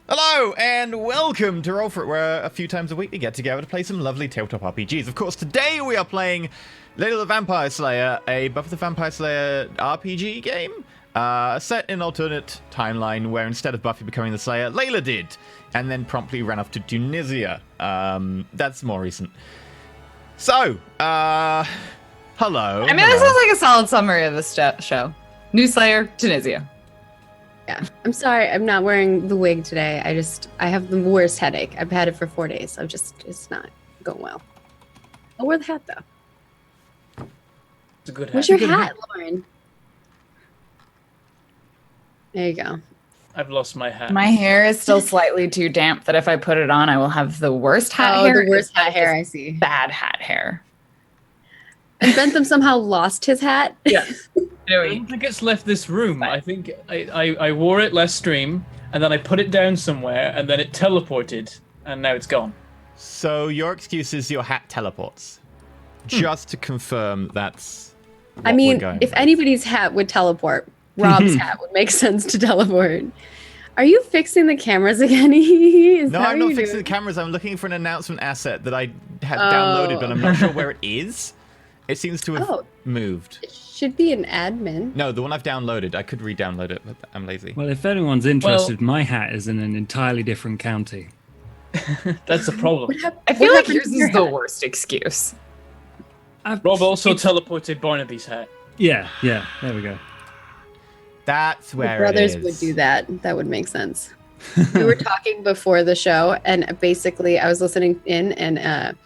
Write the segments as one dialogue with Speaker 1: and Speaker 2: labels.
Speaker 1: Hello and welcome to Roll4It, where a few times a week we get together to play some lovely tabletop RPGs. Of course, today we are playing Layla the Vampire Slayer, a Buffy the Vampire Slayer RPG game, set in an alternate timeline where instead of Buffy becoming the Slayer, Layla did, and then promptly ran off to Tunisia. That's more recent. So, hello.
Speaker 2: I mean, this is like a solid summary of this show. New Slayer, Tunisia.
Speaker 3: Yeah, I'm sorry. I'm not wearing the wig today. I have the worst headache. I've had it for 4 days. it's not going well. I'll wear the hat though.
Speaker 4: It's a good hat.
Speaker 3: Where's your hat, Lauren? There you go.
Speaker 4: I've lost my hat.
Speaker 2: My hair is still slightly too damp that if I put it on, I will have the worst hat hair.
Speaker 3: The worst hat hair, I see.
Speaker 2: Bad hat hair.
Speaker 3: And Bentham somehow lost his hat.
Speaker 4: Yes. I don't think it's left this room. I think I wore it last stream, and then I put it down somewhere, and then it teleported, and now it's gone.
Speaker 1: So your excuse is your hat teleports. Just to confirm, that's what
Speaker 3: I mean,
Speaker 1: we're going
Speaker 3: if
Speaker 1: with.
Speaker 3: anybody's hat would teleport, Rob's hat would make sense to teleport. Are you fixing the cameras again?
Speaker 1: No, I'm not fixing the cameras. I'm looking for an announcement asset that I had downloaded, but I'm not sure where it is. It seems to have moved.
Speaker 3: It should be an admin.
Speaker 1: No, the one I've downloaded. I could re-download it, but I'm lazy.
Speaker 5: Well, if anyone's interested, my hat is in an entirely different county.
Speaker 4: That's the problem.
Speaker 2: I feel like yours is the worst excuse.
Speaker 4: Rob also teleported Barnaby's hat.
Speaker 5: Yeah, there we go.
Speaker 1: That's where
Speaker 3: The brothers
Speaker 1: it is.
Speaker 3: would do that. That would make sense. We were talking before the show, and basically I was listening in, and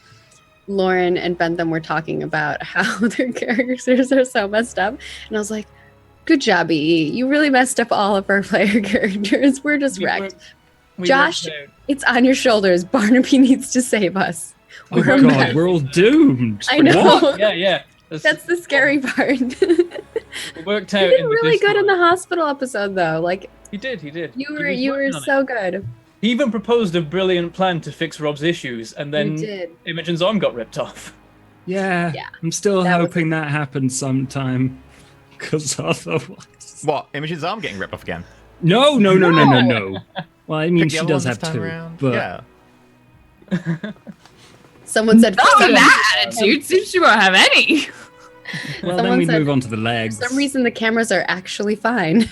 Speaker 3: Lauren and Bentham were talking about how their characters are so messed up. And I was like, good job, EE. You really messed up all of our player characters. We're just wrecked. Josh, it's on your shoulders. Barnaby needs to save us.
Speaker 5: Oh my god, we're all doomed.
Speaker 3: I know.
Speaker 4: What? Yeah.
Speaker 3: That's the scary part.
Speaker 4: It worked out.
Speaker 3: You did really good in the hospital episode, though. Like
Speaker 4: He did.
Speaker 3: You were so good.
Speaker 4: He even proposed a brilliant plan to fix Rob's issues, and then Imogen's arm got ripped off.
Speaker 5: Yeah. I'm still hoping that happens sometime. Because otherwise...
Speaker 1: What? Imogen's arm getting ripped off again?
Speaker 5: No. Well, I mean, she does have two. But...
Speaker 1: Yeah.
Speaker 3: Someone said...
Speaker 2: Oh, that attitude seems she won't have any.
Speaker 5: Well, then we move on to the legs.
Speaker 3: For some reason, the cameras are actually fine.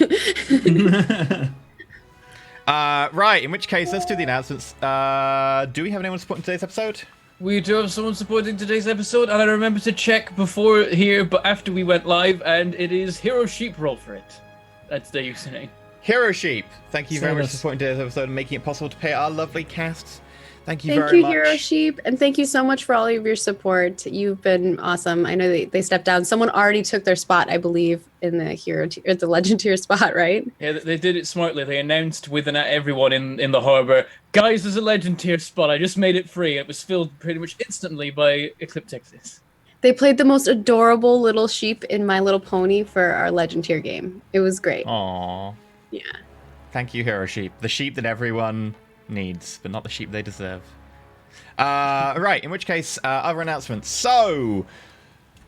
Speaker 1: Right, in which case, let's do the announcements. Do we have anyone supporting today's episode?
Speaker 4: We do have someone supporting today's episode, and I remember to check before here, but after we went live, and it is Hero Sheep Roll4It. That's their username.
Speaker 1: Hero Sheep, thank you very much for supporting today's episode and making it possible to pay our lovely casts. Thank you very much.
Speaker 3: Thank you, Hero Sheep, and thank you so much for all of your support. You've been awesome. I know they stepped down. Someone already took their spot, I believe, in the the Legend tier spot, right?
Speaker 4: Yeah, they did it smartly. They announced with everyone in the harbor, guys, there's a Legend tier spot. I just made it free. It was filled pretty much instantly by Ecliptexes.
Speaker 3: They played the most adorable little sheep in My Little Pony for our Legend tier game. It was great.
Speaker 1: Aww.
Speaker 3: Yeah.
Speaker 1: Thank you, Hero Sheep. The sheep that everyone needs, but not the sheep they deserve. Right, in which case, other announcements. So,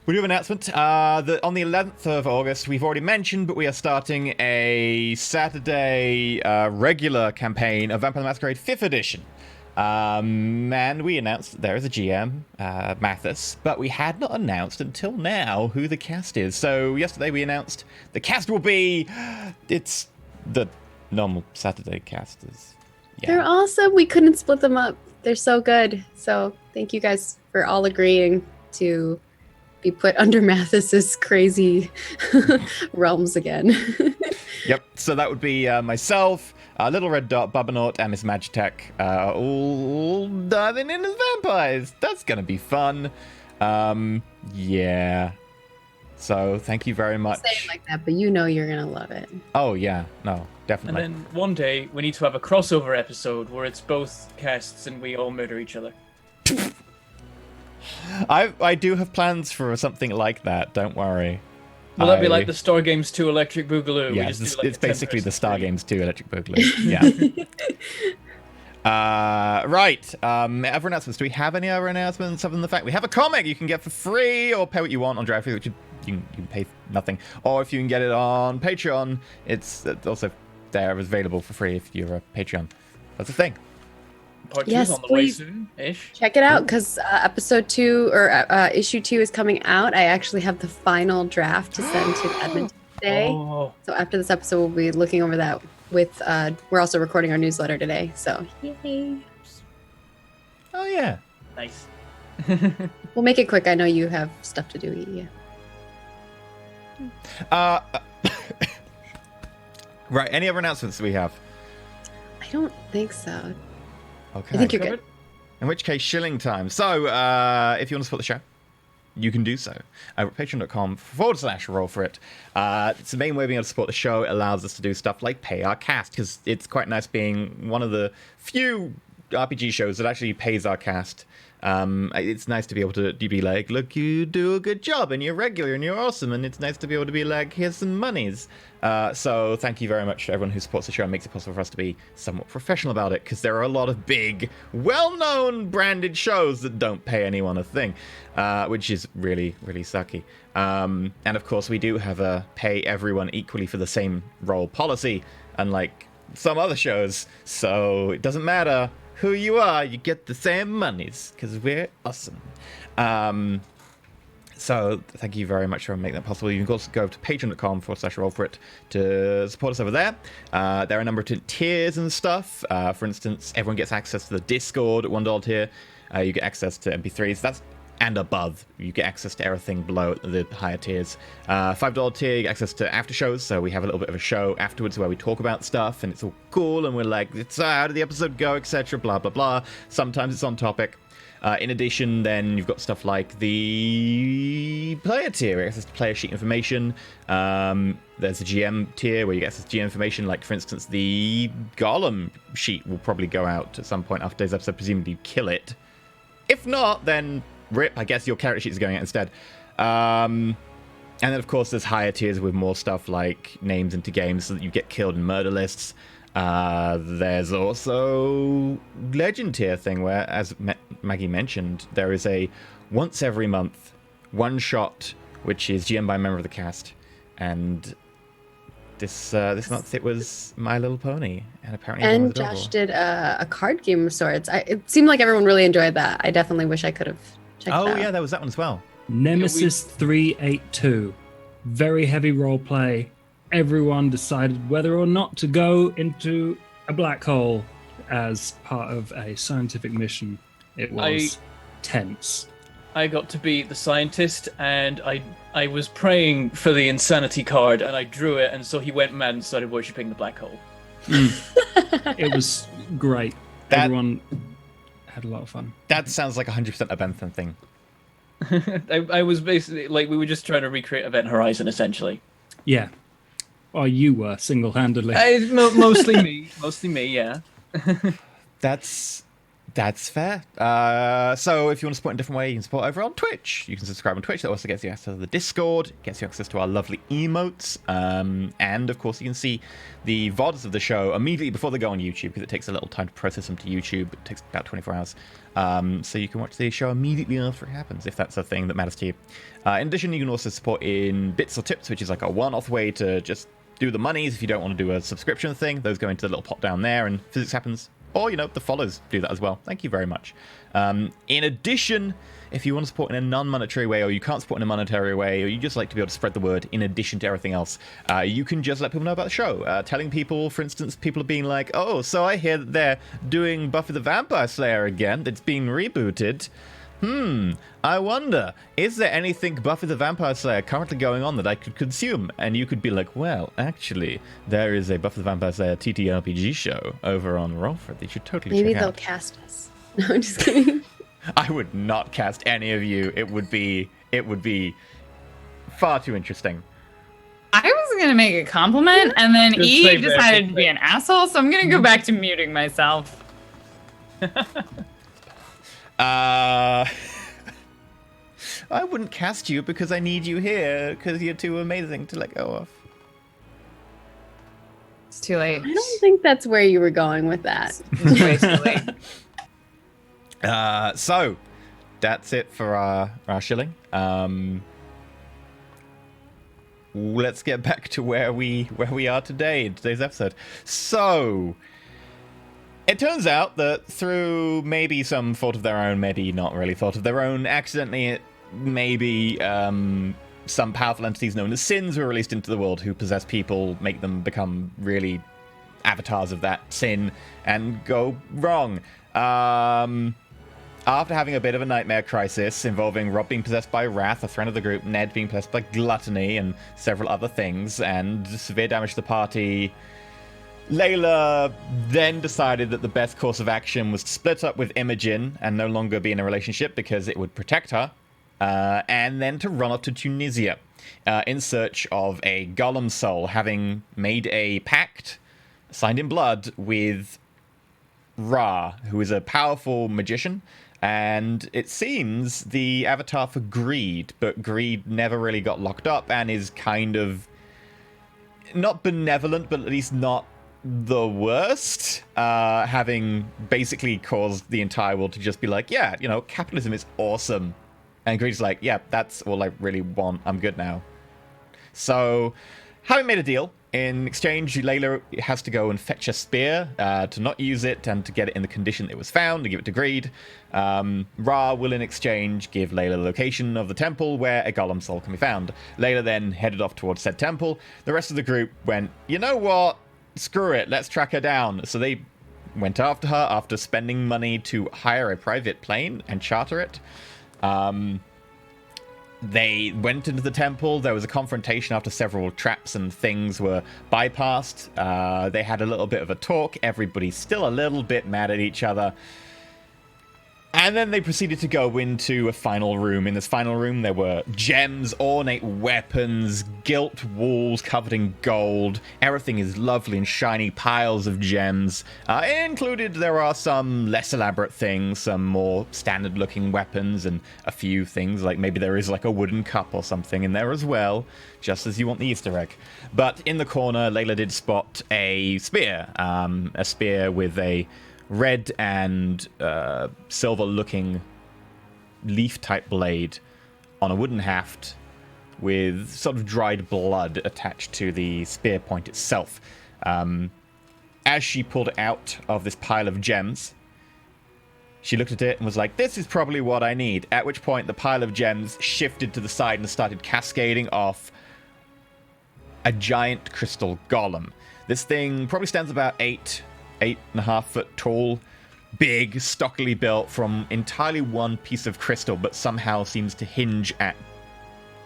Speaker 1: we do have an announcement that on the 11th of August, we've already mentioned, but we are starting a Saturday regular campaign of Vampire the Masquerade 5th edition. And we announced that there is a GM, Mathis, but we had not announced until now who the cast is. So yesterday we announced the cast will be, it's the normal Saturday casters. Yeah.
Speaker 3: They're awesome. We couldn't split them up. They're so good. So thank you guys for all agreeing to be put under Mathis's crazy realms again.
Speaker 1: Yep. So that would be myself, Little Red Dot, Bubbernaut, and Miss Magitech, all diving in as vampires. That's gonna be fun. Yeah. So thank you very much.
Speaker 3: Say it like that, but you know you're gonna love it.
Speaker 1: Oh yeah, no, definitely.
Speaker 4: And then one day we need to have a crossover episode where it's both casts and we all murder each other.
Speaker 1: I do have plans for something like that. Don't worry.
Speaker 4: Will that be like the Star Games 2 Electric Boogaloo?
Speaker 1: Yeah, it's basically the Star Games 2 Electric Boogaloo. Yeah. Right. Other announcements. Do we have any other announcements other than the fact we have a comic you can get for free or pay what you want on DriveThru, which you can pay nothing. Or if you can get it on Patreon, it's also there available for free if you're a Patreon. That's a thing.
Speaker 4: Part 2
Speaker 3: Yes,
Speaker 4: is on the
Speaker 3: please.
Speaker 4: way soon-ish.
Speaker 3: Check it out because episode 2 or issue 2 is coming out. I actually have the final draft to send to Edmonton today.
Speaker 4: Oh,
Speaker 3: So after this episode, we'll be looking over that with, we're also recording our newsletter today. So yay.
Speaker 1: Oh yeah.
Speaker 4: nice.
Speaker 3: We'll make it quick. I know you have stuff to do. Yeah.
Speaker 1: Right. Any other announcements we have?
Speaker 3: I don't think so.
Speaker 1: Okay.
Speaker 3: I think you're good.
Speaker 1: In which case, shilling time. So, if you want to support the show, you can do so over at patreon.com/roll4it. It's the main way of being able to support the show. It allows us to do stuff like pay our cast, because it's quite nice being one of the few RPG shows that actually pays our cast. It's nice to be able to be like, look, you do a good job and you're regular and you're awesome, and it's nice to be able to be like, here's some monies. So thank you very much to everyone who supports the show and makes it possible for us to be somewhat professional about it, because there are a lot of big, well-known branded shows that don't pay anyone a thing, which is really, really sucky. And of course, we do have a pay everyone equally for the same role policy, unlike some other shows, so it doesn't matter who you are, you get the same monies, because we're awesome. So thank you very much for making that possible. You can also go to patreon.com/roll4it to support us over there. There are a number of tiers and stuff. For instance, everyone gets access to the Discord at $1 tier. You get access to MP3s. And above, you get access to everything below the higher tiers. $5 tier, you get access to after shows, so we have a little bit of a show afterwards where we talk about stuff, and it's all cool, and we're like, how did the episode go, etc., blah, blah, blah. Sometimes it's on topic. In addition, then you've got stuff like the player tier, access to player sheet information. There's a GM tier where you get access to GM information, like, for instance, the Golem sheet will probably go out at some point after today's episode, presumably you kill it. If not, then rip, I guess your character sheet is going out instead. And then, of course, there's higher tiers with more stuff like names into games so that you get killed in murder lists. There's also legend tier thing where, as Maggie mentioned, there is a once every month one shot, which is GM by a member of the cast. And this month it was My Little Pony, and apparently everyone was adorable.
Speaker 3: Josh did a card game of sorts. It seemed like everyone really enjoyed that. I definitely wish I could have checked that out.
Speaker 1: Yeah, there was that one as well.
Speaker 5: Nemesis 382. Very heavy role play. Everyone decided whether or not to go into a black hole as part of a scientific mission. It was tense.
Speaker 4: I got to be the scientist, and I was praying for the insanity card, and I drew it, and so he went mad and started worshipping the black hole.
Speaker 5: It was great. Everyone had a lot of fun.
Speaker 1: That sounds like 100% a Bentham thing.
Speaker 4: I was basically, like, we were just trying to recreate Event Horizon, essentially.
Speaker 5: Yeah. Well, you were single-handedly.
Speaker 4: Mostly me, yeah.
Speaker 1: That's fair. So if you want to support in a different way, you can support over on Twitch. You can subscribe on Twitch. That also gets you access to the Discord, gets you access to our lovely emotes, and of course you can see the VODs of the show immediately before they go on YouTube, because it takes a little time to process them to YouTube. It takes about 24 hours. So you can watch the show immediately after it happens, if that's a thing that matters to you. In addition, you can also support in bits or tips, which is like a one-off way to just do the monies if you don't want to do a subscription thing. Those go into the little pot down there, and physics happens. Or, the follows do that as well. Thank you very much. In addition, if you want to support in a non-monetary way, or you can't support in a monetary way, or you just like to be able to spread the word in addition to everything else, you can just let people know about the show. Telling people, for instance, people are being like, oh, so I hear that they're doing Buffy the Vampire Slayer again. It's been rebooted. I wonder, is there anything Buffy the Vampire Slayer currently going on that I could consume? And you could be like, well, actually, there is a Buffy the Vampire Slayer TTRPG show over on Roll4It that you should totally
Speaker 3: Maybe
Speaker 1: check
Speaker 3: they'll
Speaker 1: out.
Speaker 3: cast us. No, I'm just kidding.
Speaker 1: I would not cast any of you. It would be far too interesting.
Speaker 2: I was going to make a compliment, and then
Speaker 4: Just
Speaker 2: E
Speaker 4: say
Speaker 2: decided
Speaker 4: that.
Speaker 2: to be an asshole, so I'm going to go back to muting myself.
Speaker 1: I wouldn't cast you because I need you here because you're too amazing to let go of.
Speaker 2: It's too late.
Speaker 3: I don't think that's where you were going with that.
Speaker 2: It's way too late.
Speaker 1: So that's it for our shilling. Let's get back to where we are today in today's episode. So It turns out that through maybe some fault of their own, maybe not really fault of their own, accidentally, maybe some powerful entities known as sins were released into the world who possess people, make them become really avatars of that sin, and go wrong. After having a bit of a nightmare crisis involving Rob being possessed by wrath, a friend of the group, Ned being possessed by gluttony, and several other things, and severe damage to the party, Layla then decided that the best course of action was to split up with Imogen and no longer be in a relationship because it would protect her, and then to run off to Tunisia in search of a golem soul, having made a pact, signed in blood, with Ra, who is a powerful magician, and it seems the avatar for Greed, but Greed never really got locked up and is kind of not benevolent, but at least not the worst, having basically caused the entire world to just be like, yeah, you know, capitalism is awesome. And Greed's like, yeah, that's all I really want. I'm good now. So, having made a deal, in exchange, Layla has to go and fetch a spear to not use it and to get it in the condition it was found, to give it to Greed. Ra will, in exchange, give Layla the location of the temple where a golem soul can be found. Layla then headed off towards said temple. The rest of the group went, you know what? Screw it, let's track her down. So they went after her after spending money to hire a private plane and charter it. They went into the temple. There was a confrontation after several traps and things were bypassed. They had a little bit of a talk. Everybody's still a little bit mad at each other. And then they proceeded to go into a final room. In this final room, there were gems, ornate weapons, gilt walls covered in gold. Everything is lovely and shiny, piles of gems. Included, there are some less elaborate things, some more standard-looking weapons, and a few things, like maybe there is like a wooden cup or something in there as well, just as you want the Easter egg. But in the corner, Layla did spot a spear with a red and silver-looking leaf-type blade on a wooden haft with sort of dried blood attached to the spear point itself. As she pulled it out of this pile of gems, she looked at it and was like, this is probably what I need. At which point, the pile of gems shifted to the side and started cascading off a giant crystal golem. This thing probably stands about 8.5 foot tall, big, stockily built from entirely one piece of crystal, but somehow seems to hinge at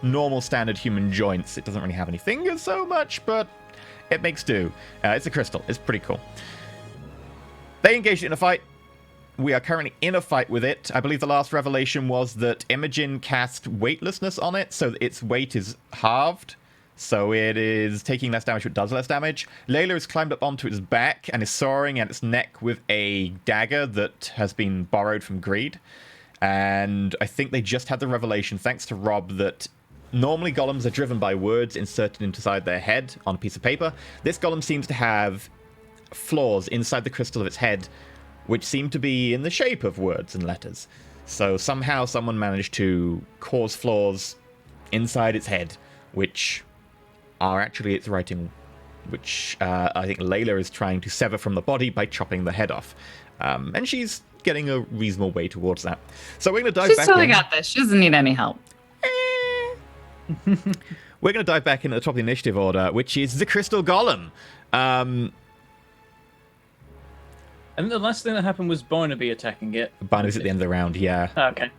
Speaker 1: normal standard human joints. It doesn't really have any fingers so much, but it makes do. It's a crystal. It's pretty cool. They engaged in a fight. We are currently in a fight with it. I believe the last revelation was that Imogen cast weightlessness on it, so that its weight is halved. So it is taking less damage, but does less damage. Layla has climbed up onto its back and is sawing at its neck with a dagger that has been borrowed from Greed. And I think they just had the revelation, thanks to Rob, that normally golems are driven by words inserted inside their head on a piece of paper. This golem seems to have flaws inside the crystal of its head, which seem to be in the shape of words and letters. So somehow someone managed to cause flaws inside its head, which are actually its writing, which I think Layla is trying to sever from the body by chopping the head off. And she's getting a reasonable way towards that. So we're going to dive back in.
Speaker 2: She's totally got this. She doesn't need any help.
Speaker 1: We're going to dive back in at the top of the initiative order, which is the Crystal Golem.
Speaker 4: And the last thing that happened was Barnaby attacking it.
Speaker 1: Barnaby's at the end of the round, yeah.
Speaker 4: Oh, okay.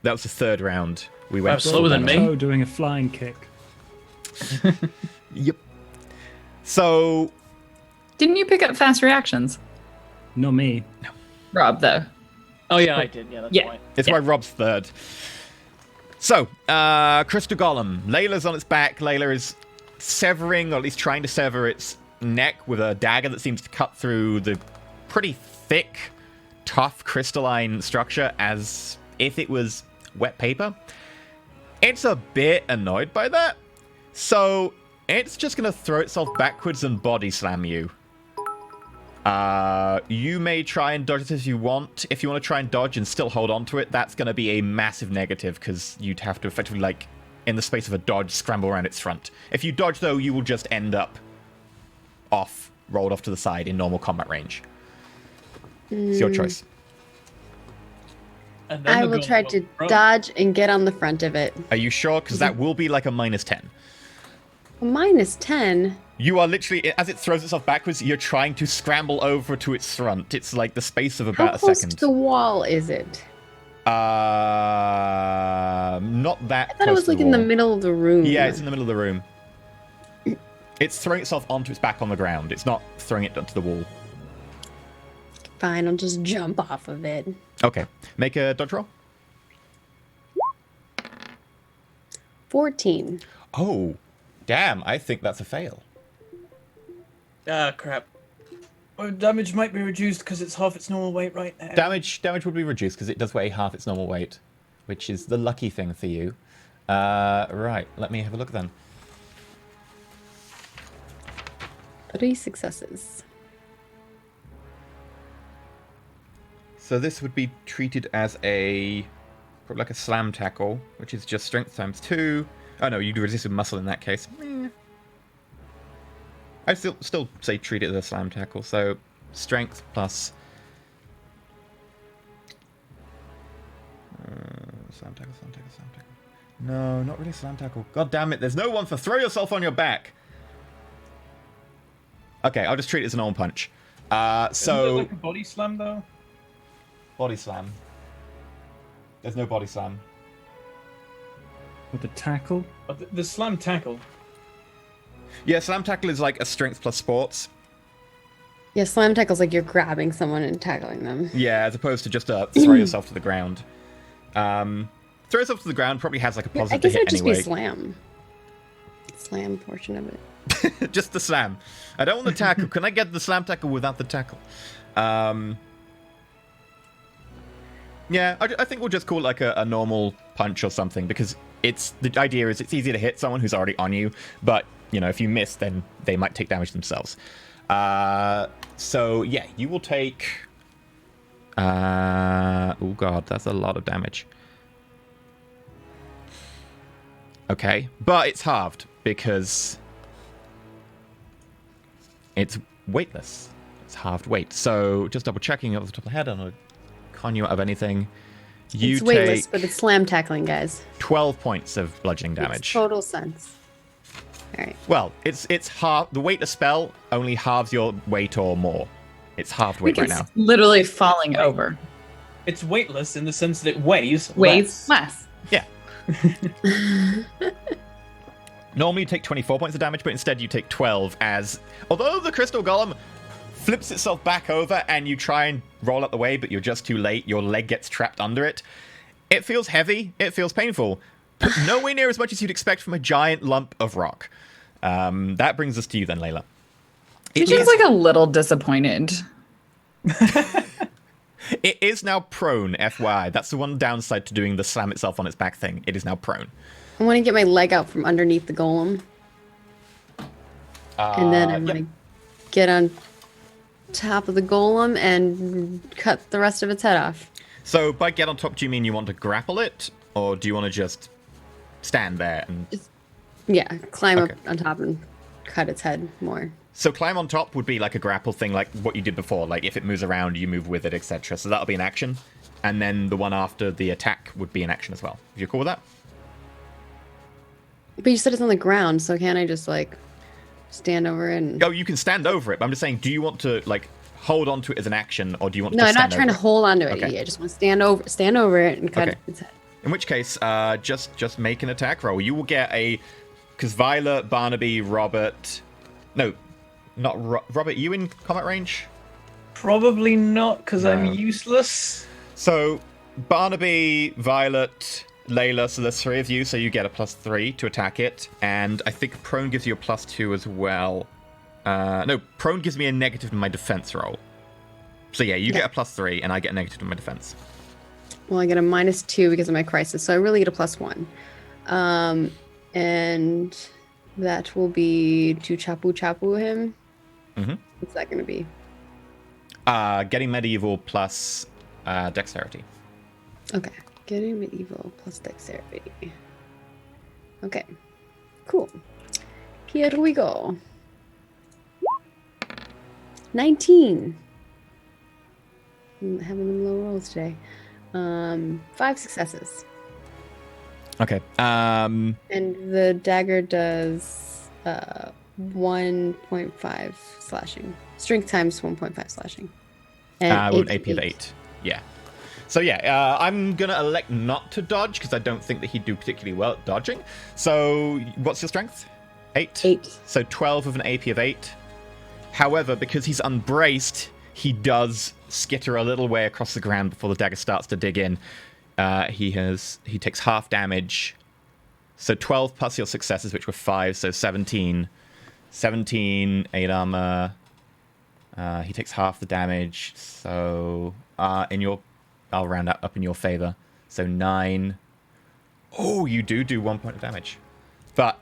Speaker 1: That was the third round. We went
Speaker 4: slower than me.
Speaker 5: Oh, doing a flying kick.
Speaker 1: Yep. So,
Speaker 2: Didn't you pick up fast reactions?
Speaker 5: Not me.
Speaker 2: Rob, though.
Speaker 4: Oh, yeah, I did. Yeah, that's right.
Speaker 1: it's why Rob's third. So, Crystal Golem. Layla's on its back. Layla is severing, or at least trying to sever its neck with a dagger that seems to cut through the pretty thick, tough crystalline structure as if it was wet paper. It's a bit annoyed by that. So, it's just going to throw itself backwards and body slam you. You may try and dodge it if you want. If you want to try and dodge and still hold on to it, that's going to be a massive negative, because you'd have to effectively, like, in the space of a dodge, scramble around its front. If you dodge, though, you will just end up rolled off to the side in normal combat range. It's your choice.
Speaker 4: And then
Speaker 3: I
Speaker 4: the
Speaker 3: will try
Speaker 4: golem
Speaker 3: to
Speaker 4: will run.
Speaker 3: dodge and get on the front of it.
Speaker 1: Are you sure? Because that will be like a -10.
Speaker 3: A -10.
Speaker 1: You are literally, as it throws itself backwards, you're trying to scramble over to its front. It's like the space of
Speaker 3: How
Speaker 1: about a
Speaker 3: close
Speaker 1: second.
Speaker 3: to the wall is it?
Speaker 1: Not that
Speaker 3: I thought it was
Speaker 1: close to
Speaker 3: like in the
Speaker 1: wall.
Speaker 3: middle of the room.
Speaker 1: Yeah, it's in the middle of the room. It's throwing itself onto its back on the ground. It's not throwing it onto the wall.
Speaker 3: Fine, I'll just jump off of it.
Speaker 1: Okay. Make a dodge roll.
Speaker 3: 14.
Speaker 1: Oh, damn. I think that's a fail.
Speaker 4: Ah, crap. Oh, damage might be reduced because it's half its normal weight right now.
Speaker 1: Damage would be reduced because it does weigh half its normal weight, which is the lucky thing for you. Right. Let me have a look then.
Speaker 3: 3 successes.
Speaker 1: So this would be treated as probably like a slam tackle, which is just strength times 2. Oh no, you'd resist with muscle in that case. I'd still say treat it as a slam tackle. So strength plus slam tackle. No, not really slam tackle. God damn it! There's no one for throw yourself on your back. Okay, I'll just treat it as a normal punch.
Speaker 4: Isn't
Speaker 1: So
Speaker 4: it like a body slam though?
Speaker 1: body slam. There's no body slam.
Speaker 5: With the tackle.
Speaker 4: Oh, the slam tackle.
Speaker 1: Yeah, slam tackle is like a strength plus sports.
Speaker 3: Yeah, slam tackle's like you're grabbing someone and tackling them.
Speaker 1: Yeah, as opposed to just throw yourself to the ground. Throw yourself to the ground probably has like a
Speaker 3: I
Speaker 1: positive
Speaker 3: guess
Speaker 1: to
Speaker 3: it
Speaker 1: hit
Speaker 3: would just
Speaker 1: anyway.
Speaker 3: be slam. Slam portion of it.
Speaker 1: Just the slam. I don't want the tackle. Can I get the slam tackle without the tackle? Yeah, I think we'll just call it like a normal punch or something because the idea is it's easier to hit someone who's already on you, but you know if you miss, then they might take damage themselves. So yeah, you will take. Oh god, that's a lot of damage. Okay, but it's halved because it's weightless. It's halved weight. So just double checking off the top of the head, I don't con you out of anything. You
Speaker 3: It's weightless,
Speaker 1: take
Speaker 3: but it's slam tackling, guys.
Speaker 1: 12 points of bludgeoning
Speaker 3: Makes
Speaker 1: damage.
Speaker 3: total sense. All right.
Speaker 1: Well, it's half the weightless spell only halves your weight or more. It's halved weight right
Speaker 2: It's
Speaker 1: now.
Speaker 2: literally falling over.
Speaker 4: It's weightless in the sense that it weighs
Speaker 2: Weighs less.
Speaker 1: Yeah. Normally you take 24 points of damage, but instead you take 12 as... Although the crystal golem flips itself back over and you try and roll out the way, but you're just too late, your leg gets trapped under it. It feels heavy, it feels painful, but nowhere near as much as you'd expect from a giant lump of rock. That brings us to you then, Layla.
Speaker 2: She's just like a little disappointed.
Speaker 1: It is now prone, FYI. That's the one downside to doing the slam itself on its back thing. It is now prone.
Speaker 3: I want to get my leg out from underneath the golem. And then I want to get on top of the golem and cut the rest of its head off.
Speaker 1: So by get on top, do you mean you want to grapple it? Or do you want to just stand there and...
Speaker 3: Yeah, climb
Speaker 1: Okay.
Speaker 3: up on top and cut its head more.
Speaker 1: So climb on top would be like a grapple thing, like what you did before. Like if it moves around, you move with it, etc. So that'll be an action. And then the one after the attack would be an action as well. If you're cool with that?
Speaker 3: But you said it's on the ground, so can't I just like stand over it and...
Speaker 1: Oh, you can stand over it. But I'm just saying, do you want to like hold on to it as an action, or do you want to
Speaker 3: No, I'm
Speaker 1: just
Speaker 3: not
Speaker 1: stand
Speaker 3: trying to
Speaker 1: over it?
Speaker 3: hold onto it.
Speaker 1: Okay.
Speaker 3: Yeah, I just want to stand over it and cut
Speaker 1: Okay.
Speaker 3: its head.
Speaker 1: In which case, just make an attack roll. You will get a... Because Violet, Barnaby, Robert... No, not Robert, you in combat range?
Speaker 4: Probably not, because
Speaker 1: No.
Speaker 4: I'm useless.
Speaker 1: So, Barnaby, Violet, Layla, so there's 3 of you, so you get a +3 to attack it. And I think prone gives you a +2 as well. No, prone gives me a negative in my defense roll. So yeah, you get a +3, and I get a negative in my defense.
Speaker 3: Well, I get a -2 because of my crisis, so I really get a +1. And that will be to chapu him.
Speaker 1: Mhm.
Speaker 3: What's that going to be?
Speaker 1: Getting medieval plus dexterity.
Speaker 3: Okay, getting medieval plus dexterity. Okay, cool. Here we go. 19. I'm having them low rolls today. 5 successes.
Speaker 1: Okay.
Speaker 3: And the dagger does 1.5 slashing. Strength times 1.5 slashing. And
Speaker 1: With an AP of 8. Yeah. So yeah, I'm going to elect not to dodge because I don't think that he'd do particularly well at dodging. So what's your strength? 8?
Speaker 3: 8.
Speaker 1: So 12 with an AP of 8. However, because he's unbraced, he does skitter a little way across the ground before the dagger starts to dig in. He takes half damage. So 12 plus your successes, which were 5, so 17. 17, 8 armor. He takes half the damage. So I'll round that up in your favor. So 9. Oh, you do 1 point of damage. But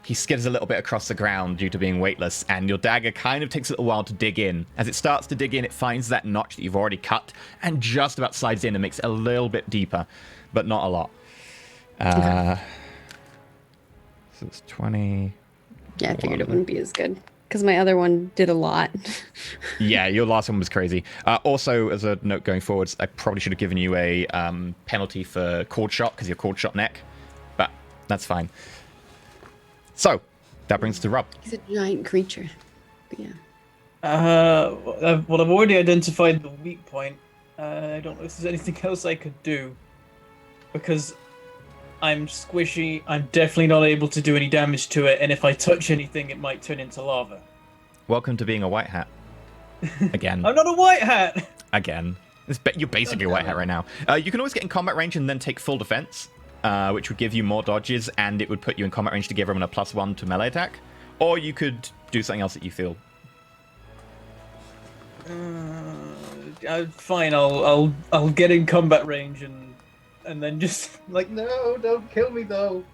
Speaker 1: he skids a little bit across the ground due to being weightless, and your dagger kind of takes a little while to dig in. As it starts to dig in, it finds that notch that you've already cut and just about slides in and makes it a little bit deeper, but not a lot. So it's 20.
Speaker 3: Yeah, I figured it wouldn't be as good because my other one did a lot.
Speaker 1: Yeah, your last one was crazy. Also, as a note going forwards, I probably should have given you a penalty for cord shot because you're cord shot neck, but that's fine. So, that brings us to Rob.
Speaker 3: He's a giant creature. But yeah.
Speaker 4: Well, I've already identified the weak point. I don't know if there's anything else I could do. Because I'm squishy, I'm definitely not able to do any damage to it, and if I touch anything, it might turn into lava.
Speaker 1: Welcome to being a white hat. Again.
Speaker 4: I'm not a white hat!
Speaker 1: Again. You're basically a white hat right now. You can always get in combat range and then take full defense. Which would give you more dodges, and it would put you in combat range to give everyone a +1 to melee attack. Or you could do something else that you feel.
Speaker 4: Fine, I'll get in combat range and then just like, no, don't kill me though.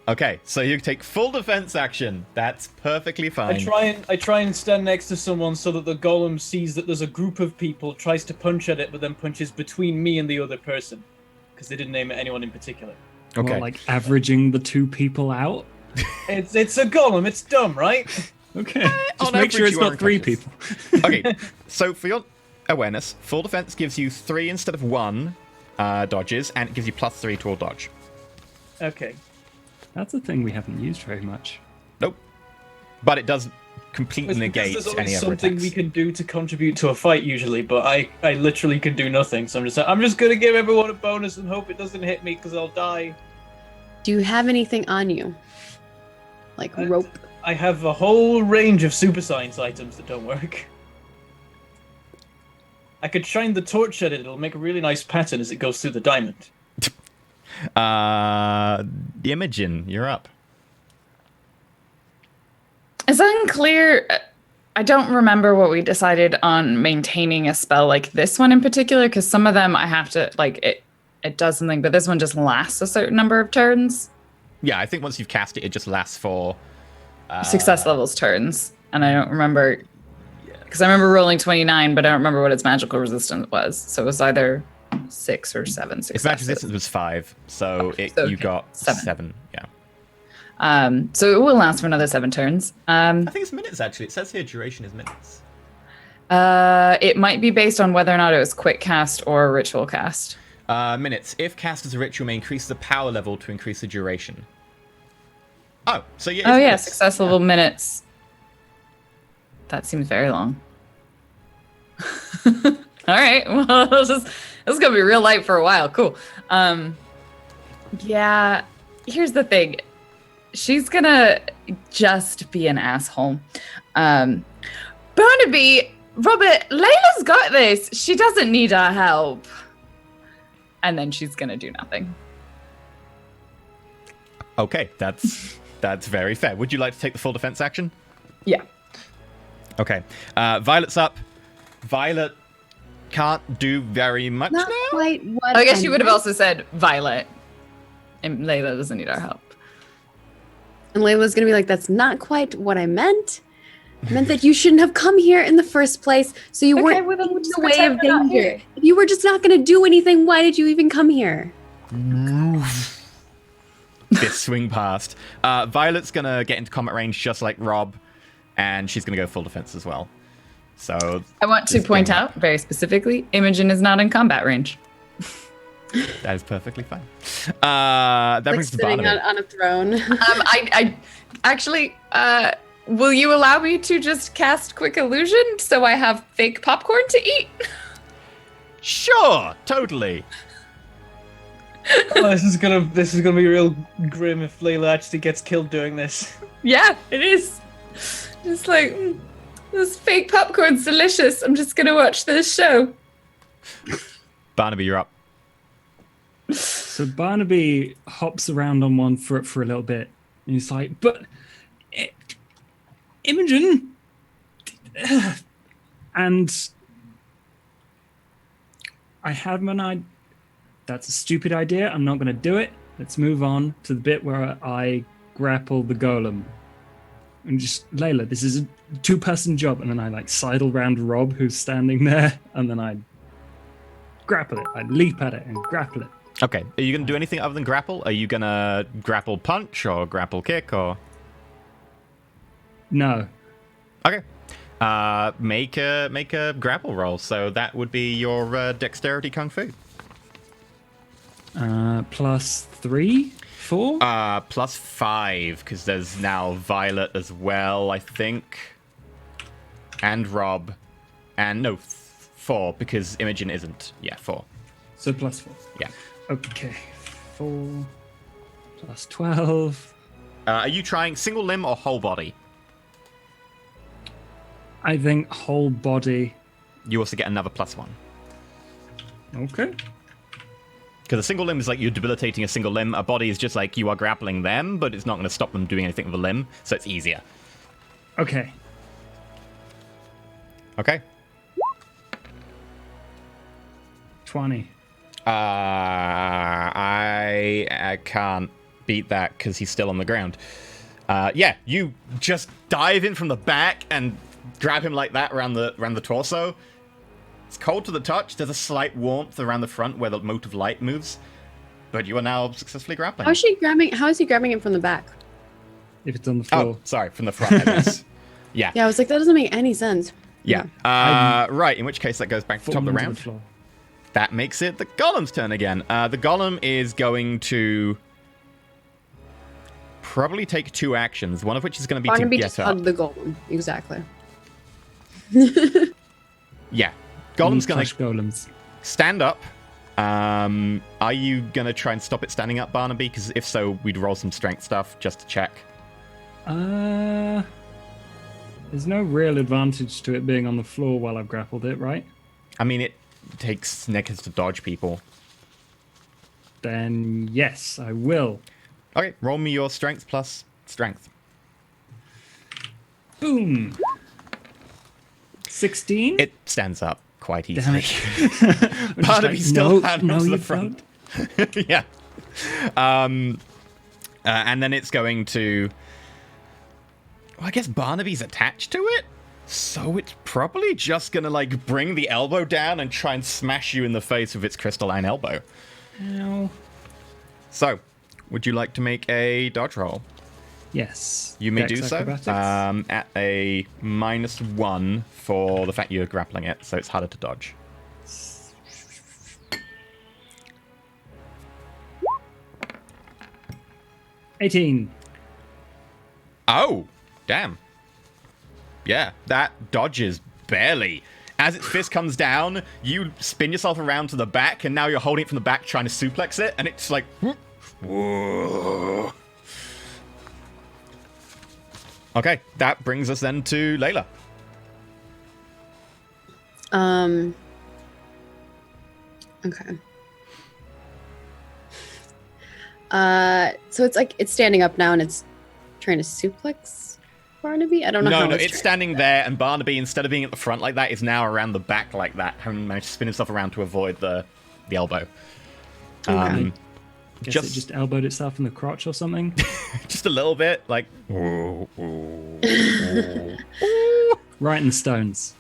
Speaker 1: Okay, so you take full defense action. That's perfectly fine.
Speaker 4: I try and stand next to someone so that the golem sees that there's a group of people, tries to punch at it, but then punches between me and the other person. Because they didn't name it anyone in particular.
Speaker 1: Okay.
Speaker 5: Well, like averaging the 2 people out?
Speaker 4: It's a golem, it's dumb, right?
Speaker 5: Okay. Just
Speaker 1: on
Speaker 5: make sure
Speaker 1: average,
Speaker 5: it's
Speaker 1: you are
Speaker 5: not 3
Speaker 1: unconscious.
Speaker 5: people.
Speaker 1: Okay, so for your awareness, full defense gives you 3 instead of 1 dodges, and it gives you +3 to all dodge.
Speaker 4: Okay.
Speaker 5: That's a thing we haven't used very much.
Speaker 1: Nope. But it does completely
Speaker 4: It's
Speaker 1: negate
Speaker 4: because there's
Speaker 1: any
Speaker 4: always
Speaker 1: other
Speaker 4: something
Speaker 1: attacks.
Speaker 4: we can do to contribute to a fight usually, but I literally can do nothing. So I'm just gonna give everyone a bonus and hope it doesn't hit me because I'll die.
Speaker 3: Do you have anything on you? Like rope?
Speaker 4: I have a whole range of super science items that don't work. I could shine the torch at it. It'll make a really nice pattern as it goes through the diamond.
Speaker 1: Imogen, you're up.
Speaker 2: It's unclear. I don't remember what we decided on maintaining a spell like this one in particular, because some of them I have to, like, it does something, but this one just lasts a certain number of turns.
Speaker 1: Yeah, I think once you've cast it, it just lasts for...
Speaker 2: Success levels turns. And I don't remember, because I remember rolling 29, but I don't remember what its magical resistance was. So it was either 6 or 7 successes.
Speaker 1: Its magic resistance was 5, so, you got 7. Yeah.
Speaker 2: So it will last for another 7 turns.
Speaker 1: I think it's minutes, actually. It says here duration is minutes.
Speaker 2: It might be based on whether or not it was quick cast or ritual cast.
Speaker 1: Minutes. If cast as a ritual, may increase the power level to increase the duration. Oh, so yeah.
Speaker 2: Oh yeah,
Speaker 1: minutes.
Speaker 2: success level minutes. That seems very long. All right, well, this is gonna be real light for a while. Cool. Yeah. Here's the thing. She's gonna just be an asshole. Barnaby, Robert, Layla's got this. She doesn't need our help. And then she's gonna do nothing.
Speaker 1: Okay, that's very fair. Would you like to take the full defense action?
Speaker 2: Yeah.
Speaker 1: Okay. Violet's up. Violet can't do very much
Speaker 3: Not
Speaker 1: now.
Speaker 3: quite what
Speaker 2: I guess she would have
Speaker 3: meant.
Speaker 2: also said Violet. And Layla doesn't need our help.
Speaker 3: And Layla's gonna be like, that's not quite what I meant. I meant that you shouldn't have come here in the first place, so you weren't
Speaker 2: well, then
Speaker 3: in
Speaker 2: we'll just
Speaker 3: the way
Speaker 2: pretend
Speaker 3: of
Speaker 2: we're not
Speaker 3: danger.
Speaker 2: here.
Speaker 3: If you were just not gonna do anything, why did you even come here?
Speaker 1: This swing past. Violet's gonna get into combat range just like Rob, and she's gonna go full defense as well. So
Speaker 2: I want to
Speaker 1: this
Speaker 2: point
Speaker 1: game-
Speaker 2: out very specifically, Imogen is not in combat range.
Speaker 1: that is perfectly fine. That
Speaker 3: Like
Speaker 1: brings the
Speaker 3: sitting
Speaker 1: Barnaby.
Speaker 3: on a throne.
Speaker 2: I actually, will you allow me to just cast Quick Illusion so I have fake popcorn to eat?
Speaker 1: Sure, totally.
Speaker 4: Oh, this is gonna be real grim if Layla actually gets killed doing this.
Speaker 2: Yeah, it is. Just like, this fake popcorn's delicious. I'm just gonna watch this show.
Speaker 1: Barnaby, you're up.
Speaker 5: So Barnaby hops around on one foot for a little bit, and he's like, "But Imogen," and I have an idea. That's a stupid idea. I'm not going to do it. Let's move on to the bit where I grapple the golem. And just, Layla, this is a two-person job. And then I like sidle round Rob, who's standing there, and then I grapple it. I leap at it and grapple it.
Speaker 1: Okay, are you going to do anything other than grapple? Are you going to grapple punch or grapple kick or?
Speaker 5: No.
Speaker 1: Okay. Make a grapple roll. So that would be your dexterity kung fu.
Speaker 5: +3, 4.
Speaker 1: +5 because there's now Violet as well, I think, and Rob, and no, 4 because Imogen isn't. Yeah, 4.
Speaker 5: So +4.
Speaker 1: Yeah.
Speaker 5: Okay. 4 +12.
Speaker 1: Are you trying single limb or whole body?
Speaker 5: I think whole body.
Speaker 1: You also get another +1.
Speaker 5: Okay.
Speaker 1: Because a single limb is like you're debilitating a single limb. A body is just like you are grappling them, but it's not going to stop them doing anything with a limb, so it's easier.
Speaker 5: Okay.
Speaker 1: Okay.
Speaker 5: 20.
Speaker 1: I can't beat that because he's still on the ground. Yeah, you just dive in from the back and grab him like that around the torso. It's cold to the touch. There's a slight warmth around the front where the mote of light moves, but you are now successfully grappling.
Speaker 3: How is he grabbing it from the back?
Speaker 5: If it's on the floor.
Speaker 1: Oh, sorry, from the front, I guess. Yeah.
Speaker 3: Yeah, I was like, that doesn't make any sense.
Speaker 1: Yeah. Right, in which case that goes back to the top of the
Speaker 5: Falling onto
Speaker 1: round.
Speaker 5: the floor.
Speaker 1: That makes it the golem's turn again. The golem is going to probably take 2 actions, one of which is going to be
Speaker 3: Barnaby
Speaker 1: to
Speaker 3: just
Speaker 1: get up.
Speaker 3: hugged the golem. Exactly.
Speaker 1: Yeah. Golem's going
Speaker 5: Slash
Speaker 1: to
Speaker 5: golems.
Speaker 1: stand up. Are you going to try and stop it standing up, Barnaby? Because if so, we'd roll some strength stuff just to check.
Speaker 5: There's no real advantage to it being on the floor while I've grappled it, right?
Speaker 1: I mean, it takes Snickers to dodge people.
Speaker 5: Then yes, I will.
Speaker 1: Okay, roll me your strength plus strength.
Speaker 5: Boom. 16.
Speaker 1: It stands up quite
Speaker 5: Damn
Speaker 1: easily.
Speaker 5: it.
Speaker 1: Barnaby
Speaker 5: like,
Speaker 1: still
Speaker 5: no,
Speaker 1: hands
Speaker 5: no,
Speaker 1: to the
Speaker 5: you
Speaker 1: front. Yeah. And then it's going to... Well, I guess Barnaby's attached to it? So it's probably just going to, like, bring the elbow down and try and smash you in the face with its crystalline elbow.
Speaker 5: Ow.
Speaker 1: So, would you like to make a dodge roll?
Speaker 5: Yes.
Speaker 1: You may
Speaker 5: Dex
Speaker 1: do so.
Speaker 5: acrobatics.
Speaker 1: At a -1 for the fact you're grappling it, so it's harder to dodge.
Speaker 5: $18.
Speaker 1: Oh, damn. Yeah, that dodges barely. As its fist comes down, you spin yourself around to the back, and now you're holding it from the back, trying to suplex it, and it's like... Whoa. Okay, that brings us then to Layla.
Speaker 3: Okay. So it's like it's standing up now and it's trying to suplex Barnaby. I don't know.
Speaker 1: No, it's standing there, and Barnaby, instead of being at the front like that, is now around the back like that, having managed to spin himself around to avoid the elbow.
Speaker 3: Okay.
Speaker 5: Guess it just elbowed itself in the crotch or something.
Speaker 1: Just a little bit, like...
Speaker 5: Right in the stones.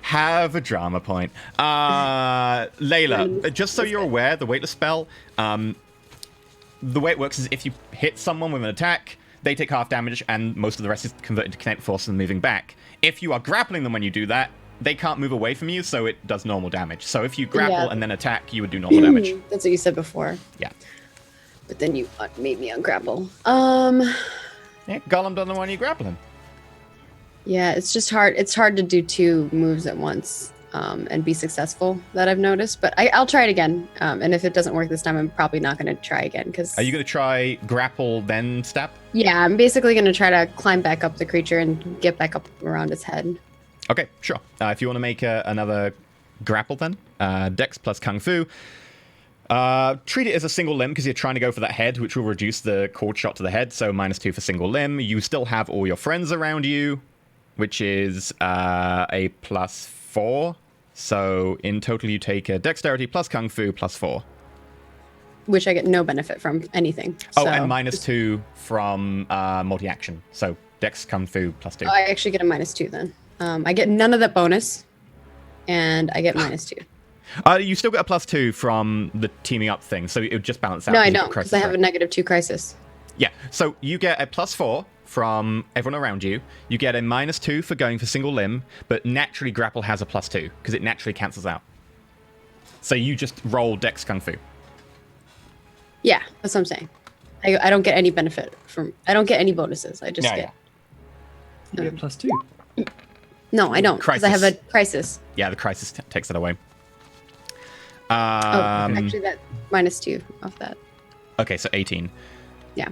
Speaker 1: Have a drama point. Layla, just so you're aware, the weightless spell, the way it works is if you hit someone with an attack, they take half damage, and most of the rest is converted to kinetic force and moving back. If you are grappling them when you do that, they can't move away from you, so it does normal damage. So if you grapple and then attack, you would do normal damage.
Speaker 3: That's what you said before.
Speaker 1: Yeah.
Speaker 3: But then you made me ungrapple.
Speaker 1: Yeah, Golem doesn't want you grappling.
Speaker 3: Yeah, it's just hard. It's hard to do 2 moves at once and be successful, that I've noticed. But I'll try it again. And if it doesn't work this time, I'm probably not going to try again.
Speaker 1: Are you going to try grapple, then stab?
Speaker 3: Yeah, I'm basically going to try to climb back up the creature and get back up around its head.
Speaker 1: Okay, sure. If you want to make another grapple, then Dex plus Kung Fu. Treat it as a single limb because you're trying to go for that head, which will reduce the cord shot to the head. So -2 for single limb. You still have all your friends around you, which is a +4. So in total, you take a Dexterity plus Kung Fu +4.
Speaker 3: Which I get no benefit from anything.
Speaker 1: Oh,
Speaker 3: so.
Speaker 1: and -2 from multi-action. So Dex Kung Fu +2.
Speaker 3: I actually get a -2 then. I get none of that bonus, and I get -2.
Speaker 1: You still get a +2 from the teaming up thing, so it would just balance out.
Speaker 3: No, I don't, because I have a -2 crisis.
Speaker 1: Yeah, so you get a +4 from everyone around you. You get a -2 for going for single limb, but naturally grapple has a +2 because it naturally cancels out. So you just roll Dex Kung Fu.
Speaker 3: Yeah, that's what I'm saying. I don't get any benefit from. I don't get any bonuses. I just get.
Speaker 5: You get +2.
Speaker 3: No, I don't, because I have a crisis.
Speaker 1: Yeah, the crisis takes it away.
Speaker 3: Actually, that -2 off that.
Speaker 1: Okay, so 18.
Speaker 3: Yeah.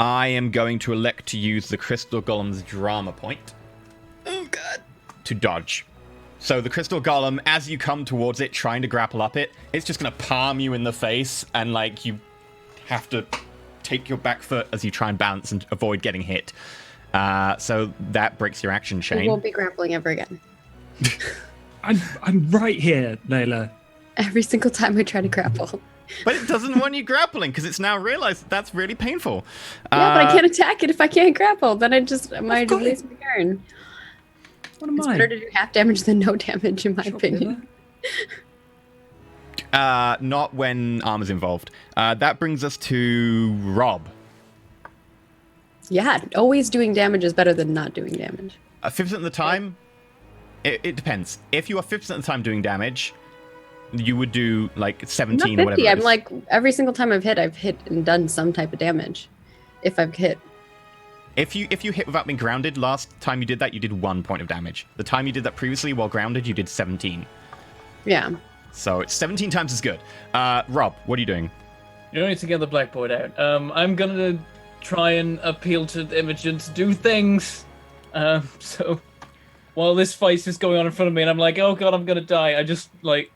Speaker 1: I am going to elect to use the Crystal Golem's drama point.
Speaker 3: Oh, God.
Speaker 1: To dodge. So the Crystal Golem, as you come towards it, trying to grapple up it, it's just going to palm you in the face, and, like, you have to take your back foot as you try and balance and avoid getting hit. So that breaks your action, Shane.
Speaker 3: I won't be grappling ever again.
Speaker 5: I'm right here, Layla.
Speaker 3: Every single time I try to grapple.
Speaker 1: But it doesn't want you grappling because it's now realized that's really painful.
Speaker 3: Yeah, but I can't attack it if I can't grapple. Then I might
Speaker 5: got
Speaker 3: waste my turn.
Speaker 5: What am
Speaker 3: It's
Speaker 5: I?
Speaker 3: better to do half damage than no damage, in my opinion.
Speaker 1: Not when armor's involved. That brings us to Rob.
Speaker 3: Yeah, always doing damage is better than not doing damage.
Speaker 1: 50% of the time, it depends. If you are 50% of the time doing damage, you would do like 17
Speaker 3: Not
Speaker 1: or
Speaker 3: 50.
Speaker 1: whatever.
Speaker 3: I'm like, every single time I've hit and done some type of damage. If I've hit.
Speaker 1: If you hit without being grounded, last time you did that, you did 1 point of damage. The time you did that previously while grounded, you did 17.
Speaker 3: Yeah.
Speaker 1: So it's 17 times as good. Rob, what are you doing?
Speaker 4: You need to get the blackboard out. I'm gonna try and appeal to Imogen to do things. So while this fight is going on in front of me, and I'm like, oh god, I'm gonna die. I just like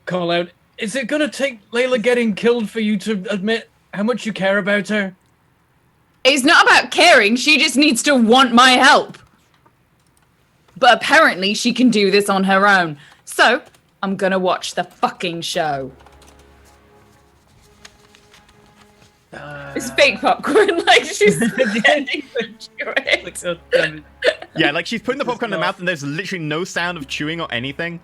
Speaker 4: call out, is it gonna take Layla getting killed for you to admit how much you care about her?
Speaker 2: It's not about caring. She just needs to want my help. But apparently she can do this on her own. So I'm gonna watch the fucking show. It's fake popcorn, like she's pretending to chew it.
Speaker 4: Like, oh, damn it.
Speaker 1: Yeah, like she's putting the popcorn in her mouth and there's literally no sound of chewing or anything.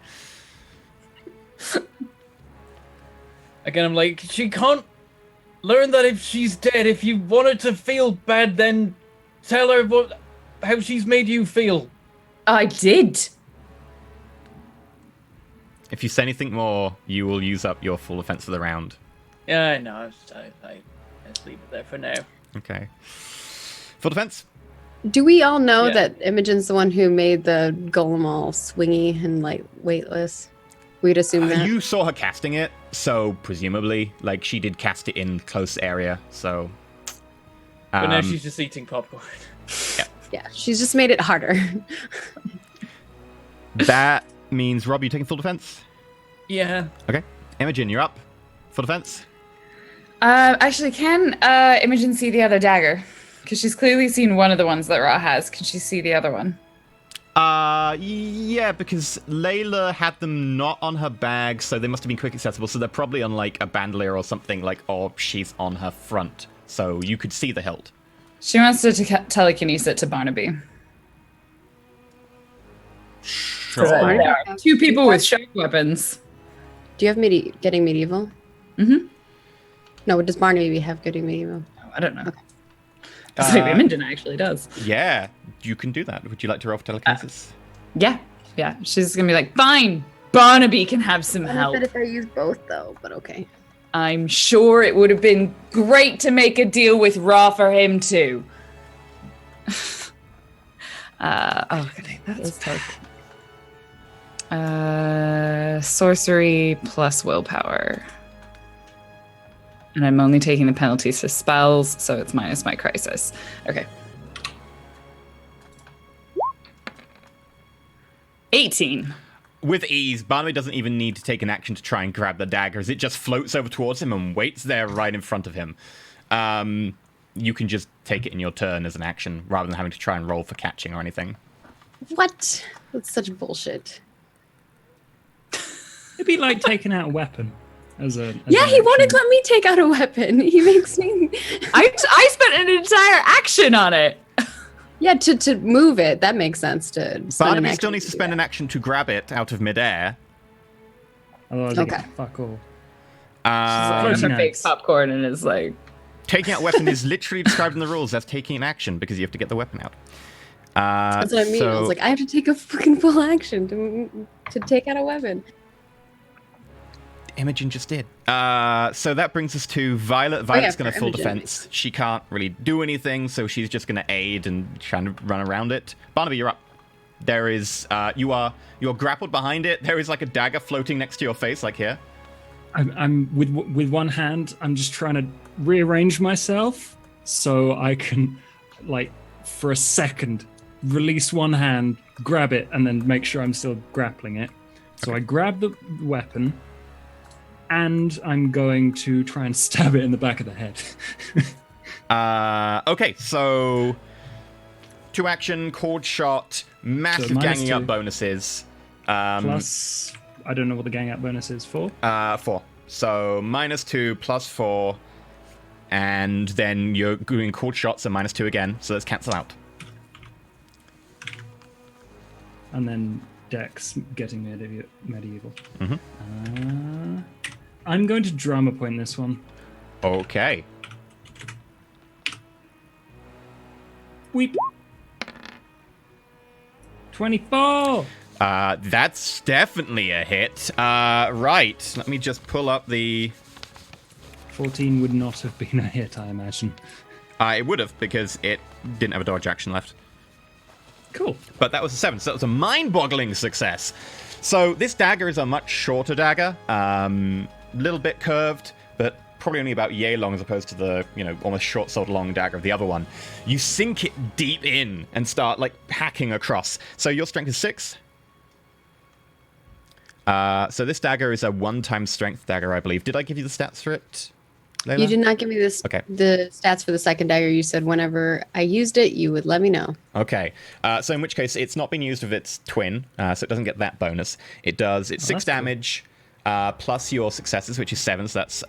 Speaker 4: Again, I'm like, she can't learn that if she's dead. If you want her to feel bad, then tell her how she's made you feel.
Speaker 2: I did.
Speaker 1: If you say anything more, you will use up your full offense of the round.
Speaker 4: Yeah, I know. Let's leave it there for now.
Speaker 1: Okay. Full defense?
Speaker 3: Do we all know
Speaker 4: Yeah.
Speaker 3: that Imogen's the one who made the golem all swingy and like weightless? We'd assume that.
Speaker 1: You saw her casting it, so presumably, like, she did cast it in close area, so...
Speaker 4: But now she's just eating popcorn.
Speaker 3: Yeah, she's just made it harder.
Speaker 1: That means, Rob, you taking full defense?
Speaker 4: Yeah.
Speaker 1: Okay. Imogen, you're up. Full defense?
Speaker 2: Actually, can Imogen see the other dagger? Because she's clearly seen one of the ones that Ra has. Can she see the other one?
Speaker 1: Yeah, because Layla had them not on her bag, so they must have been quick accessible, so they're probably on, like, a bandolier or something, like, or she's on her front, so you could see the hilt.
Speaker 2: She wants to telekinesis it to Barnaby.
Speaker 1: Sure.
Speaker 2: There are 2 people with sharp weapons.
Speaker 3: Do you have getting medieval?
Speaker 2: Mm-hmm.
Speaker 3: No, does Barnaby have getting medieval?
Speaker 2: I don't know. So Imogen actually does.
Speaker 1: Yeah, you can do that. Would you like to roll for telekinesis?
Speaker 2: Yeah. She's gonna be like, fine, Barnaby can have some help.
Speaker 3: Benefit if I use both though, but okay.
Speaker 2: I'm sure it would have been great to make a deal with Ra for him too. Okay, that's tough. Sorcery plus willpower. And I'm only taking the penalties for spells, so it's minus my crisis. Okay. 18.
Speaker 1: With ease, Barnaby doesn't even need to take an action to try and grab the dagger, as it just floats over towards him and waits there right in front of him. You can just take it in your turn as an action, rather than having to try and roll for catching or anything.
Speaker 3: What? That's such bullshit.
Speaker 5: It'd be like taking out a weapon. As
Speaker 3: Yeah,
Speaker 5: an
Speaker 3: he wanted
Speaker 5: action.
Speaker 3: to let me take out a weapon. He makes me.
Speaker 2: I spent an entire action on it.
Speaker 3: Yeah, to move it. That makes sense. To spend an
Speaker 1: Barnaby
Speaker 3: action
Speaker 1: still needs to
Speaker 3: do
Speaker 1: spend
Speaker 3: that.
Speaker 1: an action to grab it out of midair.
Speaker 5: Otherwise, I
Speaker 3: Okay.
Speaker 5: get fuck all.
Speaker 2: Throws her
Speaker 5: nice.
Speaker 2: fake popcorn and is like,
Speaker 1: Taking out a weapon is literally described in the rules as taking an action, because you have to get the weapon out.
Speaker 3: That's what I mean. I
Speaker 1: so-
Speaker 3: was like, I have to take a fucking full action to take out a weapon.
Speaker 1: Imogen just did. So that brings us to Violet. Violet's
Speaker 3: for
Speaker 1: going to full
Speaker 3: Imogen.
Speaker 1: defense. She can't really do anything, so she's just going to aid and trying to run around it. Barnaby, you're up. There is, you're grappled behind it. There is like a dagger floating next to your face, like here.
Speaker 5: I'm with one hand. I'm just trying to rearrange myself so I can, like, for a second, release one hand, grab it, and then make sure I'm still grappling it. So I grab the weapon, and I'm going to try and stab it in the back of the head.
Speaker 1: Okay, so 2 action, cord shot, massive
Speaker 5: So minus
Speaker 1: ganging up
Speaker 5: 2.
Speaker 1: bonuses.
Speaker 5: Plus, I don't know what the gang up bonus is for.
Speaker 1: 4. So -2 plus 4, and then you're doing cord shots and -2 again. So let's cancel out.
Speaker 5: And then Dex getting medieval. I'm going to drama point this one.
Speaker 1: Okay.
Speaker 5: Weep. 24.
Speaker 1: That's definitely a hit. Right. Let me just pull up the.
Speaker 5: 14 would not have been a hit, I imagine.
Speaker 1: It would have, because it didn't have a dodge action left.
Speaker 5: Cool.
Speaker 1: But that was a 7, so that was a mind-boggling success. So this dagger is a much shorter dagger, little bit curved, but probably only about yay long as opposed to the, almost short sword long dagger of the other one. You sink it deep in and start like hacking across. So your strength is 6. So this dagger is a 1-time strength dagger, I believe. Did I give you the stats for it, Layla?
Speaker 3: You did not give me this.
Speaker 1: Okay.
Speaker 3: The stats for the second dagger. You said whenever I used it, you would let me know.
Speaker 1: Okay, so in which case, it's not been used with its twin, so it doesn't get that bonus. It's 6
Speaker 5: that's cool.
Speaker 1: damage, plus your successes, which is 7, so that's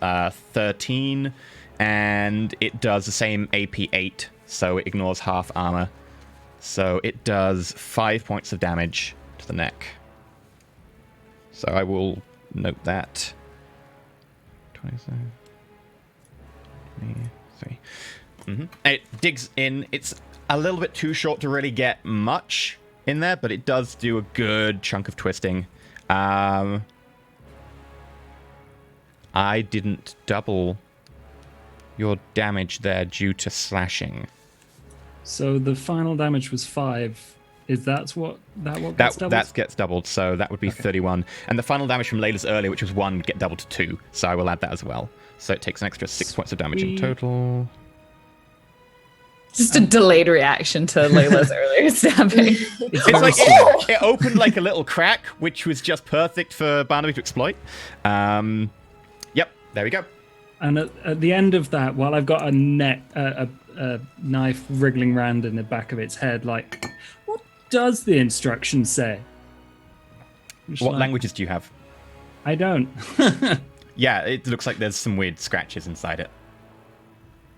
Speaker 1: 13, and it does the same AP 8, so it ignores half armor. So it does 5 points of damage to the neck. So I will note that. 27. 23. It digs in. It's a little bit too short to really get much in there, but it does do a good chunk of twisting. I didn't double your damage there due to slashing.
Speaker 5: So the final damage was 5. Is that what gets doubled?
Speaker 1: That gets doubled, so that would be 31. And the final damage from Layla's earlier, which was 1, get doubled to 2. So I will add that as well. So it takes an extra 6 points of damage in
Speaker 5: Sweet.
Speaker 1: total.
Speaker 2: just a delayed reaction to Layla's earlier stabbing.
Speaker 1: It's like it opened like a little crack, which was just perfect for Barnaby to exploit. Yep, there we go.
Speaker 5: And at the end of that, while I've got a knife wriggling around in the back of its head, like, what does the instruction say?
Speaker 1: What languages do you have?
Speaker 5: I don't.
Speaker 1: Yeah, it looks like there's some weird scratches inside it.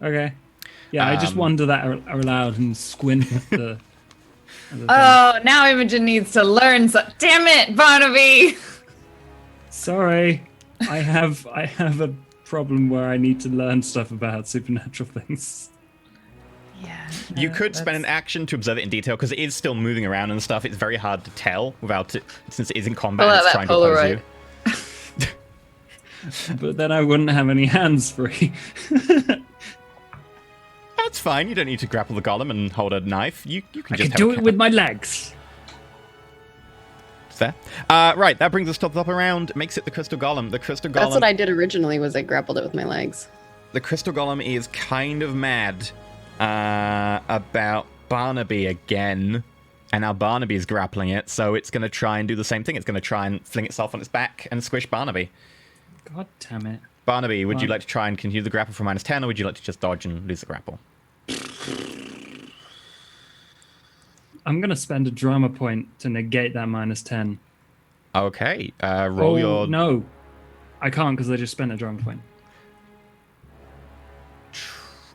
Speaker 5: Okay. Yeah, I just wonder that aloud and squint at the... at the thing.
Speaker 2: Oh, now Imogen needs to learn. Damn it, Barnaby!
Speaker 5: Sorry, I have a problem where I need to learn stuff about supernatural things.
Speaker 2: Yeah.
Speaker 1: You could spend an action to observe it in detail because it is still moving around and stuff. It's very hard to tell without it, since it is in combat.
Speaker 2: Pull
Speaker 1: And
Speaker 2: out
Speaker 1: it's
Speaker 2: that
Speaker 1: trying to oppose you.
Speaker 5: But then I wouldn't have any hands free.
Speaker 1: That's fine. You don't need to grapple the golem and hold a knife. You can
Speaker 5: I
Speaker 1: just
Speaker 5: can do it with my legs.
Speaker 1: Fair. Right, that brings us to the top round. Makes it the crystal golem. The crystal golem.
Speaker 3: That's what I did originally. Was I grappled it with my legs.
Speaker 1: The crystal golem is kind of mad about Barnaby again, and now Barnaby is grappling it, so it's going to try and do the same thing. It's going to try and fling itself on its back and squish Barnaby.
Speaker 5: God damn it.
Speaker 1: Barnaby, would you
Speaker 5: Right.
Speaker 1: like to try and continue the grapple for -10, or would you like to just dodge and lose the grapple?
Speaker 5: I'm going to spend a drama point to negate that -10.
Speaker 1: Okay, roll your...
Speaker 5: No, I can't because I just spent a drama point.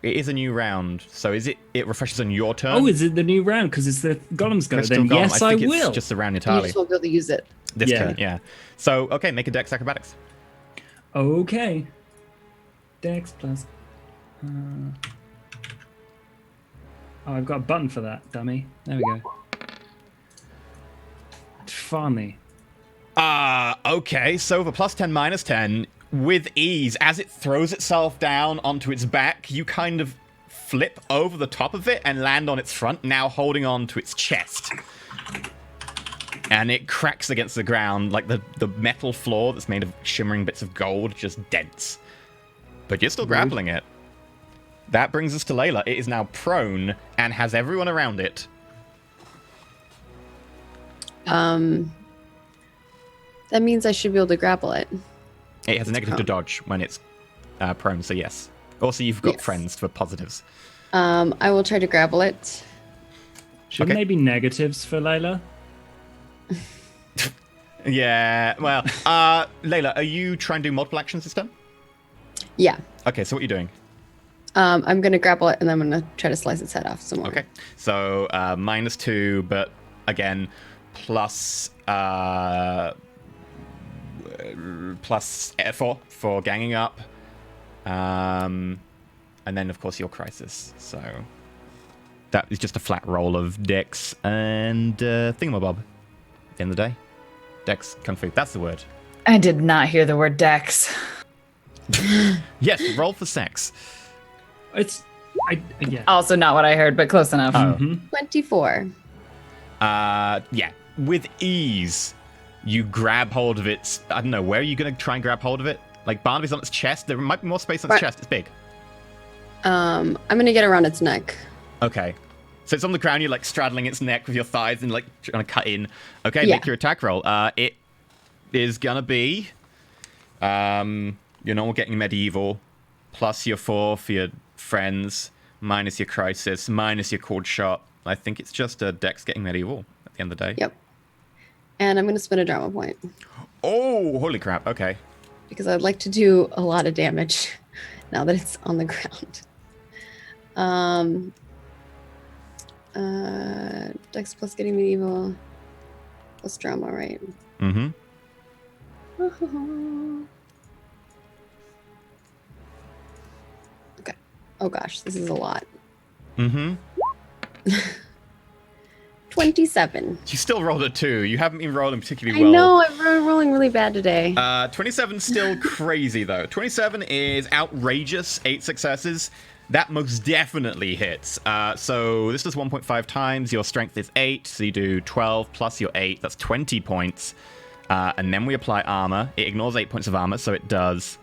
Speaker 1: It is a new round, so is it refreshes on your turn?
Speaker 5: Oh, is it the new round? Because it's the golem's go.
Speaker 1: Crystal
Speaker 5: Then
Speaker 1: golem,
Speaker 5: yes, I
Speaker 1: think it's
Speaker 5: will.
Speaker 1: just a round
Speaker 3: You
Speaker 1: entirely.
Speaker 3: just won't be able to use it.
Speaker 1: This
Speaker 5: Yeah.
Speaker 1: turn, yeah. So, okay, make a dex acrobatics.
Speaker 5: Okay. Dex plus. Oh, I've got a button for that, dummy. There we go. Funny.
Speaker 1: Okay, so the +10, -10, with ease, as it throws itself down onto its back, you kind of flip over the top of it and land on its front, now holding on to its chest. And it cracks against the ground, like the metal floor that's made of shimmering bits of gold just dents. But you're still grappling it. That brings us to Layla. It is now prone and has everyone around it.
Speaker 3: That means I should be able to grapple it.
Speaker 1: It has a negative to dodge when it's prone, so yes. Also, you've got
Speaker 3: Yes.
Speaker 1: friends for positives.
Speaker 3: I will try to grapple it.
Speaker 5: Shouldn't
Speaker 1: Okay.
Speaker 5: they be negatives for Layla?
Speaker 1: Yeah, well, Layla, are you trying to do multiple actions this time?
Speaker 3: Yeah.
Speaker 1: Okay, so what are you doing?
Speaker 3: I'm going to grapple it, and then I'm going to try to slice its head off some more.
Speaker 1: Okay, so -2, but again, plus +4 for ganging up. And then, of course, your crisis. So that is just a flat roll of dex and thingamabob. At the end of the day. Dex, kung fu, that's the word.
Speaker 2: I did not hear the word dex.
Speaker 1: Yes, roll for sex.
Speaker 5: Yeah.
Speaker 2: Also not what I heard, but close enough.
Speaker 1: Oh.
Speaker 3: 24.
Speaker 1: Yeah, with ease, you grab hold of its... I don't know, where are you going to try and grab hold of it? Like, Barnaby's on its chest? There might be more space on its
Speaker 3: Right.
Speaker 1: chest. It's big.
Speaker 3: I'm going to get around its neck.
Speaker 1: Okay. So it's on the ground, you're, like, straddling its neck with your thighs and, like, trying to cut in. Okay,
Speaker 3: Yeah.
Speaker 1: make your attack roll. It is going to be your normal getting medieval, plus your 4 for your friends, minus your crisis, minus your cord shot. I think it's just a dex getting medieval at the end of the day.
Speaker 3: Yep. And I'm going to spend a drama point
Speaker 1: Oh, holy crap. Okay.
Speaker 3: because I'd like to do a lot of damage now that it's on the ground. Dex plus getting medieval plus drama, right?
Speaker 1: Mm-hmm.
Speaker 3: Okay. Oh gosh, this is a lot.
Speaker 1: Mm-hmm.
Speaker 3: 27.
Speaker 1: You still rolled a 2. You haven't been rolling particularly
Speaker 3: I
Speaker 1: well.
Speaker 3: know, I'm rolling really bad today.
Speaker 1: 27's still crazy, though. 27 is outrageous. 8 successes. That most definitely hits. So this does 1.5 times. Your strength is 8, so you do 12 plus your 8. That's 20 points. And then we apply armor. It ignores 8 points of armor, so it does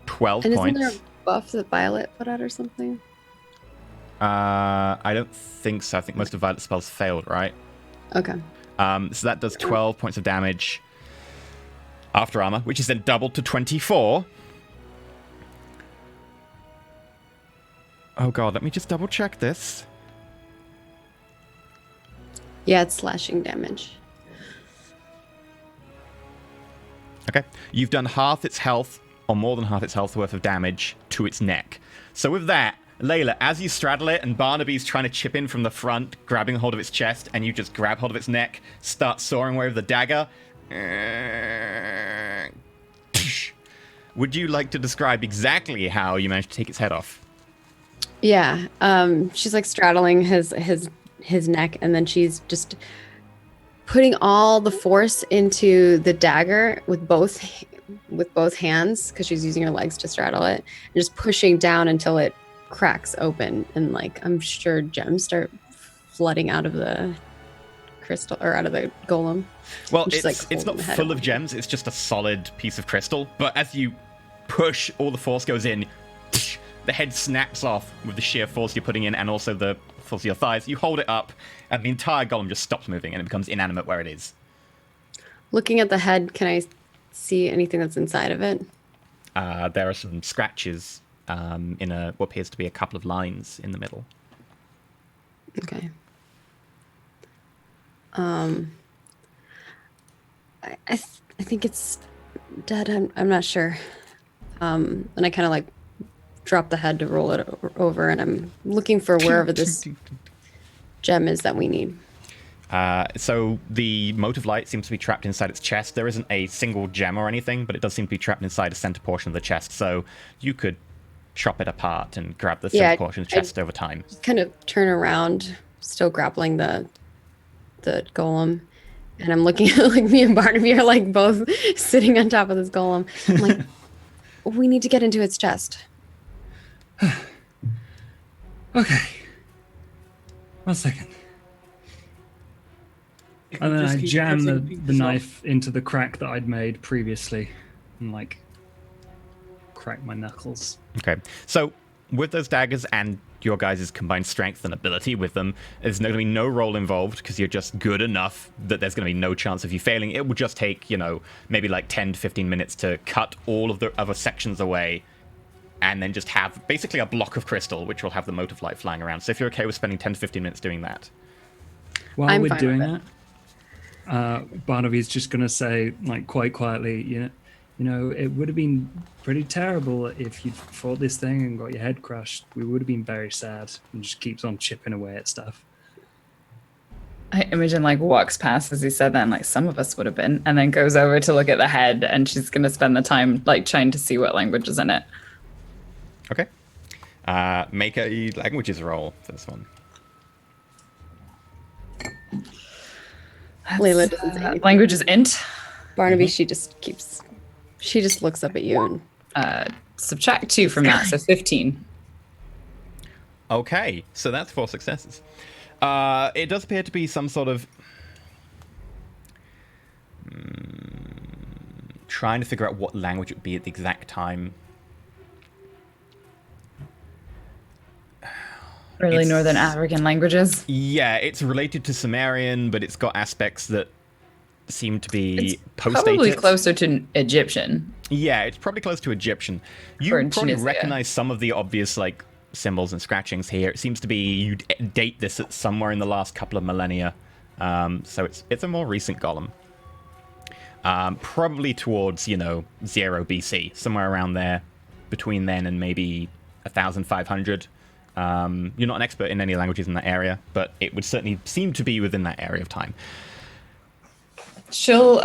Speaker 1: 12
Speaker 3: and
Speaker 1: points.
Speaker 3: isn't there a buff that Violet put out or something?
Speaker 1: I don't think so. I think most of Violet's spells failed, right?
Speaker 3: Okay.
Speaker 1: So that does 12 points of damage after armor, which is then doubled to 24. Oh god, let me just double check this.
Speaker 3: Yeah, it's slashing damage.
Speaker 1: Okay. You've done half its health, or more than half its health worth of damage to its neck. So with that, Layla, as you straddle it and Barnaby's trying to chip in from the front, grabbing hold of its chest, and you just grab hold of its neck, start soaring away with the dagger. Would you like to describe exactly how you managed to take its head off?
Speaker 3: Yeah. She's like straddling his neck, and then she's just putting all the force into the dagger with both hands, because she's using her legs to straddle it, and just pushing down until it cracks open, and like I'm sure gems start flooding out of the crystal or out of the golem.
Speaker 1: Well,
Speaker 3: Just,
Speaker 1: it's not
Speaker 3: holding the head
Speaker 1: full
Speaker 3: up.
Speaker 1: of gems. It's just a solid piece of crystal. But as you push, all the force goes in. The head snaps off with the sheer force you're putting in, and also the force of your thighs. You hold it up, and the entire golem just stops moving, and it becomes inanimate where it is.
Speaker 3: Looking at the head, can I see anything that's inside of it?
Speaker 1: There are some scratches in what appears to be a couple of lines in the middle.
Speaker 3: Okay. I think it's dead. I'm not sure. And I kind of like drop the head to roll it over, and I'm looking for wherever this gem is that we need.
Speaker 1: So the motive light seems to be trapped inside its chest. There isn't a single gem or anything, but it does seem to be trapped inside a center portion of the chest. So you could chop it apart and grab the center portion of the chest over time.
Speaker 3: Kind of turn around, still grappling the golem, and I'm looking at like me and Barnaby are like both sitting on top of this golem. I'm like, we need to get into its chest.
Speaker 5: Okay. 1 second. And then I jam the knife into the crack that I'd made previously and, like, crack my knuckles.
Speaker 1: Okay. So with those daggers and your guys' combined strength and ability with them, there's going to be no roll involved because you're just good enough that there's going to be no chance of you failing. It will just take, maybe like 10 to 15 minutes to cut all of the other sections away and then just have basically a block of crystal, which will have the motive light flying around. So if you're okay with spending 10 to 15 minutes doing that.
Speaker 5: While
Speaker 3: I'm
Speaker 5: we're
Speaker 3: fine
Speaker 5: doing
Speaker 3: with
Speaker 5: that, Barnaby's just going to say, like, quite quietly, it would have been pretty terrible if you'd fought this thing and got your head crushed. We would have been very sad, and just keeps on chipping away at stuff.
Speaker 2: I imagine like walks past as he said that, and like some of us would have been, and then goes over to look at the head, and she's going to spend the time like trying to see what language is in it.
Speaker 1: Okay. Make a languages roll for this one.
Speaker 3: Layla doesn't say anything.
Speaker 2: Language is int.
Speaker 3: Barnaby, she just looks up at you and
Speaker 2: Subtract 2 from that, so 15.
Speaker 1: Okay, so that's 4 successes. It does appear to be some sort of trying to figure out what language it would be at the exact time.
Speaker 2: Really Northern African languages.
Speaker 1: Yeah, it's related to Sumerian, but it's got aspects that seem to be
Speaker 2: It's
Speaker 1: post-dated.
Speaker 2: probably closer to Egyptian.
Speaker 1: Yeah, it's probably close to Egyptian. You
Speaker 2: Or
Speaker 1: probably
Speaker 2: Tunisia.
Speaker 1: recognize some of the obvious like symbols and scratchings here. It seems to be you date this at somewhere in the last couple of millennia. So it's a more recent golem. Probably towards 0 BC, somewhere around there, between then and maybe 1,500. You're not an expert in any languages in that area, but it would certainly seem to be within that area of time.
Speaker 2: She'll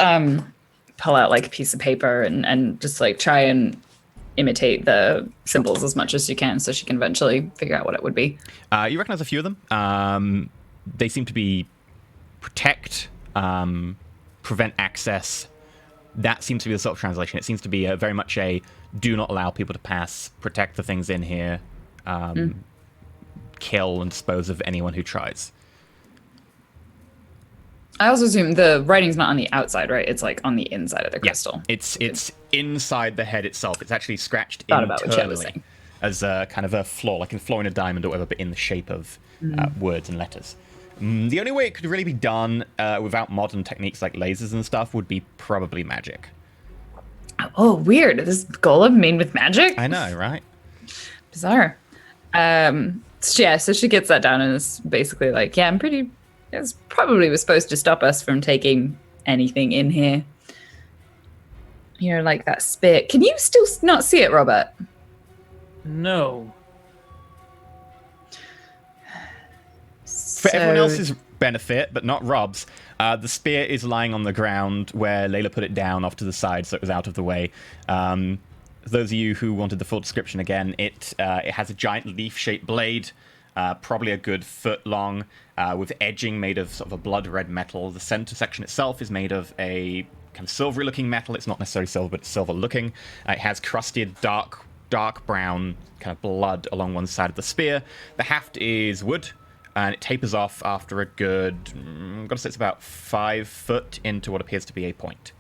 Speaker 2: pull out like a piece of paper and just like try and imitate the symbols as much as she can, so she can eventually figure out what it would be.
Speaker 1: You recognize a few of them. They seem to be protect, prevent access. That seems to be the sort of translation. It seems to be very much a do not allow people to pass, protect the things in here, kill and dispose of anyone who tries.
Speaker 2: I also assume the writing's not on the outside, right? It's like on the inside of the crystal.
Speaker 1: It's inside the head itself. It's actually scratched
Speaker 2: Thought about what Jen was
Speaker 1: internally
Speaker 2: saying.
Speaker 1: as a kind of a flaw, like in flooring a diamond or whatever, but in the shape of words and letters. The only way it could really be done without modern techniques like lasers and stuff would be probably magic.
Speaker 2: Oh, weird. This golem made with magic?
Speaker 1: I know, right?
Speaker 2: Bizarre. So she gets that down and is basically like, yeah, it's probably was supposed to stop us from taking anything in here. You're like that spit. Can you still not see it, Robert?
Speaker 4: No.
Speaker 1: For everyone else's benefit, but not Rob's, the spear is lying on the ground where Layla put it down off to the side so it was out of the way. those of you who wanted the full description again, it has a giant leaf-shaped blade, probably a good foot long, with edging made of sort of a blood red metal. The center section itself is made of a kind of silvery looking metal. It's not necessarily silver, but it's silver looking. It has crusted dark brown kind of blood along one side of the spear. The haft is wood, and it tapers off after a good, I've got to say it's about 5 foot into what appears to be a point.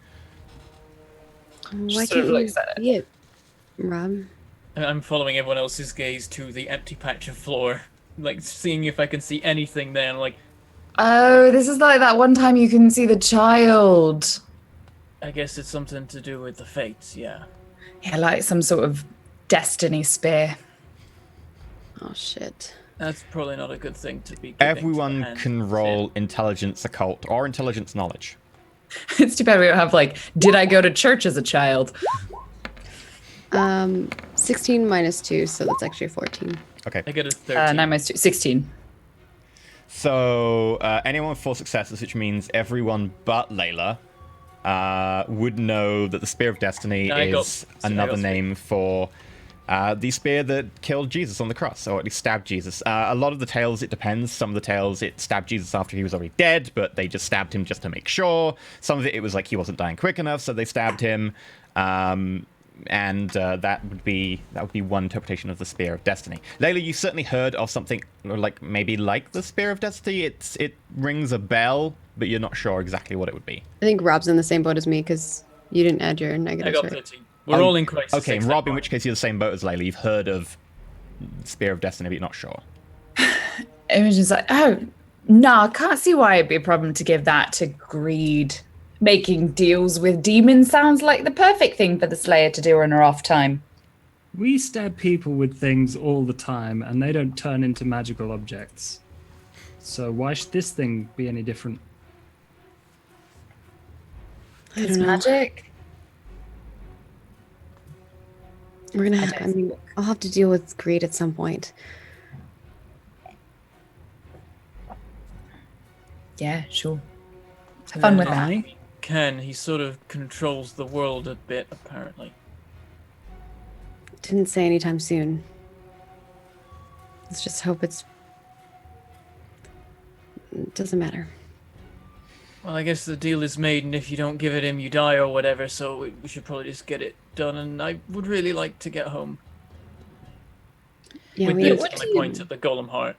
Speaker 3: Why
Speaker 2: Sort
Speaker 3: can't
Speaker 2: of like
Speaker 3: you
Speaker 2: that.
Speaker 3: see it, Rob?
Speaker 4: I'm following everyone else's gaze to the empty patch of floor, like seeing if I can see anything there. Like,
Speaker 2: Oh, this is like that one time you couldn't see the child.
Speaker 4: I guess it's something to do with the fates, yeah.
Speaker 2: Yeah, like some sort of destiny spear.
Speaker 3: Oh shit.
Speaker 4: That's probably not a good thing to be giving to the
Speaker 1: Everyone
Speaker 4: hands
Speaker 1: can
Speaker 4: of
Speaker 1: roll
Speaker 4: Finn.
Speaker 1: intelligence occult or intelligence knowledge.
Speaker 2: It's too bad we don't have like, did I go to church as a child?
Speaker 3: 16 minus 2, so that's actually 14.
Speaker 1: Okay.
Speaker 4: I get a 13.
Speaker 2: 9 minus 2, 16.
Speaker 1: So anyone with 4 successes, which means everyone but Layla, would know that the Spear of Destiny is another name for the spear that killed Jesus on the cross, or at least stabbed Jesus. A lot of the tales, it depends. Some of the tales, it stabbed Jesus after he was already dead, but they just stabbed him just to make sure. Some of it was like he wasn't dying quick enough, so they stabbed him. And that would be one interpretation of the Spear of Destiny. Layla, you certainly heard of something like maybe like the Spear of Destiny. It rings a bell, but you're not sure exactly what it would be.
Speaker 3: I think Rob's in the same boat as me because you didn't add your
Speaker 4: I
Speaker 3: negatives,
Speaker 4: got
Speaker 3: right?
Speaker 4: 13. We're all in crisis.
Speaker 1: Okay, and
Speaker 4: except
Speaker 1: Rob, in
Speaker 4: mine.
Speaker 1: which case you're the same boat as Layla. You've heard of Spear of Destiny, but you're not sure.
Speaker 2: Imogen's like, oh, no, I can't see why it'd be a problem to give that to greed. Making deals with demons sounds like the perfect thing for the Slayer to do on her off time.
Speaker 5: We stab people with things all the time, and they don't turn into magical objects. So why should this thing be any different?
Speaker 3: I
Speaker 2: It's
Speaker 3: don't know.
Speaker 2: magic.
Speaker 3: We're gonna have, I mean, I'll have to deal with greed at some point.
Speaker 2: Yeah, sure. Have fun with that.
Speaker 5: I
Speaker 4: He sort of controls the world a bit, apparently.
Speaker 3: Didn't say anytime soon. Let's just hope it doesn't matter.
Speaker 4: Well, I guess the deal is made, and if you don't give it him, you die or whatever, so we should probably just get it done, and I would really like to get home.
Speaker 3: Yeah,
Speaker 4: With
Speaker 3: we
Speaker 4: this,
Speaker 2: what
Speaker 4: and
Speaker 2: do
Speaker 4: I
Speaker 2: you-
Speaker 4: point at the golem heart.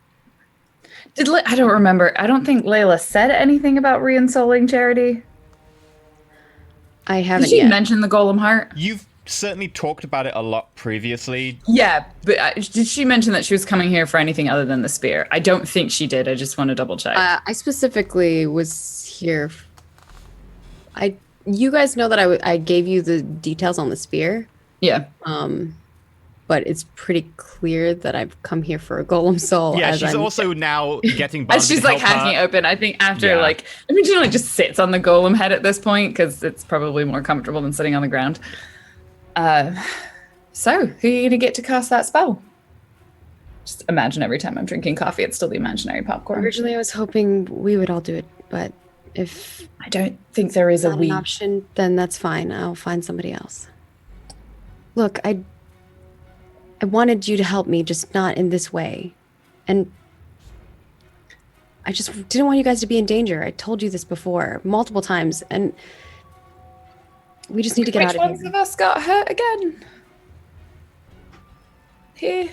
Speaker 2: I don't remember. I don't think Layla said anything about reinstalling Charity.
Speaker 3: I
Speaker 2: Did
Speaker 3: haven't
Speaker 2: she
Speaker 3: yet.
Speaker 2: mention the Golem Heart?
Speaker 1: You've certainly talked about it a lot previously.
Speaker 2: Yeah, but did she mention that she was coming here for anything other than the spear? I don't think she did. I just want to double check.
Speaker 3: I specifically was here. You guys know that I gave you the details on the spear.
Speaker 2: Yeah.
Speaker 3: But it's pretty clear that I've come here for a golem soul.
Speaker 1: Yeah,
Speaker 3: as
Speaker 1: she's
Speaker 3: I'm-
Speaker 1: also now getting
Speaker 2: And
Speaker 1: Barnaby
Speaker 2: she's
Speaker 1: to
Speaker 2: like
Speaker 1: help
Speaker 2: hacking it
Speaker 1: her.
Speaker 2: open. I think after
Speaker 1: Yeah.
Speaker 2: like, I mean, she like just sits on the golem head at this point because it's probably more comfortable than sitting on the ground. So who are you gonna get to cast that spell? Just imagine every time I'm drinking coffee, it's still the imaginary popcorn.
Speaker 3: Originally, I was hoping we would all do it, but if
Speaker 2: I don't think there is
Speaker 3: it's
Speaker 2: a
Speaker 3: not
Speaker 2: we.
Speaker 3: an option, then that's fine. I'll find somebody else. Look, I wanted you to help me, just not in this way. And I just didn't want you guys to be in danger. I told you this before, multiple times, and we just need to get
Speaker 2: Which
Speaker 3: out of
Speaker 2: ones
Speaker 3: here.
Speaker 2: of us got hurt again? Here.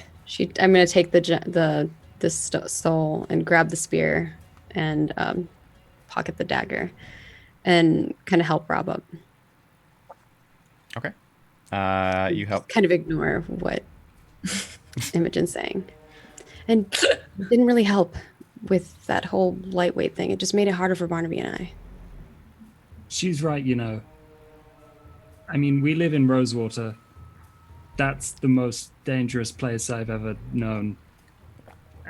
Speaker 3: I'm gonna take the soul and grab the spear and pocket the dagger, and kind of help Rob up.
Speaker 1: Okay. You help.
Speaker 3: Kind of ignore what Imogen's saying, and it didn't really help with that whole lightweight thing. It just made it harder for Barnaby and I.
Speaker 5: She's right, you know. I mean, we live in Rosewater. That's the most dangerous place I've ever known.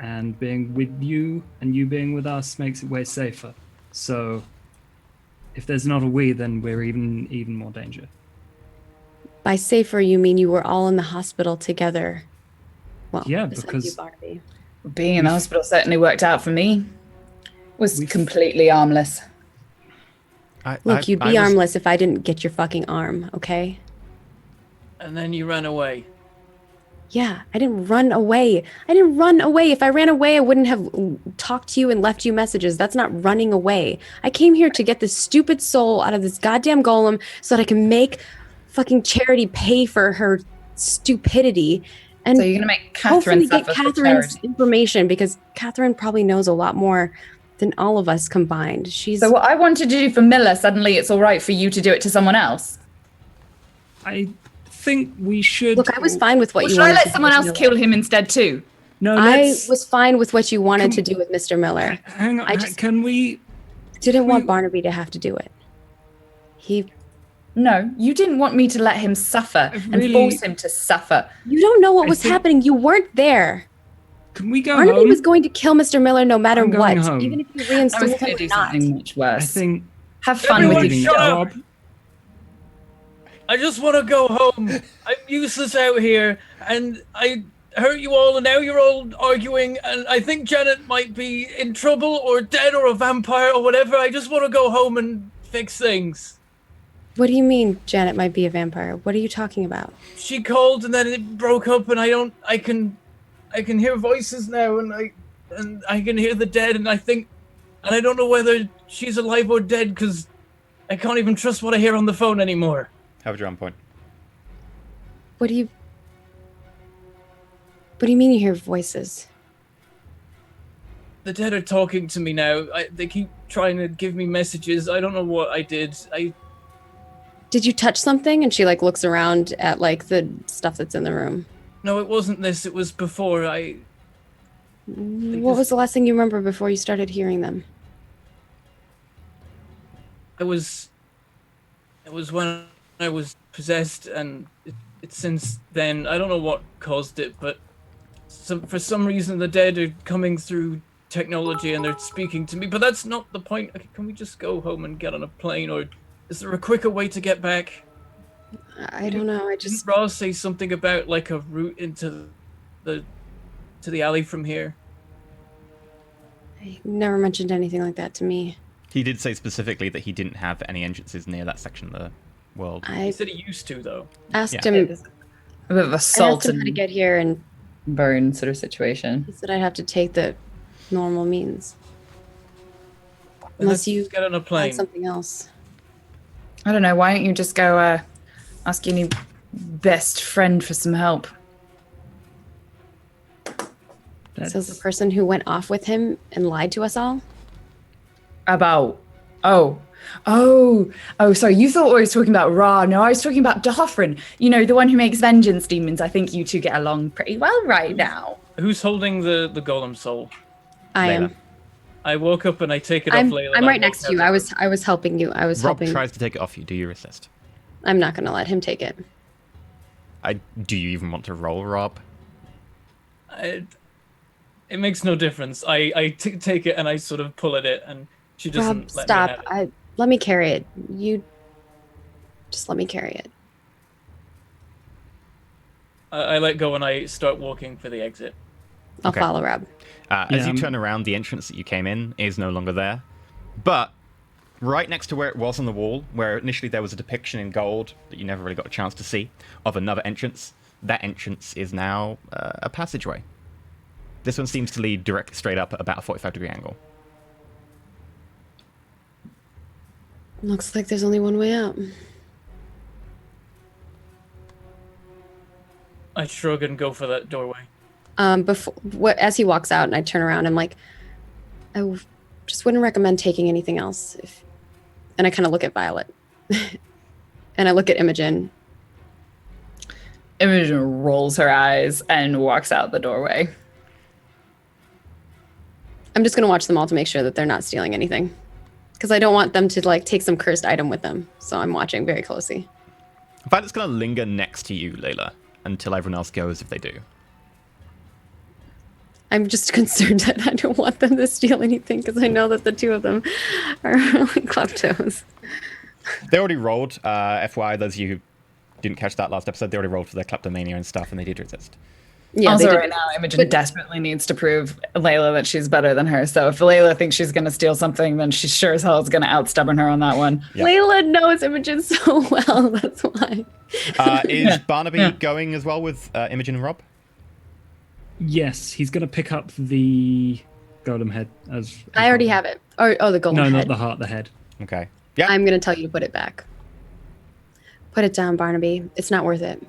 Speaker 5: And being with you and you being with us makes it way safer. So if there's not a we, then we're even more danger.
Speaker 3: By safer, you mean you were all in the hospital together? Well,
Speaker 5: Yeah,
Speaker 3: besides
Speaker 5: because-
Speaker 3: you, Barnaby.
Speaker 2: Being in the hospital certainly worked out for me. Was completely harmless.
Speaker 3: Look, you'd be armless if I didn't get your fucking arm, okay?
Speaker 4: And then you ran away.
Speaker 3: Yeah, I didn't run away. I didn't run away. If I ran away, I wouldn't have talked to you and left you messages. That's not running away. I came here to get this stupid soul out of this goddamn golem so that I can make fucking Charity pay for her stupidity. And
Speaker 2: So you're gonna make Catherine
Speaker 3: hopefully get
Speaker 2: suffer for
Speaker 3: Catherine's
Speaker 2: Charity.
Speaker 3: information, because Catherine probably knows a lot more than all of us combined. She's
Speaker 2: So what I wanted to do for Miller, suddenly it's all right for you to do it to someone else.
Speaker 5: I think we should.
Speaker 3: Look, I was fine with what
Speaker 2: Or
Speaker 3: you
Speaker 2: should I
Speaker 3: wanted
Speaker 2: let
Speaker 3: to
Speaker 2: someone
Speaker 3: do
Speaker 2: else
Speaker 3: with
Speaker 2: kill
Speaker 3: Miller.
Speaker 2: him instead too?
Speaker 5: No,
Speaker 3: I
Speaker 5: let's.
Speaker 3: was fine with what you wanted to do with Mr. Miller.
Speaker 5: Hang on.
Speaker 3: I just-
Speaker 5: Can we?
Speaker 3: Didn't want
Speaker 5: we-
Speaker 3: Barnaby to have to do it. He
Speaker 2: No, you didn't want me to let him suffer and
Speaker 5: really-
Speaker 2: force him to suffer.
Speaker 3: You don't know what
Speaker 5: I
Speaker 3: was
Speaker 5: think-
Speaker 3: happening. You weren't there.
Speaker 5: Can we go
Speaker 3: Barnaby
Speaker 5: home?
Speaker 3: was going to kill Mr. Miller no matter
Speaker 5: I'm
Speaker 3: what,
Speaker 5: going home.
Speaker 3: even if you
Speaker 2: I
Speaker 3: reinstalled
Speaker 2: was
Speaker 3: him
Speaker 2: going to
Speaker 3: or
Speaker 2: do
Speaker 3: not.
Speaker 2: something much
Speaker 5: I
Speaker 2: worse.
Speaker 5: think.
Speaker 2: Have fun
Speaker 4: Everyone
Speaker 2: with
Speaker 5: leaving
Speaker 2: your
Speaker 4: shut
Speaker 2: job.
Speaker 4: up. I just want to go home. I'm useless out here, and I hurt you all, and now you're all arguing, and I think Janet might be in trouble or dead or a vampire or whatever. I just want to go home and fix things.
Speaker 3: What do you mean Janet might be a vampire? What are you talking about?
Speaker 4: She called, and then it broke up, and I can hear voices now, and I can hear the dead, and I don't know whether she's alive or dead, because I can't even trust what I hear on the phone anymore.
Speaker 1: Have your own point.
Speaker 3: What do you mean you hear voices?
Speaker 4: The dead are talking to me now. They keep trying to give me messages. I don't know what I did.
Speaker 3: Did you touch something? And she like looks around at like the stuff that's in the room.
Speaker 4: No, it wasn't this. It was before.
Speaker 3: What was the last thing you remember before you started hearing them?
Speaker 4: It was when I was possessed, and it's since then. I don't know what caused it, but for some reason the dead are coming through technology and they're speaking to me. But that's not the point. Okay, can we just go home and get on a plane, or is there a quicker way to get back?
Speaker 3: I don't know. I just
Speaker 4: Didn't Ross say something about like a route into the alley from here?
Speaker 3: he never mentioned anything like that to me.
Speaker 1: He did say specifically that he didn't have any entrances near that section of the world.
Speaker 4: He
Speaker 3: I
Speaker 4: said he used to, though.
Speaker 3: asked
Speaker 1: Yeah.
Speaker 3: him.
Speaker 2: A bit of
Speaker 3: I
Speaker 2: assault
Speaker 3: asked him how to
Speaker 2: and
Speaker 3: get here, and
Speaker 2: burn sort of situation.
Speaker 3: he said I'd have to take the normal means.
Speaker 4: Then
Speaker 3: Unless
Speaker 4: let's
Speaker 3: you
Speaker 4: just get on a
Speaker 3: had
Speaker 4: plane.
Speaker 3: something else.
Speaker 2: I don't know. Why don't you just go ask your new best friend for some help?
Speaker 3: So the person who went off with him and lied to us all?
Speaker 2: About sorry, you thought I was talking about Ra. No, I was talking about Dothrin, the one who makes vengeance demons. I think you two get along pretty well right now.
Speaker 4: Who's holding the golem soul?
Speaker 3: I
Speaker 1: Layla.
Speaker 3: am.
Speaker 4: I woke up and I take it off
Speaker 3: I'm
Speaker 4: Layla. and I
Speaker 3: right
Speaker 4: walk
Speaker 3: next to
Speaker 4: out
Speaker 3: you.
Speaker 4: the
Speaker 3: I was helping you. I was
Speaker 1: Rob
Speaker 3: helping.
Speaker 1: tries to take it off you. Do you resist?
Speaker 3: I'm not going to let him take it.
Speaker 1: Do you even want to roll, Rob?
Speaker 4: It makes no difference. I take it and I sort of pull at it, and she doesn't
Speaker 3: Rob,
Speaker 4: let
Speaker 3: stop.
Speaker 4: me have it.
Speaker 3: Let me carry it. You just let me carry it.
Speaker 4: I let go and I start walking for the exit.
Speaker 3: I'll
Speaker 1: Okay.
Speaker 3: follow Rob.
Speaker 1: As you turn around, the entrance that you came in is no longer there. But right next to where it was on the wall, where initially there was a depiction in gold that you never really got a chance to see of another entrance, that entrance is now a passageway. This one seems to lead directly straight up at about a 45-degree angle.
Speaker 3: Looks like there's only one way out.
Speaker 4: I shrug and go for that doorway.
Speaker 3: As he walks out and I turn around, I'm like, just wouldn't recommend taking anything else. And I kind of look at Violet. And I look at Imogen.
Speaker 2: Imogen rolls her eyes and walks out the doorway.
Speaker 3: I'm just going to watch them all to make sure that they're not stealing anything. Because I don't want them to like take some cursed item with them. So I'm watching very closely.
Speaker 1: Violet's going to linger next to you, Layla, until everyone else goes if they do.
Speaker 3: I'm just concerned that I don't want them to steal anything because I know that the two of them are really kleptos.
Speaker 1: They already rolled, FYI, those of you who didn't catch that last episode, they already rolled for their kleptomania and stuff, and they did resist.
Speaker 3: Yeah,
Speaker 2: also,
Speaker 3: they did.
Speaker 2: right now, Imogen desperately needs to prove Layla that she's better than her. So if Layla thinks she's going to steal something, then she sure as hell is going to outstubborn her on that one.
Speaker 1: Yep.
Speaker 3: Layla knows Imogen so well. That's why.
Speaker 1: Is Barnaby
Speaker 2: Yeah.
Speaker 1: going as well with Imogen and Rob?
Speaker 5: Yes, he's going to pick up the golem head as
Speaker 3: I already have it. The golem
Speaker 5: No,
Speaker 3: head.
Speaker 5: not the heart, the head.
Speaker 1: Okay. Yeah.
Speaker 3: I'm going to tell you to put it back. Put it down, Barnaby. It's not worth it.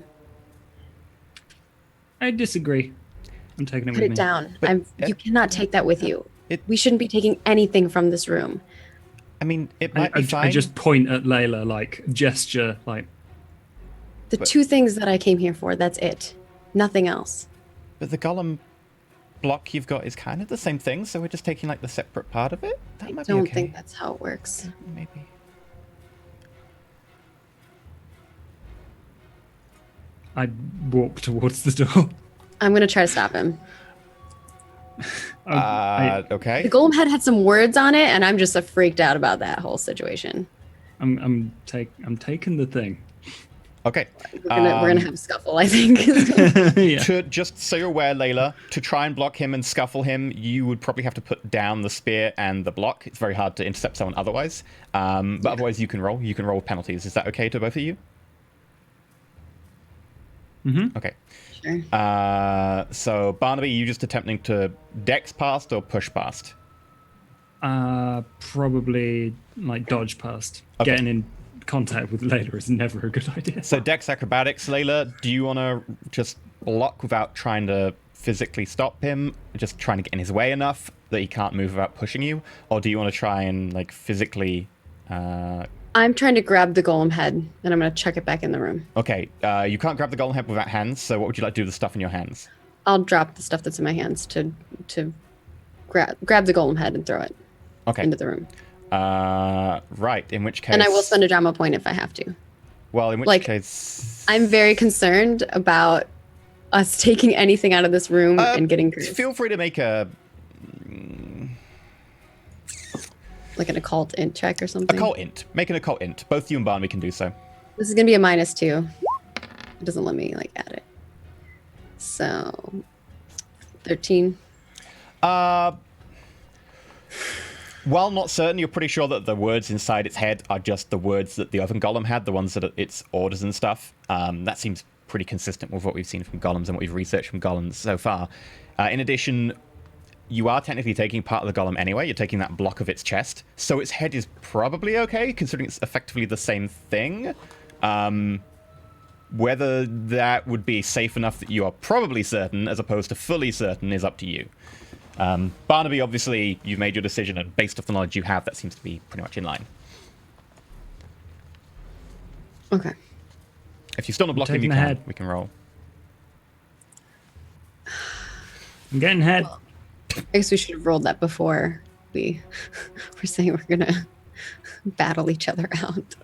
Speaker 5: I disagree. I'm taking it
Speaker 3: Put
Speaker 5: with
Speaker 3: it
Speaker 5: me.
Speaker 3: down.
Speaker 1: But-
Speaker 3: You cannot take that with you.
Speaker 1: It-
Speaker 3: We shouldn't be taking anything from this room.
Speaker 1: I mean, it might be
Speaker 5: I
Speaker 1: fine.
Speaker 5: just point at Layla, like gesture, like
Speaker 3: The two things that I came here for, that's it. Nothing else.
Speaker 1: But the golem block you've got is kind of the same thing, so we're just taking like the separate part of it. That
Speaker 3: I
Speaker 1: might
Speaker 3: don't
Speaker 1: be okay.
Speaker 3: think that's how it works.
Speaker 1: Maybe.
Speaker 5: I walk towards the door.
Speaker 3: I'm going to try to stop him.
Speaker 1: Okay.
Speaker 3: The golem head had some words on it, and I'm just freaked out about that whole situation.
Speaker 5: I'm taking the thing.
Speaker 1: Okay.
Speaker 3: We're gonna have a scuffle, I think.
Speaker 5: Yeah.
Speaker 1: To just so you're aware, Layla, to try and block him and scuffle him, you would probably have to put down the spear and the block. It's very hard to intercept someone otherwise. But otherwise, you can roll. You can roll with penalties. Is that okay to both of you?
Speaker 5: Mm-hmm.
Speaker 1: Okay.
Speaker 3: Sure.
Speaker 1: So Barnaby, you just attempting to dex past or push past?
Speaker 5: Probably like dodge past.
Speaker 1: Okay.
Speaker 5: Getting in contact with Layla is never a good idea.
Speaker 1: So dex acrobatics, Layla. Do you want to just block without trying to physically stop him? Just trying to get in his way enough that he can't move without pushing you, or do you want to try and like physically?
Speaker 3: I'm trying to grab the golem head, and I'm gonna chuck it back in the room.
Speaker 1: Okay, you can't grab the golem head without hands. So what would you like to do with the stuff in your hands?
Speaker 3: I'll drop the stuff that's in my hands to grab the golem head and throw it
Speaker 1: Okay.
Speaker 3: into the room.
Speaker 1: Right. In which case.
Speaker 3: And I will spend a drama point if I have to.
Speaker 1: Well, in which
Speaker 3: like,
Speaker 1: case.
Speaker 3: I'm very concerned about us taking anything out of this room and getting cursed.
Speaker 1: Feel free to make a
Speaker 3: Like an occult int check or something.
Speaker 1: occult int. Make an occult int. Both you and Barnaby can do so.
Speaker 3: This is gonna be a -2. It doesn't let me like add it. So 13.
Speaker 1: While not certain, you're pretty sure that the words inside its head are just the words that the other golem had, the ones that are its orders and stuff. That seems pretty consistent with what we've seen from golems and what we've researched from golems so far. In addition, you are technically taking part of the golem anyway. You're taking that block of its chest. So its head is probably okay, considering it's effectively the same thing. Whether that would be safe enough that you are probably certain, as opposed to fully certain, is up to you. Barnaby, obviously, you've made your decision, and based off the knowledge you have, that seems to be pretty much in line.
Speaker 3: Okay.
Speaker 1: If you still want to block him,
Speaker 5: taking
Speaker 1: you
Speaker 5: the
Speaker 1: can.
Speaker 5: head.
Speaker 1: We can roll.
Speaker 5: I'm getting head.
Speaker 3: I guess we should have rolled that before we were saying we're gonna battle each other out.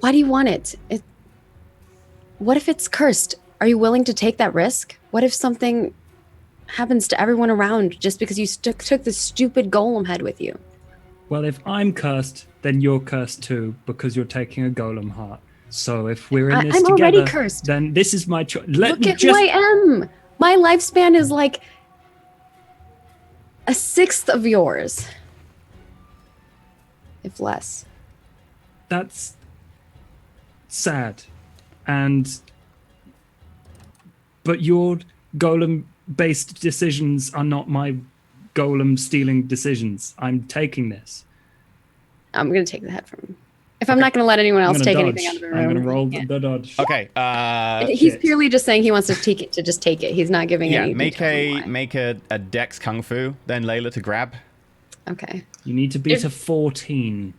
Speaker 3: Why do you want it? What if it's cursed? Are you willing to take that risk? What if something happens to everyone around just because you took this stupid golem head with you?
Speaker 5: Well, if I'm cursed, then you're cursed too, because you're taking a golem heart. So if we're in this
Speaker 3: I'm
Speaker 5: together,
Speaker 3: already cursed.
Speaker 5: then this is my choice.
Speaker 3: Look at who I am. My lifespan is like a sixth of yours, if less.
Speaker 5: That's sad. But your golem-based decisions are not my golem-stealing decisions. I'm taking this.
Speaker 3: I'm gonna take the head from him. If I'm not gonna let anyone else
Speaker 5: I'm
Speaker 3: take
Speaker 5: gonna
Speaker 3: anything out of the room,
Speaker 5: I'm gonna roll
Speaker 3: yeah.
Speaker 5: the dodge.
Speaker 1: Okay.
Speaker 3: He's
Speaker 5: shit.
Speaker 3: purely just saying he wants to take it to just take it. He's not giving
Speaker 1: Yeah,
Speaker 3: any
Speaker 1: make
Speaker 3: details on why.
Speaker 1: make a dex kung fu, then Layla to grab.
Speaker 3: Okay.
Speaker 5: You need to beat a 14.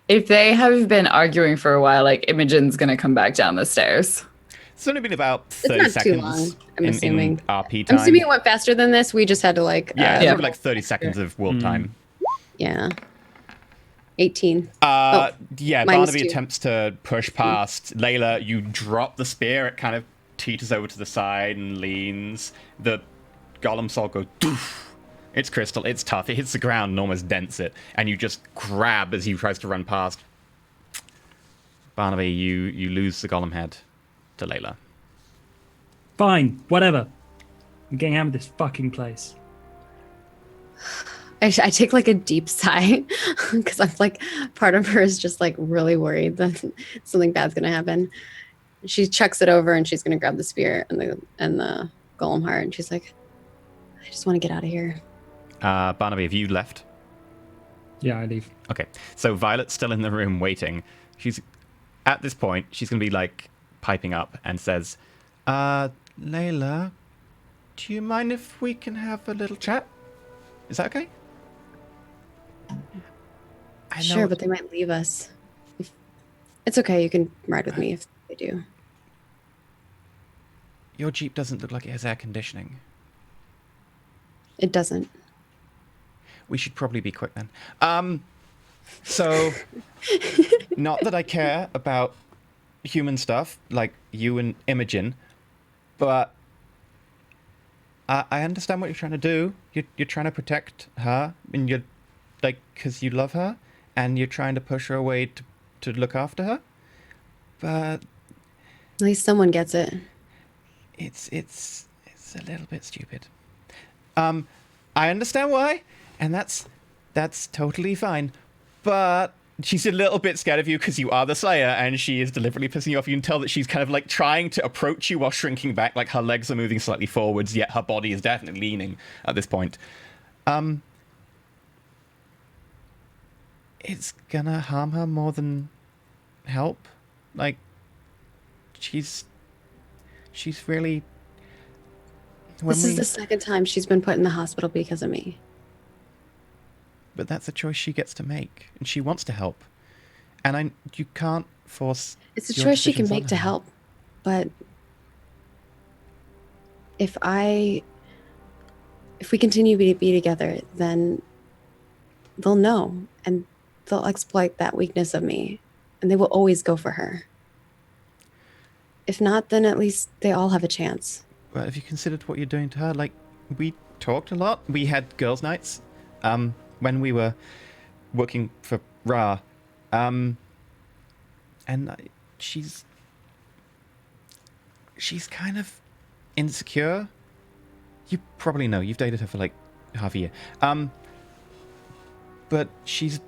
Speaker 2: If they have been arguing for a while, like Imogen's gonna come back down the stairs.
Speaker 1: It's only been about 30
Speaker 3: not too
Speaker 1: seconds
Speaker 3: long, I'm
Speaker 1: in
Speaker 3: assuming.
Speaker 1: RP time.
Speaker 3: I'm assuming it went faster than this. We just had to like
Speaker 1: Yeah, it's
Speaker 2: Yeah.
Speaker 1: probably like 30 seconds of world time.
Speaker 3: yeah. 18.
Speaker 1: Yeah,
Speaker 3: -2.
Speaker 1: Barnaby attempts to push past. Layla, you drop the spear. It kind of teeters over to the side and leans. The golem soul goes doof. It's crystal. It's tough. It hits the ground and almost dents it. And you just grab as he tries to run past. Barnaby, you lose the golem head to Layla.
Speaker 5: Fine, whatever. I'm getting out of this fucking place.
Speaker 3: I take like a deep sigh because I'm like, part of her is just like really worried that something bad's gonna happen. She chucks it over and she's gonna grab the spear and the golem heart, and she's like, I just want to get out of here.
Speaker 1: Barnaby, have you left?
Speaker 5: Yeah, I leave.
Speaker 1: Okay, so Violet's still in the room waiting. She's at this point, she's going to be like piping up and says, Layla, do you mind if we can have a little chat? Is that okay? I know
Speaker 3: Sure, but they might leave us. It's okay. You can ride with me if they do.
Speaker 1: your Jeep doesn't look like it has air conditioning.
Speaker 3: It doesn't.
Speaker 1: We should probably be quick then. So, not that I care about human stuff like you and Imogen, but I understand what you're trying to do. You're trying to protect her, and you're like, because you love her, and you're trying to push her away to look after her. But
Speaker 3: At least someone gets it.
Speaker 1: it's a little bit stupid. I understand why, and that's totally fine. But she's a little bit scared of you because you are the Slayer, and she is deliberately pissing you off. You can tell that she's kind of like trying to approach you while shrinking back, like her legs are moving slightly forwards, yet her body is definitely leaning at this point. It's gonna harm her more than help. Like, she's really...
Speaker 3: This is the second time she's been put in the hospital because of me.
Speaker 1: But that's a choice she gets to make, and she wants to help. And you can't force...
Speaker 3: It's a
Speaker 1: your
Speaker 3: choice she can
Speaker 1: decisions on
Speaker 3: make to
Speaker 1: her.
Speaker 3: help. But if we continue to be together, then they'll know, and they'll exploit that weakness of me, and they will always go for her. If not, then at least they all have a chance.
Speaker 1: Well, have you considered what you're doing to her? Like, we talked a lot. We had girls' nights when we were working for Ra. And she's kind of insecure. You probably know. You've dated her for like half a year. But she's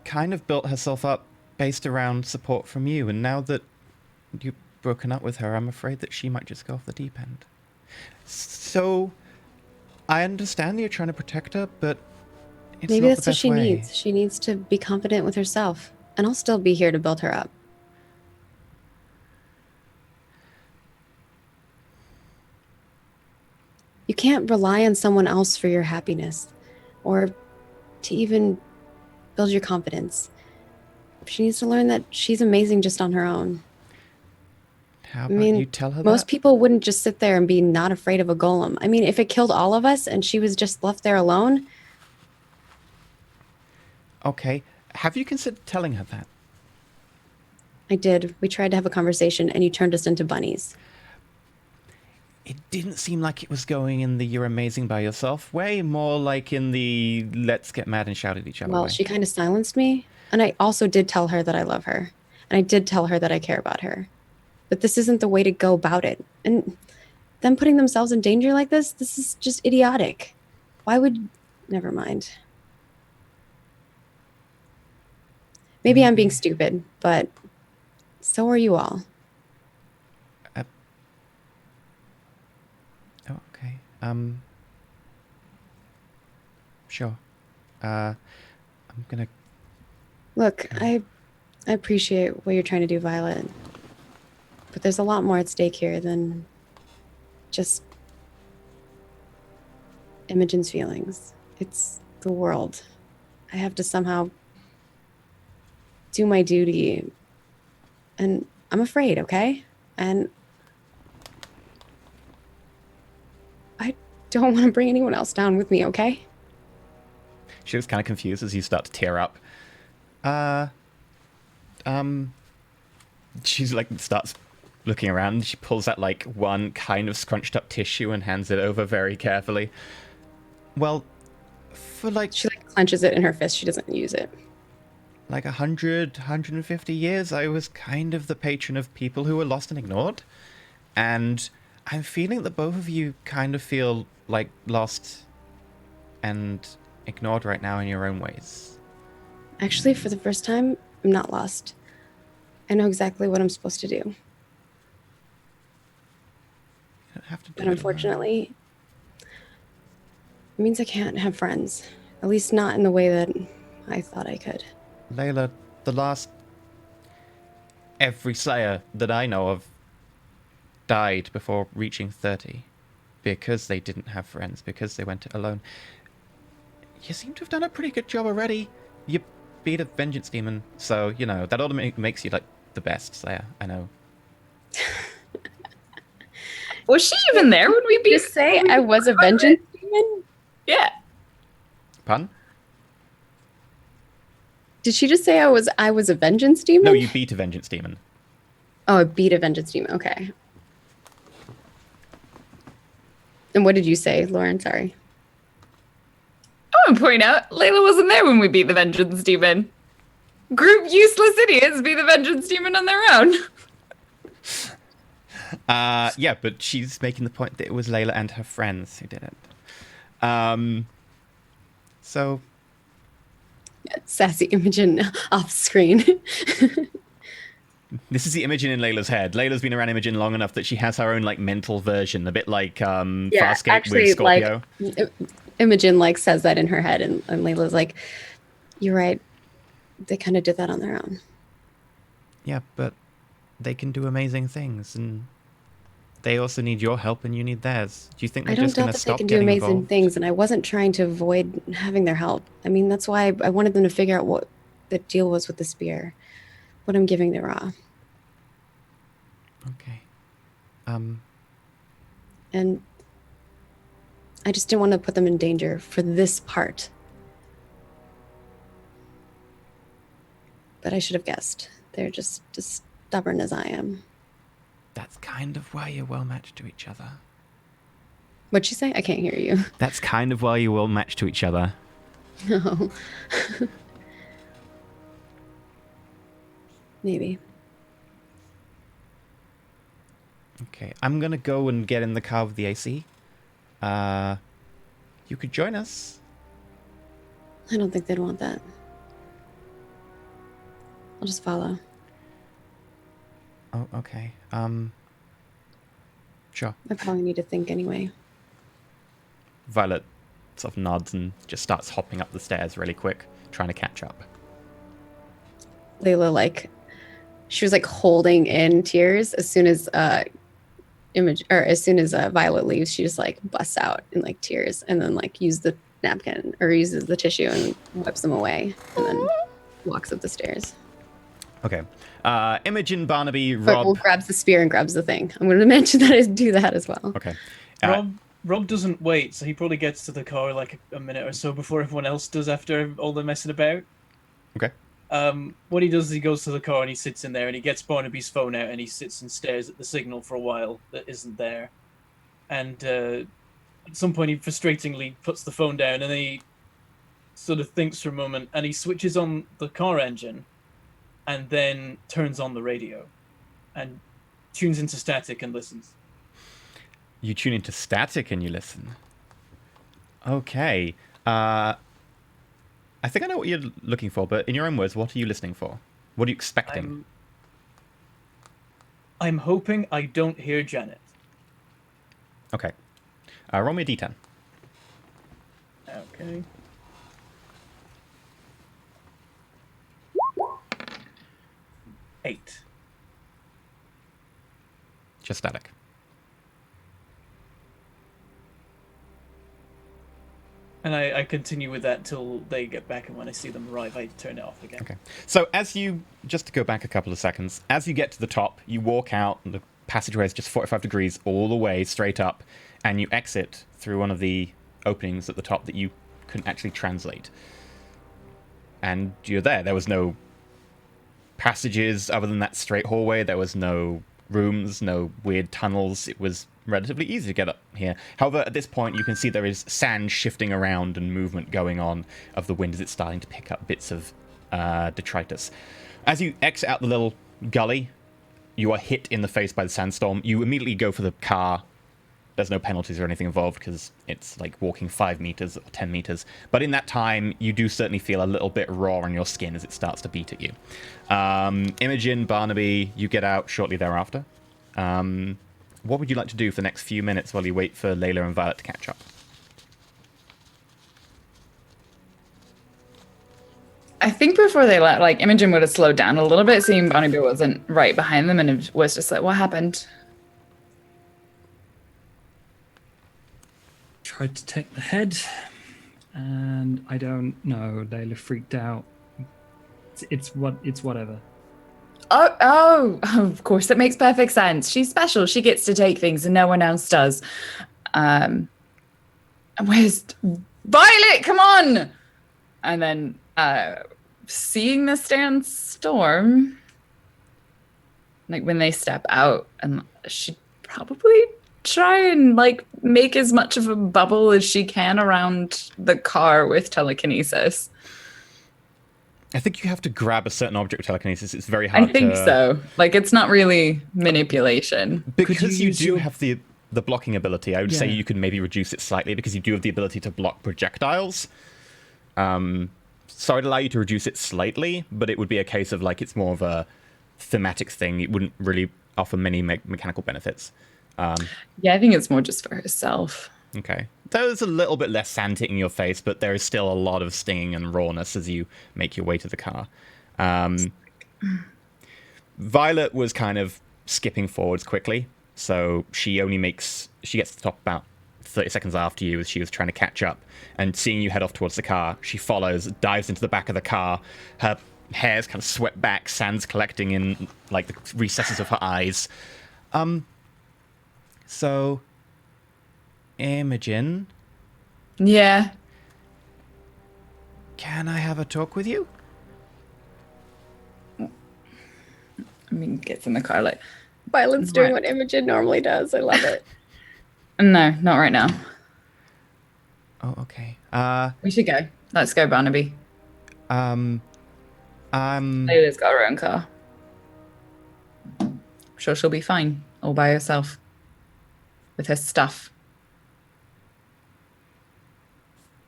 Speaker 1: kind of built herself up based around support from you. And now that you've broken up with her, I'm afraid that she might just go off the deep end. So I understand that you're trying to protect her, but it's
Speaker 3: Maybe
Speaker 1: not
Speaker 3: that's
Speaker 1: the
Speaker 3: what
Speaker 1: best
Speaker 3: she
Speaker 1: way.
Speaker 3: needs. She needs to be confident with herself. And I'll still be here to build her up. You can't rely on someone else for your happiness or to even build your confidence. She needs to learn that she's amazing just on her own.
Speaker 1: How
Speaker 3: I
Speaker 1: about
Speaker 3: mean,
Speaker 1: you tell her
Speaker 3: most
Speaker 1: that?
Speaker 3: people wouldn't just sit there and be not afraid of a golem. I mean, if it killed all of us and she was just left there alone,
Speaker 1: Okay. Have you considered telling her that?
Speaker 3: I did. We tried to have a conversation and you turned us into bunnies.
Speaker 1: It didn't seem like it was going in the "you're amazing by yourself" way, more like in the "let's get mad and shout at each other"
Speaker 3: Well,
Speaker 1: way.
Speaker 3: she kind of silenced me. And I also did tell her that I love her. And I did tell her that I care about her. But this isn't the way to go about it. And them putting themselves in danger like this is just idiotic. Why would... Never mind. Maybe I'm being stupid, but so are you all.
Speaker 1: Oh, okay. Sure. I'm gonna...
Speaker 3: Look, I appreciate what you're trying to do, Violet. But there's a lot more at stake here than just Imogen's feelings. It's the world. I have to somehow do my duty. And I'm afraid, okay? And I don't want to bring anyone else down with me, okay?
Speaker 1: She looks kind of confused as you start to tear up. She's like, starts looking around. She pulls out like one kind of scrunched up tissue and hands it over very carefully. Well, for like...
Speaker 3: She like clenches it in her fist. She doesn't use it.
Speaker 1: like 150 years, I was kind of the patron of people who were lost and ignored. And I'm feeling that both of you kind of feel like lost and ignored right now in your own ways.
Speaker 3: Actually, for the first time, I'm not lost. I know exactly what I'm supposed to do.
Speaker 1: You don't have to do
Speaker 3: But
Speaker 1: it alone.
Speaker 3: unfortunately, it means I can't have friends. At least not in the way that I thought I could.
Speaker 1: Layla, every Slayer that I know of died before reaching 30 because they didn't have friends, because they went it alone. You seem to have done a pretty good job already. You beat a vengeance demon, so, you know, that automatically makes you, like, the best Slayer, I know.
Speaker 2: Was she even there when we beat?
Speaker 3: Just say I was a vengeance demon?
Speaker 2: Yeah.
Speaker 1: Pardon?
Speaker 3: Did she just say I was a vengeance demon?
Speaker 1: No, you beat a vengeance demon.
Speaker 3: Oh, I beat a vengeance demon. Okay. And what did you say, Lauren? Sorry.
Speaker 2: I want to point out, Layla wasn't there when we beat the Vengeance Demon. Group useless idiots beat the Vengeance Demon on their own.
Speaker 1: Yeah, but she's making the point that it was Layla and her friends who did it. So...
Speaker 3: Sassy Imogen off screen.
Speaker 1: This is the Imogen in Layla's head. Layla's been around Imogen long enough that she has her own, like, mental version, a bit like Farscape with Scorpio.
Speaker 3: Like, Imogen, like, says that in her head, and Layla's like, you're right. They kind of did that on their own.
Speaker 1: Yeah, but they can do amazing things, and they also need your help, and you need theirs. Do you think
Speaker 3: I
Speaker 1: they're
Speaker 3: don't
Speaker 1: just going
Speaker 3: doubt
Speaker 1: to
Speaker 3: that they
Speaker 1: stop
Speaker 3: can do
Speaker 1: getting
Speaker 3: amazing
Speaker 1: involved?
Speaker 3: things, and I wasn't trying to avoid having their help. I mean, that's why I wanted them to figure out what the deal was with the spear, what I'm giving the Raw.
Speaker 1: Okay.
Speaker 3: And I just didn't want to put them in danger for this part. But I should have guessed. They're just as stubborn as I am.
Speaker 1: That's kind of why you're well matched to each other.
Speaker 3: What'd you say? I can't hear you.
Speaker 1: That's kind of why you're well matched to each other.
Speaker 3: No. Maybe.
Speaker 1: Okay, I'm going to go and get in the car with the AC. You could join us.
Speaker 3: I don't think they'd want that. I'll just follow.
Speaker 1: Oh, okay. Sure.
Speaker 3: I probably need to think anyway.
Speaker 1: Violet sort of nods and just starts hopping up the stairs really quick, trying to catch up.
Speaker 3: Layla, like, she was like holding in tears as soon as Violet leaves. She just like busts out in like tears, and then like uses the napkin or uses the tissue and wipes them away, and then walks up the stairs.
Speaker 1: Okay. Imogen, Barnaby,
Speaker 3: But
Speaker 1: Rob.
Speaker 3: Will grabs the spear and grabs the thing. I'm going to mention that I do that as well.
Speaker 1: Okay.
Speaker 4: Rob doesn't wait, so he probably gets to the car like a minute or so before everyone else does after all the messing about.
Speaker 1: Okay.
Speaker 4: What he does is he goes to the car and he sits in there and he gets Barnaby's phone out and he sits and stares at the signal for a while that isn't there. And at some point he frustratingly puts the phone down and then he sort of thinks for a moment and he switches on the car engine and then turns on the radio and tunes into static and listens.
Speaker 1: You tune into static and you listen. Okay. I think I know what you're looking for, but in your own words, what are you listening for? What are you expecting?
Speaker 4: I'm hoping I don't hear Janet.
Speaker 1: Okay. Roll me a d10.
Speaker 4: Okay. Eight.
Speaker 1: Just static.
Speaker 4: And I continue with that till they get back, and when I see them arrive, I turn it off again.
Speaker 1: Okay. So as you, just to go back a couple of seconds, as you get to the top, you walk out, and the passageway is just 45 degrees all the way straight up, and you exit through one of the openings at the top that you couldn't actually translate. And you're there. There was no passages other than that straight hallway. There was no rooms, no weird tunnels. It was relatively easy to get up here. However, at this point, you can see there is sand shifting around and movement going on of the wind as it's starting to pick up bits of detritus. As you exit out the little gully, you are hit in the face by the sandstorm. You immediately go for the car there's no penalties or anything involved because it's like walking 5 meters or 10 meters. But in that time, you do certainly feel a little bit raw on your skin as it starts to beat at you. Imogen, Barnaby, you get out shortly thereafter. What would you like to do for the next few minutes while you wait for Layla and Violet to catch up?
Speaker 2: I think before they left, like, Imogen would have slowed down a little bit, seeing Barnaby wasn't right behind them, and it was just like, what happened?
Speaker 5: Tried to take the head, and I don't know. Layla freaked out. It's whatever.
Speaker 2: Oh, of course, that makes perfect sense. She's special. She gets to take things and no one else does. Where's Violet? Come on! And then, seeing the storm, like when they step out, and she'd probably try and like make as much of a bubble as she can around the car with telekinesis.
Speaker 1: I think you have to grab a certain object with telekinesis. It's very hard.
Speaker 2: I think so. Like, it's not really manipulation.
Speaker 1: Because you do have the blocking ability, I would say you can maybe reduce it slightly because you do have the ability to block projectiles. So I'd allow you to reduce it slightly, but it would be a case of like it's more of a thematic thing. It wouldn't really offer many mechanical benefits.
Speaker 2: Yeah, I think it's more just for herself.
Speaker 1: Okay. There's a little bit less sand hitting your face, but there is still a lot of stinging and rawness as you make your way to the car. Violet was kind of skipping forwards quickly, so she gets to the top about 30 seconds after you as she was trying to catch up. And seeing you head off towards the car, she follows, dives into the back of the car. Her hair's kind of swept back, sand's collecting in like the recesses of her eyes. So, Imogen?
Speaker 2: Yeah.
Speaker 1: Can I have a talk with you?
Speaker 2: I mean, gets in the car like,
Speaker 3: Violet's doing what Imogen normally does. I love it.
Speaker 2: no, not right now.
Speaker 1: Oh, okay.
Speaker 2: We should go. Let's go, Barnaby. Layla's got her own car. I'm sure she'll be fine all by herself with her stuff.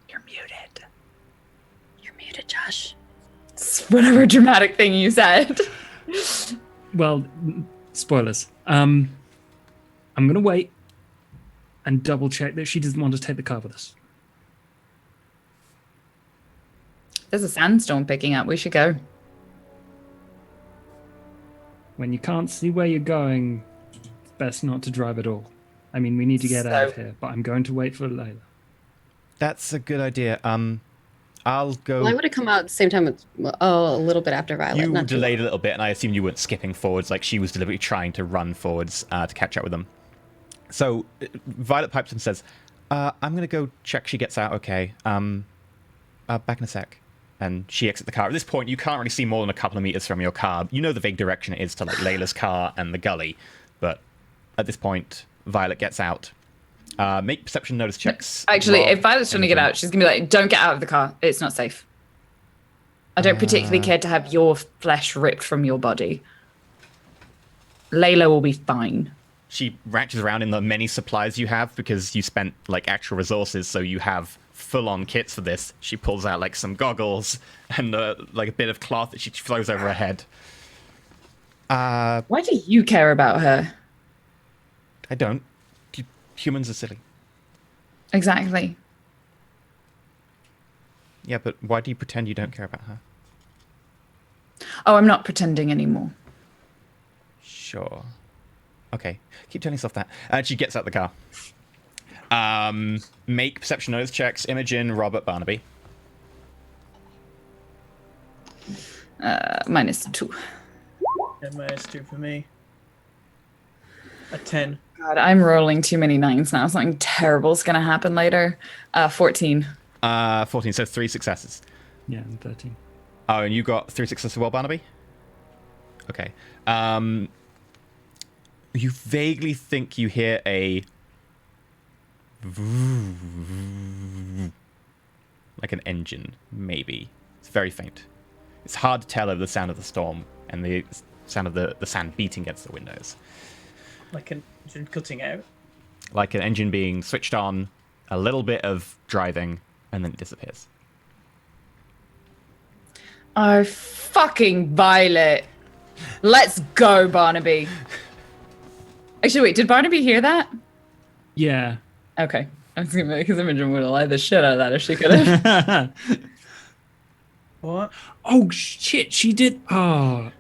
Speaker 2: You're muted.
Speaker 3: You're muted, Josh.
Speaker 2: It's whatever dramatic thing you said.
Speaker 5: Well, spoilers. I'm gonna wait and double check that she doesn't want to take the car with us.
Speaker 2: There's a sandstorm picking up. We should go.
Speaker 5: When you can't see where you're going, it's best not to drive at all. I mean, we need to get out of here, but I'm going to wait for Layla.
Speaker 1: That's a good idea. I'll go.
Speaker 3: Well, I would have come out at the same time. A little bit after Violet.
Speaker 1: You
Speaker 3: not too
Speaker 1: delayed a
Speaker 3: long.
Speaker 1: little bit, and I assumed you weren't skipping forwards. Like she was deliberately trying to run forwards to catch up with them. So Violet pipes and says, "I'm gonna go check she gets out okay. Back in a sec." And she exits the car. At this point, you can't really see more than a couple of meters from your car. You know the vague direction it is to like Layla's car and the gully, but at this point, Violet gets out. Make perception notice checks.
Speaker 2: Actually,
Speaker 1: Rob,
Speaker 2: if Violet's trying to get out, she's going to be like, don't get out of the car. It's not safe. I don't particularly care to have your flesh ripped from your body. Layla will be fine.
Speaker 1: She ratchets around in the many supplies you have because you spent like actual resources, so you have full-on kits for this. She pulls out like some goggles and like a bit of cloth that she throws over her head.
Speaker 2: Why do you care about her?
Speaker 1: I don't. Humans are silly.
Speaker 2: Exactly.
Speaker 1: Yeah, but why do you pretend you don't care about her?
Speaker 2: Oh, I'm not pretending anymore.
Speaker 1: Sure. Okay. Keep telling yourself that. And she gets out the car. Make perception notice checks. Imogen, Robert, Barnaby.
Speaker 2: -2.
Speaker 4: Yeah, -2 for me. A 10.
Speaker 2: God, I'm rolling too many 9s now. Something terrible's going to happen later. 14.
Speaker 1: 14, so 3 successes.
Speaker 5: Yeah, and 13.
Speaker 1: Oh, and you got 3 successes as well, Barnaby? Okay. You vaguely think you hear a... like an engine, maybe. It's very faint. It's hard to tell over the sound of the storm and the sound of the sand beating against the windows.
Speaker 4: Like an engine cutting out.
Speaker 1: like an engine being switched on, a little bit of driving, and then it disappears.
Speaker 2: Oh, fucking Violet. Let's go, Barnaby. Actually, wait, did Barnaby hear that?
Speaker 5: Yeah.
Speaker 2: Okay. I was gonna make his Imogen would have lied the shit out of that if she could have.
Speaker 4: What?
Speaker 5: Oh shit, she did. Oh,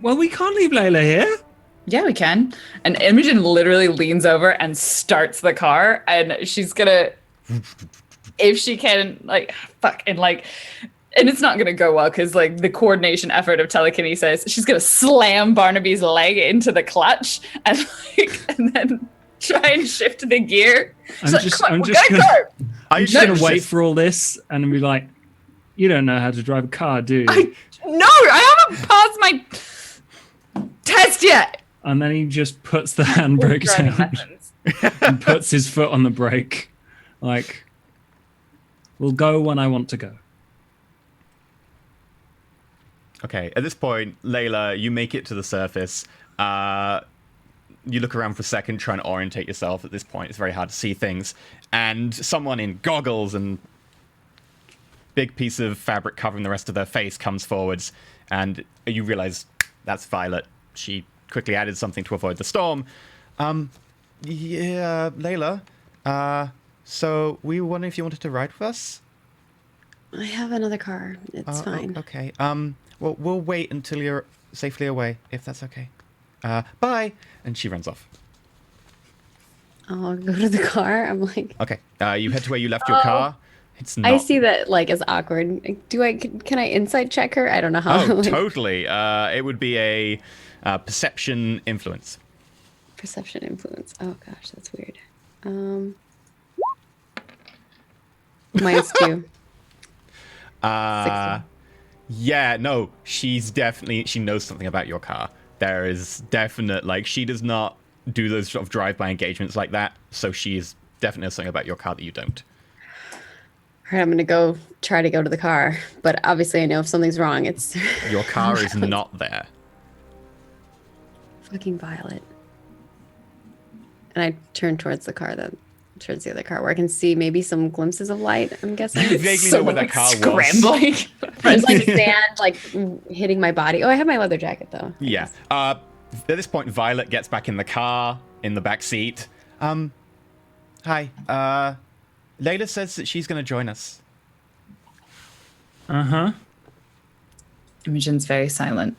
Speaker 5: well, we can't leave Layla here.
Speaker 2: Yeah, we can. And Imogen literally leans over and starts the car, and she's gonna, if she can, like, fucking, like, and it's not gonna go well because, like, the coordination effort of telekinesis, she's gonna slam Barnaby's leg into the clutch and, like, and then try and shift the gear.
Speaker 5: I'm
Speaker 2: She's
Speaker 5: just
Speaker 2: like,
Speaker 5: gonna wait for all this and be like, you don't know how to drive a car, do you?
Speaker 2: No, I haven't passed my test yet.
Speaker 5: And then he just puts the handbrake down and puts his foot on the brake. Like, we'll go when I want to go.
Speaker 1: Okay, at this point, Layla, you make it to the surface. You look around for a second, trying to orientate yourself. At this point, it's very hard to see things. And someone in goggles and big piece of fabric covering the rest of their face comes forwards, and you realize that's Violet. She quickly added something to avoid the storm. Yeah, Layla. So we were wondering if you wanted to ride with us?
Speaker 3: I have another car. It's fine.
Speaker 1: Okay. Well, we'll wait until you're safely away, if that's okay. Bye. And she runs off.
Speaker 3: I'll go to the car. I'm like,
Speaker 1: Okay. You head to where you left your car. It's not.
Speaker 3: I see that, like, as awkward. Can I insight check her? I don't know how.
Speaker 1: Oh,
Speaker 3: like,
Speaker 1: totally. It would be a perception influence.
Speaker 3: Perception influence. Oh gosh, that's weird. -2. 60.
Speaker 1: Yeah, no, she knows something about your car. There is definite, like, she does not do those sort of drive-by engagements like that, so she is definitely something about your car that you don't.
Speaker 3: All right, I'm gonna try to go to the car, but obviously I know if something's wrong, it's
Speaker 1: Your car is not there.
Speaker 3: fucking Violet. And I turn towards the other car where I can see maybe some glimpses of light, I'm guessing.
Speaker 1: You vaguely know where that car was.
Speaker 2: Scrambling.
Speaker 3: There's like sand like hitting my body. Oh, I have my leather jacket though.
Speaker 1: Yeah. At this point, Violet gets back in the car, in the back seat. Hi. Layla says that she's going to join us.
Speaker 5: Uh-huh.
Speaker 2: Imogen's very silent.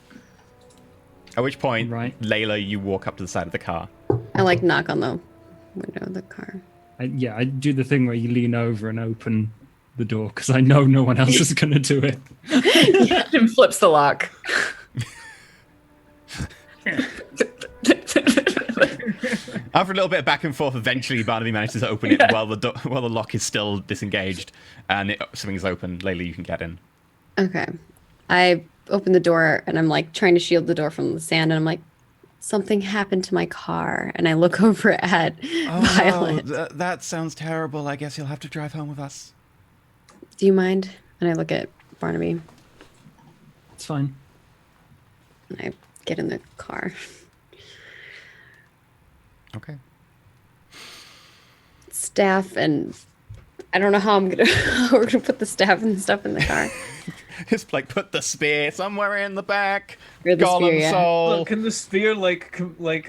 Speaker 1: At which point,
Speaker 5: Right.
Speaker 1: Layla, you walk up to the side of the car.
Speaker 3: I like knock on the window of the car.
Speaker 5: I do the thing where you lean over and open the door because I know no one else is going to do it.
Speaker 2: And flips the lock.
Speaker 1: After a little bit of back and forth, eventually Barnaby manages to open it while the lock is still disengaged, and it swings open. Layla, you can get in.
Speaker 3: Okay. I open the door and I'm like trying to shield the door from the sand, and I'm like, something happened to my car. And I look over at Violet.
Speaker 1: That sounds terrible. I guess you'll have to drive home with us.
Speaker 3: Do you mind? And I look at Barnaby
Speaker 5: It's fine.
Speaker 3: and I get in the car.
Speaker 1: Okay.
Speaker 3: Staff, and I don't know how we're gonna put the staff and stuff in the car.
Speaker 1: It's like, put the spear somewhere in the back.
Speaker 3: Or the
Speaker 1: Golem
Speaker 3: spear, yeah.
Speaker 1: soul.
Speaker 4: Look, can the spear like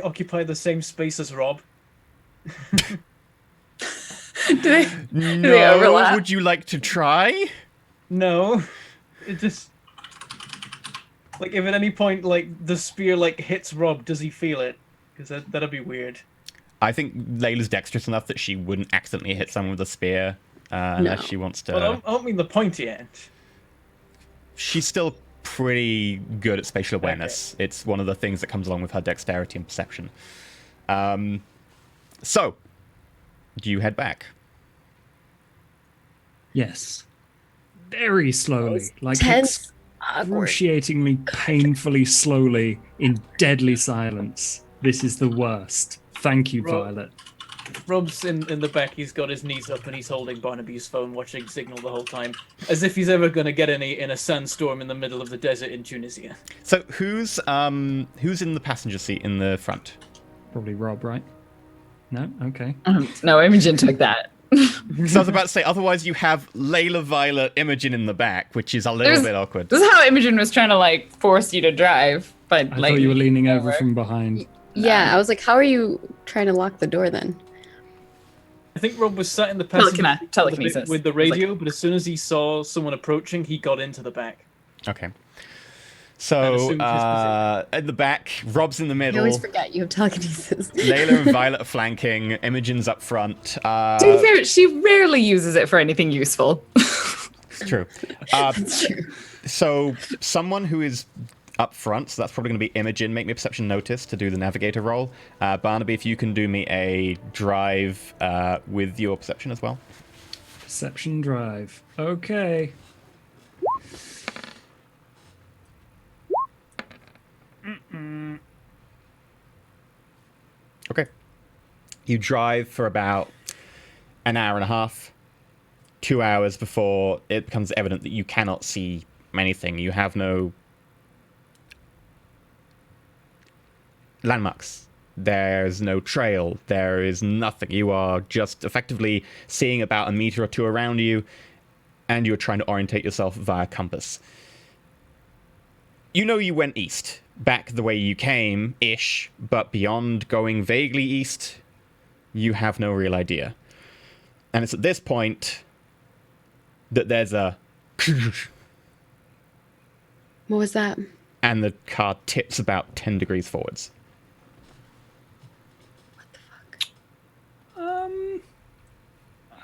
Speaker 4: occupy the same space as Rob?
Speaker 2: Do they
Speaker 1: No,
Speaker 2: overlap?
Speaker 1: would you like to try?
Speaker 4: No, it just like if at any point like the spear like hits Rob, does he feel it? Because that'd be weird.
Speaker 1: I think Layla's dexterous enough that she wouldn't accidentally hit someone with a spear unless
Speaker 3: No.
Speaker 1: she wants to.
Speaker 4: Well, I don't mean the pointy end.
Speaker 1: She's still pretty good at spatial awareness.
Speaker 4: Okay.
Speaker 1: It's one of the things that comes along with her dexterity and perception. So, do you head back?
Speaker 5: Yes. Very slowly. Like
Speaker 3: Tense, awkward.
Speaker 5: excruciatingly, painfully slowly, in deadly silence. This is the worst. Thank you,
Speaker 4: Rob-
Speaker 5: Violet.
Speaker 4: Rob's in the back. He's got his knees up and he's holding Barnaby's phone, watching Signal the whole time, as if he's ever gonna get in a sandstorm in the middle of the desert in Tunisia.
Speaker 1: So, who's in the passenger seat in the front?
Speaker 5: Probably Rob, right? No? Okay.
Speaker 2: No, Imogen took that.
Speaker 1: So I was about to say, otherwise you have Layla, Violet, Imogen in the back, which is a little bit awkward.
Speaker 2: This is how Imogen was trying to like force you to drive, but
Speaker 5: I
Speaker 2: like
Speaker 5: thought you were leaning over from behind.
Speaker 3: Yeah, I was like, how are you trying to lock the door then?
Speaker 4: I think Rob was sat in the passenger seat
Speaker 2: telekinesis.
Speaker 4: with the radio, but as soon as he saw someone approaching, he got into the back.
Speaker 1: Okay. So,
Speaker 4: assumed his position.
Speaker 1: at the back, Rob's in the
Speaker 3: I
Speaker 1: middle.
Speaker 3: always forget you have telekinesis.
Speaker 1: Layla and Violet are flanking. Imogen's up front.
Speaker 2: To be fair, she rarely uses it for anything useful.
Speaker 1: It's true.
Speaker 3: That's true.
Speaker 1: So, someone who is up front, so that's probably going to be Imogen. Make me a perception notice to do the navigator roll. Barnaby, if you can do me a drive with your perception as well.
Speaker 5: Perception drive. Okay.
Speaker 1: Okay. You drive for about an hour and a half, 2 hours before it becomes evident that you cannot see anything. You have no landmarks. There's no trail. There is nothing. You are just effectively seeing about a meter or two around you, and you're trying to orientate yourself via compass. You know you went east, back the way you came-ish, but beyond going vaguely east, you have no real idea. And it's at this point that there's a...
Speaker 3: What was that?
Speaker 1: and the car tips about 10 degrees forwards.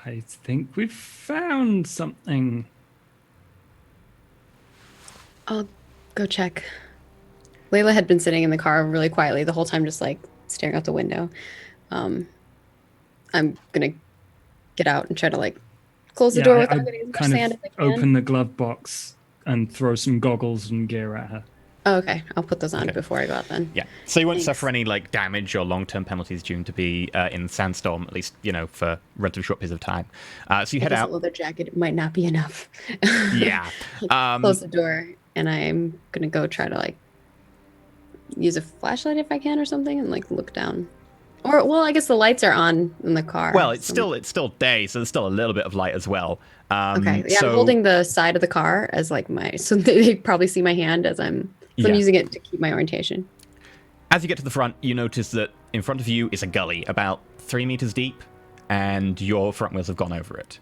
Speaker 5: I think we've found something.
Speaker 3: I'll go check. Layla had been sitting in the car really quietly the whole time, just like staring out the window. I'm gonna get out and try to like close the door without getting as much sand as I can.
Speaker 5: Open the glove box and throw some goggles and gear at her.
Speaker 3: Oh, okay. I'll put those on before I go out then.
Speaker 1: Yeah. So you won't
Speaker 3: Thanks.
Speaker 1: suffer any like damage or long-term penalties due to be in sandstorm, at least, you know, for relatively short periods of time. So you head
Speaker 3: I guess
Speaker 1: out.
Speaker 3: a leather jacket might not be enough.
Speaker 1: Yeah.
Speaker 3: Close the door, and I'm gonna go try to like use a flashlight if I can or something, and like look down. Or well, I guess the lights are on in the car.
Speaker 1: Well, it's still day, so there's still a little bit of light as well.
Speaker 3: Okay. Yeah,
Speaker 1: so,
Speaker 3: I'm holding the side of the car as like so they probably see my hand as I'm using it to keep my orientation.
Speaker 1: As you get to the front, you notice that in front of you is a gully about 3 meters deep, and your front wheels have gone over it.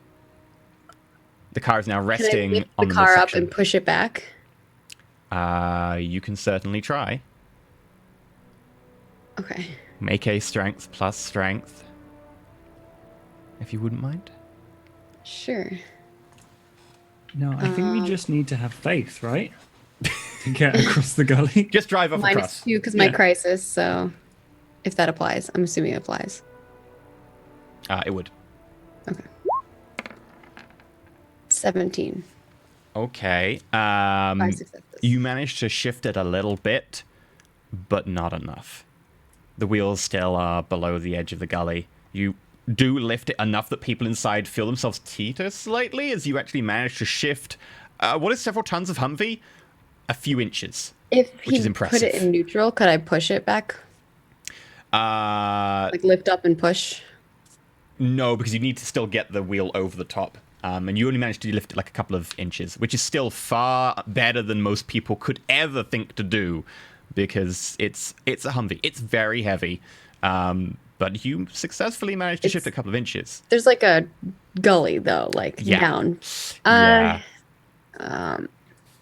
Speaker 1: The car is now resting
Speaker 3: Can I lift
Speaker 1: on
Speaker 3: the car up
Speaker 1: section.
Speaker 3: and push it back?
Speaker 1: You can certainly try.
Speaker 3: Okay.
Speaker 1: Make a strength plus strength, if you wouldn't mind.
Speaker 3: Sure.
Speaker 5: No, I think we just need to have faith, right? To get across the gully.
Speaker 1: Just drive off across.
Speaker 3: -2 because my crisis. So, if that applies, I'm assuming it applies.
Speaker 1: It would.
Speaker 3: Okay. 17.
Speaker 1: Okay.
Speaker 3: 5 successes.
Speaker 1: You managed to shift it a little bit, but not enough. The wheels still are below the edge of the gully. You do lift it enough that people inside feel themselves teeter slightly as you actually manage to shift what is several tons of Humvee a few inches.
Speaker 3: If
Speaker 1: which
Speaker 3: he
Speaker 1: is impressive.
Speaker 3: put it in neutral, could I push it back? Like lift up and push?
Speaker 1: No, because you need to still get the wheel over the top. And you only managed to lift it like a couple of inches, which is still far better than most people could ever think to do, because it's a Humvee. It's very heavy, but you successfully managed to shift a couple of inches.
Speaker 3: There's like a gully though, like down.
Speaker 1: Yeah.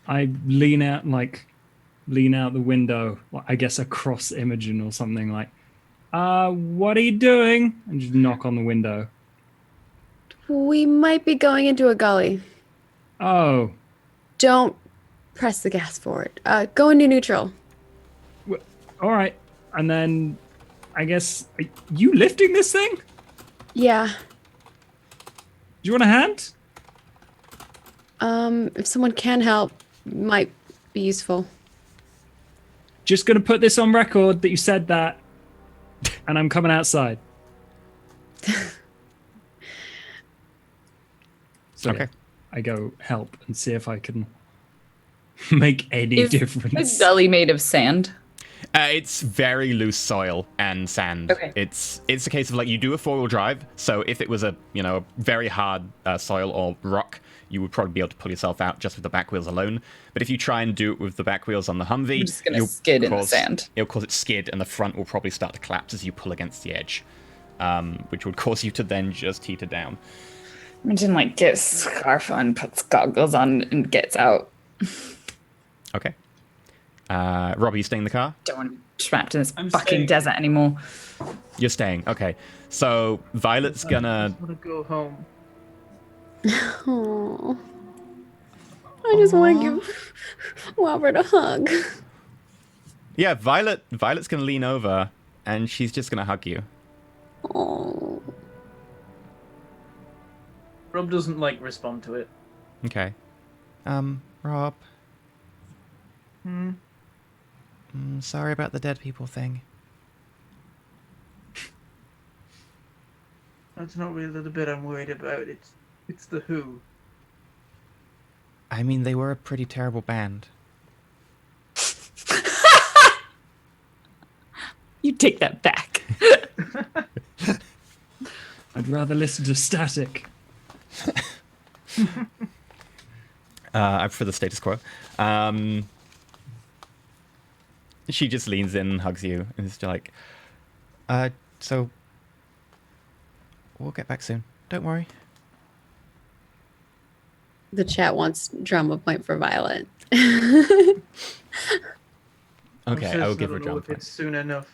Speaker 5: I lean out the window, I guess across Imogen or something like, what are you doing? And just knock on the window.
Speaker 3: We might be going into a gully.
Speaker 5: Oh,
Speaker 3: Don't press the gas forward. Go into neutral.
Speaker 5: all right. And then I guess, are you lifting this thing?
Speaker 3: Yeah.
Speaker 5: Do you want a hand?
Speaker 3: If someone can help, might be useful.
Speaker 5: Just going to put this on record that you said that, and I'm coming outside. So
Speaker 1: Okay.
Speaker 5: I go help and see if I can make any difference.
Speaker 2: A gully made of sand.
Speaker 1: It's very loose soil and sand.
Speaker 2: Okay.
Speaker 1: It's a case of like you do a 4-wheel drive, so if it was a very hard soil or rock, you would probably be able to pull yourself out just with the back wheels alone. But if you try and do it with the back wheels on the Humvee,
Speaker 2: I'm just gonna skid in the sand.
Speaker 1: It'll cause it skid, and the front will probably start to collapse as you pull against the edge, which would cause you to then just teeter down.
Speaker 2: Imagine like gets scarf on, puts goggles on, and gets out.
Speaker 1: Okay. Rob, are you staying in the car?
Speaker 2: Don't want to be trapped in this
Speaker 4: I'm
Speaker 2: fucking
Speaker 4: staying.
Speaker 2: desert anymore.
Speaker 1: You're staying. Okay. So Violet's
Speaker 4: I
Speaker 1: gonna.
Speaker 4: just want to go home.
Speaker 3: Oh, I just want to give Robert a hug.
Speaker 1: Yeah, Violet's gonna lean over, and she's just gonna hug you.
Speaker 3: Oh,
Speaker 4: Rob doesn't respond to it.
Speaker 1: Okay. Rob. Sorry about the dead people thing.
Speaker 4: That's not really the bit I'm worried about. It's the Who.
Speaker 1: I mean, they were a pretty terrible band.
Speaker 2: You take that back.
Speaker 5: I'd rather listen to Static.
Speaker 1: I'm for the status quo. She just leans in and hugs you, and is like, so we'll get back soon. Don't worry.
Speaker 3: the chat wants drama point for Violet.
Speaker 1: Okay, I will give her a
Speaker 4: I don't know
Speaker 1: jump.
Speaker 4: if it's soon enough.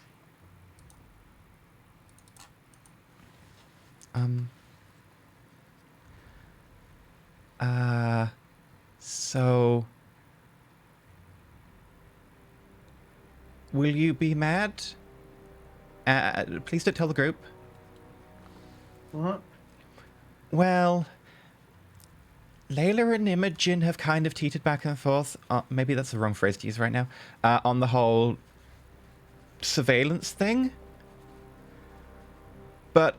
Speaker 1: So will you be mad? Please don't tell the group.
Speaker 4: What?
Speaker 1: Well, Layla and Imogen have kind of teetered back and forth. Maybe that's the wrong phrase to use right now. On the whole surveillance thing. But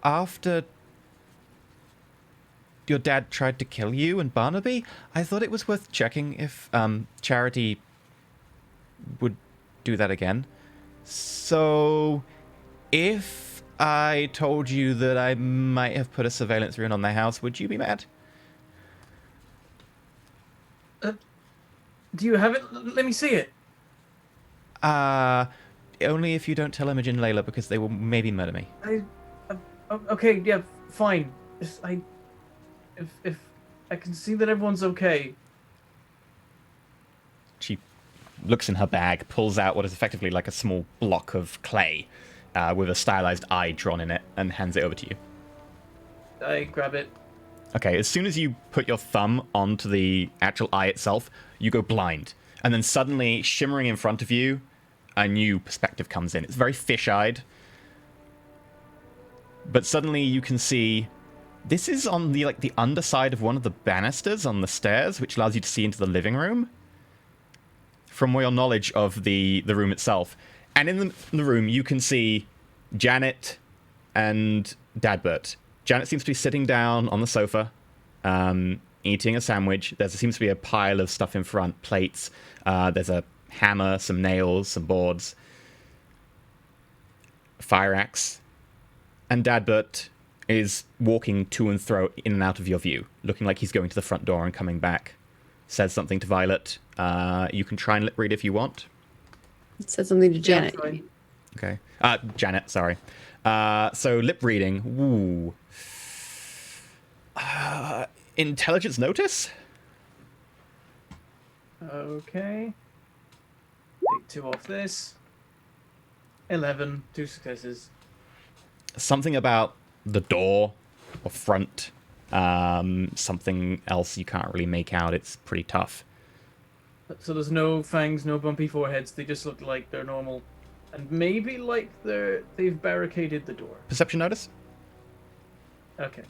Speaker 1: after your dad tried to kill you and Barnaby, I thought it was worth checking if Charity would do that again. So, if I told you that I might have put a surveillance rune on their house, would you be mad?
Speaker 4: Do you have it? Let me see it.
Speaker 1: Only if you don't tell Imogen and Layla, because they will maybe murder me.
Speaker 4: Okay, yeah, fine. If I can see that everyone's okay.
Speaker 1: She looks in her bag, pulls out what is effectively like a small block of clay with a stylized eye drawn in it, and hands it over to you.
Speaker 4: I grab it.
Speaker 1: Okay, as soon as you put your thumb onto the actual eye itself, you go blind. And then suddenly, shimmering in front of you, a new perspective comes in. It's very fish-eyed. But suddenly you can see... This is on the the underside of one of the banisters on the stairs, which allows you to see into the living room. From your knowledge of the room itself. And in the room, you can see Janet and Dadbert. Janet seems to be sitting down on the sofa, eating a sandwich. There seems to be a pile of stuff in front, plates. There's a hammer, some nails, some boards, a fire axe. And Dadbert is walking to and fro in and out of your view, looking like he's going to the front door and coming back. Says something to Violet. You can try and lip read if you want.
Speaker 3: It said something to Janet.
Speaker 4: Yeah, fine.
Speaker 1: Okay. Janet, sorry. So lip reading. Ooh. Intelligence notice?
Speaker 4: Okay. Take 2 off this. 11. 2 successes.
Speaker 1: Something about the door or front. Something else you can't really make out. It's pretty tough.
Speaker 4: So there's no fangs, no bumpy foreheads. They just look like they're normal. And maybe like they've barricaded the door.
Speaker 1: Perception notice?
Speaker 4: Okay.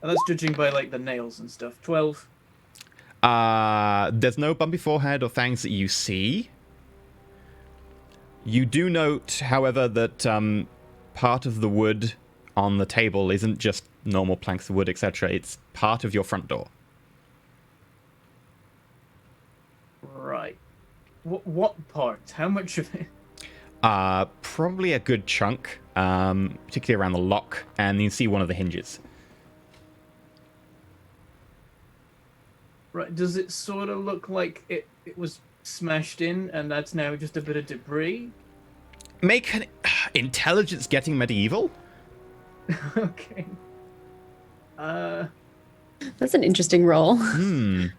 Speaker 4: And that's judging by like the nails and stuff. 12.
Speaker 1: There's no bumpy forehead or fangs that you see. You do note, however, that part of the wood on the table isn't just normal planks of wood, etc. It's part of your front door.
Speaker 4: What part? How much of it?
Speaker 1: Probably a good chunk, particularly around the lock, and you can see one of the hinges.
Speaker 4: Right. Does it sort of look like it was smashed in, and that's now just a bit of debris?
Speaker 1: Make an intelligence getting medieval.
Speaker 4: Okay.
Speaker 3: That's an interesting roll.
Speaker 4: Hold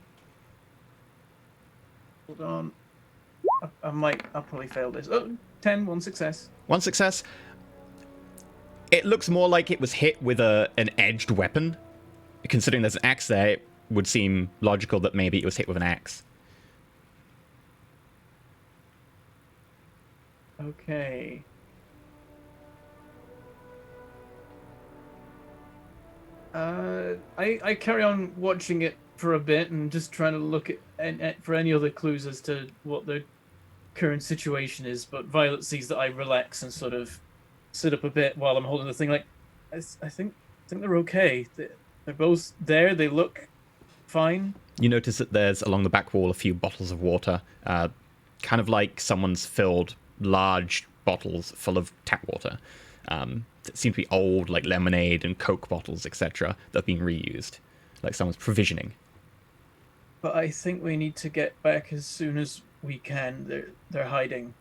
Speaker 4: on. I'll probably fail this. Oh, 10, one success.
Speaker 1: One success. It looks more like it was hit with an edged weapon. Considering there's an axe there, it would seem logical that maybe it was hit with an axe.
Speaker 4: Okay. I carry on watching it for a bit and just trying to look at for any other clues as to what the current situation is. But Violet sees that I relax and sort of sit up a bit while I'm holding the thing. Like, I think they're okay. They're both there. They look fine.
Speaker 1: You notice that there's along the back wall a few bottles of water, kind of like someone's filled large bottles full of tap water. That seem to be old, like lemonade and Coke bottles, etc., that have been reused, like someone's provisioning.
Speaker 4: But I think we need to get back as soon as we can. They're hiding.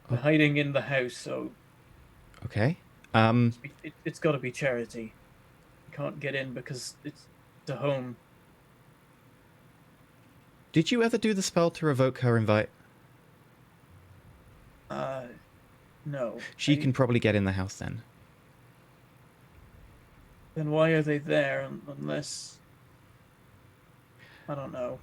Speaker 4: They're hiding in the house, so
Speaker 1: Okay.
Speaker 4: it's got to be Charity. We can't get in because it's the home.
Speaker 1: Did you ever do the spell to revoke her invite?
Speaker 4: No.
Speaker 1: She can probably get in the house then.
Speaker 4: Then why are they there unless... I don't know.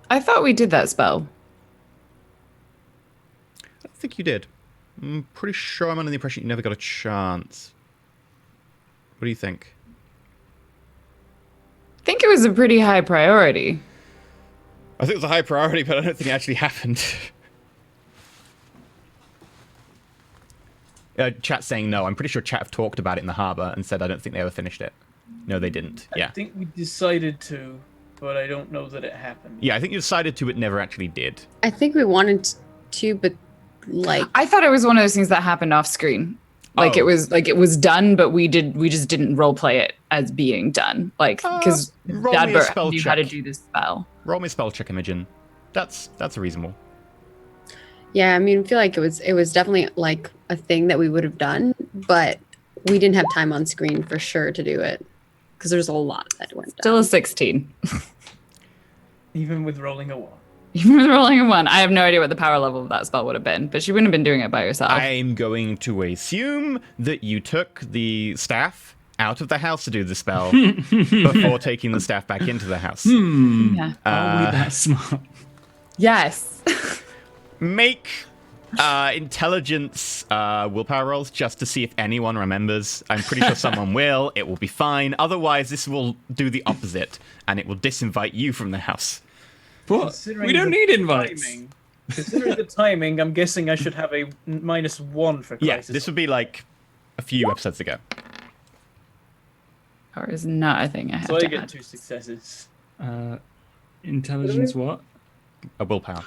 Speaker 2: I thought we did that spell.
Speaker 1: I don't think you did. I'm pretty sure I'm under the impression you never got a chance. What do you think?
Speaker 2: I think it was a pretty high priority.
Speaker 1: I think it was a high priority, but I don't think it actually happened. Chat's saying no. I'm pretty sure chat have talked about it in the harbour and said I don't think they ever finished it. No, they didn't. Yeah.
Speaker 4: I think we decided to, but I don't know that it happened.
Speaker 1: Yeah, I think you decided to, but never actually did.
Speaker 3: I think we wanted to, but like
Speaker 2: I thought it was one of those things that happened off screen. Like
Speaker 1: Oh.
Speaker 2: it was done, but we just didn't role play it as being done. Like because
Speaker 1: roll me a
Speaker 2: Dadbert
Speaker 1: spell
Speaker 2: knew how to
Speaker 1: check.
Speaker 2: do this spell.
Speaker 1: Roll me a spell check, Imogen. That's reasonable.
Speaker 3: yeah, I mean, I feel like it was definitely like a thing that we would have done, but we didn't have time on screen for sure to do it because there's a lot that went
Speaker 2: Still
Speaker 3: down.
Speaker 2: a 16.
Speaker 4: Even with rolling a 1.
Speaker 2: Even with rolling a 1, I have no idea what the power level of that spell would have been, but she wouldn't have been doing it by herself.
Speaker 1: I'm going to assume that you took the staff out of the house to do the spell before taking the staff back into the house.
Speaker 2: Yeah.
Speaker 5: Are we that smart?
Speaker 2: Yes.
Speaker 1: Make intelligence willpower rolls just to see if anyone remembers. I'm pretty sure someone will. It will be fine. Otherwise, this will do the opposite, and it will disinvite you from the house.
Speaker 5: What?
Speaker 4: Considering
Speaker 5: We don't
Speaker 4: the
Speaker 5: need invites.
Speaker 4: timing- Considering the timing, I'm guessing I should have a -1 for
Speaker 1: Yeah,
Speaker 4: crisis.
Speaker 1: this would be like a few episodes ago.
Speaker 2: Power is not a thing I have
Speaker 4: So I
Speaker 2: to
Speaker 4: get
Speaker 2: add.
Speaker 4: 2 successes.
Speaker 5: Intelligence what?
Speaker 1: A willpower.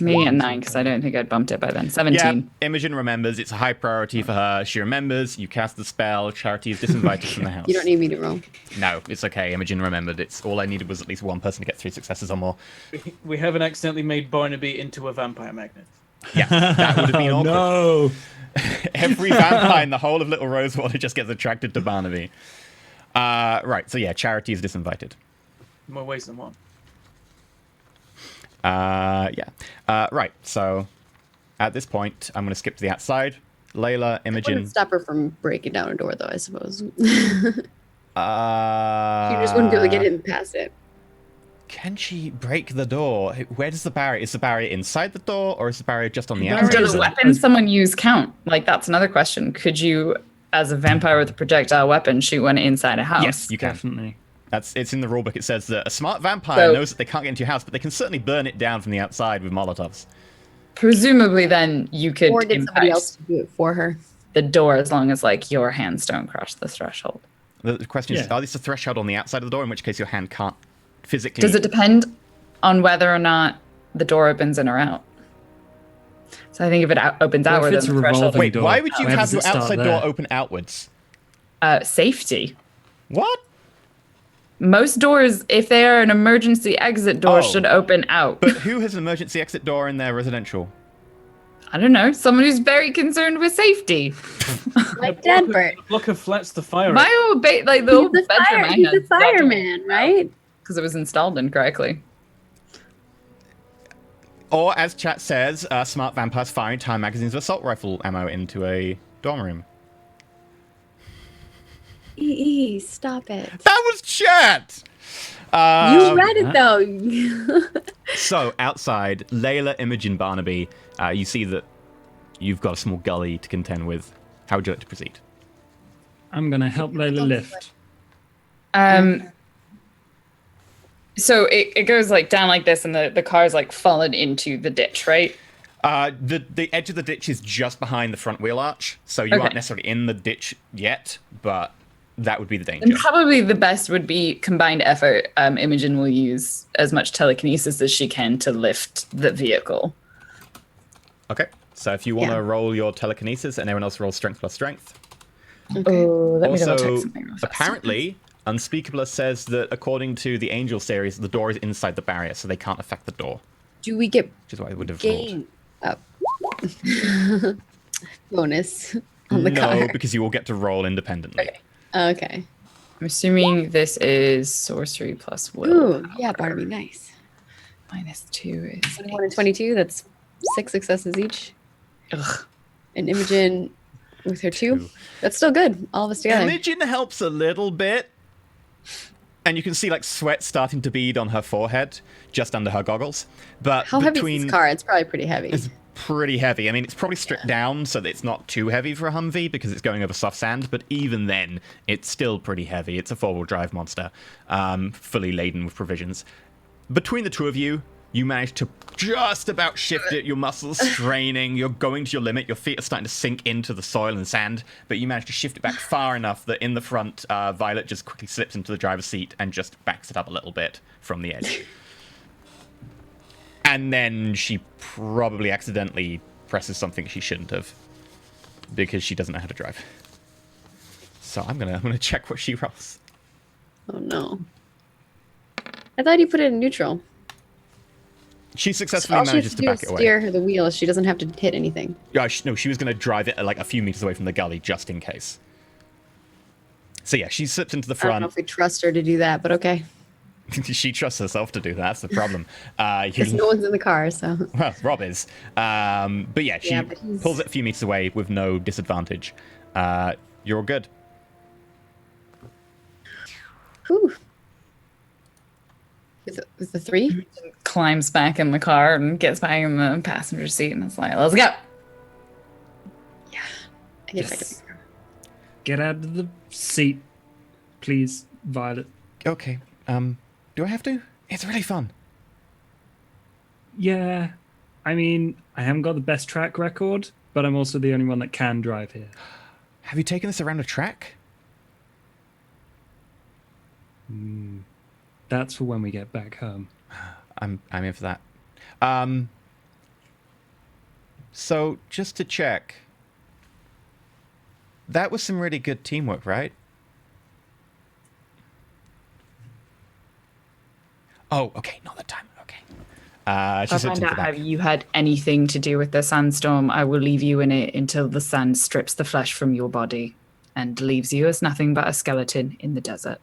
Speaker 2: Me at 9 because I don't think I'd bumped it by then. 17.
Speaker 1: Yeah, Imogen remembers. It's a high priority for her. She remembers. You cast the spell. Charity is disinvited from the house.
Speaker 3: You don't need me to roll.
Speaker 1: No, it's okay. Imogen remembered. It's all I needed was at least one person to get 3 successes or more.
Speaker 4: We haven't accidentally made Barnaby into a vampire magnet.
Speaker 1: Yeah, that would have been awkward.
Speaker 5: No.
Speaker 1: Every vampire in the whole of Little Rosewater just gets attracted to Barnaby. Right, so yeah, Charity is disinvited.
Speaker 4: More ways than one.
Speaker 1: Right, so at this point, I'm going to skip to the outside. Layla, Imogen.
Speaker 3: Wouldn't stop her from breaking down a door, though. I suppose. You
Speaker 1: You
Speaker 3: just wouldn't be able to get in past it.
Speaker 1: Can she break the door? Where does the barrier? Is the barrier inside the door, or is the barrier just on the
Speaker 5: Barrier
Speaker 1: outside?
Speaker 2: Does a weapon someone use count? Like, that's another question. Could you, as a vampire with a projectile weapon, shoot one inside a house?
Speaker 1: Yes, you can.
Speaker 5: Definitely.
Speaker 1: It's in the rulebook. It says that a smart vampire
Speaker 2: So-
Speaker 1: knows that they can't get into your house, but they can certainly burn it down from the outside with Molotovs.
Speaker 2: Presumably, then you could
Speaker 3: Or get somebody
Speaker 2: impact
Speaker 3: else to do it for her.
Speaker 2: the door as long as, like, your hands don't cross the threshold.
Speaker 1: The question is,
Speaker 5: Yeah.
Speaker 1: are these a threshold on the outside of the door, in which case your hand can't physically...
Speaker 2: Does it depend on whether or not the door opens in or out? So I think if it opens
Speaker 5: Well, if
Speaker 2: outward,
Speaker 5: it's
Speaker 2: then
Speaker 5: a
Speaker 2: the threshold.
Speaker 5: revolving
Speaker 1: Wait,
Speaker 5: door,
Speaker 1: why would you
Speaker 5: where
Speaker 1: have
Speaker 5: does
Speaker 1: your
Speaker 5: it start
Speaker 1: outside
Speaker 5: there?
Speaker 1: door open outwards?
Speaker 2: Safety.
Speaker 1: What?
Speaker 2: Most doors, if they are an emergency exit door,
Speaker 1: Oh.
Speaker 2: should open out.
Speaker 1: But who has an emergency exit door in their residential?
Speaker 2: I don't know. Someone who's very concerned with safety.
Speaker 3: Like Denver.
Speaker 4: The block of flats the fire.
Speaker 2: My old like the
Speaker 3: He's
Speaker 2: old
Speaker 3: the
Speaker 2: bedroom I
Speaker 3: he's
Speaker 2: had
Speaker 3: a fireman, right?
Speaker 2: because it was installed incorrectly.
Speaker 1: Or, as chat says, smart vampires firing time magazines of assault rifle ammo into a dorm room.
Speaker 3: Stop it.
Speaker 1: That was chat!
Speaker 3: You read it though.
Speaker 1: So, outside, Layla, Imogen, Barnaby, you see that you've got a small gully to contend with. How would you like to proceed?
Speaker 5: I'm going to help Layla lift.
Speaker 2: So it goes like down like this, and the car's like fallen into the ditch, right?
Speaker 1: The edge of the ditch is just behind the front wheel arch, so you aren't
Speaker 2: Okay.
Speaker 1: necessarily in the ditch yet, but that would be the danger.
Speaker 2: And probably the best would be combined effort. Imogen will use as much telekinesis as she can to lift the vehicle.
Speaker 1: Okay, so if you want to
Speaker 3: Yeah.
Speaker 1: roll your telekinesis and everyone else rolls strength plus strength.
Speaker 2: Oh, let me double check
Speaker 1: Also,
Speaker 2: something real fast.
Speaker 1: apparently, Unspeakable says that according to the Angel series, the door is inside the barrier, so they can't affect the door,
Speaker 3: Do we get
Speaker 1: which is what I would have rolled.
Speaker 3: gain up bonus on the
Speaker 1: No,
Speaker 3: car?
Speaker 1: because you will get to roll independently.
Speaker 2: Okay.
Speaker 3: Okay.
Speaker 2: I'm assuming this is sorcery plus will.
Speaker 3: Ooh, yeah, Barbie, nice.
Speaker 2: Minus 2 is
Speaker 3: 21 and 22, that's 6 successes each.
Speaker 2: Ugh.
Speaker 3: And Imogen with her 2.
Speaker 1: Two.
Speaker 3: That's still good. All of us together.
Speaker 1: Imogen helps a little bit, and you can see like sweat starting to bead on her forehead, just under her goggles. But
Speaker 3: How heavy
Speaker 1: between
Speaker 3: is this car? It's probably pretty heavy.
Speaker 1: It's pretty heavy. I mean, it's probably stripped down so that it's not too heavy for a Humvee because it's going over soft sand, but even then, it's still pretty heavy. It's a four-wheel drive monster, fully laden with provisions. Between the two of you, you manage to just about shift it, your muscles straining, you're going to your limit, your feet are starting to sink into the soil and sand, but you manage to shift it back far enough that in the front, Violet just quickly slips into the driver's seat and just backs it up a little bit from the edge. And then she probably accidentally presses something she shouldn't have because she doesn't know how to drive. So I'm gonna check what she rolls.
Speaker 3: Oh no. I thought you put it in neutral.
Speaker 1: She successfully
Speaker 3: All she has
Speaker 1: manages
Speaker 3: to
Speaker 1: to
Speaker 3: do
Speaker 1: back
Speaker 3: is
Speaker 1: it away.
Speaker 3: steer her the wheel. She doesn't have to hit anything.
Speaker 1: Yeah, no, she was gonna drive it like a few meters away from the gully just in case. So yeah, she slips into the
Speaker 3: I don't know
Speaker 1: front.
Speaker 3: if we trust her to do that, but okay.
Speaker 1: She trusts herself to do that. That's the problem.
Speaker 3: Because no one's in the car, so.
Speaker 1: Well, Rob is. But yeah, she
Speaker 3: Yeah, but he's-
Speaker 1: pulls it a few meters away with no disadvantage. You're all good.
Speaker 3: Whew. With the 3?
Speaker 2: Climbs back in the car and gets back in the passenger seat and it's like, let's go.
Speaker 3: Yeah. I get back
Speaker 5: Yes.
Speaker 3: in the car.
Speaker 5: Get out of the seat, please, Violet.
Speaker 1: Okay. Do I have to? It's really fun.
Speaker 5: Yeah, I mean, I haven't got the best track record, but I'm also the only one that can drive here.
Speaker 1: Have you taken this around a track?
Speaker 5: That's for when we get back home.
Speaker 1: I'm in for that. So just to check, that was some really good teamwork, right? Oh, okay, not that time. Okay. She
Speaker 2: I'll
Speaker 1: slips
Speaker 2: find
Speaker 1: into
Speaker 2: out
Speaker 1: the
Speaker 2: how
Speaker 1: back.
Speaker 2: you had anything to do with the sandstorm. I will leave you in it until the sand strips the flesh from your body and leaves you as nothing but a skeleton in the desert.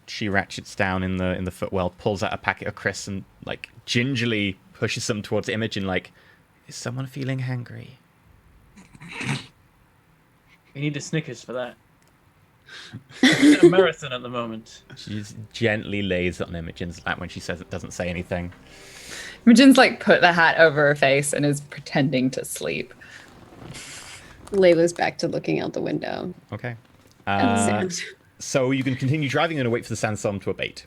Speaker 1: She ratchets down in the footwell, pulls out a packet of crisps, and like gingerly pushes them towards Imogen. Like, is someone feeling hangry?
Speaker 4: We need a Snickers for that. It's a marathon at the moment.
Speaker 1: She just gently lays it on Imogen's lap when she says it doesn't say anything.
Speaker 2: Imogen's like put the hat over her face and is pretending to sleep.
Speaker 3: Layla's back to looking out the window.
Speaker 1: Okay.
Speaker 3: And the sand.
Speaker 1: So you can continue driving and wait for the sandstorm to abate.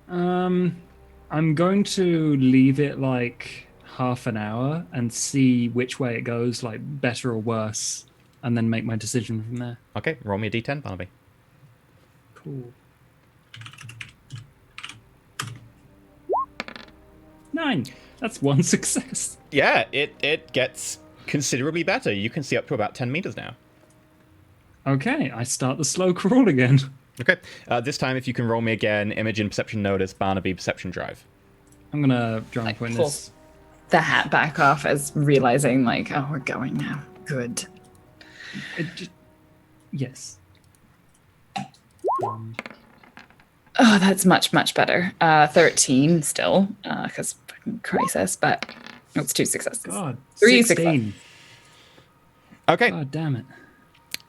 Speaker 5: I'm going to leave it like half an hour and see which way it goes, like better or worse. and then make my decision from there.
Speaker 1: Okay, roll me a d10, Barnaby.
Speaker 5: Cool. 9. That's one success.
Speaker 1: Yeah, it gets considerably better. You can see up to about 10 meters now.
Speaker 5: Okay, I start the slow crawl again.
Speaker 1: Okay, this time if you can roll me again, Imogen, Perception Notice, Barnaby, Perception Drive.
Speaker 5: I'm gonna drama
Speaker 2: Like,
Speaker 5: point
Speaker 2: pull
Speaker 5: this.
Speaker 2: the hat back off as realizing, like, oh, we're going now. Good.
Speaker 5: Yes.
Speaker 2: Oh, that's much, much better. 13 still, because fucking crisis, but it's 2 successes.
Speaker 5: God,
Speaker 2: 3
Speaker 5: 16.
Speaker 1: Okay,
Speaker 5: God damn it.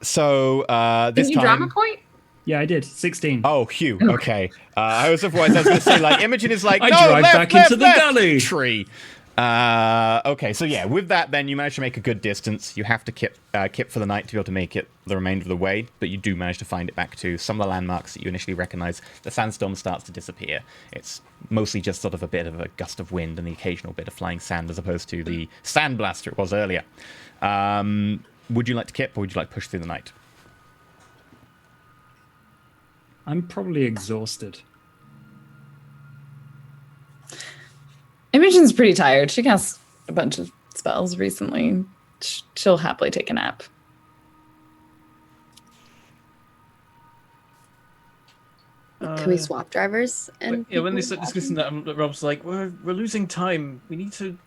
Speaker 1: so this
Speaker 2: Didn't you
Speaker 1: time...
Speaker 2: drama point?
Speaker 5: Yeah, I did. 16.
Speaker 1: Oh, Hugh. Okay. I was going to say, like, Imogen is like,
Speaker 5: I
Speaker 1: no,
Speaker 5: drive
Speaker 1: left,
Speaker 5: back
Speaker 1: left,
Speaker 5: into the
Speaker 1: left,
Speaker 5: gully.
Speaker 1: Tree. Okay, so yeah, with that, then you manage to make a good distance. You have to kip for the night to be able to make it the remainder of the way, but you do manage to find it back to some of the landmarks that you initially recognize. The sandstorm starts to disappear. It's mostly just sort of a bit of a gust of wind and the occasional bit of flying sand as opposed to the sand blaster it was earlier. Would you like to kip or would you like to push through the night?
Speaker 5: I'm probably exhausted.
Speaker 2: Imogen's pretty tired. She cast a bunch of spells recently. She'll happily take a nap.
Speaker 3: Can we swap drivers? And
Speaker 4: Yeah, when they
Speaker 3: people
Speaker 4: start discussing that, Rob's like, "We're losing time. We need to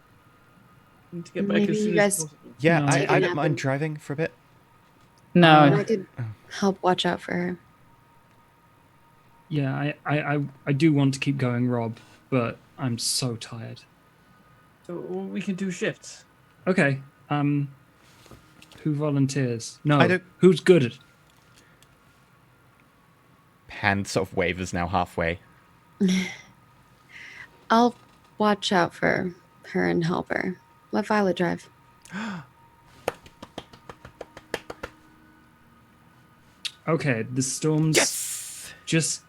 Speaker 4: get back
Speaker 3: Maybe
Speaker 4: as
Speaker 3: you
Speaker 4: soon
Speaker 3: guys-
Speaker 4: as possible."
Speaker 1: Yeah,
Speaker 5: No.
Speaker 1: I
Speaker 3: Take a
Speaker 1: don't
Speaker 3: nap
Speaker 1: mind
Speaker 3: and-
Speaker 1: driving for a bit.
Speaker 2: No,
Speaker 3: And I could help watch out for her.
Speaker 5: Yeah, I do want to keep going, Rob, but I'm so tired.
Speaker 4: So we can do shifts.
Speaker 5: Okay, who volunteers? No,
Speaker 1: I do.
Speaker 5: who's good at...
Speaker 1: Hand sort of wavers now halfway.
Speaker 3: I'll watch out for her and help her. Let Violet drive.
Speaker 5: Okay, the storm's
Speaker 1: Yes!
Speaker 5: just...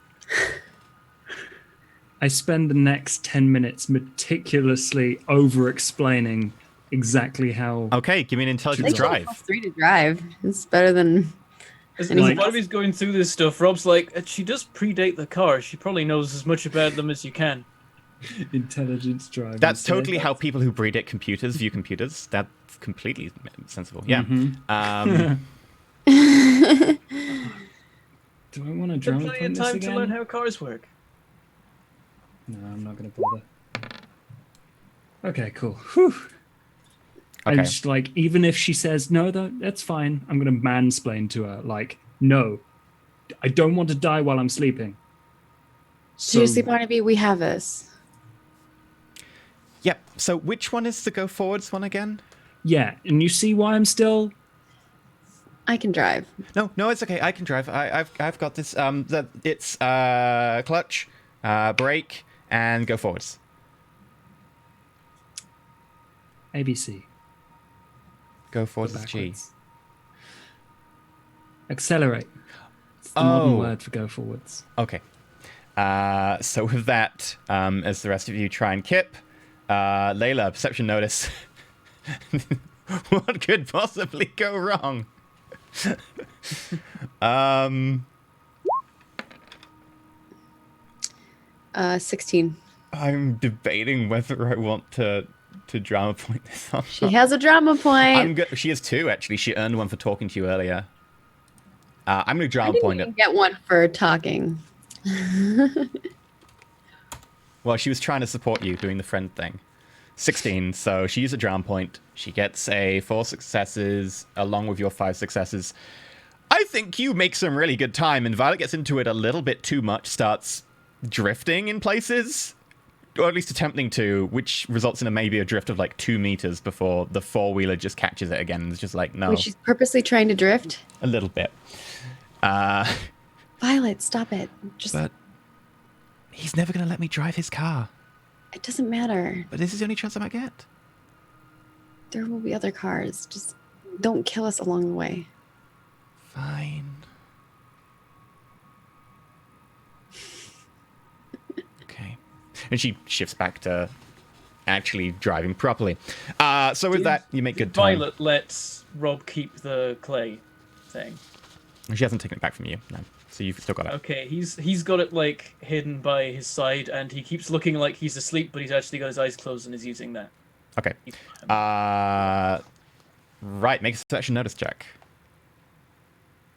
Speaker 5: I spend the next 10 minutes meticulously over-explaining exactly how...
Speaker 1: Okay, give me an intelligence
Speaker 5: Just
Speaker 1: drive.
Speaker 3: +3 to drive. It's better than.
Speaker 4: As
Speaker 3: Like-
Speaker 4: Barnaby's going through this stuff, Rob's like, "She does predate the car. She probably knows as much about them as you can."
Speaker 5: Intelligence drive.
Speaker 1: That's
Speaker 5: instead.
Speaker 1: totally how people who breed at computers view computers. That's completely sensible. Yeah.
Speaker 5: Mhm. Do I want to
Speaker 4: Had
Speaker 5: drama
Speaker 4: plenty of
Speaker 5: point this
Speaker 4: time to learn
Speaker 5: again?
Speaker 4: how cars work.
Speaker 5: No, I'm not going to bother. Okay, cool. Whew.
Speaker 1: Okay.
Speaker 5: And just like, even if she says, no, that's fine, I'm going to mansplain to her. Like, no, I don't want to die while I'm sleeping.
Speaker 3: Seriously, Barnaby, we have this.
Speaker 1: Yep. So which one is the go forwards one again?
Speaker 5: Yeah, and you see why I'm still...
Speaker 3: I can drive.
Speaker 1: No, it's okay. I can drive. I've got this. It's clutch, brake, and go forwards.
Speaker 5: ABC.
Speaker 1: Go forwards
Speaker 5: Go
Speaker 1: is G.
Speaker 5: backwards. Accelerate. It's the modern
Speaker 1: Oh.
Speaker 5: word for go forwards.
Speaker 1: Okay. So with that, as the rest of you try and kip, Layla, perception notice. What could possibly go wrong?
Speaker 3: 16.
Speaker 1: I'm debating whether I want to drama point this or
Speaker 3: She
Speaker 1: not.
Speaker 3: has a drama point.
Speaker 1: I'm good. She has 2 actually. She earned one for talking to you earlier. I'm gonna
Speaker 3: I
Speaker 1: drama
Speaker 3: didn't
Speaker 1: point it.
Speaker 3: even get one for talking.
Speaker 1: Well, she was trying to support you doing the friend thing. 16, so she used a drama point. She gets a 4 successes along with your 5 successes. I think you make some really good time, and Violet gets into it a little bit too much, starts drifting in places, or at least attempting to, which results in maybe a drift of like 2 meters before the 4-wheeler just catches it again. And it's just like, no,
Speaker 3: Wait, she's purposely trying to drift?
Speaker 1: a little bit.
Speaker 3: Violet, stop it. Just,
Speaker 1: But he's never going to let me drive his car.
Speaker 3: it doesn't matter.
Speaker 1: But this is the only chance I might get.
Speaker 3: There will be other cars. Just don't kill us along the way.
Speaker 1: Fine. Okay. And she shifts back to actually driving properly. So with that, you make good time.
Speaker 4: Violet lets Rob keep the clay thing.
Speaker 1: She hasn't taken it back from you, no. So you've still got it.
Speaker 4: Okay, he's got it like hidden by his side, and he keeps looking like he's asleep, but he's actually got his eyes closed and is using that.
Speaker 1: Okay. Right, make a perception notice check.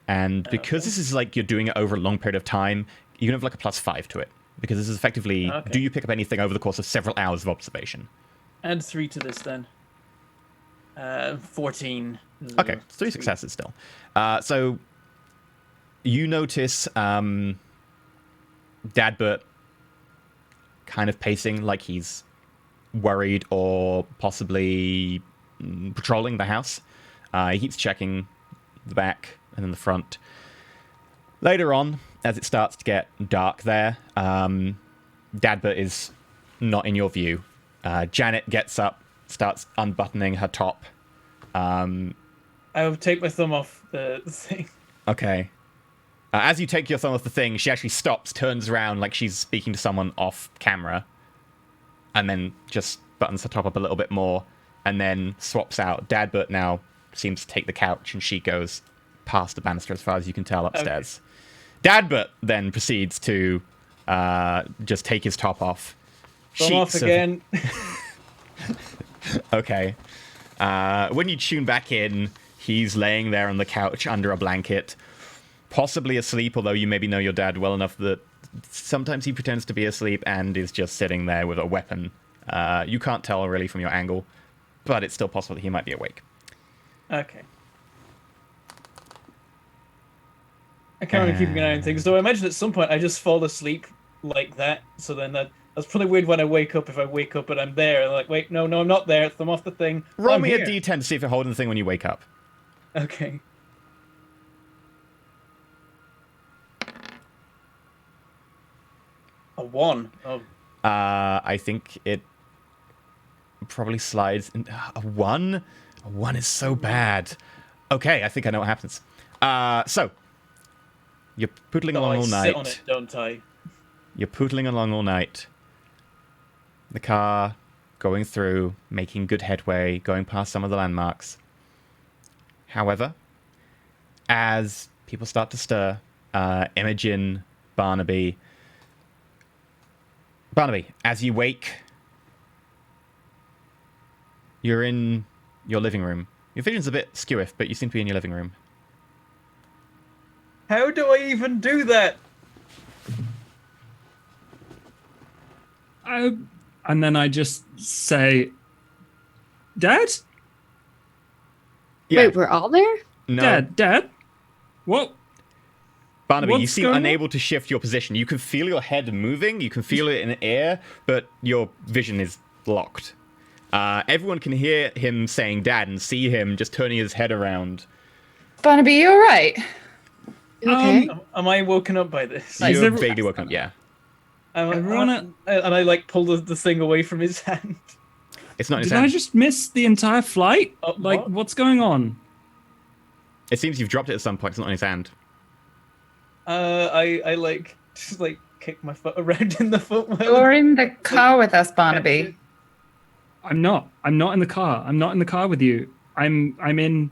Speaker 1: And because this is like you're doing it over a long period of time, you can have like a +5 to it. Because this is effectively, do you pick up anything over the course of several hours of observation?
Speaker 4: Add 3 to this then. 14.
Speaker 1: Okay, 3 successes still. So you notice Dadbert kind of pacing like he's worried or possibly patrolling the house. He keeps checking the back and then the front. Later on, as it starts to get dark there, Dadbert is not in your view. Janet gets up, starts unbuttoning her top.
Speaker 4: I'll take my thumb off the thing.
Speaker 1: Okay. As you take your thumb off the thing, she actually stops, turns around like she's speaking to someone off camera, and then just buttons her top up a little bit more, and then swaps out. Dadbert now seems to take the couch, and she goes past the banister as far as you can tell upstairs. Okay. Dadbert then proceeds to just take his top off.
Speaker 4: Thumb off again.
Speaker 1: Okay. When you tune back in, he's laying there on the couch under a blanket, possibly asleep, although you maybe know your dad well enough that sometimes he pretends to be asleep and is just sitting there with a weapon. You can't tell really from your angle, but it's still possible that he might be awake.
Speaker 4: Okay. I can't really keep an eye on things, though I imagine at some point I just fall asleep like that, so then that's probably weird when I wake up, if I wake up and I'm there, and I'm like, wait, no, I'm not there, thumb off the thing.
Speaker 1: Roll me a d10 to see if you're holding the thing when you wake up.
Speaker 4: Okay. A 1. Oh.
Speaker 1: I think it probably slides in, a 1? A 1 is so bad. Okay, I think I know what happens. So you're pootling along all night.
Speaker 4: Sit on it, don't I?
Speaker 1: You're pootling along all night. The car going through, making good headway, going past some of the landmarks. However, as people start to stir, Imogen, Barnaby, as you wake, you're in your living room. Your vision's a bit skewiff, but you seem to be in your living room.
Speaker 4: How do I even do that?
Speaker 5: And then I just say, Dad?
Speaker 1: Yeah.
Speaker 3: Wait, we're all there?
Speaker 1: No.
Speaker 5: Dad? What?
Speaker 1: Barnaby, you
Speaker 5: What's
Speaker 1: seem
Speaker 5: going
Speaker 1: unable to shift your position. You can feel your head moving, you can feel it in the air, but your vision is locked. Everyone can hear him saying Dad and see him just turning his head around.
Speaker 2: Barnaby, you all right?
Speaker 3: Okay.
Speaker 4: Am I woken up by this?
Speaker 1: You're vaguely woken up, yeah.
Speaker 4: And I like pull the thing away from his hand.
Speaker 1: It's not in his
Speaker 5: Did I
Speaker 1: hand.
Speaker 5: just miss the entire flight?
Speaker 4: What?
Speaker 5: What's going on?
Speaker 1: It seems you've dropped it at some point. It's not in his hand.
Speaker 4: I like just like kick my foot around in the footwell.
Speaker 2: You're in the car with us, Barnaby.
Speaker 5: I'm not in the car. I'm not in the car with you. I'm in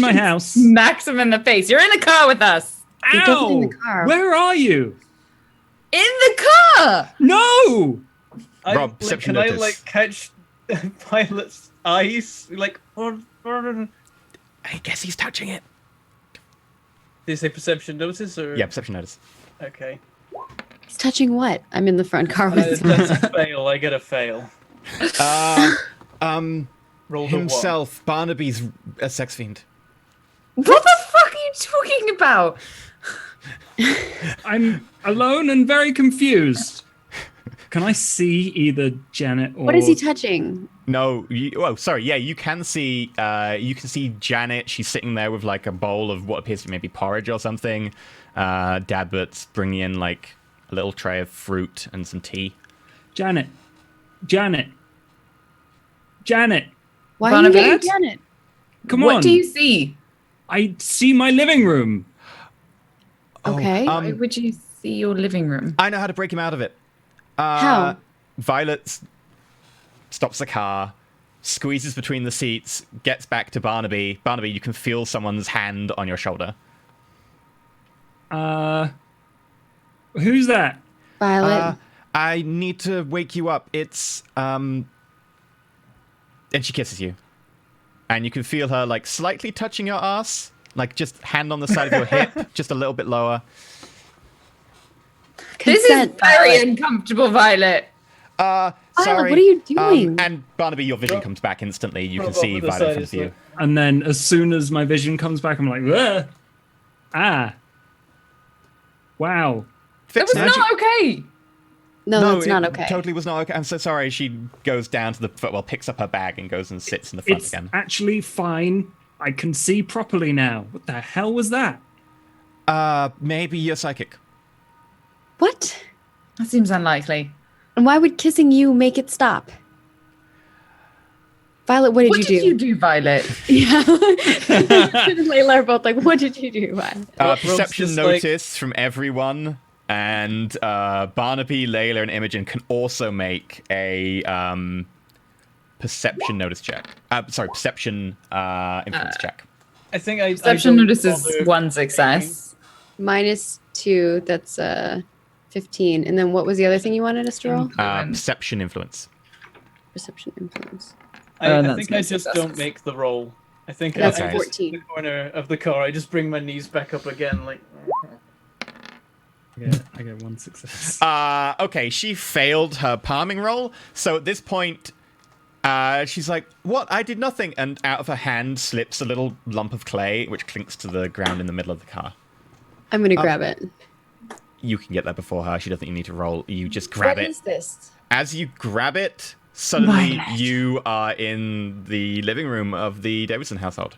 Speaker 5: my house.
Speaker 2: Smacks him in the face. You're in the car with us.
Speaker 3: He does it in
Speaker 5: Ow!
Speaker 3: the car.
Speaker 5: Where are you?
Speaker 2: In the car.
Speaker 5: No!
Speaker 1: Rob, perception
Speaker 4: can I
Speaker 1: notice.
Speaker 4: like catch Violet's eyes? Like,
Speaker 1: I guess he's touching it.
Speaker 4: did you say perception notice or?
Speaker 1: Yeah, perception notice.
Speaker 4: Okay.
Speaker 3: He's touching what? I'm in the front car with him.
Speaker 4: That's a fail. I get a fail. Roll the
Speaker 1: Himself, Barnaby's a sex fiend.
Speaker 2: What the fuck are you talking about?
Speaker 5: I'm alone and very confused. Can I see either Janet or...
Speaker 3: What is he touching?
Speaker 1: No, sorry. Yeah, you can see Janet. She's sitting there with like a bowl of what appears to be maybe porridge or something. Dadbert's bringing in like a little tray of fruit and some tea.
Speaker 5: Janet.
Speaker 3: Why are you
Speaker 2: Barnaby?
Speaker 3: getting Janet?
Speaker 5: Come on.
Speaker 2: What do you see?
Speaker 5: I see my living room.
Speaker 3: Okay.
Speaker 2: Why would you see your living room?
Speaker 1: I know how to break him out of it.
Speaker 3: How?
Speaker 1: Violet's stops the car, squeezes between the seats, gets back to Barnaby. Barnaby, you can feel someone's hand on your shoulder.
Speaker 5: Who's that?
Speaker 3: Violet.
Speaker 1: I need to wake you up. It's, And she kisses you. And you can feel her, like, slightly touching your ass. Like, just hand on the side of your hip, just a little bit lower.
Speaker 2: This is
Speaker 3: Consent,
Speaker 2: very
Speaker 3: Violet.
Speaker 2: uncomfortable, Violet.
Speaker 3: Violet,
Speaker 1: Sorry.
Speaker 3: what are you doing?
Speaker 1: And Barnaby, your vision comes back instantly. You can
Speaker 4: Roll
Speaker 1: see
Speaker 4: over the
Speaker 1: Violet in
Speaker 4: side
Speaker 1: front
Speaker 4: as
Speaker 1: of you.
Speaker 5: And then as soon as my vision comes back, I'm like, "Ugh. Ah. Wow.
Speaker 2: That was
Speaker 1: Magic-
Speaker 2: not okay.
Speaker 3: No, that's not
Speaker 1: it
Speaker 3: okay.
Speaker 1: Totally was not okay. I'm so sorry. She goes down to the footwell, picks up her bag, and goes and sits in the front
Speaker 5: It's
Speaker 1: again.
Speaker 5: actually fine. I can see properly now. What the hell was that?
Speaker 1: Maybe you're psychic.
Speaker 3: What?
Speaker 2: That seems unlikely.
Speaker 3: And why would kissing you make it stop? Violet, what did
Speaker 2: What
Speaker 3: you
Speaker 2: did
Speaker 3: do?
Speaker 2: you do, Violet?
Speaker 3: Yeah. and Layla are both like, what did you do, Violet?
Speaker 1: Perception
Speaker 4: just
Speaker 1: notice from everyone, and Barnaby, Layla, and Imogen can also make a perception notice check. Perception influence check.
Speaker 4: I think I
Speaker 2: Perception
Speaker 4: don't
Speaker 2: notice is
Speaker 4: bother
Speaker 2: 1 success.
Speaker 3: -2, that's 15. And then what was the other thing you wanted us to roll?
Speaker 1: Perception influence.
Speaker 3: Perception influence.
Speaker 4: I
Speaker 2: that's
Speaker 4: think
Speaker 2: no
Speaker 4: I just
Speaker 2: success.
Speaker 4: don't make the roll. I think
Speaker 3: That's
Speaker 4: I just
Speaker 3: 14.
Speaker 4: in the corner of the car. I just bring my knees back up again, like.
Speaker 5: I get 1 success.
Speaker 1: Okay, she failed her palming roll, so at this point, she's like, "What? I did nothing," and out of her hand slips a little lump of clay, which clinks to the ground in the middle of the car.
Speaker 3: I'm going to grab it.
Speaker 1: You can get there before her. She doesn't even need to roll. You just grab
Speaker 3: What
Speaker 1: it.
Speaker 3: is this?
Speaker 1: As you grab it, suddenly
Speaker 2: Violet.
Speaker 1: you are in the living room of the Davidson household.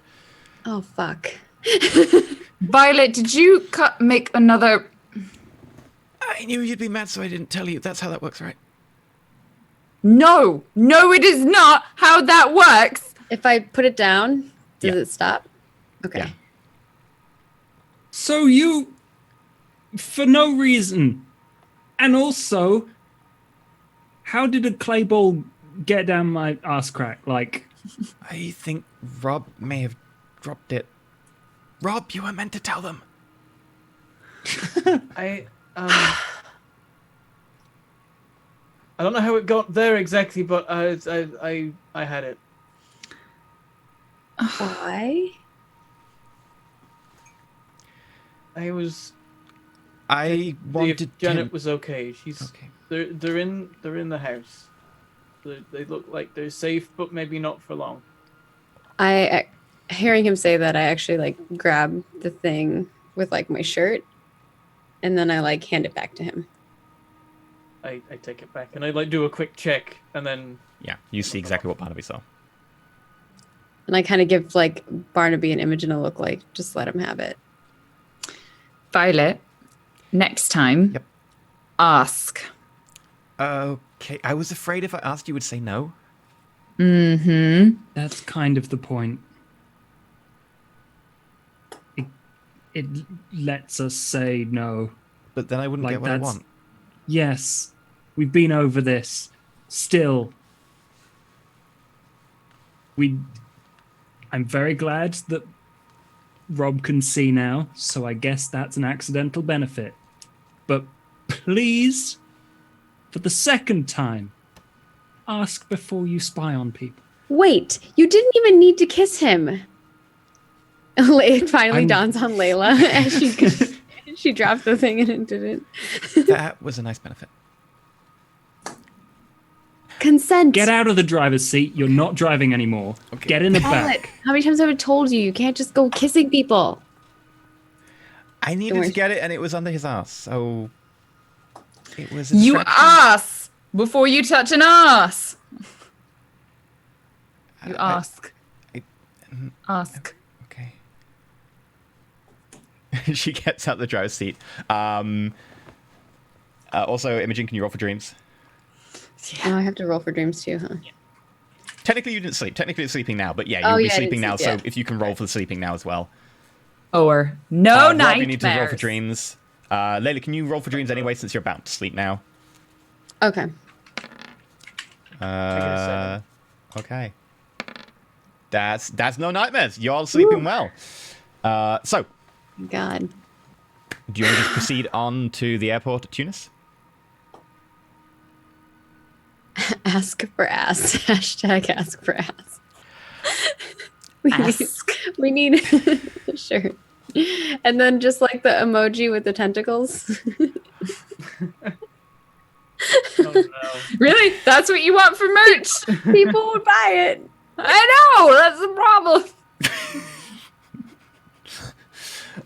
Speaker 3: Oh, fuck.
Speaker 2: Violet, did you make another...
Speaker 1: I knew you'd be mad, so I didn't tell you. That's how that works, right?
Speaker 2: No, it is not how that works.
Speaker 3: If I put it down, does
Speaker 1: Yeah.
Speaker 3: it stop? Okay.
Speaker 1: Yeah.
Speaker 5: So you, for no reason, and also, how did a clay ball get down my ass crack? Like,
Speaker 1: I think Rob may have dropped it. Rob, you were meant to tell them.
Speaker 4: I don't know how it got there exactly, but I had it.
Speaker 3: Why?
Speaker 1: I
Speaker 4: See
Speaker 1: wanted
Speaker 4: if Janet
Speaker 1: to...
Speaker 4: was okay. She's
Speaker 1: Okay.
Speaker 4: they're in the house. They look like they're safe, but maybe not for long.
Speaker 3: Hearing him say that, I actually like grab the thing with like my shirt, and then I like hand it back to him.
Speaker 4: I take it back and I like do a quick check and then
Speaker 1: Yeah, you see exactly what Barnaby saw.
Speaker 3: And I kind of give like Barnaby and Imogen a look like, just let him have it.
Speaker 2: Violet, next time,
Speaker 1: Yep.
Speaker 2: ask.
Speaker 1: Okay, I was afraid if I asked you would say no.
Speaker 2: Mm-hmm.
Speaker 5: that's kind of the point. It lets us say no.
Speaker 1: But then I wouldn't
Speaker 5: Like,
Speaker 1: get what I
Speaker 5: that's-
Speaker 1: want.
Speaker 5: Yes, we've been over this. Still, I'm very glad that Rob can see now, so I guess that's an accidental benefit. But please, for the second time, ask before you spy on people.
Speaker 3: Wait, you didn't even need to kiss him. It finally
Speaker 5: I'm-
Speaker 3: dawns on Layla as she dropped the thing and it didn't.
Speaker 1: That was a nice benefit.
Speaker 3: Consent.
Speaker 5: Get out of the driver's seat. You're not driving anymore.
Speaker 1: Okay.
Speaker 5: Get in the
Speaker 3: Violet,
Speaker 5: back.
Speaker 3: how many times have I told you? You can't just go kissing people.
Speaker 1: I needed
Speaker 3: worry.
Speaker 1: to get it, and it was under his ass, so it was. a
Speaker 2: You
Speaker 1: distraction.
Speaker 2: ask before you touch an ass. You
Speaker 1: I-
Speaker 2: ask. Ask.
Speaker 1: Okay. She gets out the driver's seat. Also, Imogen, can you roll for dreams?
Speaker 3: Oh, I have to roll for dreams too, huh?
Speaker 1: Technically, you didn't sleep. Technically, you're sleeping now, but yeah,
Speaker 3: Oh,
Speaker 1: you'll be
Speaker 3: yeah, I didn't
Speaker 1: sleeping now.
Speaker 3: sleep
Speaker 1: So
Speaker 3: yet.
Speaker 1: if you can roll for the sleeping now as well.
Speaker 2: Or no
Speaker 1: Rob,
Speaker 2: nightmares.
Speaker 1: you need to roll for dreams. Layla, can you roll for dreams anyway since you're about to sleep now?
Speaker 3: Okay.
Speaker 1: Okay. That's no nightmares. You're all sleeping well. So,
Speaker 3: God.
Speaker 1: do you want to just proceed on to the airport at Tunis?
Speaker 3: Ask for ass. Hashtag ask for ass.
Speaker 2: Ask.
Speaker 3: We need sure. And then just like the emoji with the tentacles.
Speaker 4: Oh no.
Speaker 2: Really? That's what you want for merch?
Speaker 3: People would buy it.
Speaker 2: I know. That's the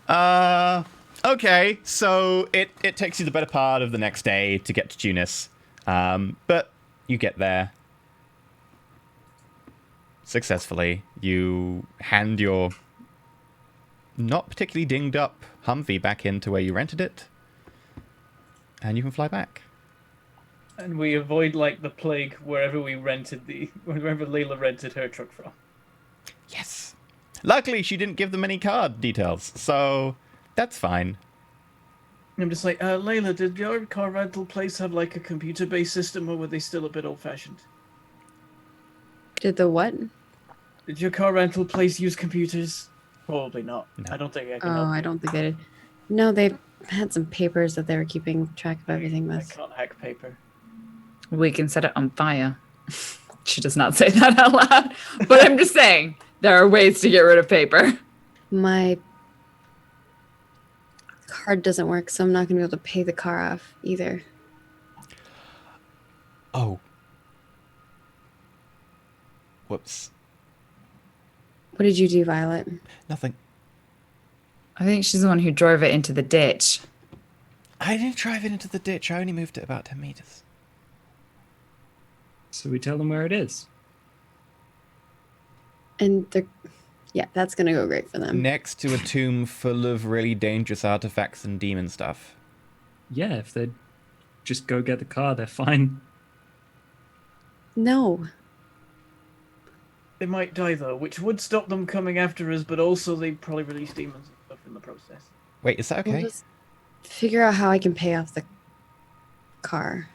Speaker 2: problem.
Speaker 1: Okay, so it takes you the better part of the next day to get to Tunis. But you get there successfully. You hand your not particularly dinged up Humvee back into where you rented it, and you can fly back.
Speaker 4: And we avoid like the plague wherever Layla rented her truck from.
Speaker 1: Yes. Luckily, she didn't give them any card details, so that's fine.
Speaker 4: I'm just like, Layla, did your car rental place have like a computer-based system, or were they still a bit old-fashioned?
Speaker 3: Did the what?
Speaker 4: Did your car rental place use computers? Probably not.
Speaker 1: No.
Speaker 4: I don't think I can.
Speaker 3: Oh,
Speaker 4: help
Speaker 3: I
Speaker 4: you.
Speaker 3: don't think they did. No, they had some papers that they were keeping track of everything
Speaker 4: I
Speaker 3: with.
Speaker 4: can't hack paper.
Speaker 2: We can set it on fire. She does not say that out loud, but I'm just saying there are ways to get rid of paper.
Speaker 3: My card doesn't work, so I'm not going to be able to pay the car off either.
Speaker 1: Oh. Whoops.
Speaker 3: What did you do, Violet?
Speaker 1: Nothing.
Speaker 2: I think she's the one who drove it into the ditch.
Speaker 1: I didn't drive it into the ditch. I only moved it about 10 meters.
Speaker 5: So we tell them where it is.
Speaker 3: And they're... Yeah, that's going to go great for them.
Speaker 1: Next to a tomb full of really dangerous artifacts and demon stuff.
Speaker 5: Yeah, if they just go get the car, they're fine.
Speaker 3: No.
Speaker 4: They might die though, which would stop them coming after us, but also they'd probably release demons and stuff in the process.
Speaker 1: Wait, is that okay?
Speaker 3: We'll just figure out how I can pay off the car.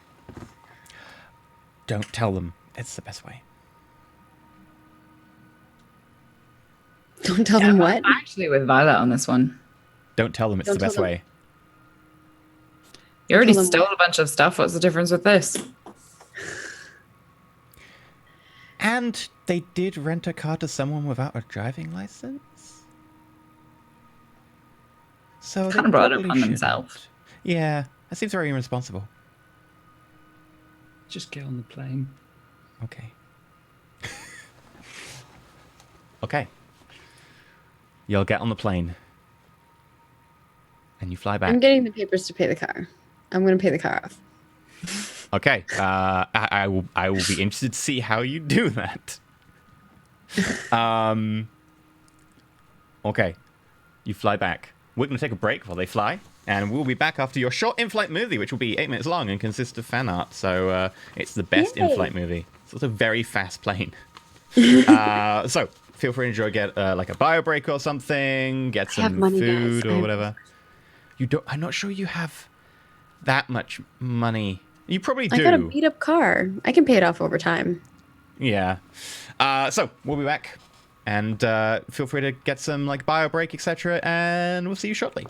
Speaker 1: Don't tell them. It's the best way.
Speaker 3: Don't tell them what?
Speaker 2: I'm actually with Violet on this one.
Speaker 1: Don't tell them it's
Speaker 3: Don't
Speaker 1: the best
Speaker 3: tell them.
Speaker 1: way.
Speaker 2: You already
Speaker 3: Tell them
Speaker 2: stole
Speaker 3: what?
Speaker 2: a bunch of stuff. What's the difference with this?
Speaker 1: And they did rent a car to someone without a driving license? So they
Speaker 2: Kinda brought it
Speaker 1: probably
Speaker 2: upon
Speaker 1: shouldn't.
Speaker 2: themselves.
Speaker 1: Yeah, that seems very irresponsible.
Speaker 5: Just get on the plane.
Speaker 1: Okay. Okay. You'll get on the plane. And you fly back.
Speaker 3: I'm getting the papers to pay the car. I'm going to pay the car off.
Speaker 1: Okay. I will be interested to see how you do that. Okay. You fly back. We're going to take a break while they fly, and we'll be back after your short in-flight movie, which will be 8 minutes long and consists of fan art. So it's the best
Speaker 3: Yay.
Speaker 1: in-flight movie. It's also a very fast plane. So feel free to get like a bio break or something, get
Speaker 3: I have
Speaker 1: some
Speaker 3: money,
Speaker 1: food
Speaker 3: guys.
Speaker 1: or whatever. You don't. I'm not sure you have that much money. You probably do.
Speaker 3: I got a beat up car. I can pay it off over time.
Speaker 1: Yeah. So we'll be back, and feel free to get some like bio break, etc. And we'll see you shortly.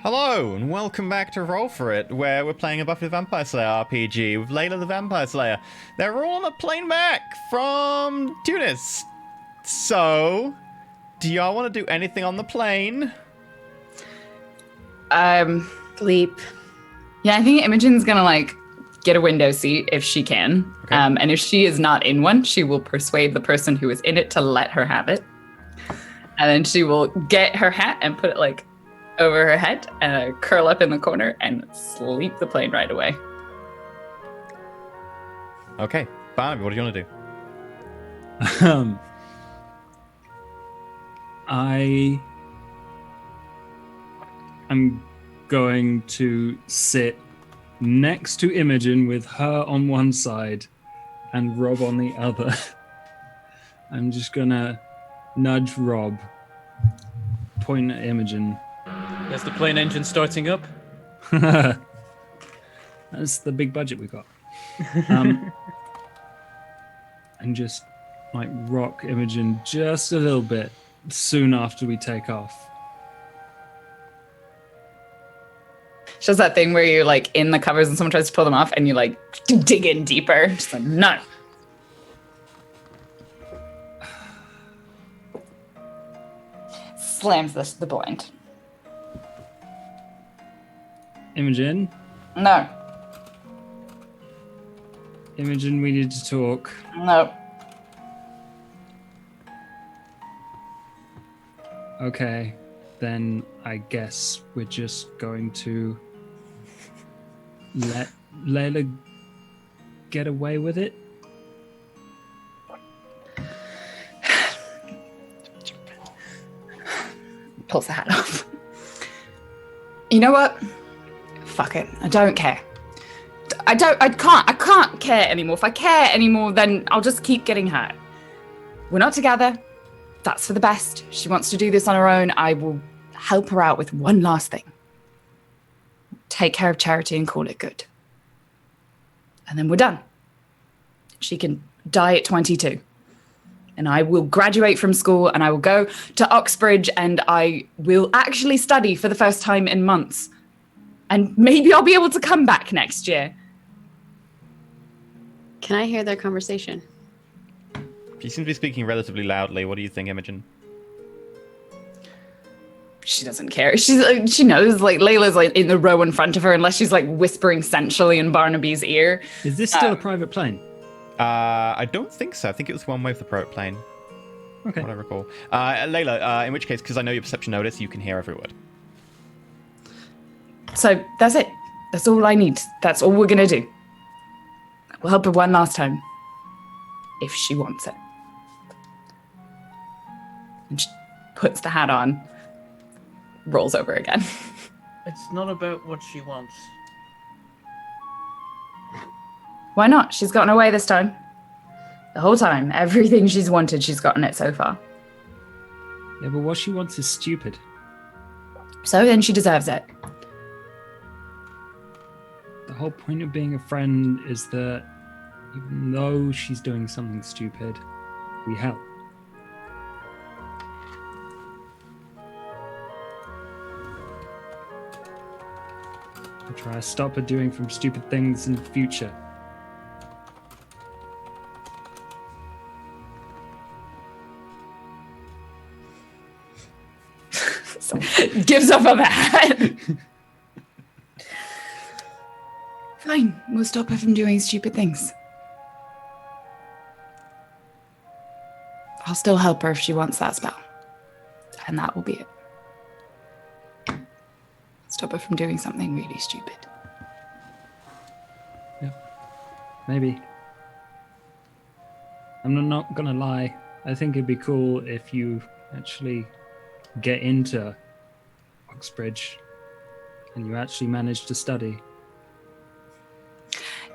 Speaker 1: Hello, and welcome back to Roll4It, where we're playing a Buffy the Vampire Slayer RPG with Layla the Vampire Slayer. They're all on a plane back from Tunis. So, do y'all want to do anything on the plane?
Speaker 3: Sleep.
Speaker 2: Yeah, I think Imogen's gonna like get a window seat if she can.
Speaker 1: Okay.
Speaker 2: And if she is not in one, she will persuade the person who is in it to let her have it. And then she will get her hat and put it like over her head and curl up in the corner and sleep the plane right away.
Speaker 1: Okay, Barnaby, what do you want to do?
Speaker 5: I am going to sit next to Imogen with her on one side and Rob on the other. I'm just gonna nudge Rob, point at Imogen.
Speaker 4: Is the plane engine starting up?
Speaker 5: That's the big budget we got. And just like rock Imogen just a little bit soon after we take off.
Speaker 2: She does that thing where you're like in the covers and someone tries to pull them off and you like dig in deeper. Just like, no. Slams the blind.
Speaker 5: Imogen?
Speaker 2: No.
Speaker 5: Imogen, we need to talk.
Speaker 2: No.
Speaker 5: Okay, then I guess we're just going to let Layla get away with it.
Speaker 2: Pulls the hat off. You know what? Fuck it. I don't care. I can't care anymore. If I care anymore, then I'll just keep getting hurt. We're not together. That's for the best. She wants to do this on her own. I will help her out with one last thing. Take care of Charity and call it good. And then we're done. She can die at 22. And I will graduate from school and I will go to Oxbridge and I will actually study for the first time in months. And maybe I'll be able to come back next year.
Speaker 3: Can I hear their conversation?
Speaker 1: You seem to be speaking relatively loudly. What do you think, Imogen?
Speaker 2: She doesn't care. She knows like Layla's like in the row in front of her unless she's like whispering sensually in Barnaby's ear.
Speaker 5: Is this still a private plane?
Speaker 1: I don't think so. I think it was one way with the private plane.
Speaker 5: Okay.
Speaker 1: What I recall. Layla, in which case, because I know your perception notice, you can hear every word.
Speaker 2: So that's it. That's all I need. That's all we're gonna do. We'll help her one last time. If she wants it. And she puts the hat on, rolls over again.
Speaker 4: It's not about what she wants.
Speaker 2: Why not? She's gotten away this time. The whole time. Everything she's wanted, she's gotten it so far.
Speaker 5: Yeah, but what she wants is stupid.
Speaker 2: So then she deserves it.
Speaker 5: The whole point of being a friend is that even though she's doing something stupid, we help. I'll try to stop her doing from stupid things in the future.
Speaker 2: So, gives up on the hat. Fine, we'll stop her from doing stupid things. I'll still help her if she wants that spell. And that will be it. Stop her from doing something really stupid.
Speaker 5: Maybe. I'm not gonna lie. I think it'd be cool if you actually get into Oxbridge and you actually manage to study.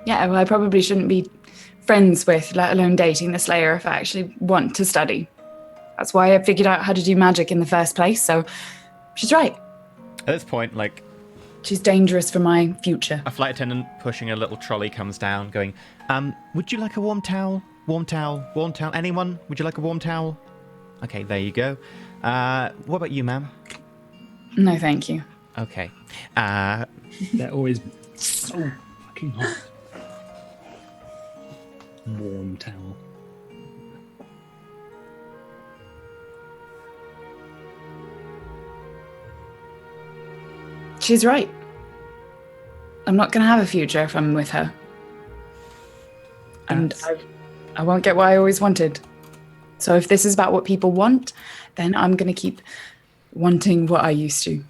Speaker 2: Yeah, well, I probably shouldn't be friends with, let alone dating the Slayer if I actually want to study. That's why I figured out how to do magic in the first place, so she's right.
Speaker 1: At this point, like,
Speaker 2: She's dangerous for my future.
Speaker 1: a flight attendant pushing a little trolley comes down, going, would you like a warm towel? Warm towel? Warm towel? Anyone? Would you like a warm towel? Okay, there you go. What about you, ma'am?
Speaker 2: No, thank you.
Speaker 1: Okay,
Speaker 5: They're always so fucking hot. Warm towel.
Speaker 2: She's right. I'm not going to have a future if I'm with her. And I won't get what I always wanted. So if this is about what people want, then I'm going to keep wanting what I used to.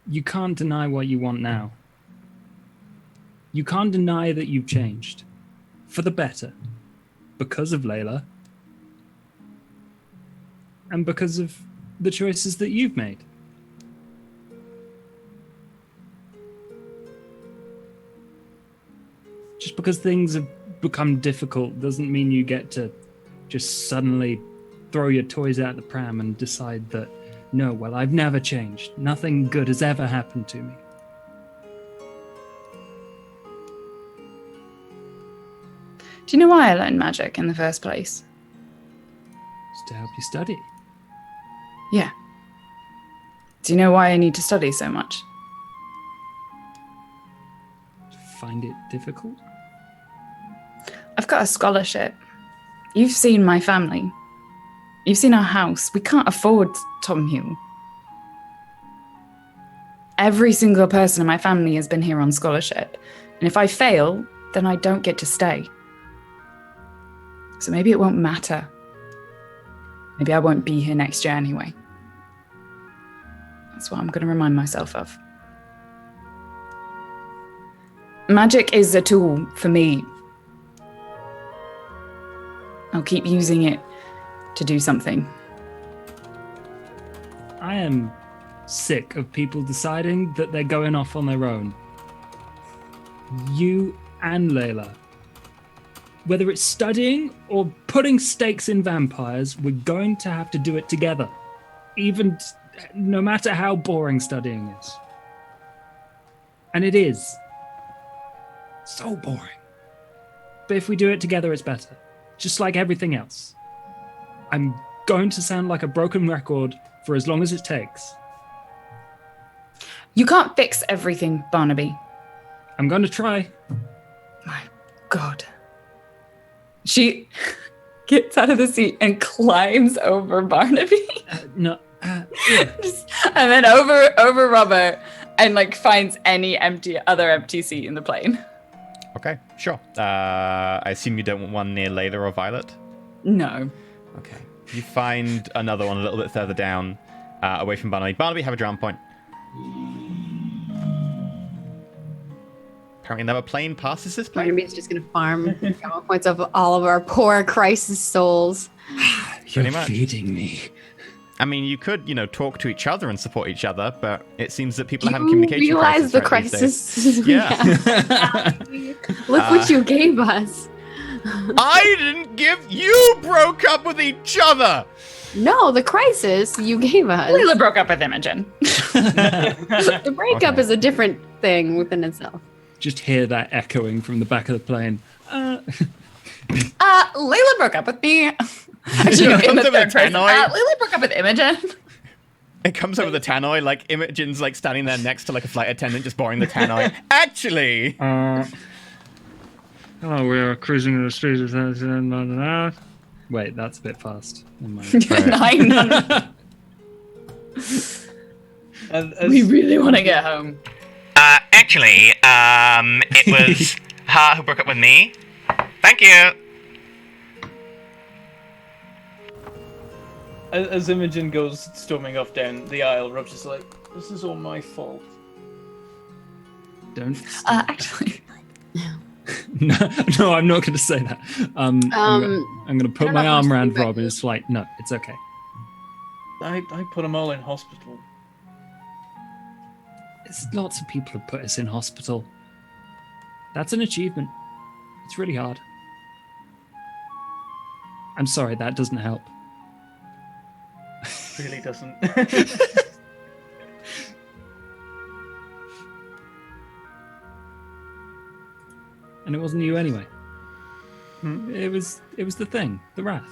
Speaker 5: You can't deny what you want now. You can't deny that you've changed. For the better. Because of Layla. And because of the choices that you've made. Just because things have become difficult doesn't mean you get to just suddenly throw your toys out the pram and decide that, no, well, I've never changed. Nothing good has ever happened to me.
Speaker 2: Do you know why I learned magic in the first place?
Speaker 5: Just to help you study.
Speaker 2: Yeah. Do you know why I need to study so much?
Speaker 5: Find it difficult?
Speaker 2: I've got a scholarship. You've seen my family. You've seen our house. We can't afford Tom Hill. Every single person in my family has been here on scholarship. And if I fail, then I don't get to stay. So maybe it won't matter. Maybe I won't be here next year anyway. That's what I'm going to remind myself of. Magic is a tool for me. I'll keep using it to do something.
Speaker 5: I am sick of people deciding that they're going off on their own. You and Layla. Whether it's studying or putting stakes in vampires, we're going to have to do it together. Even no matter how boring studying is. And it is. So boring. But if we do it together, it's better. Just like everything else. I'm going to sound like a broken record for as long as it takes.
Speaker 2: You can't fix everything, Barnaby.
Speaker 5: I'm going to try.
Speaker 2: My God. She gets out of the seat and climbs over Barnaby.
Speaker 5: No.
Speaker 2: And then over Robert and like finds any other empty seat in the plane.
Speaker 1: Okay, sure. I assume you don't want one near Layla or Violet?
Speaker 2: No.
Speaker 1: Okay. You find another one a little bit further down, away from Barnaby. Barnaby, have a drown point. Apparently another plane passes this plane.
Speaker 3: Barnaby's just going to farm drama points of all of our poor crisis souls.
Speaker 5: You're
Speaker 1: Pretty much.
Speaker 5: feeding me.
Speaker 1: I mean, you could, talk to each other and support each other, but it seems that people are having communication
Speaker 3: You realize the
Speaker 1: crisis these days.
Speaker 3: crisis?
Speaker 1: Yeah.
Speaker 3: Look what you gave us.
Speaker 1: I didn't give you broke up with each other.
Speaker 3: No, the crisis you gave us.
Speaker 2: Layla broke up with Imogen.
Speaker 3: The breakup
Speaker 1: Okay.
Speaker 3: is a different thing within itself.
Speaker 5: Just hear that echoing from the back of the plane.
Speaker 2: Layla broke up with me. Actually, in the third person. Layla broke up with Imogen.
Speaker 1: It comes over the tannoy, like Imogen's like standing there next to like a flight attendant just boring the tannoy. Actually!
Speaker 5: Oh, we are cruising in the streets of... Wait, that's a bit fast. Never mind.
Speaker 2: 900. We really want to get home.
Speaker 1: Actually, it was her who broke up with me. Thank you.
Speaker 4: As Imogen goes storming off down the aisle, Rob's just like, this is all my fault.
Speaker 5: Don't.
Speaker 2: Actually,
Speaker 5: No, I'm not going to say that. I'm going to put my arm around Rob and it's like, no, it's okay.
Speaker 4: I put them all in hospital.
Speaker 5: There's lots of people who put us in hospital. That's an achievement. It's really hard. I'm sorry, that doesn't help.
Speaker 4: Really doesn't.
Speaker 5: And it wasn't you anyway. It was the thing, the wrath.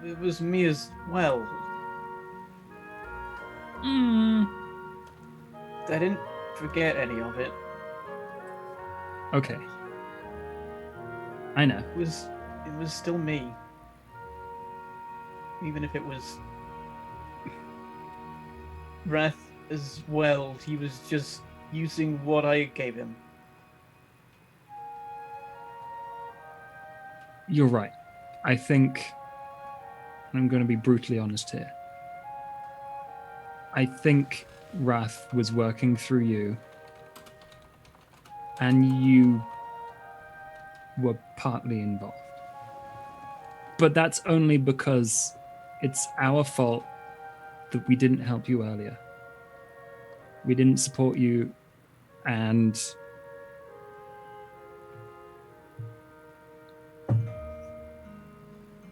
Speaker 4: It was me as well. I didn't forget any of it.
Speaker 5: Okay. I know.
Speaker 4: It was still me. Even if it was Wrath as well, he was just using what I gave him.
Speaker 5: You're right. I think, and I'm going to be brutally honest here, I think Wrath was working through you, and you were partly involved. But that's only because it's our fault that we didn't help you earlier. We didn't support you, and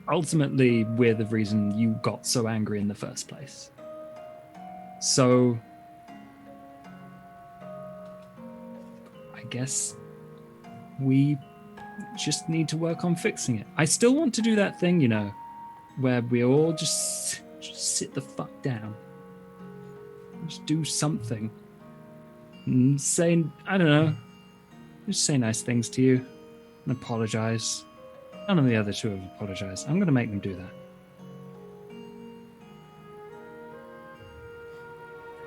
Speaker 5: ultimately we're the reason you got so angry in the first place. So I guess we just need to work on fixing it. I still want to do that thing, you know, where we all just sit the fuck down. Just do something. And say, I don't know, just say nice things to you and apologize. None of the other two have apologized. I'm going to make them do that.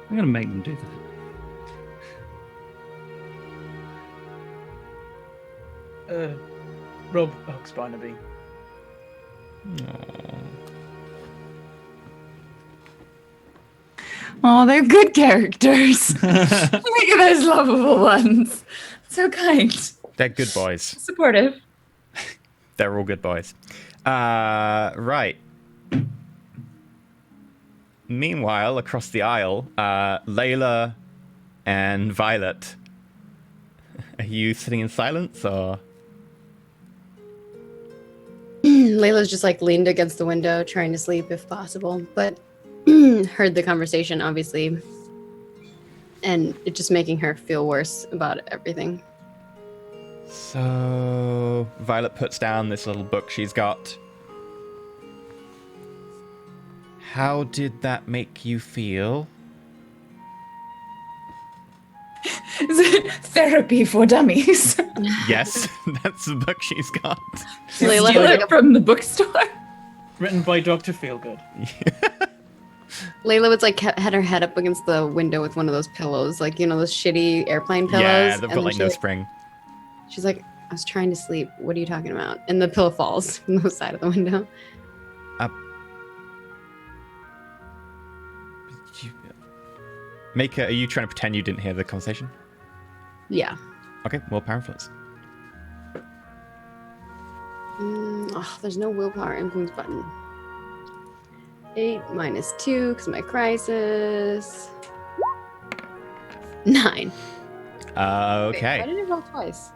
Speaker 5: I'm going to make them do that.
Speaker 4: Rob hugs Barnaby.
Speaker 2: Oh, they're good characters. Look at those lovable ones. So kind.
Speaker 1: They're good boys.
Speaker 2: Supportive.
Speaker 1: They're all good boys. Right. Meanwhile, across the aisle, Layla and Violet. Are you sitting in silence, or?
Speaker 3: Layla's just like leaned against the window, trying to sleep if possible, but heard the conversation, obviously, and it just making her feel worse about everything.
Speaker 1: So Violet puts down this little book she's got. How did that make you feel?
Speaker 2: Is it therapy for dummies?
Speaker 1: Yes, that's the book she's got.
Speaker 3: Layla
Speaker 2: Steal
Speaker 3: has,
Speaker 2: it
Speaker 3: like,
Speaker 2: from the bookstore.
Speaker 4: Written by Dr. Feelgood.
Speaker 3: Layla was like had her head up against the window with one of those pillows, like, you know, those shitty airplane pillows.
Speaker 1: Yeah, they've
Speaker 3: and
Speaker 1: got
Speaker 3: then
Speaker 1: like no spring.
Speaker 3: she's like, I was trying to sleep. What are you talking about? And the pillow falls from the side of the window.
Speaker 1: Are you trying to pretend you didn't hear the conversation?
Speaker 3: Yeah.
Speaker 1: Okay, willpower influence.
Speaker 3: There's no willpower influence button. 8 minus 2 because my crisis. 9. Wait,
Speaker 1: Okay.
Speaker 3: why did it roll twice?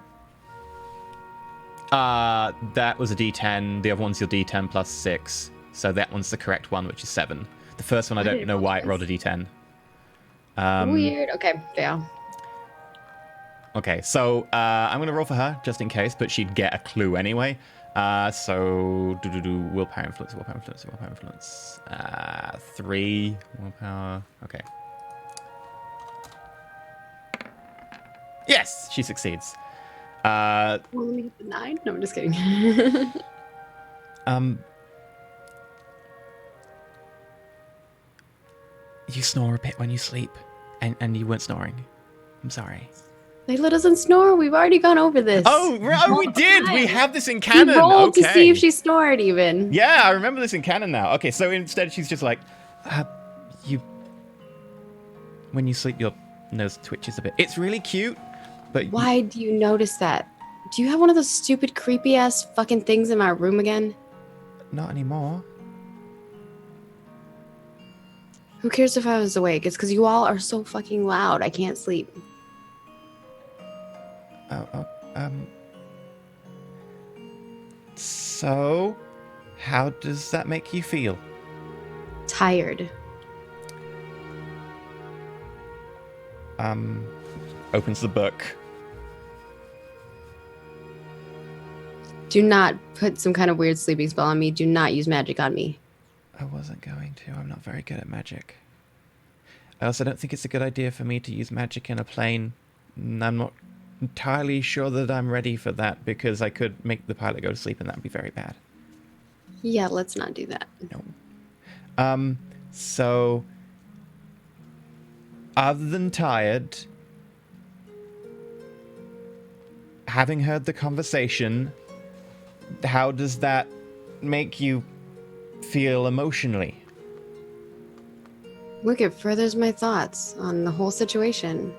Speaker 1: That was a D10. The other one's your D10 plus 6. So that one's the correct one, which is 7. The first one, I
Speaker 3: Why did
Speaker 1: don't
Speaker 3: it
Speaker 1: know
Speaker 3: roll
Speaker 1: why it
Speaker 3: twice?
Speaker 1: rolled a D10.
Speaker 3: Weird. Okay, fail.
Speaker 1: Okay, so I'm going to roll for her, just in case, but she'd get a clue anyway. So, willpower influence, willpower influence, willpower influence. 3 willpower. Okay. Yes, she succeeds.
Speaker 3: Well, let me get the 9. No, I'm just kidding.
Speaker 1: You snore a bit when you sleep, and you weren't snoring. I'm sorry.
Speaker 3: Layla doesn't snore. We've already gone over this.
Speaker 1: Oh, we did. We
Speaker 3: times.
Speaker 1: have this in
Speaker 3: We
Speaker 1: canon.
Speaker 3: rolled
Speaker 1: Okay.
Speaker 3: to see if she snored even.
Speaker 1: Yeah, I remember this in canon now. Okay, so instead she's just like, when you sleep, your nose twitches a bit. It's really cute, but
Speaker 3: Why do you notice that? Do you have one of those stupid creepy ass fucking things in my room again?
Speaker 1: Not anymore.
Speaker 3: Who cares if I was awake? It's because you all are so fucking loud. I can't sleep.
Speaker 1: So, how does that make you feel?
Speaker 3: Tired.
Speaker 1: Opens the book.
Speaker 3: Do not put some kind of weird sleeping spell on me. Do not use magic on me.
Speaker 1: I wasn't going to. I'm not very good at magic. I also don't think it's a good idea for me to use magic in a plane. I'm not entirely sure that I'm ready for that, because I could make the pilot go to sleep and that would be very bad.
Speaker 3: Yeah, let's not do that.
Speaker 1: No. So, other than tired, having heard the conversation, how does that make you feel emotionally?
Speaker 3: Look, it furthers my thoughts on the whole situation.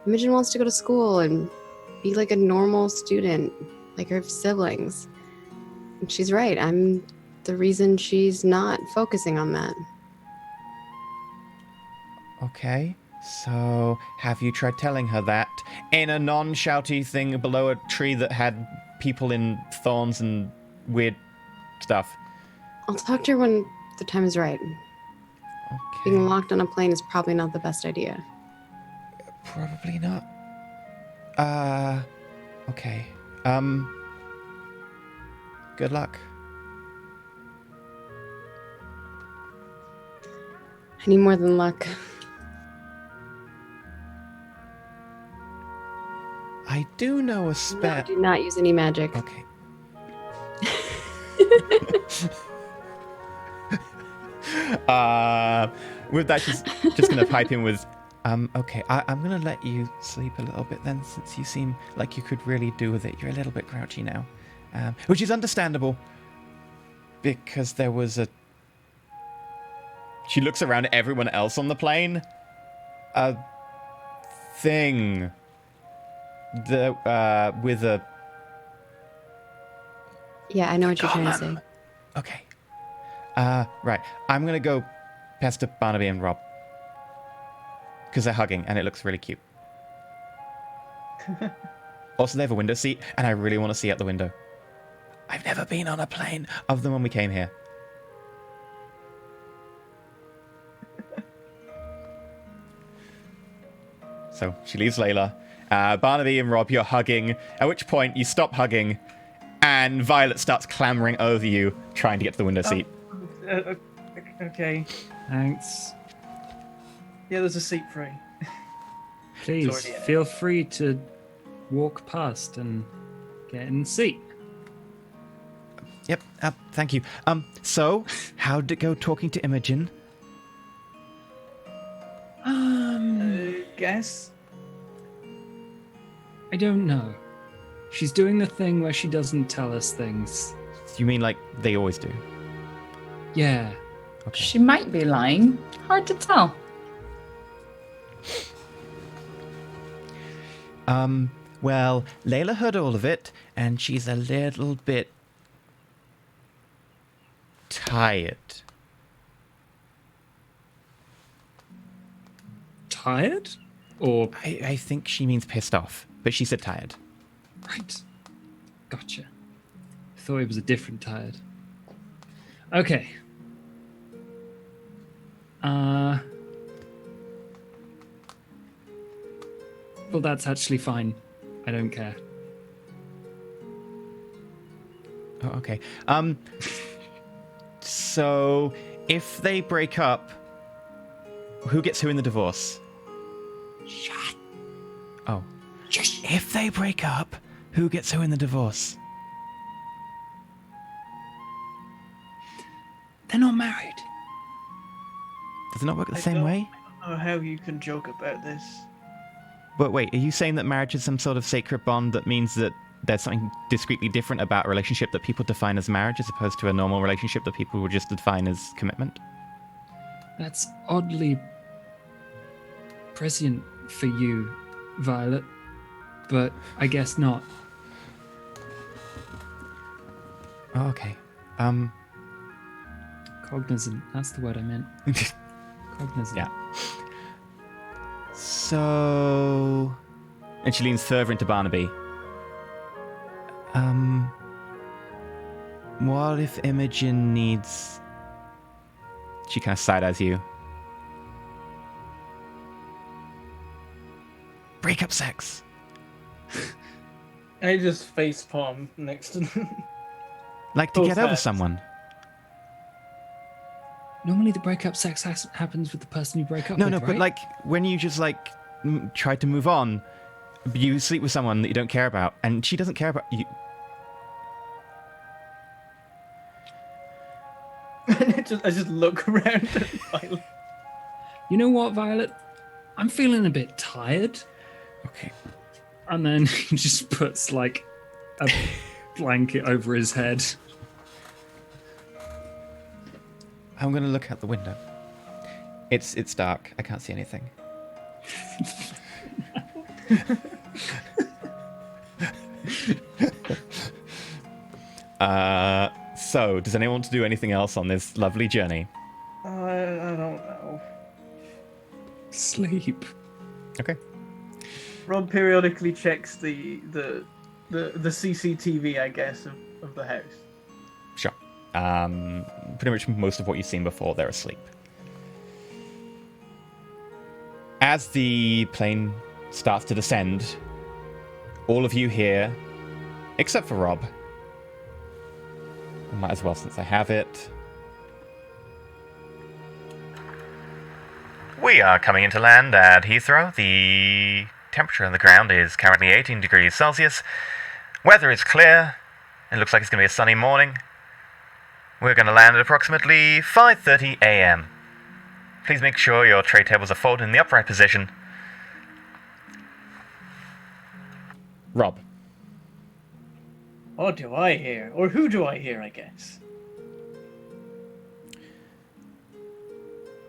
Speaker 3: Imogen wants to go to school and be like a normal student, like her siblings. And she's right. I'm the reason she's not focusing on that.
Speaker 1: Okay, so have you tried telling her that in a non-shouty thing below a tree that had people in thorns and weird stuff?
Speaker 3: I'll talk to her when the time is right.
Speaker 1: Okay.
Speaker 3: Being locked on a plane is probably not the best idea.
Speaker 1: Probably not. Okay. Good luck.
Speaker 3: I need more than luck.
Speaker 1: I do know a
Speaker 3: No,
Speaker 1: spell.
Speaker 3: do not use any magic.
Speaker 1: Okay. With that, she's just gonna pipe in with, okay, I'm gonna let you sleep a little bit then, since you seem like you could really do with it. You're a little bit grouchy now, which is understandable, because there was a... She looks around at everyone else on the plane. A thing. With a...
Speaker 3: Yeah, I know what you're trying to say.
Speaker 1: Okay. Right. I'm gonna go pester Barnaby and Rob. Because they're hugging, and it looks really cute. Also, they have a window seat, and I really want to see out the window. I've never been on a plane other than when we came here. So, she leaves Layla. Barnaby and Rob, you're hugging, at which point you stop hugging, and Violet starts clambering over you, trying to get to the window seat.
Speaker 4: Okay.
Speaker 5: Thanks.
Speaker 4: Yeah, there's a seat free.
Speaker 5: Please
Speaker 4: already in.
Speaker 5: feel free to walk past and get in the seat.
Speaker 1: Yep, thank you. So, how'd it go talking to Imogen?
Speaker 4: Guess?
Speaker 5: I don't know. She's doing the thing where she doesn't tell us things.
Speaker 1: You mean like they always do?
Speaker 5: Yeah.
Speaker 1: Okay.
Speaker 2: She might be lying. Hard to tell.
Speaker 1: Well, Layla heard all of it, and she's a little bit tired.
Speaker 5: Tired? Or...
Speaker 1: I think she means pissed off, but she said tired.
Speaker 5: Right. Gotcha. I thought it was a different tired. Okay. Well, that's actually fine. I don't care.
Speaker 1: Oh, okay. So, if they break up, who gets who in the divorce?
Speaker 5: Shut.
Speaker 1: Oh. If they break up, who gets who in the divorce?
Speaker 5: They're not married.
Speaker 1: Does it not work the
Speaker 4: I
Speaker 1: same
Speaker 4: don't-
Speaker 1: way?
Speaker 4: I don't know how you can joke about this.
Speaker 1: But wait, are you saying that marriage is some sort of sacred bond that means that there's something discreetly different about a relationship that people define as marriage as opposed to a normal relationship that people would just define as commitment?
Speaker 5: That's oddly prescient for you, Violet. But I guess not.
Speaker 1: Oh, okay.
Speaker 5: Cognizant. That's the word I meant. Cognizant.
Speaker 1: Yeah. So... And she leans further into Barnaby. What if Imogen needs... She kind of side-eyes you. Breakup sex.
Speaker 4: I just facepalm next to them.
Speaker 1: Like to
Speaker 4: Both
Speaker 1: get over
Speaker 4: hands.
Speaker 1: someone.
Speaker 5: Normally, the breakup sex happens with the person you break up
Speaker 1: No,
Speaker 5: with,
Speaker 1: no,
Speaker 5: right?
Speaker 1: but like when you just like try to move on, you sleep with someone that you don't care about, and she doesn't care about you.
Speaker 4: I just look around at Violet.
Speaker 5: You know what, Violet? I'm feeling a bit tired.
Speaker 1: Okay.
Speaker 5: And then he just puts like a blanket over his head.
Speaker 1: I'm gonna look out the window. It's dark. I can't see anything. So, does anyone want to do anything else on this lovely journey?
Speaker 4: I don't know.
Speaker 5: Sleep.
Speaker 1: Okay.
Speaker 4: Rob periodically checks the CCTV, I guess, of the house.
Speaker 1: Sure. Pretty much most of what you've seen before, they're asleep. As the plane starts to descend, all of you hear, except for Rob. I might as well since I have it. We are coming into land at Heathrow. The temperature on the ground is currently 18 degrees Celsius. Weather is clear. It looks like it's going to be a sunny morning. We're going to land at approximately 5:30 a.m. Please make sure your tray tables are folded in the upright position. Rob.
Speaker 4: What do I hear? Or who do I hear, I guess?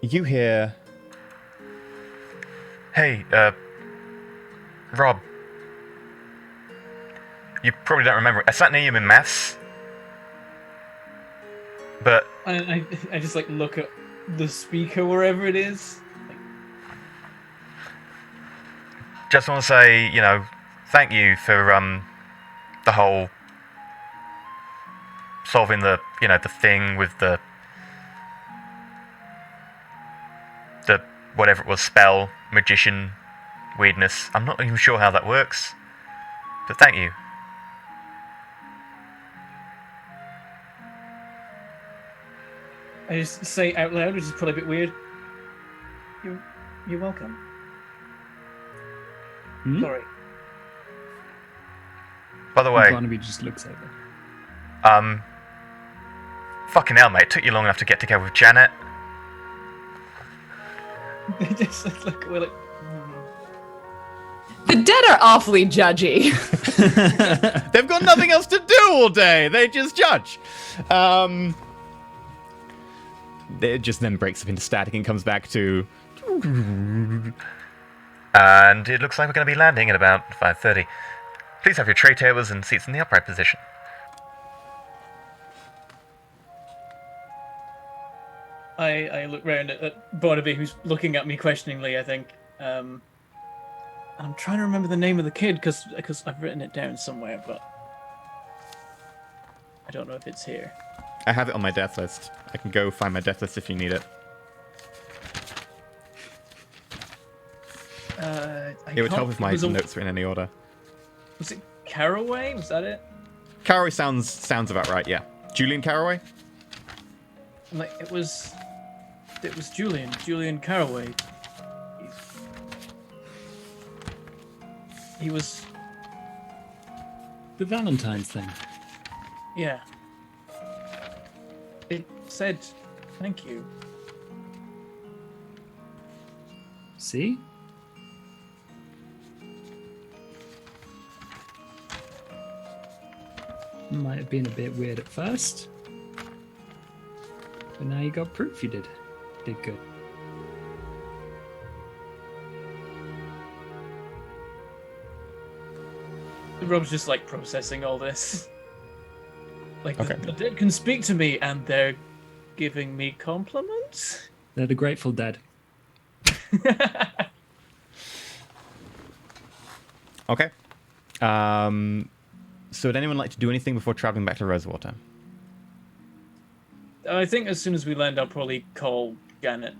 Speaker 1: You hear... Hey, Rob. You probably don't remember. I sat near you in maths. But...
Speaker 4: I just like look at the speaker wherever it is. Like,
Speaker 1: just want to say, you know, thank you for, the whole... solving the, you know, the thing with the whatever it was, spell, magician, weirdness. I'm not even sure how that works. But thank you.
Speaker 4: I just say out loud, which is probably a bit weird. You're welcome.
Speaker 5: Hmm?
Speaker 4: Sorry.
Speaker 1: By the way,
Speaker 5: Barnaby just looks over.
Speaker 1: fucking hell, mate. It took you long enough to get together with Janet.
Speaker 4: They just look, we're like,
Speaker 2: The dead are awfully judgy.
Speaker 1: They've got nothing else to do all day. They just judge. It just then breaks up into static and comes back to... And it looks like we're going to be landing at about 5:30. Please have your tray tables and seats in the upright position.
Speaker 4: I look round at Barnaby, who's looking at me questioningly, I think. I'm trying to remember the name of the kid, because I've written it down somewhere, but I don't know if it's here.
Speaker 1: I have it on my death list. I can go find my death list if you need it. It would help if my notes were in any order.
Speaker 4: Was it Caraway? Was that it?
Speaker 1: Caraway sounds about right, yeah. Julian Caraway?
Speaker 4: Like it was Julian Caraway. He was,
Speaker 5: The Valentine's thing.
Speaker 4: yeah. It said thank you.
Speaker 5: See? Might have been a bit weird at first. But now you got proof you did good.
Speaker 4: Rob's just like processing all this. Like
Speaker 1: Okay.
Speaker 4: the dead can speak to me and they're giving me compliments.
Speaker 5: They're the Grateful Dead.
Speaker 1: Okay. So would anyone like to do anything before traveling back to Rosewater?
Speaker 4: I think as soon as we land, I'll probably call Janet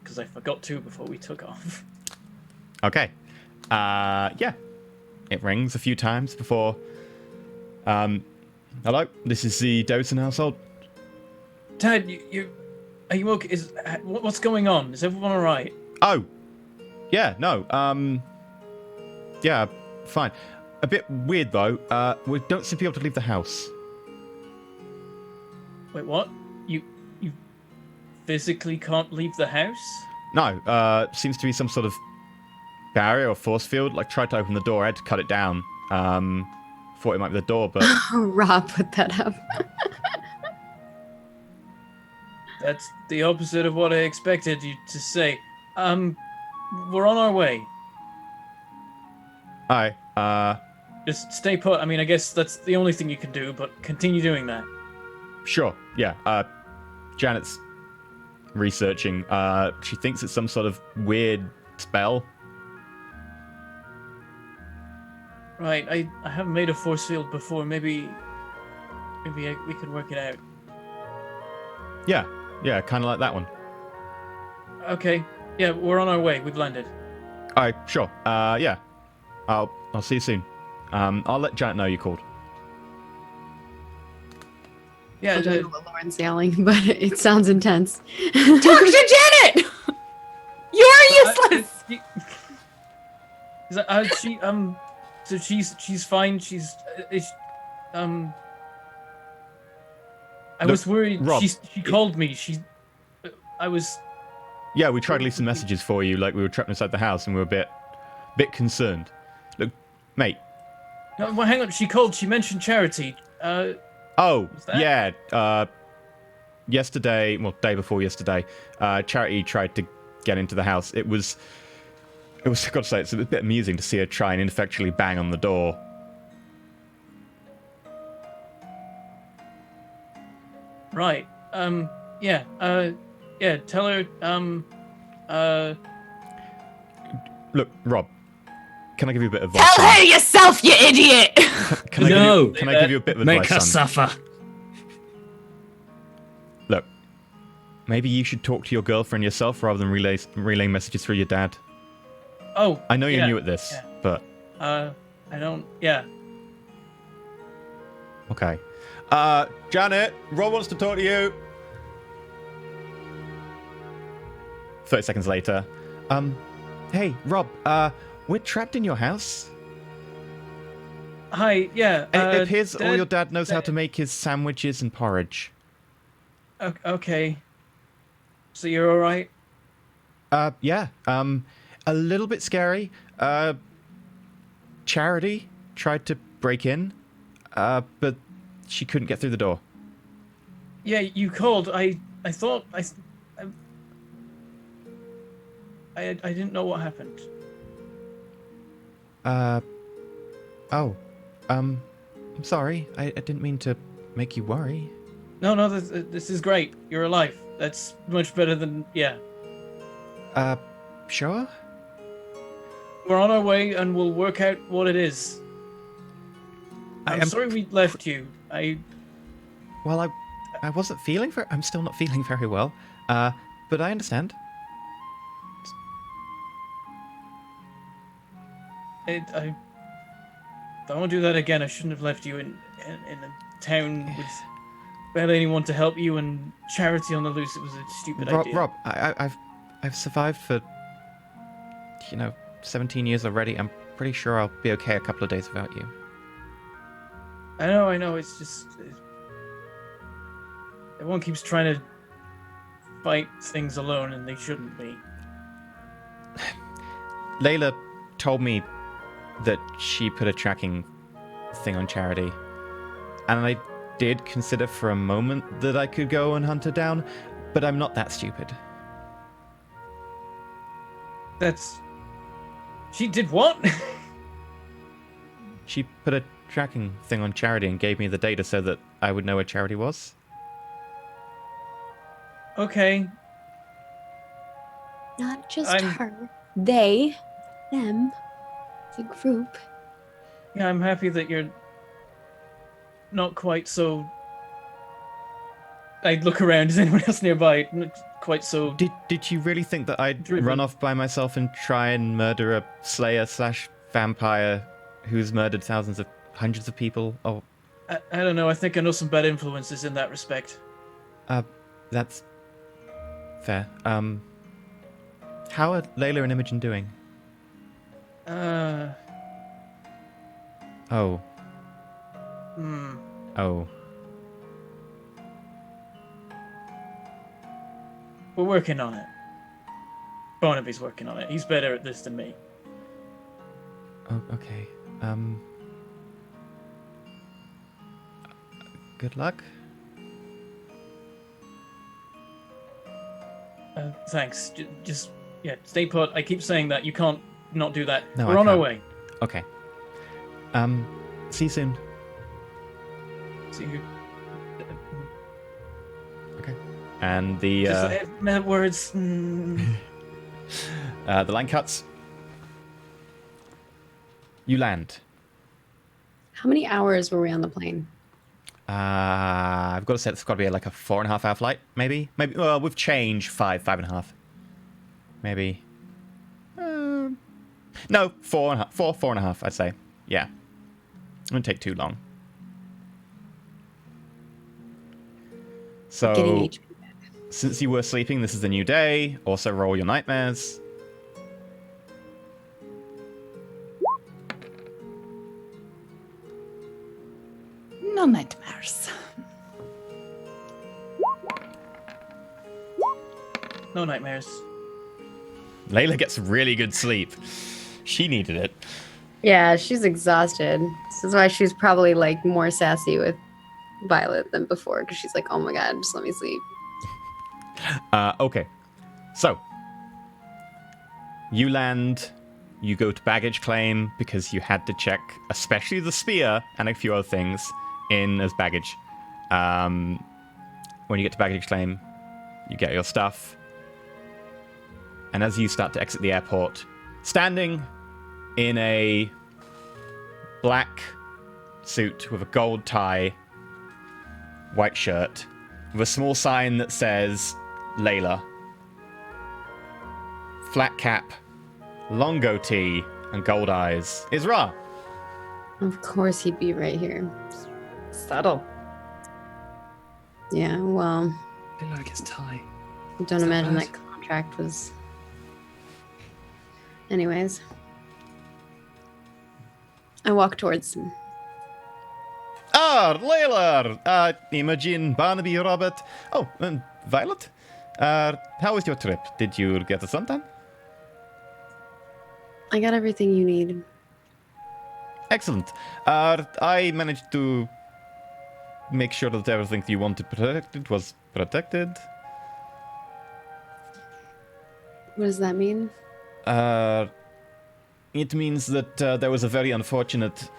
Speaker 4: because I forgot to before we took off.
Speaker 1: Okay. Yeah. It rings a few times before... Hello, this is the Dawson household.
Speaker 4: Dad, Are you okay? What's going on? Is everyone all right?
Speaker 1: Oh, yeah, no, yeah, fine. A bit weird though. We don't seem to be able to leave the house.
Speaker 4: Wait, what? You physically can't leave the house?
Speaker 1: No, seems to be some sort of barrier or force field. Like, tried to open the door, I had to cut it down. Thought it might be the door, but
Speaker 3: Rob put that up.
Speaker 4: That's the opposite of what I expected you to say. We're on our way.
Speaker 1: hi.
Speaker 4: Just stay put. I mean, I guess that's the only thing you can do, but continue doing that.
Speaker 1: Sure, yeah. Janet's researching. She thinks it's some sort of weird spell.
Speaker 4: Right, I haven't made a force field before. Maybe we could work it out.
Speaker 1: Yeah, kind of like that one.
Speaker 4: Okay. Yeah, we're on our way. We've landed.
Speaker 1: All right, sure. Yeah. I'll see you soon. I'll let Janet know you called.
Speaker 4: Yeah.
Speaker 3: I don't know what Lauren's yelling, but it sounds intense.
Speaker 2: Talk to Janet! You're useless!
Speaker 4: So she's fine. I
Speaker 1: Look,
Speaker 4: was worried.
Speaker 1: Rob,
Speaker 4: She called me.
Speaker 1: Yeah, we tried to leave some messages for you, like we were trapped inside the house, and we were a bit concerned. Look, mate.
Speaker 4: No, well, hang on. She called. She mentioned Charity.
Speaker 1: Oh,
Speaker 4: that?
Speaker 1: yeah. Yesterday, well, day before yesterday, Charity tried to get into the house. It was, I've got to say, it's a bit amusing to see her try and ineffectually bang on the door.
Speaker 4: Right. Yeah. Yeah. Tell her.
Speaker 1: Look, Rob, can I give you a bit of advice?
Speaker 2: Tell her yourself, you idiot!
Speaker 1: Can I
Speaker 5: No.
Speaker 1: can I give you a bit of
Speaker 5: Make
Speaker 1: advice,
Speaker 5: her
Speaker 1: son?
Speaker 5: suffer.
Speaker 1: Look, maybe you should talk to your girlfriend yourself rather than relaying messages through your dad.
Speaker 4: Oh.
Speaker 1: I know you're
Speaker 4: yeah,
Speaker 1: new at this,
Speaker 4: yeah.
Speaker 1: but
Speaker 4: I don't. Yeah.
Speaker 1: okay. Janet, Rob wants to talk to you. 30 seconds later. Hey, Rob, we're trapped in your house.
Speaker 4: Hi. Yeah.
Speaker 1: It appears all
Speaker 4: Dad-
Speaker 1: your dad knows how to make his sandwiches and porridge.
Speaker 4: Okay. So you're all right?
Speaker 1: Yeah. A little bit scary. Charity tried to break in, but she couldn't get through the door.
Speaker 4: Yeah. You called. I thought I didn't know what happened.
Speaker 1: Oh. I'm sorry. I didn't mean to make you worry.
Speaker 4: No. This is great. You're alive. That's much better than yeah.
Speaker 1: Sure?
Speaker 4: We're on our way, and we'll work out what it is. I'm
Speaker 1: am
Speaker 4: sorry we left you.
Speaker 1: Well, I wasn't feeling I'm still not feeling very well. But I understand.
Speaker 4: I won't do that again. I shouldn't have left you in a town with barely anyone to help you and Charity on the loose. It was a stupid idea.
Speaker 1: Rob, I've survived for 17 years already. I'm pretty sure I'll be okay a couple of days without you.
Speaker 4: I know. It's just everyone keeps trying to fight things alone, and they shouldn't be.
Speaker 1: Layla told me that she put a tracking thing on Charity, and I did consider for a moment that I could go and hunt her down, but I'm not that stupid.
Speaker 4: She did what?
Speaker 1: She put a tracking thing on Charity and gave me the data so that I would know where Charity was.
Speaker 4: Okay.
Speaker 3: Not just
Speaker 4: I'm-
Speaker 3: her. They. Them. The group.
Speaker 4: Yeah, I'm happy that you're not quite so. I'd look around. Is anyone else nearby? Not quite so.
Speaker 1: Did you really think that I'd
Speaker 4: Driven.
Speaker 1: run off by myself and try and murder a Slayer/vampire who's murdered hundreds of people? Oh,
Speaker 4: I don't know. I think I know some bad influences in that respect.
Speaker 1: that's Fair. How are Layla and Imogen doing? Oh. Oh.
Speaker 4: We're working on it. Barnaby's working on it. He's better at this than me.
Speaker 1: Oh, okay. Good luck.
Speaker 4: Thanks. Just stay put. I keep saying that. You can't not do that.
Speaker 1: No,
Speaker 4: We're
Speaker 1: I
Speaker 4: on our
Speaker 1: can't.
Speaker 4: way.
Speaker 1: Okay. See you soon.
Speaker 4: See you.
Speaker 1: Okay. And the
Speaker 4: words.
Speaker 1: the line cuts. You land.
Speaker 3: How many hours were we on the plane?
Speaker 1: I've got to say it's got to be like a 4.5 hour flight, maybe. Maybe with change, 5.5. Maybe. No, 4.5. I'd say. Yeah. It wouldn't take too long. So,
Speaker 3: Getting HP back.
Speaker 1: since you were sleeping, this is a new day. Also, roll your nightmares.
Speaker 2: No nightmares.
Speaker 4: No nightmares.
Speaker 1: Layla gets really good sleep. She needed it.
Speaker 3: Yeah, she's exhausted. This is why she's probably like more sassy with Violet than before, because she's like, oh my god, just let me sleep.
Speaker 1: Okay. So, you land, you go to baggage claim because you had to check, especially the spear and a few other things, in as baggage. When you get to baggage claim, you get your stuff. And as you start to exit the airport, standing in a black suit with a gold tie, white shirt, with a small sign that says Layla, flat cap, long goatee, and gold eyes, is Ra.
Speaker 3: Of course he'd be right here.
Speaker 2: Subtle.
Speaker 3: Yeah, well,
Speaker 5: I like his tie.
Speaker 3: I don't imagine
Speaker 5: bad.
Speaker 3: that contract was... Anyways. I walk towards him.
Speaker 1: Layla! Imogen, Barnaby, Robert. Oh, and Violet? How was your trip? Did you get the suntan?
Speaker 3: I got everything you need.
Speaker 1: Excellent. I managed to make sure that everything you wanted protected was protected.
Speaker 3: What does that mean?
Speaker 1: It means that there was a very unfortunate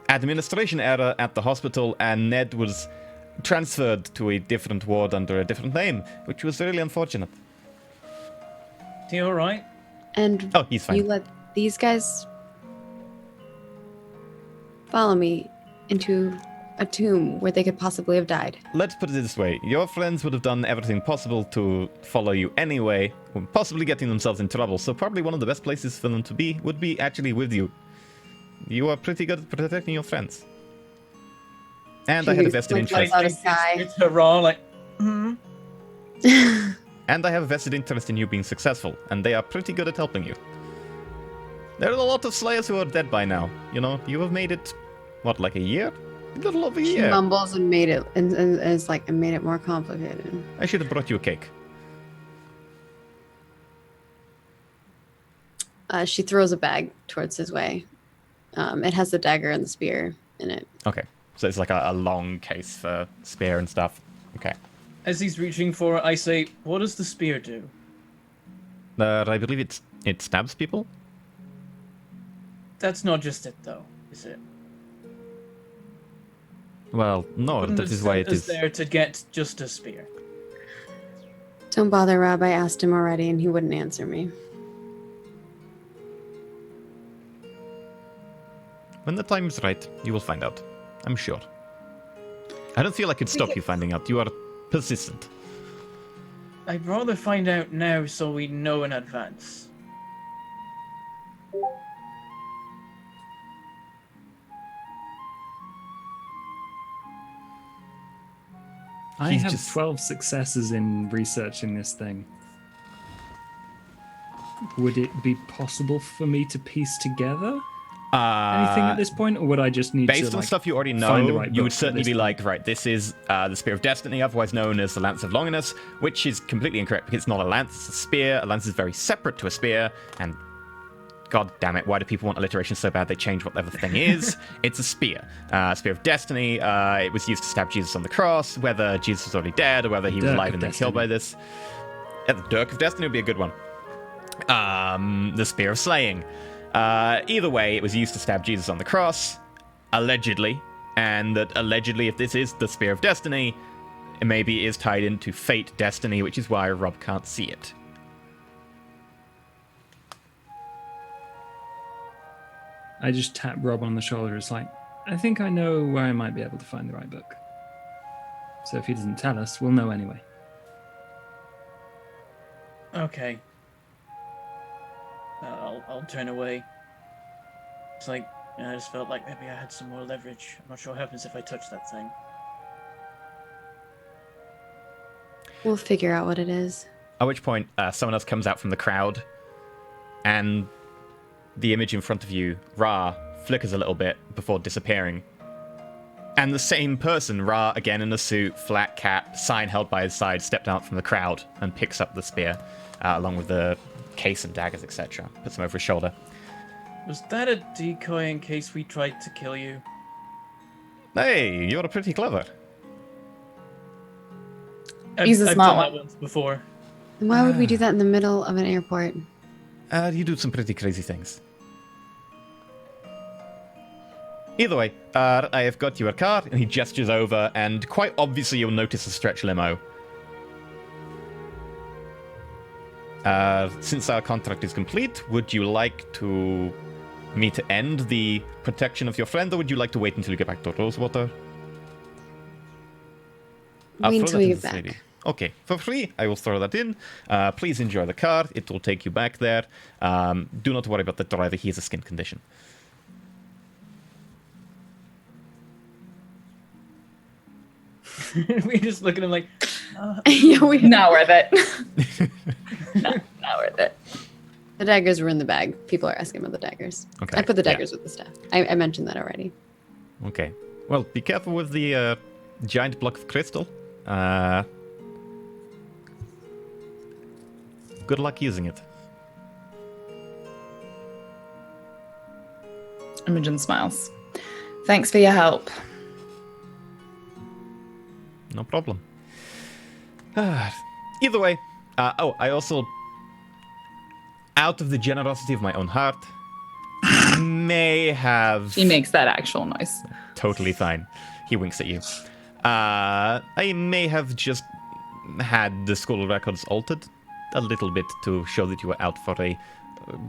Speaker 1: administration error at the hospital, and Ned was transferred to a different ward under a different name, which was really unfortunate.
Speaker 4: Is he alright?
Speaker 3: And
Speaker 1: Oh, he's fine.
Speaker 3: you let these guys follow me into a tomb where they could possibly have died.
Speaker 1: Let's put it this way. Your friends would have done everything possible to follow you anyway, possibly getting themselves in trouble, so probably one of the best places for them to be would be actually with you. You are pretty good at protecting your friends. And I had a vested interest.
Speaker 3: Out of sky.
Speaker 4: It's hurrah, like,
Speaker 1: And I have a vested interest in you being successful, and they are pretty good at helping you. There are a lot of Slayers who are dead by now. You know, you have made it, what, like a year? A little over a
Speaker 3: She
Speaker 1: year.
Speaker 3: mumbles and made it, and it's like, I made it more complicated.
Speaker 1: I should have brought you a cake.
Speaker 3: She throws a bag towards his way. It has the dagger and the spear in it.
Speaker 1: Okay, so it's like a long case for spear and stuff. Okay.
Speaker 4: as he's reaching for it, I say, what does the spear do?
Speaker 1: I believe it stabs people.
Speaker 4: That's not just it, though, is it?
Speaker 1: Well, no,
Speaker 4: Wouldn't
Speaker 1: that
Speaker 4: have
Speaker 1: is why
Speaker 4: sent
Speaker 1: it
Speaker 4: us
Speaker 1: is.
Speaker 4: there to get just a spear.
Speaker 3: Don't bother, Rob. I asked him already and he wouldn't answer me.
Speaker 1: When the time is right, you will find out. I'm sure. I don't feel I could stop you finding out. You are persistent.
Speaker 4: I'd rather find out now so we know in advance.
Speaker 5: I
Speaker 1: He's
Speaker 5: have
Speaker 1: just-
Speaker 5: 12 successes in researching this thing. would it be possible for me to piece together anything at this point, or would I just need
Speaker 1: Based
Speaker 5: to
Speaker 1: on stuff you already
Speaker 5: find the
Speaker 1: know,
Speaker 5: right
Speaker 1: you would
Speaker 5: book at
Speaker 1: certainly
Speaker 5: this
Speaker 1: be
Speaker 5: point?
Speaker 1: like, right, this is the Spear of Destiny, otherwise known as the Lance of Longinus, which is completely incorrect because it's not a lance, it's a spear. A lance is very separate to a spear, and god damn it, why do people want alliteration so bad they change whatever the thing is? It's a spear. Spear of Destiny, it was used to stab Jesus on the cross, whether Jesus was already dead or whether he was
Speaker 5: Dirk
Speaker 1: alive
Speaker 5: of
Speaker 1: and then
Speaker 5: Destiny.
Speaker 1: killed by this. Yeah, the Dirk of Destiny would be a good one. The Spear of Slaying. Either way, it was used to stab Jesus on the cross, allegedly, and that allegedly, if this is the Spear of Destiny, it maybe is tied into fate destiny, which is why Rob can't see it.
Speaker 5: I just tap Rob on the shoulder. It's like, I think I know where I might be able to find the right book. So if he doesn't tell us, we'll know anyway.
Speaker 4: Okay. I'll turn away. It's like, I just felt like maybe I had some more leverage. I'm not sure what happens if I touch that thing.
Speaker 3: We'll figure out what it is.
Speaker 1: At which point, someone else comes out from the crowd, and the image in front of you, Ra, flickers a little bit before disappearing. And the same person, Ra, again in a suit, flat cap, sign held by his side, stepped out from the crowd and picks up the spear, along with the case and daggers, etc. Puts them over his shoulder.
Speaker 4: Was that a decoy in case we tried to kill you?
Speaker 1: Hey, you're pretty clever.
Speaker 2: He's a
Speaker 4: I've
Speaker 2: smart
Speaker 4: done
Speaker 2: one.
Speaker 4: that once before.
Speaker 3: And why would we do that in the middle of an airport?
Speaker 1: You do some pretty crazy things. Either way, I have got you a car, and he gestures over, and quite obviously you'll notice a stretch limo. Since our contract is complete, would you like me to end the protection of your friend, or would you like to wait until you get back to Rosewater? I'll
Speaker 3: Wait
Speaker 1: throw
Speaker 3: until
Speaker 1: that
Speaker 3: we
Speaker 1: in
Speaker 3: get
Speaker 1: the
Speaker 3: back.
Speaker 1: CD. Okay, for free, I will throw that in. Please enjoy the car. It will take you back there. Do not worry about the driver. He has a skin condition.
Speaker 4: We just look at him like,
Speaker 3: Yeah,
Speaker 2: Not worth it. Not worth it.
Speaker 3: the daggers were in the bag. People are asking about the daggers.
Speaker 1: Okay,
Speaker 3: I put the
Speaker 1: yeah.
Speaker 3: daggers with the staff. I mentioned that already.
Speaker 1: Okay. Well, be careful with the giant block of crystal. Good luck using it.
Speaker 2: Imogen smiles. Thanks for your help.
Speaker 1: No problem. Either way, I also, out of the generosity of my own heart, may have...
Speaker 2: He makes that actual noise.
Speaker 1: Totally fine. He winks at you. I may have just had the school records altered a little bit to show that you were out for a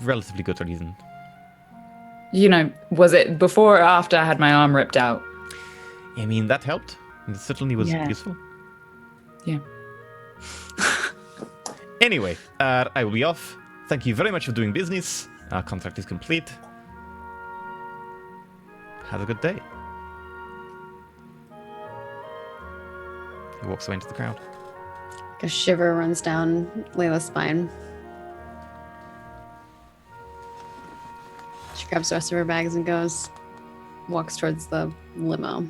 Speaker 1: relatively good reason.
Speaker 2: You know, was it before or after I had my arm ripped out?
Speaker 1: I mean, that helped. It certainly was
Speaker 2: Yeah.
Speaker 1: useful.
Speaker 2: Yeah.
Speaker 1: Anyway, I will be off. Thank you very much for doing business. Our contract is complete. Have a good day. He walks away into the crowd.
Speaker 3: Like a shiver runs down Layla's spine. She grabs the rest of her bags and walks towards the limo.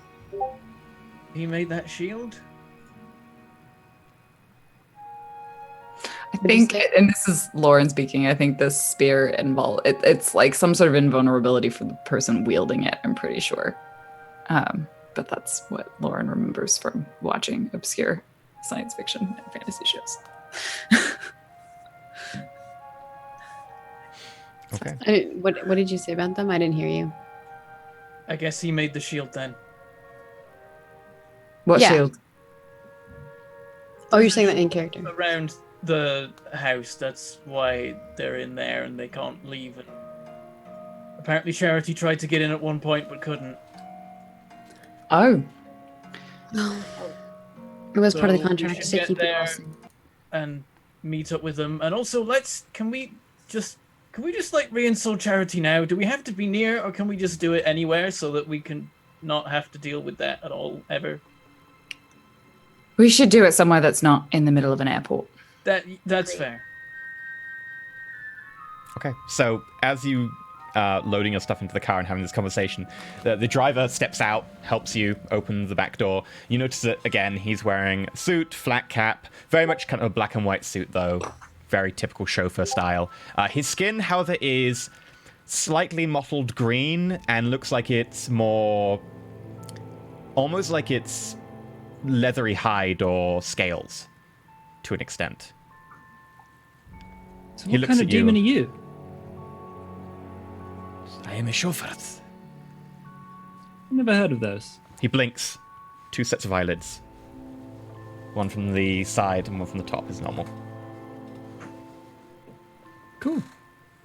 Speaker 4: he made that shield?
Speaker 2: I think, and this is Lauren speaking, I think the spear it's like some sort of invulnerability for the person wielding it, I'm pretty sure. But that's what Lauren remembers from watching obscure science fiction and fantasy shows.
Speaker 1: Okay.
Speaker 3: What did you say about them? I didn't hear you.
Speaker 4: I guess he made the shield then.
Speaker 2: What
Speaker 3: Yeah.
Speaker 2: shield?
Speaker 3: Oh, you're saying that in character.
Speaker 4: Around the house, that's why they're in there and they can't leave. And apparently Charity tried to get in at one point but couldn't.
Speaker 2: Oh,
Speaker 3: It was part of the
Speaker 4: So we
Speaker 3: contract
Speaker 4: should
Speaker 3: to
Speaker 4: get
Speaker 3: keep it
Speaker 4: there
Speaker 3: all.
Speaker 4: and meet up with them. And also, can we just like reinstall Charity now? Do we have to be near, or can we just do it anywhere so that we can not have to deal with that at all ever?
Speaker 2: we should do it somewhere that's not in the middle of an airport.
Speaker 4: That's fair.
Speaker 1: Okay, so as you loading your stuff into the car and having this conversation, the driver steps out, helps you open the back door. You notice that, again, he's wearing a suit, flat cap, very much kind of a black and white suit, though. Very typical chauffeur style. His skin, however, is slightly mottled green and looks like it's more... almost like it's leathery hide or scales, to an extent.
Speaker 5: So what kind of demon are you?
Speaker 1: I am a chauffeur.
Speaker 5: Never heard of those.
Speaker 1: He blinks. 2 sets of eyelids. One from the side and one from the top is normal.
Speaker 5: Cool.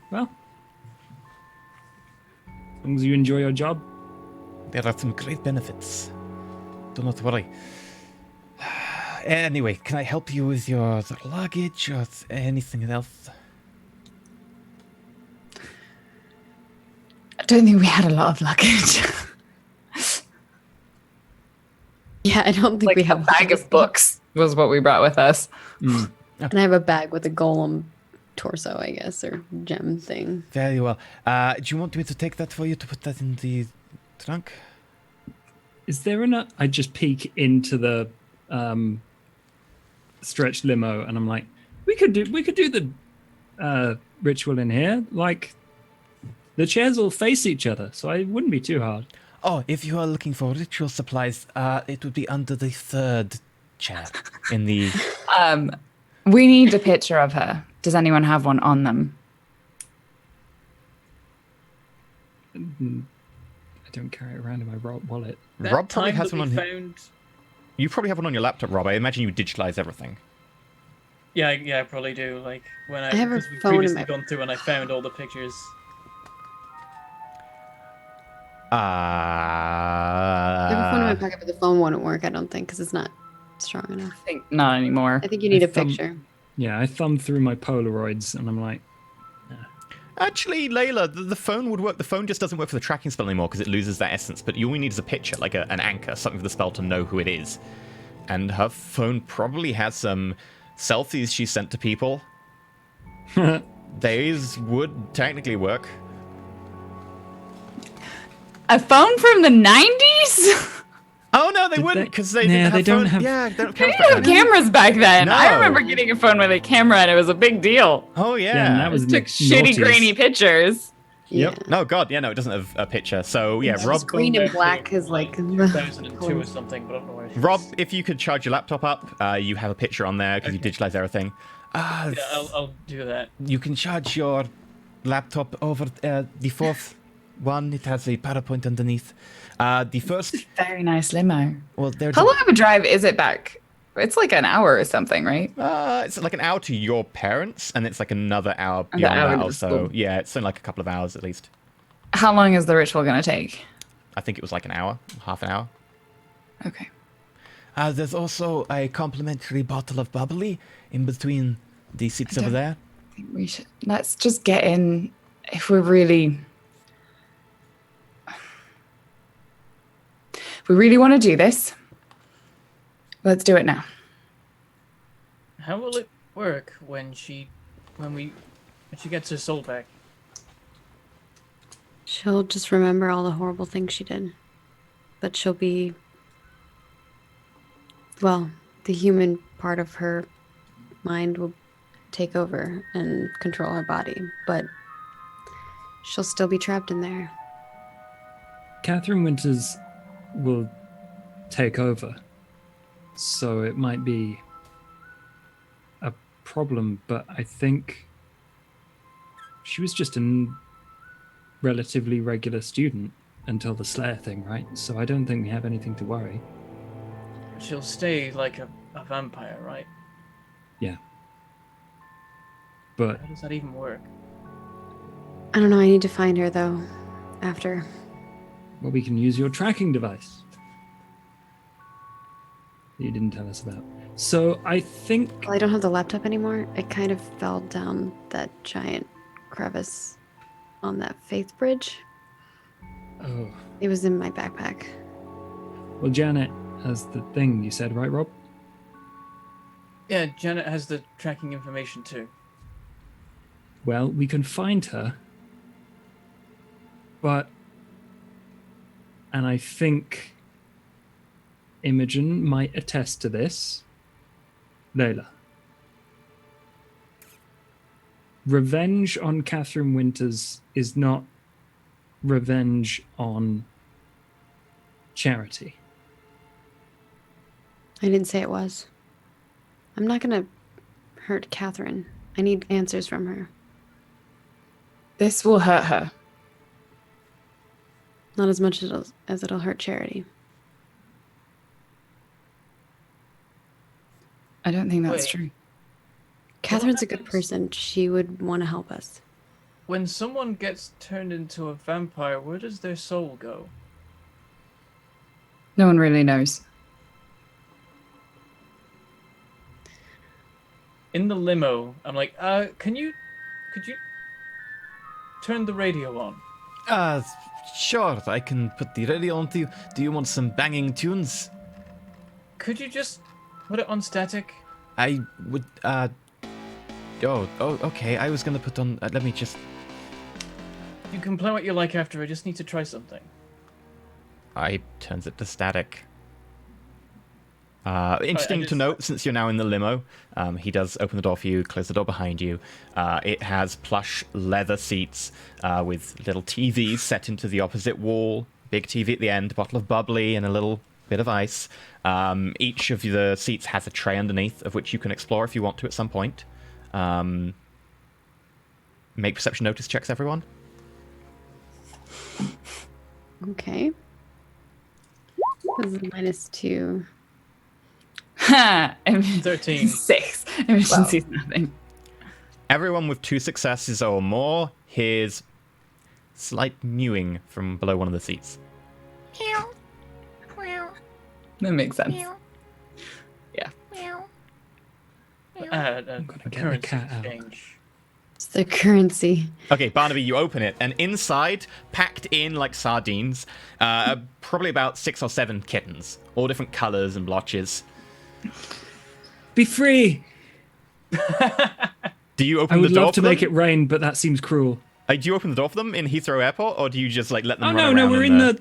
Speaker 5: Well, as long as you enjoy your job.
Speaker 1: There are some great benefits. Do not worry. Anyway, can I help you with your luggage or anything else?
Speaker 2: I don't think we had a lot of luggage.
Speaker 3: Yeah, I don't think
Speaker 2: Like
Speaker 3: we
Speaker 2: a
Speaker 3: have
Speaker 2: bag of books was what we brought with us.
Speaker 3: And I have a bag with a golem torso, I guess, or gem thing.
Speaker 1: Very well. Do you want me to take that for you to put that in the trunk?
Speaker 5: Is there I just peek into the stretched limo, and I'm like, we could do the ritual in here. Like, the chairs will face each other, so it wouldn't be too hard.
Speaker 1: Oh, if you are looking for ritual supplies, it would be under the 3rd chair in the...
Speaker 2: We need a picture of her. Does anyone have one on them?
Speaker 5: I don't carry it around in my wallet.
Speaker 4: That
Speaker 1: Rob probably
Speaker 4: time
Speaker 1: has
Speaker 4: that
Speaker 1: one
Speaker 4: we
Speaker 1: on...
Speaker 4: found...
Speaker 1: You probably have one on your laptop, Rob. I imagine you digitalize everything.
Speaker 4: Yeah, I probably do. Like when
Speaker 3: I have a
Speaker 4: because we've
Speaker 3: phone in
Speaker 4: previously
Speaker 3: my-
Speaker 4: gone through and I found all the pictures.
Speaker 3: I have a phone in my pocket, but the phone wouldn't work, I don't think, because it's not strong enough.
Speaker 2: I think not anymore.
Speaker 3: I think you need a
Speaker 5: thumb-
Speaker 3: picture.
Speaker 5: Yeah, I thumbed through my Polaroids, and I'm like,
Speaker 1: Actually, Layla, the phone would work. The phone just doesn't work for the tracking spell anymore because it loses that essence. But all you need is a picture, like an anchor, something for the spell to know who it is. And her phone probably has some selfies she sent to people. These would technically work.
Speaker 2: A phone from the 90s?
Speaker 1: Oh no, they
Speaker 5: Did
Speaker 1: wouldn't
Speaker 5: they-
Speaker 1: because they
Speaker 5: Nah,
Speaker 1: didn't have
Speaker 5: they don't
Speaker 1: phone-
Speaker 5: have-
Speaker 1: Yeah, they don't
Speaker 2: They
Speaker 1: have
Speaker 2: didn't have cameras back then. I
Speaker 1: No.
Speaker 2: remember getting a phone with a camera and it was a big deal.
Speaker 1: Oh yeah.
Speaker 5: yeah, and that was
Speaker 2: Took
Speaker 5: the
Speaker 2: shitty
Speaker 5: noughties.
Speaker 2: grainy pictures.
Speaker 3: Yeah.
Speaker 1: No, God, yeah, no, it doesn't have a picture. So yeah,
Speaker 3: It's
Speaker 1: Rob,
Speaker 3: just green and black is like
Speaker 4: 2002 or something, but I don't know where.
Speaker 1: Rob, if you could charge your laptop up, you have a picture on there because you digitalize everything.
Speaker 4: Yeah, I'll do that.
Speaker 1: You can charge your laptop over the 4th one. It has a PowerPoint underneath. The first,
Speaker 2: Very nice limo.
Speaker 1: well, there's
Speaker 2: How long of a drive is it back? It's like an hour or something, right?
Speaker 1: it's like an hour to your parents, and it's like another hour
Speaker 2: And
Speaker 1: beyond
Speaker 2: the hour
Speaker 1: that.
Speaker 2: to the
Speaker 1: Also,
Speaker 2: school.
Speaker 1: yeah, it's only like a couple of hours at least.
Speaker 2: How long is the ritual going to take?
Speaker 1: I think it was like an hour, half an hour.
Speaker 2: Okay.
Speaker 1: There's also a complimentary bottle of bubbly in between the seats over
Speaker 2: don't-
Speaker 1: there.
Speaker 2: I think we should. Let's just get in. If we're really. If we really want to do this, let's do it now.
Speaker 4: How will it work when she gets her soul back?
Speaker 3: She'll just remember all the horrible things she did. But she'll be... Well, the human part of her mind will take over and control her body. But she'll still be trapped in there.
Speaker 5: Catherine Winters will take over, so it might be a problem, but I think she was just a relatively regular student until the Slayer thing, right? So I don't think we have anything to worry.
Speaker 4: She'll stay like a vampire, right?
Speaker 5: Yeah. But
Speaker 4: How does that even work?
Speaker 3: I don't know, I need to find her, though, after.
Speaker 5: well, we can use your tracking device. You didn't tell us about. So I think
Speaker 3: Well, I don't have the laptop anymore. I kind of fell down that giant crevice on that faith bridge.
Speaker 5: oh,
Speaker 3: It was in my backpack.
Speaker 5: well, Janet has the thing you said, right, Rob?
Speaker 4: Yeah, Janet has the tracking information too.
Speaker 5: Well, we can find her. But, and I think Imogen might attest to this. Layla. Revenge on Catherine Winters is not revenge on Charity.
Speaker 3: I didn't say it was. I'm not going to hurt Catherine. I need answers from her.
Speaker 2: This will hurt her.
Speaker 3: Not as much as it'll hurt Charity.
Speaker 2: I don't think that's
Speaker 4: Wait.
Speaker 2: true.
Speaker 3: Catherine's a good
Speaker 4: happens?
Speaker 3: person. She would want to help us.
Speaker 4: When someone gets turned into a vampire, where does their soul go?
Speaker 2: No one really knows.
Speaker 4: In the limo, I'm like, could you turn the radio on?
Speaker 1: Sure, I can put the radio on to you. Do you want some banging tunes?
Speaker 4: Could you just put it on static?
Speaker 1: I would, okay, I was gonna put on, let me just...
Speaker 4: You can play what you like after, I just need to try something.
Speaker 1: I turns it to static. Interesting to
Speaker 4: just-
Speaker 1: note, since you're now in the limo, he does open the door for you, close the door behind you. It has plush leather seats with little TVs set into the opposite wall. Big TV at the end, a bottle of bubbly, and a little bit of ice. Each of the seats has a tray underneath, of which you can explore if you want to at some point. Make perception notice checks, everyone.
Speaker 3: Okay. This is -2.
Speaker 2: Ha!
Speaker 4: 13.
Speaker 2: 6. Imogen sees nothing.
Speaker 1: Everyone with 2 successes or more hears slight mewing from below one of the seats.
Speaker 2: That makes sense.
Speaker 5: gonna get the
Speaker 4: Currency
Speaker 5: cat out.
Speaker 4: exchange.
Speaker 3: It's the currency.
Speaker 1: Okay, Barnaby, you open it, and inside, packed in like sardines, probably about 6 or 7 kittens, all different colors and blotches.
Speaker 5: Be free!
Speaker 1: Do you
Speaker 5: I
Speaker 1: open the
Speaker 5: would
Speaker 1: door
Speaker 5: love to
Speaker 1: for
Speaker 5: make
Speaker 1: them?
Speaker 5: it rain, but that seems cruel.
Speaker 1: Do you open the door for them in Heathrow Airport, or do you just like let them
Speaker 5: Oh
Speaker 1: run
Speaker 5: no,
Speaker 1: around?
Speaker 5: we're in the.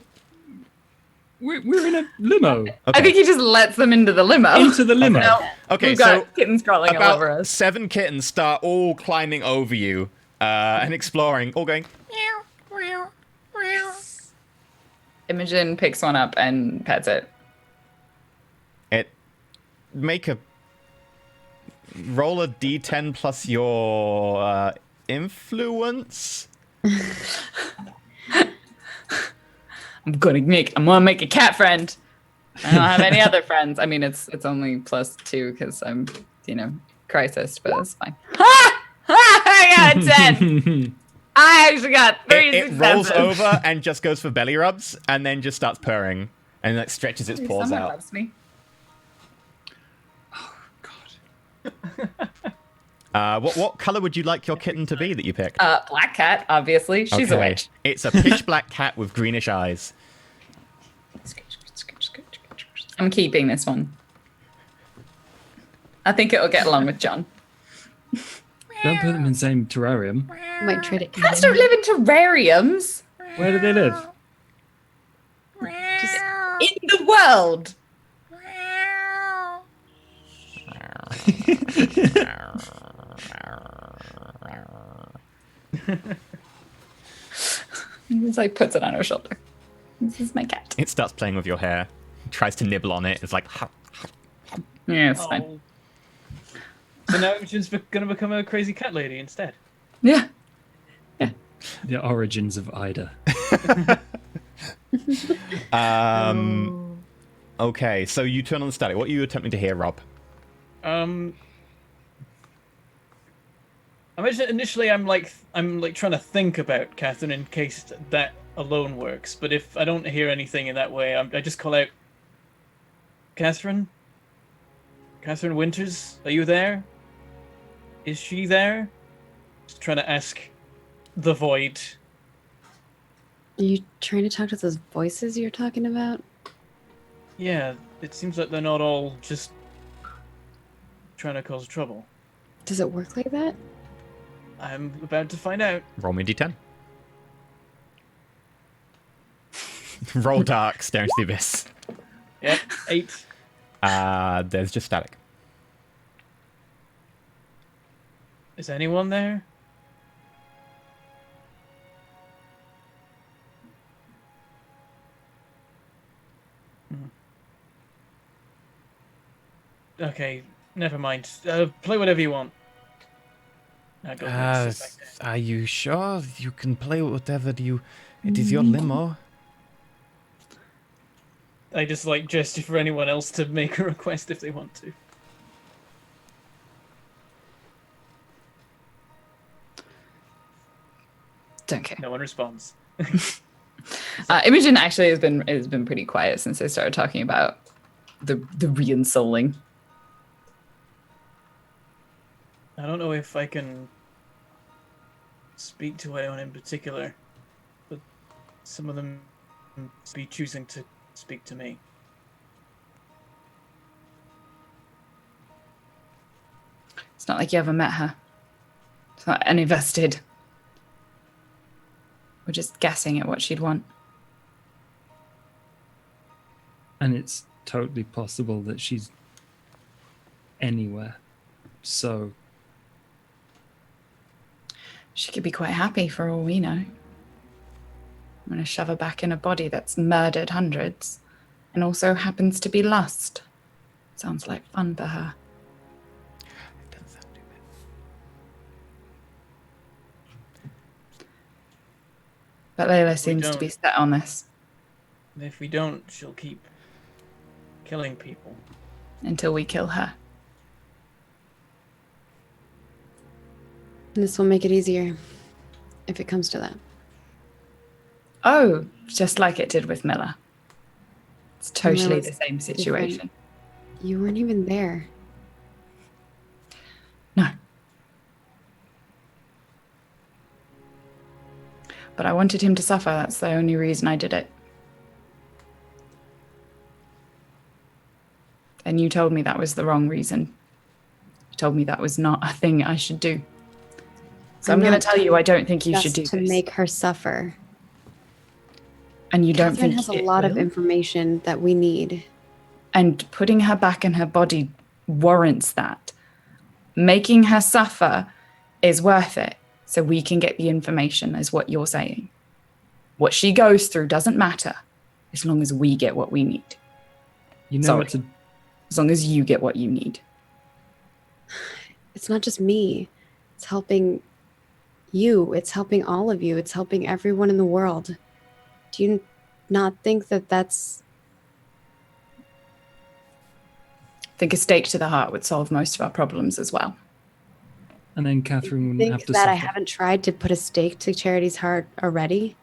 Speaker 5: We're in a limo.
Speaker 1: Okay.
Speaker 2: I think he just lets them into the limo.
Speaker 5: Into the limo.
Speaker 2: No,
Speaker 1: Okay,
Speaker 2: we've got
Speaker 1: so
Speaker 2: kittens crawling all over
Speaker 1: about
Speaker 2: us.
Speaker 1: 7 kittens start all climbing over you and exploring, all going.
Speaker 2: Imogen picks one up and pets it.
Speaker 1: Make a roll a d10 plus your influence.
Speaker 2: I'm gonna make a cat friend. I don't have any other friends. I mean, it's only +2 because I'm, crisis, but it's fine. Ha! I got 10. I actually got 3
Speaker 1: It rolls
Speaker 2: successes.
Speaker 1: over and just goes for belly rubs, and then just starts purring and like stretches its paws
Speaker 2: Someone
Speaker 1: out.
Speaker 2: loves me.
Speaker 1: What color would you like your kitten to be that you picked?
Speaker 2: Black cat, obviously. She's a
Speaker 1: Okay.
Speaker 2: witch.
Speaker 1: It's a pitch black cat with greenish eyes.
Speaker 2: I'm keeping this one. I think it'll get along with John.
Speaker 5: Don't put them in the same terrarium.
Speaker 3: Might trade it.
Speaker 2: Cats don't live in terrariums.
Speaker 5: Where do they live?
Speaker 2: In the world. It's like puts it on her shoulder. This is my cat.
Speaker 1: It starts playing with your hair. Tries to nibble on it. It's like,
Speaker 2: Yeah, it's fine.
Speaker 4: Oh. So now Imogen's gonna become a crazy cat lady instead.
Speaker 2: Yeah.
Speaker 5: The origins of Ida.
Speaker 1: Okay, so you turn on the static. What are you attempting to hear, Rob?
Speaker 4: Initially I'm trying to think about Catherine in case that alone works. But if I don't hear anything in that way, I just call out, Catherine? Catherine Winters, are you there? Is she there? Just trying to ask the void.
Speaker 3: Are you trying to talk to those voices you're talking about?
Speaker 4: Yeah, it seems like they're not all just trying to cause trouble.
Speaker 3: Does it work like that?
Speaker 4: I'm about to find out.
Speaker 1: Roll me a d10. Roll dark, stare into the abyss.
Speaker 4: Yep, 8.
Speaker 1: There's just static.
Speaker 4: Is anyone there? Okay, never mind. Play whatever you want. Now go sit back there.
Speaker 1: Are you sure you can play whatever you... It is your limo.
Speaker 4: I just like gesture for anyone else to make a request if they want to.
Speaker 2: Don't care.
Speaker 4: No one responds.
Speaker 2: Imogen actually has been pretty quiet since they started talking about the re-ensouling.
Speaker 4: I don't know if I can speak to anyone in particular, but some of them be choosing to speak to me.
Speaker 2: It's not like you ever met her. It's not any of us did. We're just guessing at what she'd want.
Speaker 5: And it's totally possible that she's anywhere. So
Speaker 2: She could be quite happy for all we know. I'm going to shove her back in a body that's murdered hundreds and also happens to be lost. Sounds like fun for her.
Speaker 1: It doesn't sound too bad.
Speaker 2: But Layla seems to be set on this.
Speaker 4: If we don't, she'll keep killing people.
Speaker 2: Until we kill her.
Speaker 3: This will make it easier if it comes to that.
Speaker 2: Oh, just like it did with Miller. It's totally
Speaker 3: Miller's
Speaker 2: the same situation.
Speaker 3: different. You weren't even there.
Speaker 2: No. But I wanted him to suffer. That's the only reason I did it. And you told me that was the wrong reason. You told me that was not a thing I should do. So I'm going to tell you, I don't think you should do
Speaker 3: to
Speaker 2: this.
Speaker 3: make her suffer.
Speaker 2: And you don't
Speaker 3: Catherine
Speaker 2: think
Speaker 3: has a
Speaker 2: it
Speaker 3: lot of
Speaker 2: will?
Speaker 3: information that we need.
Speaker 2: And putting her back in her body warrants that. Making her suffer is worth it, so we can get the information, is what you're saying. What she goes through doesn't matter, as long as we get what we need.
Speaker 5: you know
Speaker 2: Sorry.
Speaker 5: it's a
Speaker 2: As long as you get what you need.
Speaker 3: It's not just me. It's helping you. It's helping all of you. It's helping everyone in the world. Do you not think that that's...
Speaker 2: I think a stake to the heart would solve most of our problems as well.
Speaker 5: and then Catherine wouldn't
Speaker 3: think
Speaker 5: have to
Speaker 3: that I
Speaker 5: suffer.
Speaker 3: haven't tried to put a stake to Charity's heart already?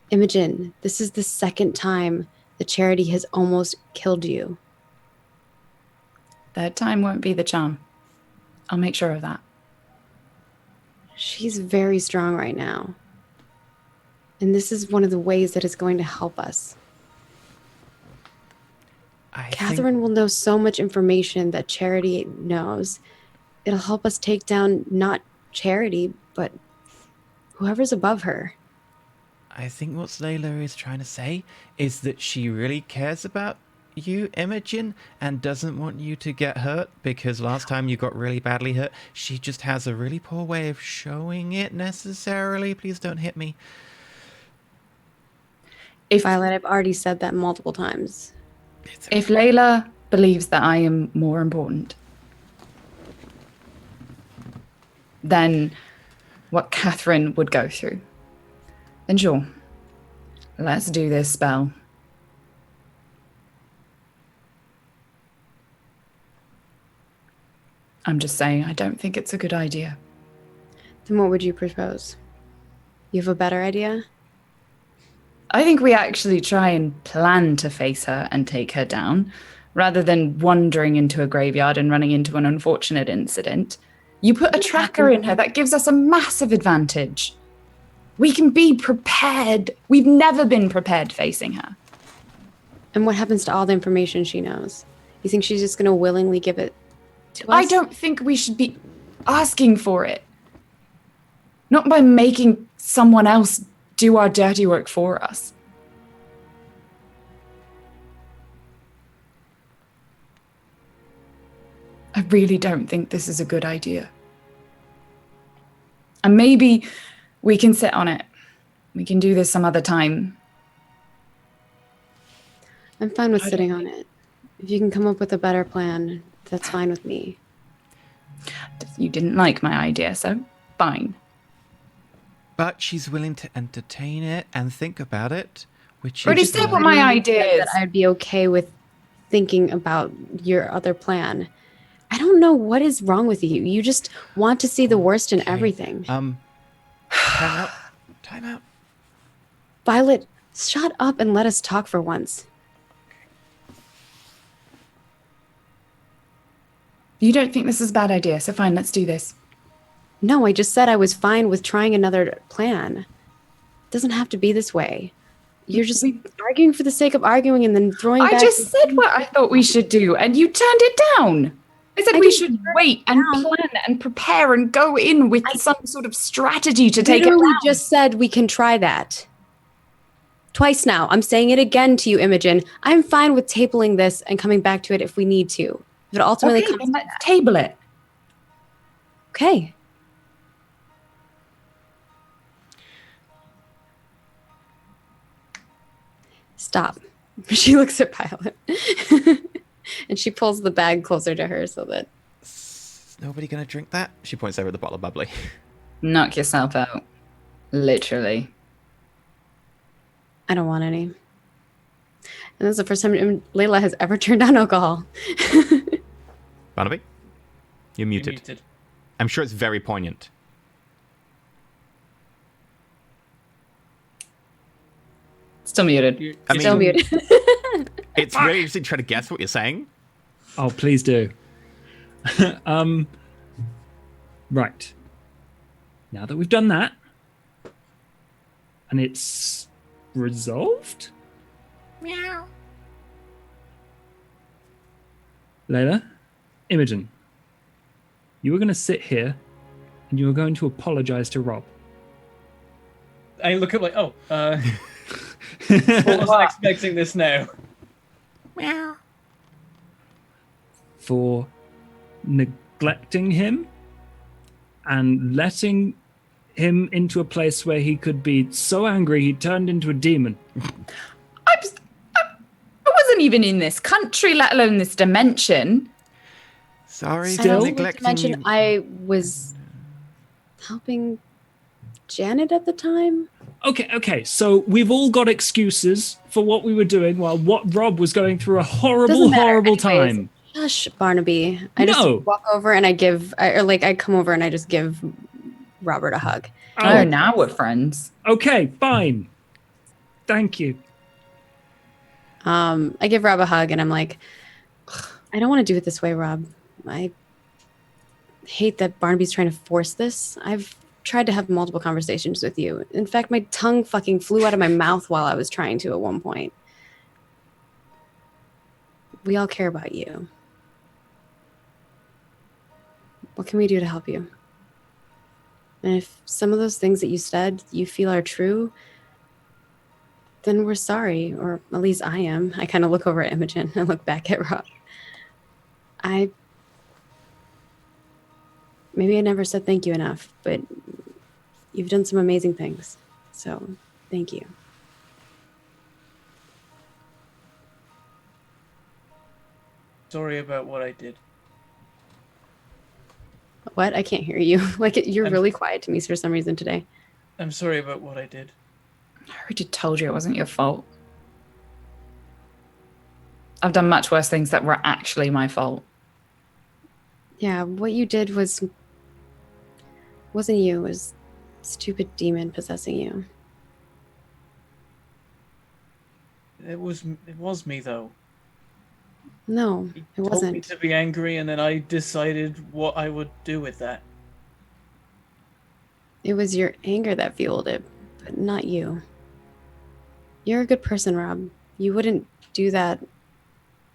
Speaker 3: Imogen, this is the second time the Charity has almost killed you.
Speaker 2: Third time won't be the charm. I'll make sure of that.
Speaker 3: She's very strong right now. And this is one of the ways that it's going to help us. Catherine will know so much information that Charity knows. It'll help us take down not Charity, but whoever's above her.
Speaker 1: I think what Layla is trying to say is that she really cares about you, Imogen, and doesn't want you to get hurt because last time you got really badly hurt. She just has a really poor way of showing it necessarily. Please don't hit me.
Speaker 2: If
Speaker 3: Violet, I've already said that multiple times.
Speaker 2: If Layla believes that I am more important than what Catherine would go through, then sure, let's do this spell. I'm just saying, I don't think it's a good idea.
Speaker 3: Then what would you propose? You have a better idea?
Speaker 2: I think we actually try and plan to face her and take her down, rather than wandering into a graveyard and running into an unfortunate incident. You put a tracker in her, that gives us a massive advantage. We can be prepared. We've never been prepared facing her.
Speaker 3: And what happens to all the information she knows? You think she's just going to willingly give it to us?
Speaker 2: I don't think we should be asking for it. Not by making someone else do our dirty work for us. I really don't think this is a good idea. And maybe we can sit on it. We can do this some other time.
Speaker 3: I'm fine with sitting on it. If you can come up with a better plan, that's fine with me.
Speaker 2: You didn't like my idea, so fine.
Speaker 1: But she's willing to entertain it and think about it, which
Speaker 2: Already
Speaker 1: is
Speaker 2: said what my idea is.
Speaker 3: That I'd be okay with thinking about your other plan. I don't know what is wrong with you. You just want to see the worst in everything.
Speaker 1: Time out. Time out.
Speaker 3: Violet, shut up and let us talk for once.
Speaker 2: You don't think this is a bad idea, so fine, let's do this.
Speaker 3: No, I just said I was fine with trying another plan. It doesn't have to be this way. You're just arguing for the sake of arguing and then throwing back.
Speaker 2: I just said what I thought we should do, and you turned it down. I said we should wait and plan and prepare and go in with some sort of strategy to take it
Speaker 3: literally
Speaker 2: down.
Speaker 3: just said we can try that. Twice now. I'm saying it again to you, Imogen. I'm fine with tabling this and coming back to it if we need to. If it ultimately
Speaker 2: Okay,
Speaker 3: comes
Speaker 2: then let's table it.
Speaker 3: Okay. Stop. She looks at Violet. And she pulls the bag closer to her so that...
Speaker 1: Is nobody going to drink that? She points over at the bottle of bubbly.
Speaker 2: Knock yourself out. Literally.
Speaker 3: I don't want any. And this is the first time Layla has ever turned down alcohol.
Speaker 1: Barnaby? You're muted. I'm sure it's very poignant.
Speaker 2: Still muted.
Speaker 1: I mean,
Speaker 3: Still muted.
Speaker 1: It's really interesting to try to guess what you're saying.
Speaker 5: Oh, please do. Right. Now that we've done that, and it's resolved?
Speaker 1: Meow.
Speaker 5: Layla, Imogen, you were going to sit here and you were going to apologize to Rob.
Speaker 4: I look at like, wasn't expecting this now.
Speaker 1: Meow.
Speaker 5: For neglecting him and letting him into a place where he could be so angry he turned into a demon.
Speaker 2: I wasn't even in this country, let alone this dimension.
Speaker 1: Sorry
Speaker 5: Still?
Speaker 1: for
Speaker 3: Not to
Speaker 1: neglecting
Speaker 3: mention,
Speaker 1: you.
Speaker 3: I was helping Janet at the time.
Speaker 5: Okay, so we've all got excuses for what we were doing while what Rob was going through a horrible,
Speaker 3: Doesn't matter.
Speaker 5: horrible
Speaker 3: Anyways,
Speaker 5: time.
Speaker 3: Shush, Barnaby. I just
Speaker 5: No.
Speaker 3: walk over and I come over and I just give Robert a hug.
Speaker 2: Oh, now we're friends.
Speaker 5: Okay, fine. Thank you.
Speaker 3: I give Rob a hug and I'm like, I don't want to do it this way, Rob. I hate that Barnaby's trying to force this. I've tried to have multiple conversations with you. In fact, my tongue fucking flew out of my mouth while I was trying to at one point. We all care about you. What can we do to help you? And if some of those things that you said you feel are true, then we're sorry, or at least I am. I kind of look over at Imogen and look back at Rob. Maybe I never said thank you enough, but you've done some amazing things. So, thank you.
Speaker 4: Sorry about what I did.
Speaker 3: What? I can't hear you. You're really quiet to me for some reason today.
Speaker 4: I'm sorry about what I did.
Speaker 2: I already told you it wasn't your fault. I've done much worse things that were actually my fault.
Speaker 3: Yeah, what you did wasn't you. It was stupid demon possessing you.
Speaker 4: It was me though.
Speaker 3: No,
Speaker 4: He
Speaker 3: it
Speaker 4: told me
Speaker 3: wasn't.
Speaker 4: to be angry, and then I decided what I would do with that.
Speaker 3: It was your anger that fueled it, but not you. You're a good person, Rob. You wouldn't do that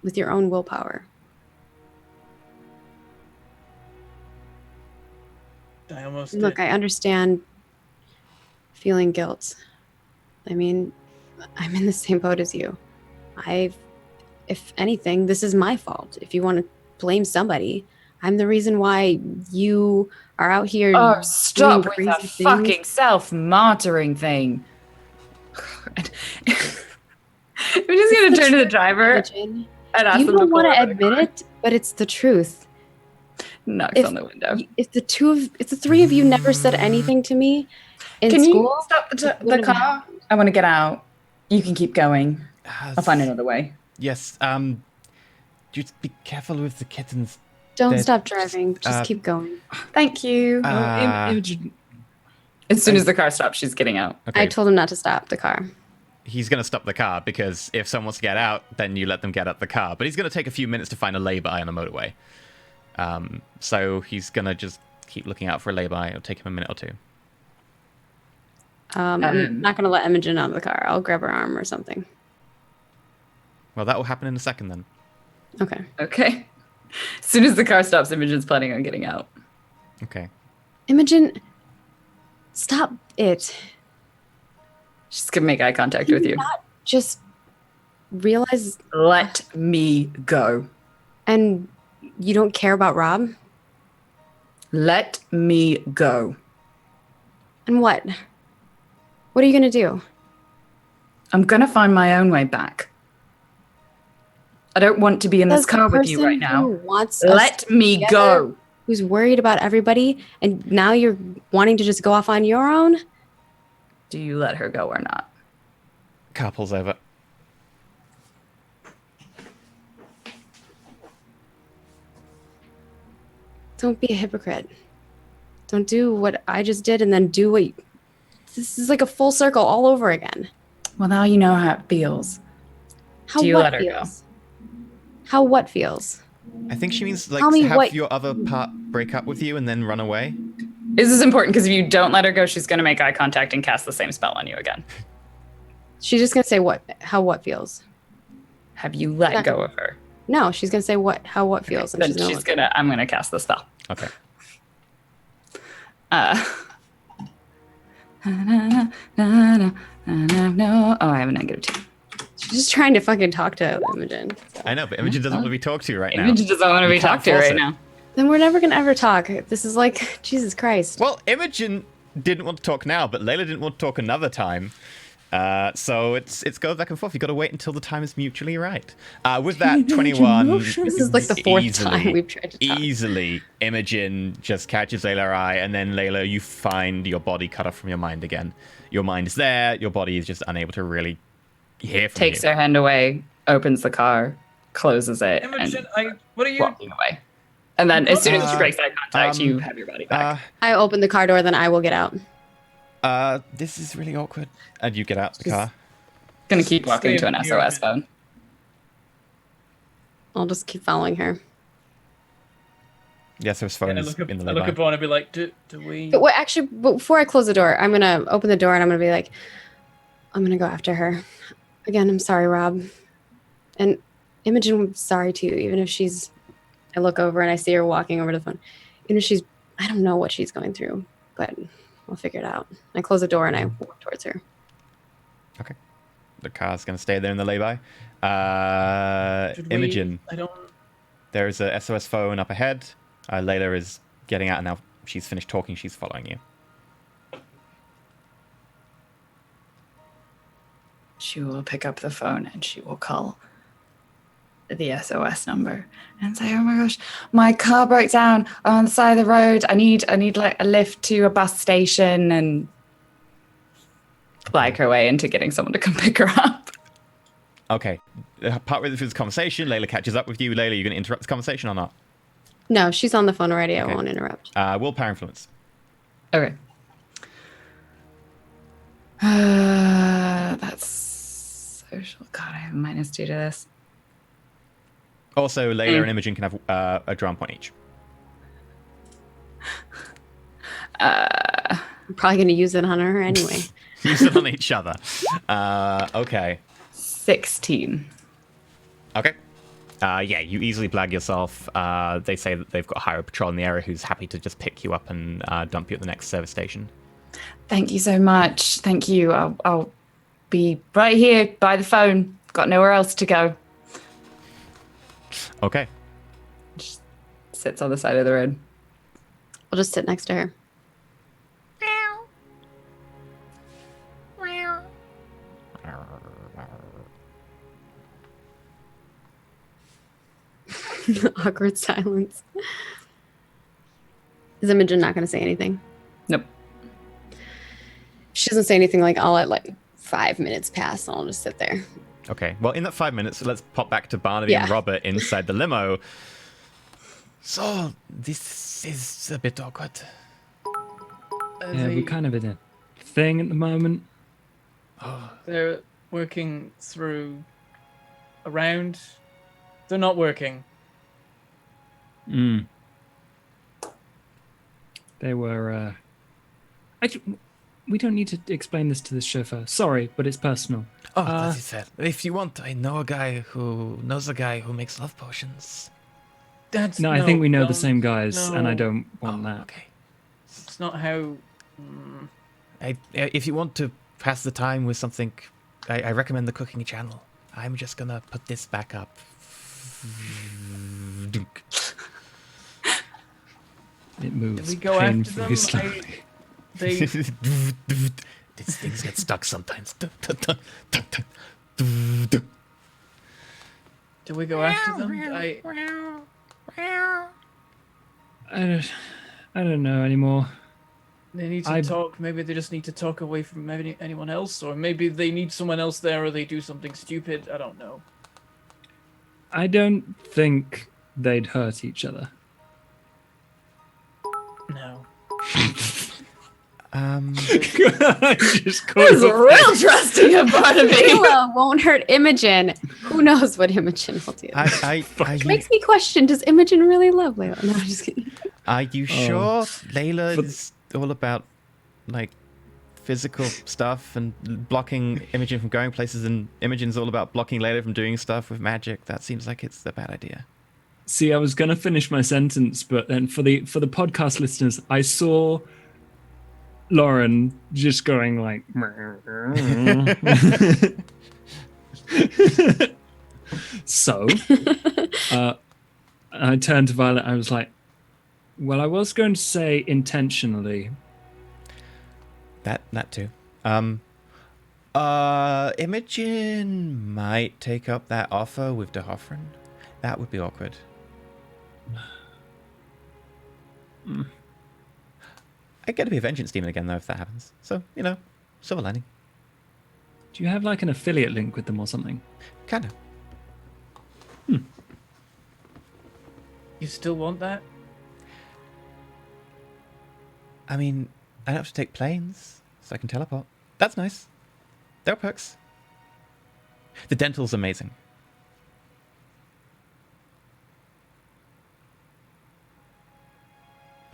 Speaker 3: with your own willpower.
Speaker 4: I almost
Speaker 3: Look,
Speaker 4: did.
Speaker 3: I understand feeling guilt. I mean, I'm in the same boat as you. If anything, this is my fault. If you want to blame somebody, I'm the reason why you are out here.
Speaker 2: Oh, stop
Speaker 3: doing
Speaker 2: with the
Speaker 3: crazy things.
Speaker 2: fucking self-martyring thing. I'm just gonna turn to the driver
Speaker 3: Imogen.
Speaker 2: and ask
Speaker 3: You
Speaker 2: them to
Speaker 3: don't
Speaker 2: pull
Speaker 3: want to
Speaker 2: over the
Speaker 3: admit
Speaker 2: car.
Speaker 3: it, but it's the truth.
Speaker 2: Knocks on the window.
Speaker 3: If the three of you never said anything to me in
Speaker 2: Can
Speaker 3: school,
Speaker 2: you stop the
Speaker 3: wouldn't have
Speaker 2: car?
Speaker 3: happened.
Speaker 2: I want to get out. You can keep going. I'll find another way.
Speaker 1: Yes. Just be careful with the kittens.
Speaker 3: Don't
Speaker 1: They're
Speaker 3: stop driving. Just keep going.
Speaker 2: Thank you.
Speaker 5: Imogen,
Speaker 2: As soon as the car stops, she's getting out.
Speaker 1: Okay.
Speaker 3: I told him not to stop the car.
Speaker 1: He's going to stop the car because if someone wants to get out, then you let them get out the car. But he's going to take a few minutes to find a lay-by on the motorway. So he's going to just keep looking out for a lay-by. It'll take him a minute or two.
Speaker 3: I'm not going to let Imogen out of the car. I'll grab her arm or something.
Speaker 1: Well, that will happen in a second then.
Speaker 3: Okay.
Speaker 2: Okay. As soon as the car stops, Imogen's planning on getting out.
Speaker 1: Okay.
Speaker 3: Imogen, stop it.
Speaker 2: She's gonna make eye contact
Speaker 3: Can
Speaker 2: with you.
Speaker 3: Not just realize
Speaker 2: Let me go.
Speaker 3: and you don't care about Rob?
Speaker 2: Let me go.
Speaker 3: And what? What are you going to do?
Speaker 2: I'm gonna find my own way back. I don't want to be in this
Speaker 3: As the
Speaker 2: car with you
Speaker 3: person
Speaker 2: right now.
Speaker 3: who wants us
Speaker 2: Let me
Speaker 3: together,
Speaker 2: go.
Speaker 3: Who's worried about everybody, and now you're wanting to just go off on your own?
Speaker 2: Do you let her go or not?
Speaker 1: Car pulls over.
Speaker 3: Don't be a hypocrite. Don't do what I just did and then do what you... This is like a full circle all over again.
Speaker 2: Well, now you know how it feels.
Speaker 3: How
Speaker 2: Do you
Speaker 3: what
Speaker 2: let her go?
Speaker 3: feels? How what feels?
Speaker 1: I think she means like
Speaker 3: Tell me
Speaker 1: have
Speaker 3: what-
Speaker 1: your other part break up with you and then run away.
Speaker 2: This is important because if you don't let her go, she's gonna make eye contact and cast the same spell on you again.
Speaker 3: She's just gonna say what? How what feels?
Speaker 2: Have you let go of her?
Speaker 3: No, she's gonna say what? How what feels? And
Speaker 2: Then
Speaker 3: she's
Speaker 2: she's
Speaker 3: gonna.
Speaker 2: gonna. I'm gonna cast the spell.
Speaker 1: Okay.
Speaker 2: No. Oh, I have a -2.
Speaker 3: She's just trying to fucking talk to Imogen. So.
Speaker 1: I know, but Imogen doesn't want to be talked to right now.
Speaker 2: Imogen doesn't want to
Speaker 1: You
Speaker 2: be
Speaker 1: can't
Speaker 2: talked to
Speaker 1: force
Speaker 2: right
Speaker 1: it.
Speaker 2: now.
Speaker 3: Then we're never gonna ever talk. This is like Jesus Christ.
Speaker 1: Well, Imogen didn't want to talk now, but Layla didn't want to talk another time. So it's go back and forth. You got to wait until the time is mutually right. With that 21,
Speaker 3: This is like the fourth time we've tried to talk.
Speaker 1: Easily, Imogen just catches Layla's eye, and then Layla, you find your body cut off from your mind again. Your mind is there. Your body is just unable to really hear from
Speaker 2: Takes
Speaker 1: you.
Speaker 2: her hand away, opens the car, closes it,
Speaker 4: Imogen,
Speaker 2: and
Speaker 4: what are you?
Speaker 2: walking away. And then as soon as she breaks eye contact, you have your body back.
Speaker 3: I open the car door, then I will get out.
Speaker 1: This is really awkward. And you get out the
Speaker 2: Just-
Speaker 1: car.
Speaker 2: Gonna keep walking to an
Speaker 4: Stay here.
Speaker 2: SOS phone.
Speaker 3: I'll just keep following her.
Speaker 1: Yes, her phone
Speaker 4: And I
Speaker 1: is
Speaker 4: look up,
Speaker 1: in the
Speaker 4: I look
Speaker 1: lay-by.
Speaker 4: at Vaughn and be like, do we?
Speaker 3: But what? Actually, before I close the door, I'm gonna open the door and I'm gonna be like, I'm gonna go after her. Again, I'm sorry, Rob. And Imogen, I'm sorry too. Even if she's, I look over and I see her walking over to the phone. Even if she's, I don't know what she's going through, but I'll figure it out. I close the door and I walk towards her.
Speaker 1: Okay. The car's going to stay there in the lay-by.
Speaker 4: Should we-
Speaker 1: Imogen,
Speaker 4: I don't.
Speaker 1: there's a SOS phone up ahead. Layla is getting out, and now she's finished talking. She's following you.
Speaker 2: She will pick up the phone and she will call the SOS number and say, "Oh my gosh, my car broke down on the side of the road. I need like a lift to a bus station," and flag her way into getting someone to come pick her up.
Speaker 1: Okay. Partway through this conversation, Layla catches up with you. Layla, you going to interrupt the conversation or not?
Speaker 3: No, she's on the phone already.
Speaker 1: Okay.
Speaker 3: I won't interrupt.
Speaker 1: Willpower influence.
Speaker 2: Okay. That's social. God, I have a -2 to this.
Speaker 1: Also, Layla and Imogen can have a drawn point each.
Speaker 3: I'm probably gonna use it on her anyway.
Speaker 1: Use it on each other. Okay.
Speaker 2: 16.
Speaker 1: Okay. Yeah, you easily blag yourself. They say that they've got a highway patrol in the area who's happy to just pick you up and dump you at the next service station.
Speaker 2: Thank you so much. Thank you. I'll be right here by the phone. Got nowhere else to go.
Speaker 1: Okay.
Speaker 2: Just sits on the side of the road.
Speaker 3: I'll just sit next to her. Awkward silence. Is Imogen not going to say anything?
Speaker 2: Nope.
Speaker 3: She doesn't say anything. Like, I'll let like 5 minutes pass and I'll just sit there.
Speaker 1: Okay. Well, in that 5 minutes, let's pop back to Barnaby and Robert inside the limo. So, this is a bit awkward.
Speaker 5: Yeah, we're kind of in a thing at the moment.
Speaker 4: They're working through around. They're not working.
Speaker 5: They were. We don't need to explain this to the chauffeur. Sorry, but it's personal.
Speaker 1: Oh, that is fair. If you want, I know a guy who knows a guy who makes love potions.
Speaker 5: No, I think we know the same guys, and I don't want that.
Speaker 1: Okay.
Speaker 4: It's not how.
Speaker 1: If you want to pass the time with something, I recommend the cooking channel. I'm just gonna put this back up.
Speaker 5: It moves
Speaker 4: Did we go after
Speaker 5: painfully
Speaker 4: them?
Speaker 5: slowly.
Speaker 1: These things get stuck sometimes.
Speaker 4: Do we go after them?
Speaker 5: I don't know anymore.
Speaker 4: They need to talk. Maybe they just need to talk away from anyone else, or maybe they need someone else there, or they do something stupid. I don't know.
Speaker 5: I don't think they'd hurt each other.
Speaker 4: No.
Speaker 5: Just
Speaker 2: That was real trusting of Barnaby.
Speaker 3: Layla won't hurt Imogen. Who knows what Imogen will do? Which makes me question, does Imogen really love Layla? No, I'm just kidding.
Speaker 1: Are you sure Layla is all about, like, physical stuff and blocking Imogen from going places, and Imogen's all about blocking Layla from doing stuff with magic? That seems like it's a bad idea.
Speaker 5: See, I was going to finish my sentence, but then for the podcast listeners, I saw Lauren just going like... So, I turned to Violet. I was like, well, I was going to say intentionally.
Speaker 1: That too. Imogen might take up that offer with De Hoffren. That would be awkward. I get to be a vengeance demon again, though, if that happens. So, silver lining.
Speaker 5: Do you have like an affiliate link with them or something?
Speaker 1: Kind of.
Speaker 4: You still want that?
Speaker 1: I mean, I don't have to take planes, so I can teleport. That's nice. There are perks. The dental's amazing.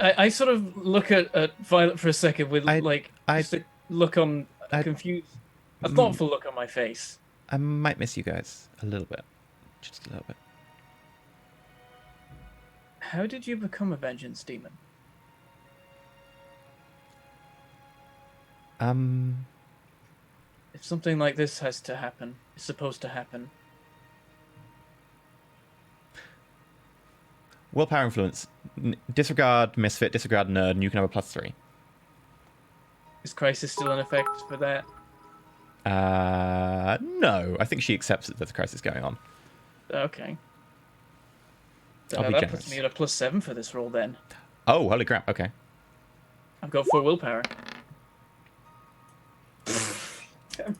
Speaker 4: I sort of look at Violet for a second with just a look on confused, a thoughtful look on my face.
Speaker 1: I might miss you guys a little bit, just a little bit.
Speaker 4: How did you become a vengeance demon? If something like this has to happen, it's supposed to happen.
Speaker 1: Willpower influence. Disregard misfit, disregard nerd, and you can have a +3.
Speaker 4: Is crisis still in effect for that?
Speaker 1: No. I think she accepts that there's a crisis going on.
Speaker 4: Okay.
Speaker 1: I'll be
Speaker 4: That
Speaker 1: generous.
Speaker 4: puts me at a +7 for this roll then.
Speaker 1: Oh, holy crap. Okay.
Speaker 4: I've got 4 willpower.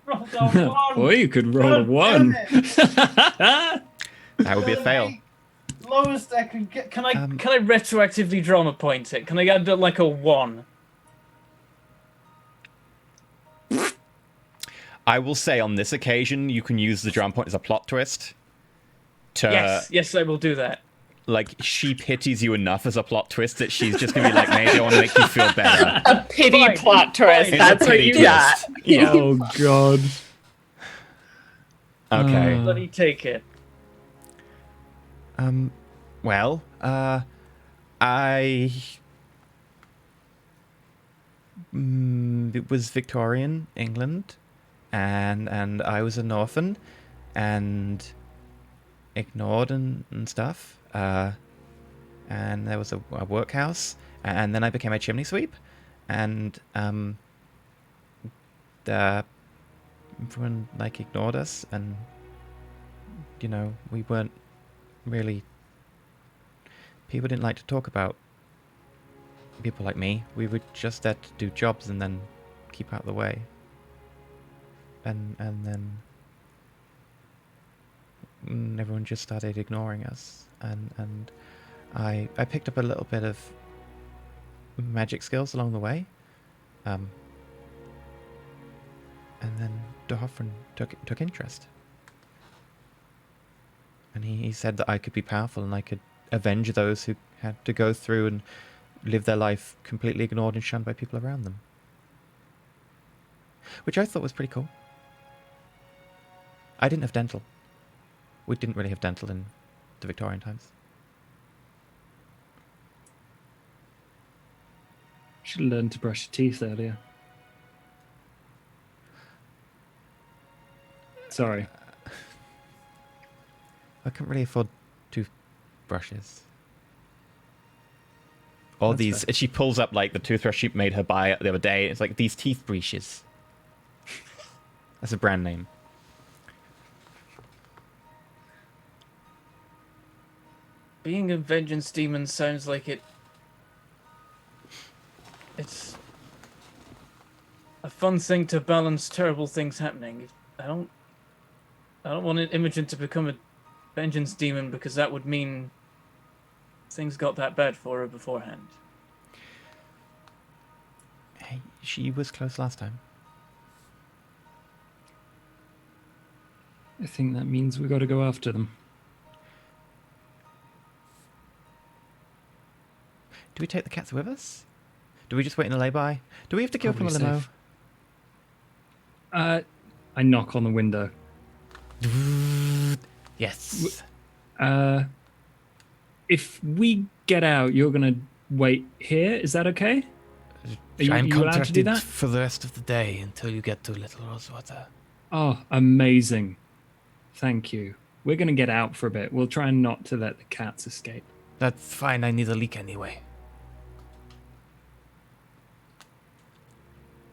Speaker 4: Rolled a 1.
Speaker 5: Boy, you could roll a 1.
Speaker 1: That would be a fail.
Speaker 4: Lowest I could get. Can I retroactively drama point it? Can I get like a 1?
Speaker 1: I will say on this occasion, you can use the drum point as a plot twist.
Speaker 4: Yes, I will do that.
Speaker 1: Like, she pities you enough as a plot twist that she's just going to be like, maybe I want to make you feel better.
Speaker 2: A pity
Speaker 4: Fine,
Speaker 2: plot twist.
Speaker 4: fine.
Speaker 2: That's
Speaker 1: It's a
Speaker 2: what
Speaker 1: pity
Speaker 2: you
Speaker 1: twist.
Speaker 2: got.
Speaker 1: Yeah.
Speaker 5: Oh, God.
Speaker 1: Okay.
Speaker 4: Bloody take it.
Speaker 1: Well, I it was Victorian England, and I was an orphan, and ignored and stuff. And there was a workhouse, and then I became a chimney sweep, and everyone like ignored us, and we weren't really. People didn't like to talk about people like me. We were just there to do jobs and then keep out of the way. And then everyone just started ignoring us, and I picked up a little bit of magic skills along the way, and then Dorfrin took interest, and he said that I could be powerful and I could avenge those who had to go through and live their life completely ignored and shunned by people around them, which I thought was pretty cool. I didn't have dental. We didn't really have dental in the Victorian times.
Speaker 5: Should have learned to brush your teeth earlier. Sorry.
Speaker 1: I couldn't really afford toothbrushes. All
Speaker 5: That's
Speaker 1: these...
Speaker 5: fair.
Speaker 1: She pulls up, like, the toothbrush she made her buy the other day. It's like, these teeth breeches. That's a brand name.
Speaker 4: Being a vengeance demon sounds like it's a fun thing to balance terrible things happening. I don't want Imogen to become a vengeance demon because that would mean things got that bad for her beforehand.
Speaker 1: Hey, she was close last time.
Speaker 5: I think that means we got to go after them.
Speaker 1: Do we take the cats with us? Do we just wait in the lay-by? Do we have to queue up on the
Speaker 5: Probably
Speaker 1: limo?
Speaker 5: safe. I knock on the window.
Speaker 1: Yes.
Speaker 5: If we get out, you're gonna wait here. Is that okay? Are you allowed to do that?
Speaker 6: for the rest of the day until you get to Little Rosewater.
Speaker 5: Oh, amazing. Thank you. We're gonna get out for a bit. We'll try not to let the cats escape.
Speaker 6: That's fine, I need a leak anyway.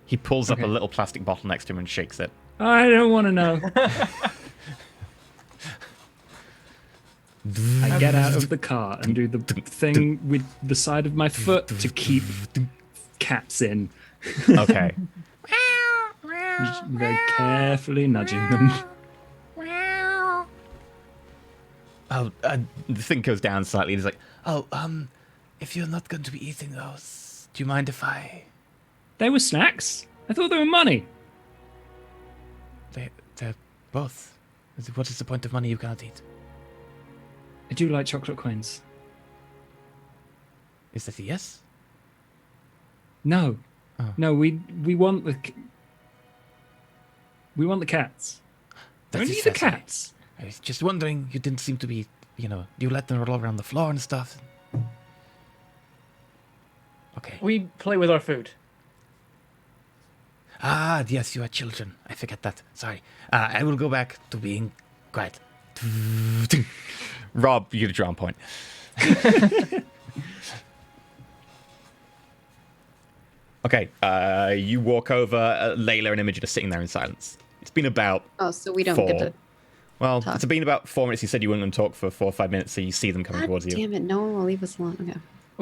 Speaker 1: He pulls up a
Speaker 5: Okay.
Speaker 1: little plastic bottle next to him and shakes it.
Speaker 5: I don't want to know. I get out of the car and do the thing with the side of my foot to keep cats in.
Speaker 1: Okay.
Speaker 5: Just very carefully nudging them.
Speaker 1: Oh, the thing goes down slightly. He's like,
Speaker 6: If you're not going to be eating those, do you mind if I...
Speaker 5: They were snacks. I thought they were money.
Speaker 6: They're both. What is the point of money you cannot eat?
Speaker 5: I do like chocolate coins.
Speaker 6: Is that a yes?
Speaker 5: No,
Speaker 1: Oh.
Speaker 5: no, we want the cats.
Speaker 6: That
Speaker 5: Only
Speaker 6: is
Speaker 5: the
Speaker 6: fascinating.
Speaker 5: cats.
Speaker 6: I was just wondering, you didn't seem to be, you let them roll around the floor and stuff. Okay.
Speaker 4: We play with our food.
Speaker 6: Ah, yes, you are children. I forget that. Sorry. I will go back to being quiet.
Speaker 1: Rob, you get a draw on point. Okay, you walk over. Layla and Imogen are sitting there in silence. It's been about
Speaker 3: Oh, so we don't
Speaker 1: four.
Speaker 3: get to.
Speaker 1: Well,
Speaker 3: talk.
Speaker 1: it's been about 4 minutes. You said you weren't going to talk for 4 or 5 minutes, so you see them coming
Speaker 3: God
Speaker 1: towards you.
Speaker 3: damn it! No one will leave us alone. Okay.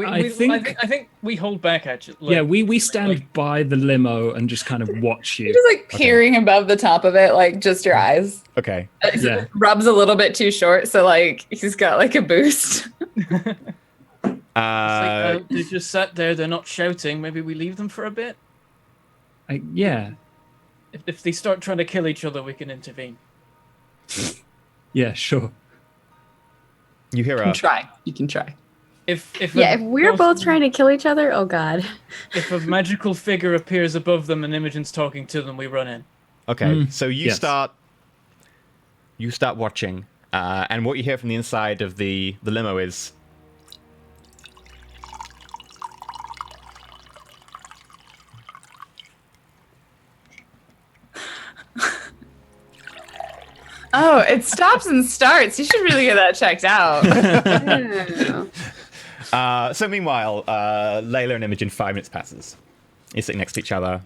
Speaker 5: I think-
Speaker 4: I think we hold back actually.
Speaker 5: Yeah, we stand by the limo and just kind of watch you.
Speaker 2: You're just like peering above the top of it, like just your eyes.
Speaker 1: Okay.
Speaker 5: Yeah.
Speaker 2: Rob's a little bit too short, so like he's got like a boost.
Speaker 4: They just sat there. They're not shouting. Maybe we leave them for a bit.
Speaker 5: Yeah,
Speaker 4: If they start trying to kill each other, we can intervene.
Speaker 5: yeah, sure.
Speaker 1: You hear
Speaker 2: You
Speaker 1: a
Speaker 2: can try. You can try.
Speaker 4: If
Speaker 3: Yeah, if we're both trying to kill each other, oh god.
Speaker 4: If a magical figure appears above them and Imogen's talking to them, we run in.
Speaker 1: Okay, so you
Speaker 5: yes.
Speaker 1: start watching, and what you hear from the inside of the limo is
Speaker 2: Oh, it stops and starts. You should really get that checked out.
Speaker 3: Oh.
Speaker 1: So meanwhile, Layla and Imogen, 5 minutes passes. You're sitting next to each other.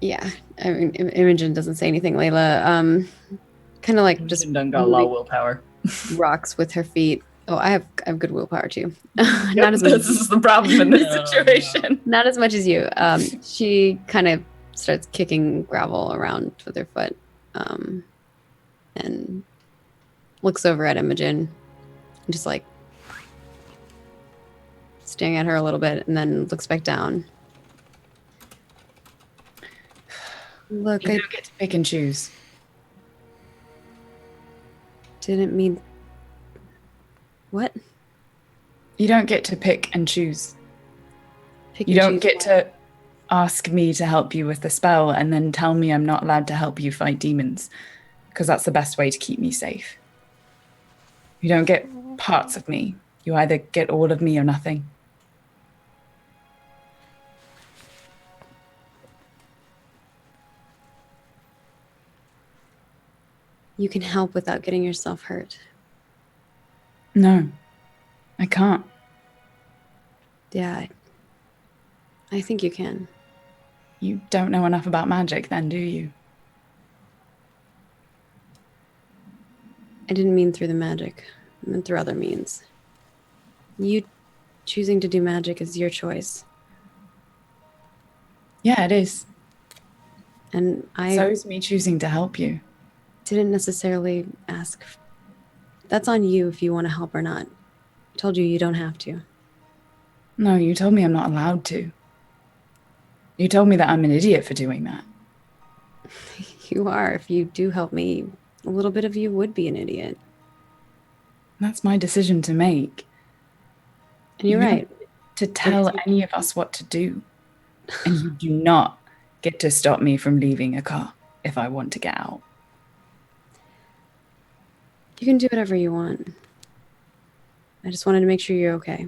Speaker 3: Yeah, I mean, Imogen doesn't say anything. Layla, kind of like just
Speaker 2: done got low willpower.
Speaker 3: rocks with her feet. Oh, I have good willpower too. Not as much.
Speaker 2: This is the problem in this situation.
Speaker 3: Not as much as you. She kind of starts kicking gravel around with her foot, and looks over at Imogen, and just like staring at her a little bit, and then looks back down. Look,
Speaker 2: You
Speaker 3: I
Speaker 2: don't get to pick and choose.
Speaker 3: didn't mean. What?
Speaker 2: You don't get to pick and choose.
Speaker 3: Pick
Speaker 2: You
Speaker 3: and
Speaker 2: don't
Speaker 3: choose
Speaker 2: get
Speaker 3: what?
Speaker 2: to ask me to help you with the spell and then tell me I'm not allowed to help you fight demons, because that's the best way to keep me safe. You don't get parts of me. You either get all of me or nothing.
Speaker 3: You can help without getting yourself hurt.
Speaker 2: No, I can't.
Speaker 3: Yeah, I think you can.
Speaker 2: You don't know enough about magic then, do you?
Speaker 3: I didn't mean through the magic. I meant through other means. You choosing to do magic is your choice.
Speaker 2: Yeah, it is.
Speaker 3: And I
Speaker 2: So is me choosing to help you.
Speaker 3: didn't necessarily ask. That's on you if you want to help or not. I told you you don't have to.
Speaker 2: No, you told me I'm not allowed to. You told me that I'm an idiot for doing that.
Speaker 3: You are. If you do help me, a little bit of you would be an idiot.
Speaker 2: That's my decision to make.
Speaker 3: And you're
Speaker 2: You
Speaker 3: right.
Speaker 2: To tell any of us what to do. And you do not get to stop me from leaving a car if I want to get out.
Speaker 3: You can do whatever you want. I just wanted to make sure you're okay.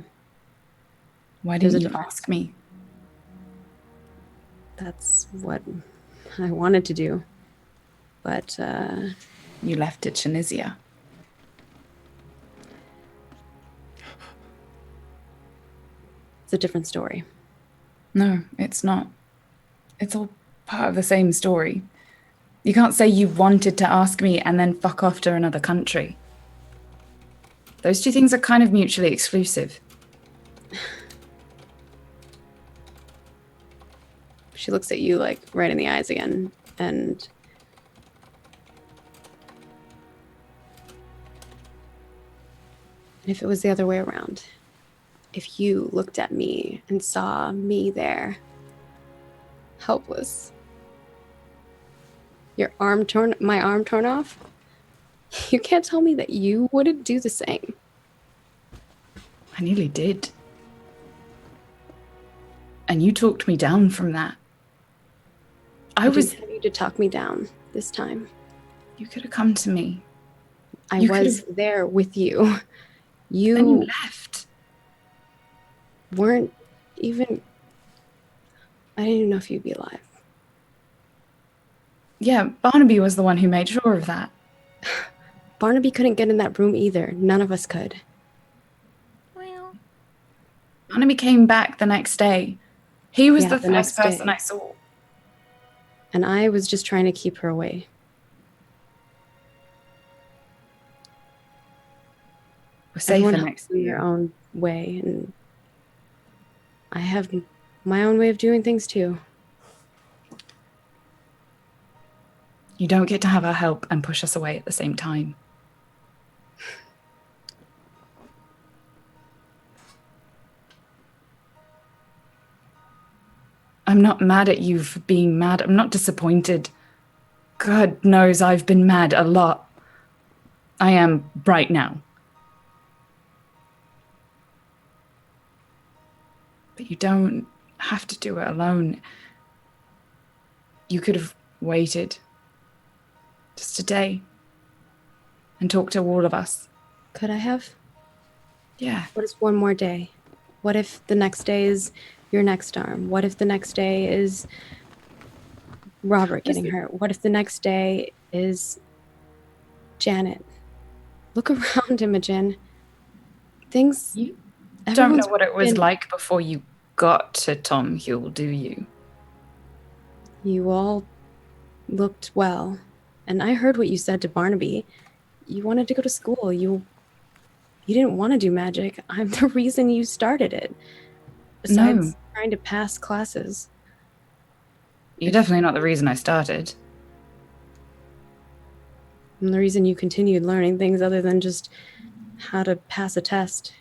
Speaker 2: Why
Speaker 3: There's
Speaker 2: didn't
Speaker 3: a
Speaker 2: you
Speaker 3: difference.
Speaker 2: ask me?
Speaker 3: That's what I wanted to do. But
Speaker 2: You left to Tunisia.
Speaker 3: it's a different story.
Speaker 2: No, it's not. It's all part of the same story. You can't say you wanted to ask me and then fuck off to another country. Those two things are kind of mutually exclusive.
Speaker 3: She looks at you like right in the eyes again, and if it was the other way around, if you looked at me and saw me there, helpless, my arm torn off, you can't tell me that you wouldn't do the same.
Speaker 2: I nearly did. And you talked me down from that. I was.
Speaker 3: didn't tell you to talk me down this time.
Speaker 2: You could have come to me.
Speaker 3: I
Speaker 2: You
Speaker 3: was
Speaker 2: could've-
Speaker 3: there with you.
Speaker 2: Then you
Speaker 3: You
Speaker 2: left.
Speaker 3: weren't even. I didn't even know if you'd be alive.
Speaker 2: Yeah, Barnaby was the one who made sure of that.
Speaker 3: Barnaby couldn't get in that room either. None of us could.
Speaker 2: Barnaby came back the next day. He was
Speaker 3: Yeah,
Speaker 2: the
Speaker 3: the next
Speaker 2: first person
Speaker 3: day.
Speaker 2: I saw.
Speaker 3: And I was just trying to keep her away.
Speaker 2: We're safe
Speaker 3: Everyone
Speaker 2: for
Speaker 3: helps
Speaker 2: next
Speaker 3: in
Speaker 2: year.
Speaker 3: their own way, and I have my own way of doing things too.
Speaker 2: You don't get to have our help and push us away at the same time. I'm not mad at you for being mad. I'm not disappointed. God knows I've been mad a lot. I am right now. But you don't have to do it alone. You could have waited just a day and talked to all of us.
Speaker 3: Could I have?
Speaker 2: Yeah.
Speaker 3: What is one more day? What if the next day is your next arm? What if the next day is Robert getting hurt? What if the next day is Janet. Look around, Imogen. Things.
Speaker 2: You don't know
Speaker 3: everyone's
Speaker 2: what it was
Speaker 3: been-
Speaker 2: like before you got to Tom Huel, do you?
Speaker 3: You all looked well, and I heard what you said to Barnaby. You wanted to go to school. You didn't want to do magic. I'm the reason you started it. Besides trying to pass classes.
Speaker 2: You're definitely not the reason I started.
Speaker 3: I'm the reason you continued learning things other than just how to pass a test.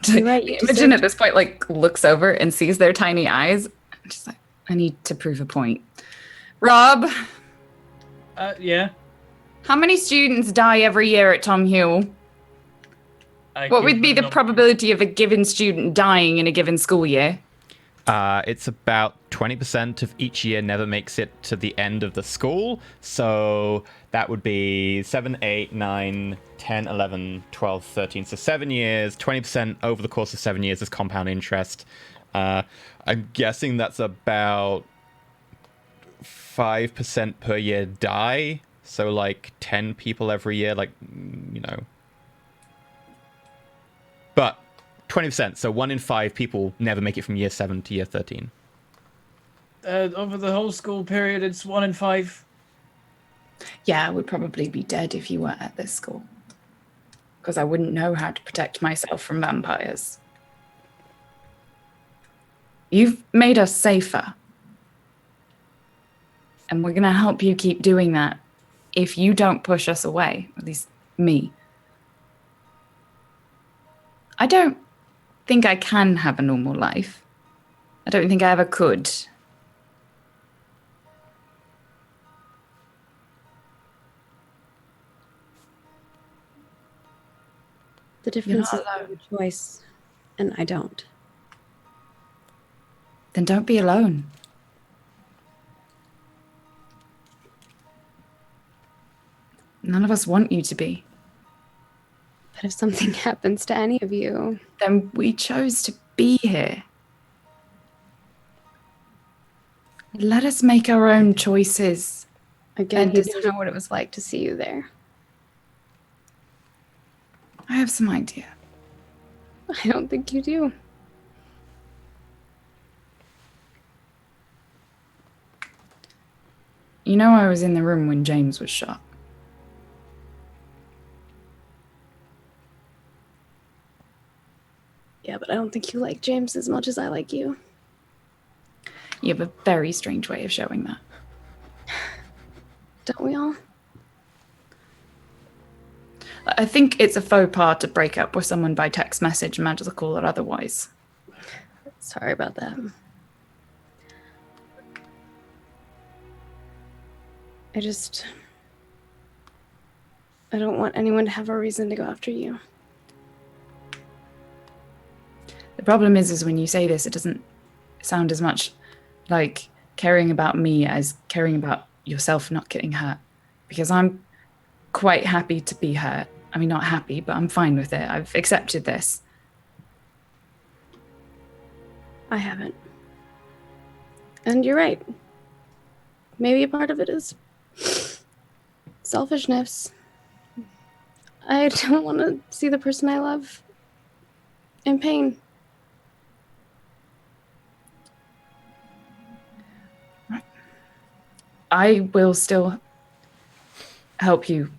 Speaker 3: You're right, you
Speaker 2: Imogen at this point like looks over and sees their tiny eyes. Just like, I need to prove a point. Rob,
Speaker 4: Yeah.
Speaker 2: how many students die every year at Tom Huel? What would be the probability of a given student dying in a given school year?
Speaker 1: It's about 20% of each year never makes it to the end of the school. So that would be 7, 8, 9, 10, 11, 12, 13. So 7 years, 20% over the course of 7 years is compound interest. I'm guessing that's about 5% per year die. So like 10 people every year, like, you know. But 20%, so 1 in 5 people never make it from year 7 to year 13.
Speaker 4: Over the whole school period, it's 1 in 5.
Speaker 2: Yeah, I would probably be dead if you weren't at this school. Because I wouldn't know how to protect myself from vampires. You've made us safer. And we're going to help you keep doing that if you don't push us away, at least me. I don't think I can have a normal life. I don't think I ever could.
Speaker 3: The difference
Speaker 2: You're
Speaker 3: is
Speaker 2: not
Speaker 3: you have a choice, and I don't.
Speaker 2: Then don't be alone. None of us want you to be.
Speaker 3: But if something happens to any of you,
Speaker 2: Then we chose to be here. Let us make our own choices.
Speaker 3: again,
Speaker 2: And
Speaker 3: you don't know what it was like to see you there.
Speaker 2: I have some idea.
Speaker 3: I don't think you do.
Speaker 2: You know I was in the room when James was shot.
Speaker 3: Yeah, but I don't think you like James as much as I like you.
Speaker 2: You have a very strange way of showing that.
Speaker 3: Don't we all?
Speaker 2: I think it's a faux pas to break up with someone by text message, magical or otherwise.
Speaker 3: Sorry about that. I don't want anyone to have a reason to go after you.
Speaker 2: The problem is when you say this, it doesn't sound as much like caring about me as caring about yourself not getting hurt. Because I'm quite happy to be hurt. I mean, not happy, but I'm fine with it. I've accepted this.
Speaker 3: I haven't. And you're right. Maybe a part of it is selfishness. I don't want to see the person I love in pain.
Speaker 2: I will still help you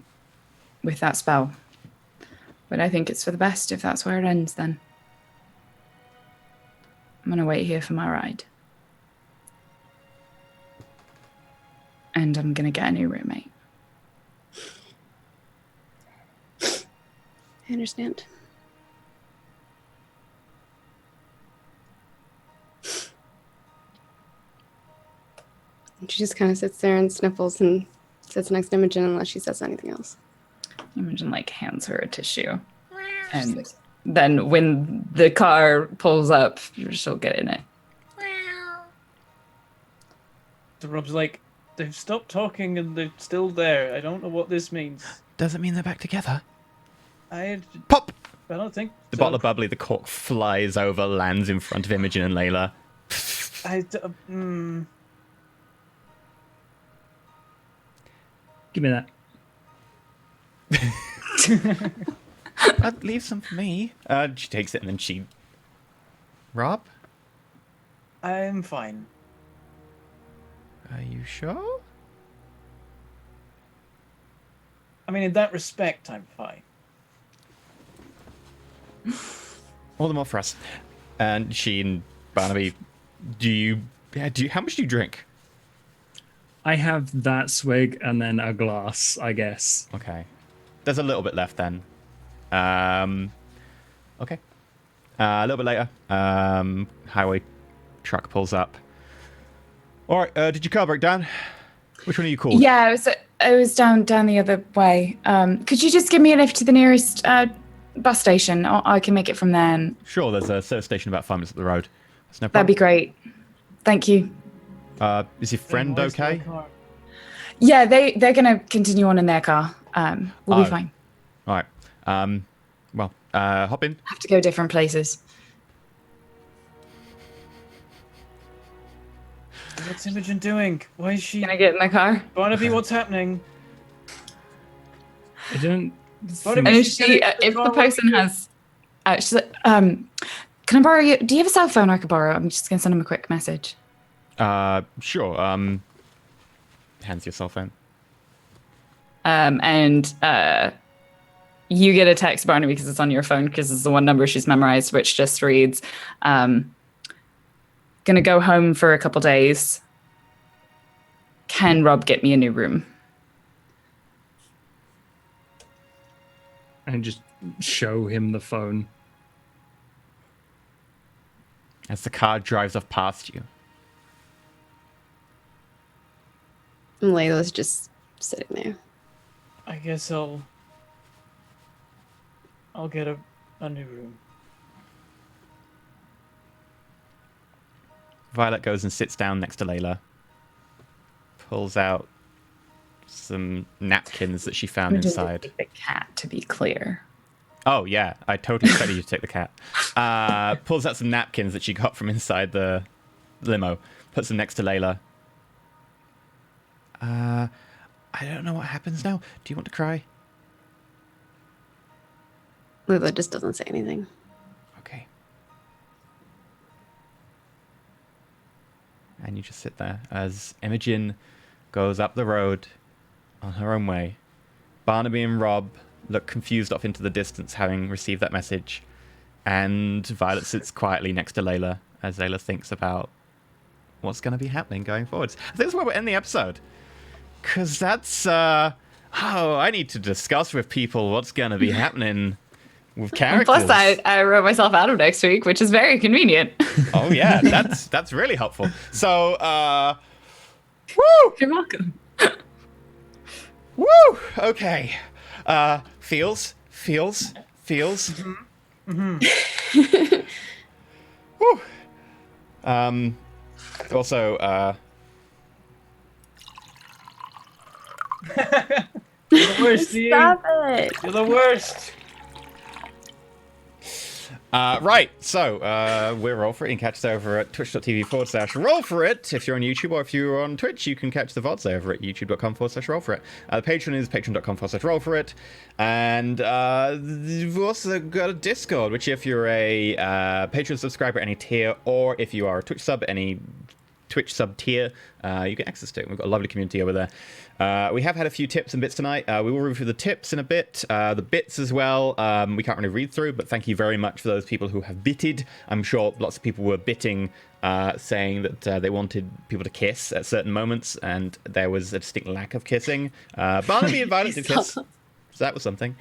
Speaker 2: with that spell. But I think it's for the best if that's where it ends then. I'm going to wait here for my ride. And I'm going to get a new roommate.
Speaker 3: I understand. And she just kind of sits there and sniffles and sits next to Imogen unless she says anything else.
Speaker 2: Imogen hands her a tissue. And then when the car pulls up, she'll get in it.
Speaker 4: The Rob's like, they've stopped talking and they're still there. I don't know what this means.
Speaker 1: Doesn't mean they're back together.
Speaker 4: I
Speaker 1: Pop!
Speaker 4: don't think
Speaker 1: The
Speaker 4: so.
Speaker 1: bottle of bubbly, the cork flies over, lands in front of Imogen and Layla.
Speaker 5: Give me that.
Speaker 1: I'd leave some for me. She takes it and then she... Rob?
Speaker 4: I'm fine.
Speaker 1: Are you sure?
Speaker 4: I mean, in that respect, I'm fine.
Speaker 1: All the more for us. And she and Barnaby, how much do you drink?
Speaker 5: I have that swig and then a glass, I guess.
Speaker 1: Okay. There's a little bit left then. Okay. A little bit later, highway truck pulls up. All right, did your car break down? Which one are you called?
Speaker 2: Yeah, I was down the other way. Could you just give me a lift to the nearest bus station? I can make it from there. And
Speaker 1: Sure, there's a service station about 5 minutes up the road. That's no
Speaker 2: that'd be
Speaker 1: problem.
Speaker 2: great. Thank you.
Speaker 1: Is your friend
Speaker 4: Where's my
Speaker 1: okay?
Speaker 4: car?
Speaker 2: Yeah, they're gonna continue on in their car. We'll be fine.
Speaker 1: All right. Well, hop in.
Speaker 2: Have to go different places.
Speaker 4: What's Imogen doing? Why is she...
Speaker 2: Can I get in the car?
Speaker 4: Barnaby, what's happening?
Speaker 5: I don't.
Speaker 4: Barnaby,
Speaker 2: And if
Speaker 4: she's getting into
Speaker 2: if the
Speaker 4: car,
Speaker 2: person
Speaker 4: what
Speaker 2: has, she's like, can I borrow you? Do you have a cell phone I could borrow? I'm just gonna send him a quick message.
Speaker 1: Sure. Hands your cell phone.
Speaker 2: And you get a text, Barnaby, because it's on your phone, because it's the one number she's memorized, which just reads, gonna go home for a couple days. Can Rob get me a new room?
Speaker 5: And just show him the phone.
Speaker 1: As the car drives off past you.
Speaker 3: And Layla's just sitting there.
Speaker 4: I guess I'll get a new room.
Speaker 1: Violet goes and sits down next to Layla. Pulls out some napkins that she found inside.
Speaker 2: The cat, to be clear.
Speaker 1: Oh, yeah. I totally expected you to take the cat. Pulls out some napkins that she got from inside the limo. Puts them next to Layla. I don't know what happens now. Do you want to cry?
Speaker 3: Layla just doesn't say anything.
Speaker 1: Okay. And you just sit there as Imogen goes up the road on her own way. Barnaby and Rob look confused off into the distance, having received that message. And Violet sits quietly next to Layla as Layla thinks about what's going to be happening going forwards. I think that's where we'll end the episode. Because that's... I need to discuss with people what's going to be happening with characters.
Speaker 2: Plus, I wrote myself out of next week, which is very convenient.
Speaker 1: Oh, yeah. That's really helpful. So, woo!
Speaker 2: You're welcome.
Speaker 1: Woo! Okay. Feels.
Speaker 4: Mm-hmm.
Speaker 1: Woo! Also,
Speaker 4: You're the worst, Ian.
Speaker 3: Stop it!
Speaker 4: You're the worst.
Speaker 1: right, so we're Roll4It. You can catch us over at twitch.tv/Roll4It. If you're on YouTube or if you're on Twitch, you can catch the VODs over at youtube.com/Roll4It. The Patreon is patreon.com/Roll4It. And we've also got a Discord, which if you're a Patreon subscriber, any tier, or if you are a Twitch sub, any Twitch sub tier, you get access to it. We've got a lovely community over there. We have had a few tips and bits tonight. We will review the tips in a bit, the bits as well. We can't really read through, but thank you very much for those people who have bitted. I'm sure lots of people were bitting, saying that they wanted people to kiss at certain moments, and there was a distinct lack of kissing. Barnaby and Violet did kiss, so that was something.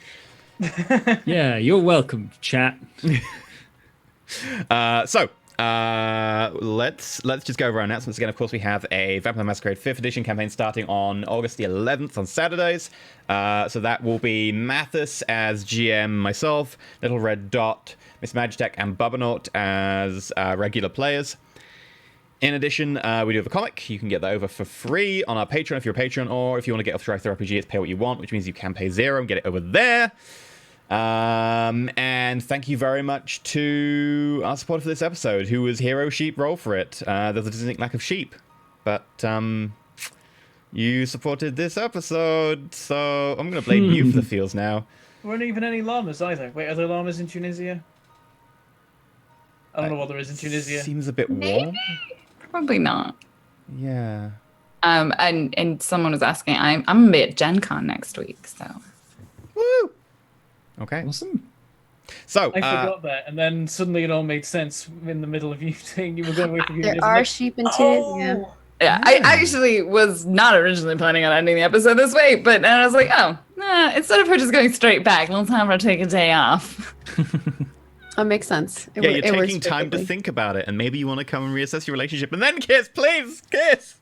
Speaker 5: Yeah, you're welcome, chat.
Speaker 1: Let's just go over our announcements again. Of course, we have a Vampire Masquerade 5th edition campaign starting on August the 11th on Saturdays. So that will be Mathis as GM, myself, Little Red Dot, Miss Magitech, and Bubbanaut as regular players. In addition, we do have a comic. You can get that over for free on our Patreon if you're a patron, or if you want to get off Layla The RPG, it's pay what you want, which means you can pay $0 and get it over there. And thank you very much to our supporter for this episode, who was Hero Sheep Roll4It. There's a distinct lack of sheep, but You supported this episode, so I'm going to blame you for the feels now.
Speaker 4: There weren't even any llamas either. Wait, are there llamas in Tunisia? I don't know what there is in Tunisia.
Speaker 1: Seems a bit
Speaker 2: Maybe?
Speaker 1: warm.
Speaker 2: Probably not.
Speaker 1: Yeah.
Speaker 2: And someone was asking, I'm gonna be at Gen Con next week, so.
Speaker 1: Woo! Okay.
Speaker 5: Awesome.
Speaker 1: So,
Speaker 4: I forgot that, and then suddenly it all made sense in the middle of you saying you were going away from
Speaker 3: There
Speaker 4: Tunisia.
Speaker 3: are sheep in Tunisia.
Speaker 4: Oh!
Speaker 2: Yeah, I actually was not originally planning on ending the episode this way, but then I was like, oh, instead of her just going straight back, let's have her take a day off.
Speaker 3: That makes sense.
Speaker 1: yeah, you're
Speaker 3: it works
Speaker 1: taking time to
Speaker 3: perfectly.
Speaker 1: think about it, and maybe you want to come and reassess your relationship, and then kiss, please, kiss.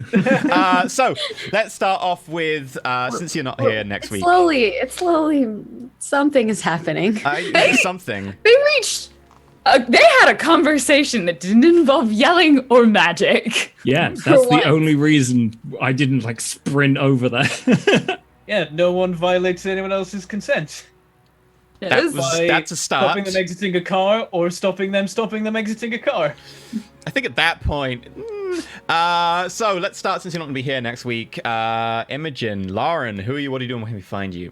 Speaker 1: So, let's start off with, since you're not here next week.
Speaker 3: It's slowly, something is happening.
Speaker 1: Something.
Speaker 2: They reached. They had a conversation that didn't involve yelling or magic.
Speaker 5: Yeah, that's
Speaker 2: For
Speaker 5: the
Speaker 2: once.
Speaker 5: only reason I didn't like sprint over there.
Speaker 4: Yeah, no one violates anyone else's consent.
Speaker 2: Yes.
Speaker 1: That's a start.
Speaker 4: Stopping them exiting a car, or stopping them exiting a car.
Speaker 1: I think at that point. So let's start since you're not going to be here next week. Imogen, Lauren, who are you? What are you doing? Where can we find you?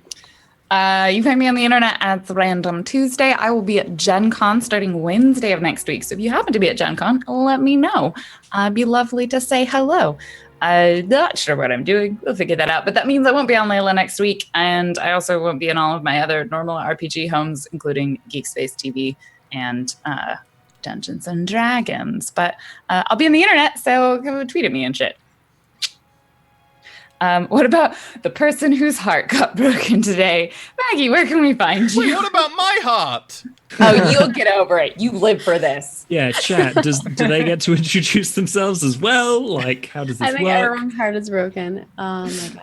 Speaker 2: You find me on the internet at Random Tuesday. I will be at Gen Con starting Wednesday of next week. So if you happen to be at Gen Con, let me know. It'd be lovely to say hello. Not sure what I'm doing. We'll figure that out. But that means I won't be on Layla next week. And I also won't be in all of my other normal RPG homes, including Geek Space TV and Dungeons and Dragons. But I'll be on the internet, so go tweet at me and shit. What about the person whose heart got broken today? Maggie, where can we find you?
Speaker 1: Wait, what about my heart?
Speaker 2: Oh, you'll get over it. You live for this.
Speaker 5: Yeah, chat. Do they get to introduce themselves as well? Like, how does this
Speaker 3: I think
Speaker 5: work?
Speaker 3: everyone's heart is broken. Oh my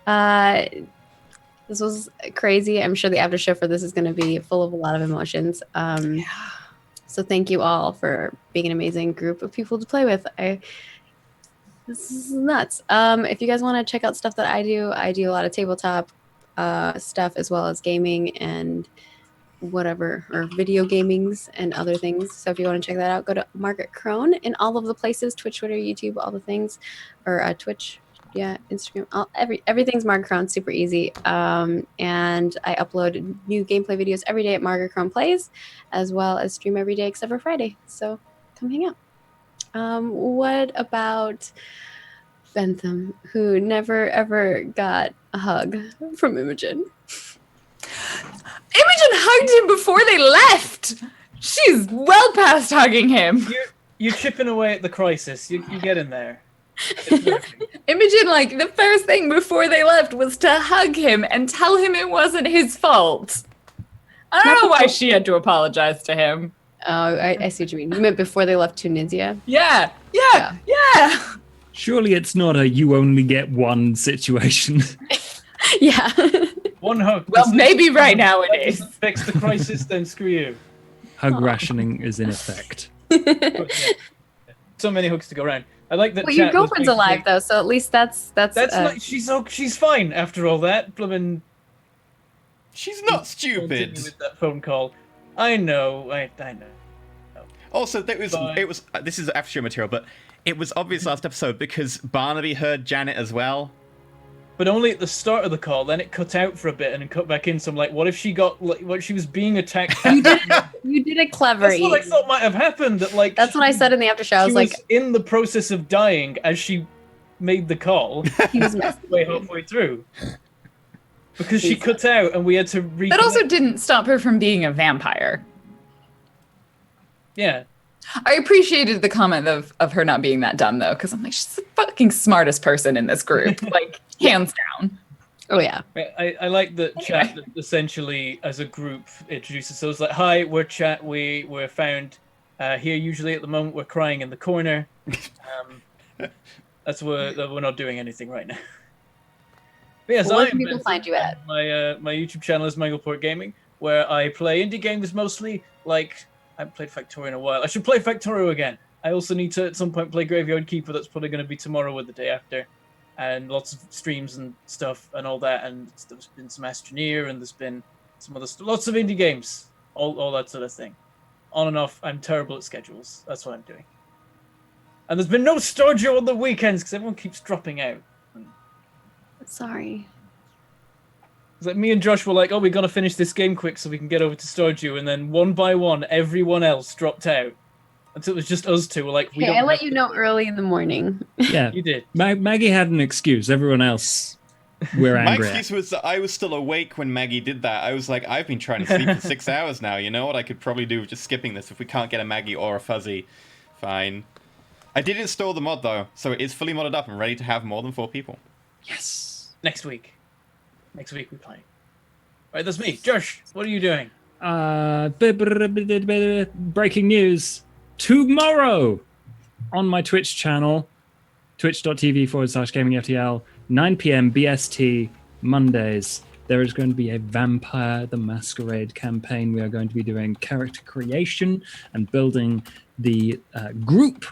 Speaker 3: gosh. This was crazy. I'm sure the after show for this is going to be full of a lot of emotions. So thank you all for being an amazing group of people to play with. This is nuts. If you guys want to check out stuff that I do a lot of tabletop stuff as well as gaming and whatever, or video gamings and other things. So if you want to check that out, go to Margaret Crone in all of the places, Twitch, Twitter, YouTube, all the things, or Twitch, yeah, Instagram, everything's Margaret Crone, super easy. And I upload new gameplay videos every day at Margaret Crone Plays, as well as stream every day except for Friday. So come hang out. What about Bentham, who never ever got a hug from Imogen?
Speaker 2: Imogen hugged him before they left. She's well past hugging him.
Speaker 4: You're chipping away at the crisis. You get in there.
Speaker 2: Imogen, like, the first thing before they left was to hug him and tell him it wasn't his fault. I don't know why she had to apologize to him.
Speaker 3: Oh, I see what you mean. You meant before they left Tunisia?
Speaker 2: Yeah.
Speaker 5: Surely it's not a you only get one situation.
Speaker 3: Yeah.
Speaker 4: One hug.
Speaker 2: Well, maybe right now it is.
Speaker 4: Fix the crisis, then screw you.
Speaker 5: Hug rationing is in effect.
Speaker 4: So many hugs to go around. I like that.
Speaker 3: Well, your
Speaker 4: chat was
Speaker 3: girlfriend's
Speaker 4: making-
Speaker 3: alive though, so at least that's
Speaker 4: That's like she's fine after all that. Bloomin'
Speaker 1: She's not
Speaker 4: continue
Speaker 1: stupid.
Speaker 4: with that phone call. I know. I know.
Speaker 1: Also, it was. This is after show material, but it was obvious last episode because Barnaby heard Janet as well.
Speaker 4: But only at the start of the call. Then it cut out for a bit and then cut back in. So I'm like, what if she got like, what if she was being attacked?
Speaker 3: you did it clever.
Speaker 4: That's what I thought might have happened. That like
Speaker 3: That's what I said in the after show. I
Speaker 4: she
Speaker 3: was like,
Speaker 4: in the process of dying as she made the call.
Speaker 3: he was messing with me.
Speaker 4: halfway through. Because she cut out and we had to reconnect.
Speaker 2: That also didn't stop her from being a vampire.
Speaker 4: Yeah.
Speaker 2: I appreciated the comment of her not being that dumb, though, because I'm like, she's the fucking smartest person in this group. Like, hands down.
Speaker 3: Oh yeah.
Speaker 4: I like that chat that essentially as a group introduces themselves like, hi, we're chat, we're found here usually at the moment, we're crying in the corner. That's where we're not doing anything right now. But yes,
Speaker 3: Where
Speaker 4: I
Speaker 3: can
Speaker 4: am
Speaker 3: people
Speaker 4: Benson.
Speaker 3: find you at?
Speaker 4: My YouTube channel is Mangleport Gaming, where I play indie games mostly. Like, I haven't played Factorio in a while. I should play Factorio again. I also need to at some point play Graveyard Keeper. That's probably going to be tomorrow or the day after. And lots of streams and stuff and all that. And there's been some Astroneer and there's been some other stuff. Lots of indie games. All that sort of thing. On and off. I'm terrible at schedules. That's what I'm doing. And there's been no Starjo on the weekends because everyone keeps dropping out. And
Speaker 3: Sorry.
Speaker 4: It's like me and Josh were like, oh, we got to finish this game quick so we can get over to Stardew, and then one by one, everyone else dropped out. Until it was just us two. We're like, we
Speaker 3: Hey,
Speaker 4: don't
Speaker 3: I let
Speaker 4: have
Speaker 3: you
Speaker 4: to-
Speaker 3: know early in the morning.
Speaker 5: Yeah,
Speaker 4: You did.
Speaker 5: Maggie had an excuse. Everyone else, we're
Speaker 1: My
Speaker 5: angry.
Speaker 1: excuse was that I was still awake when Maggie did that. I was like, I've been trying to sleep for 6 hours now. You know what I could probably do with just skipping this if we can't get a Maggie or a Fuzzy. Fine. I did install the mod, though, so it is fully modded up and ready to have more than 4 people.
Speaker 5: Yes.
Speaker 4: Next week. Next week we play. Alright, that's me. Josh, what are you doing?
Speaker 5: Breaking news. Tomorrow on my Twitch channel, twitch.tv/gamingftl, 9 p.m. BST, Mondays, there is going to be a Vampire the Masquerade campaign. We are going to be doing character creation and building the group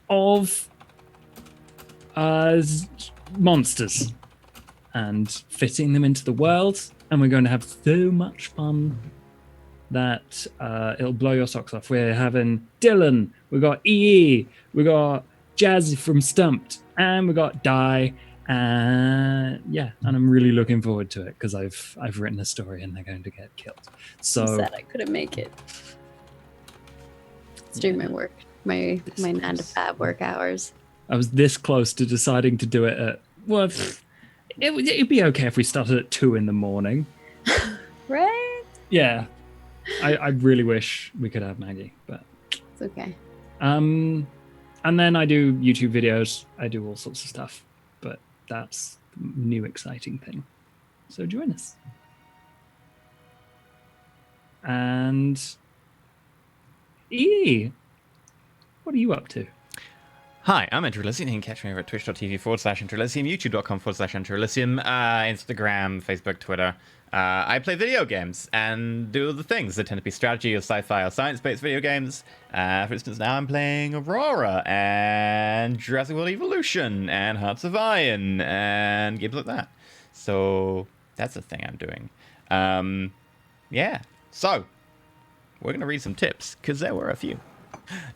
Speaker 5: of monsters and fitting them into the world. And we're going to have so much fun that it'll blow your socks off. We're having Dylan, we got EE, we got Jazz from Stumped, and we got Di. And yeah, and I'm really looking forward to it because I've written a story and they're going to get killed. So
Speaker 3: I'm sad I couldn't make it. It's during my work, my 9 to 5 work hours.
Speaker 5: I was this close to deciding to do it at it'd be okay if we started at 2 a.m.
Speaker 3: Right?
Speaker 5: Yeah. I really wish we could have Maggie, but
Speaker 3: It's okay.
Speaker 5: and then I do YouTube videos. I do all sorts of stuff, but that's the new exciting thing. So join us. And what are you up to?
Speaker 1: Hi, I'm Andrew Elysium. You can catch me over at twitch.tv/Andrew Elysium, youtube.com/Andrew Elysium, Instagram, Facebook, Twitter. I play video games and do other things. They tend to be strategy or sci-fi or science-based video games. For instance, now I'm playing Aurora and Jurassic World Evolution and Hearts of Iron and games like that. So that's the thing I'm doing. Yeah. So we're going to read some tips because there were a few.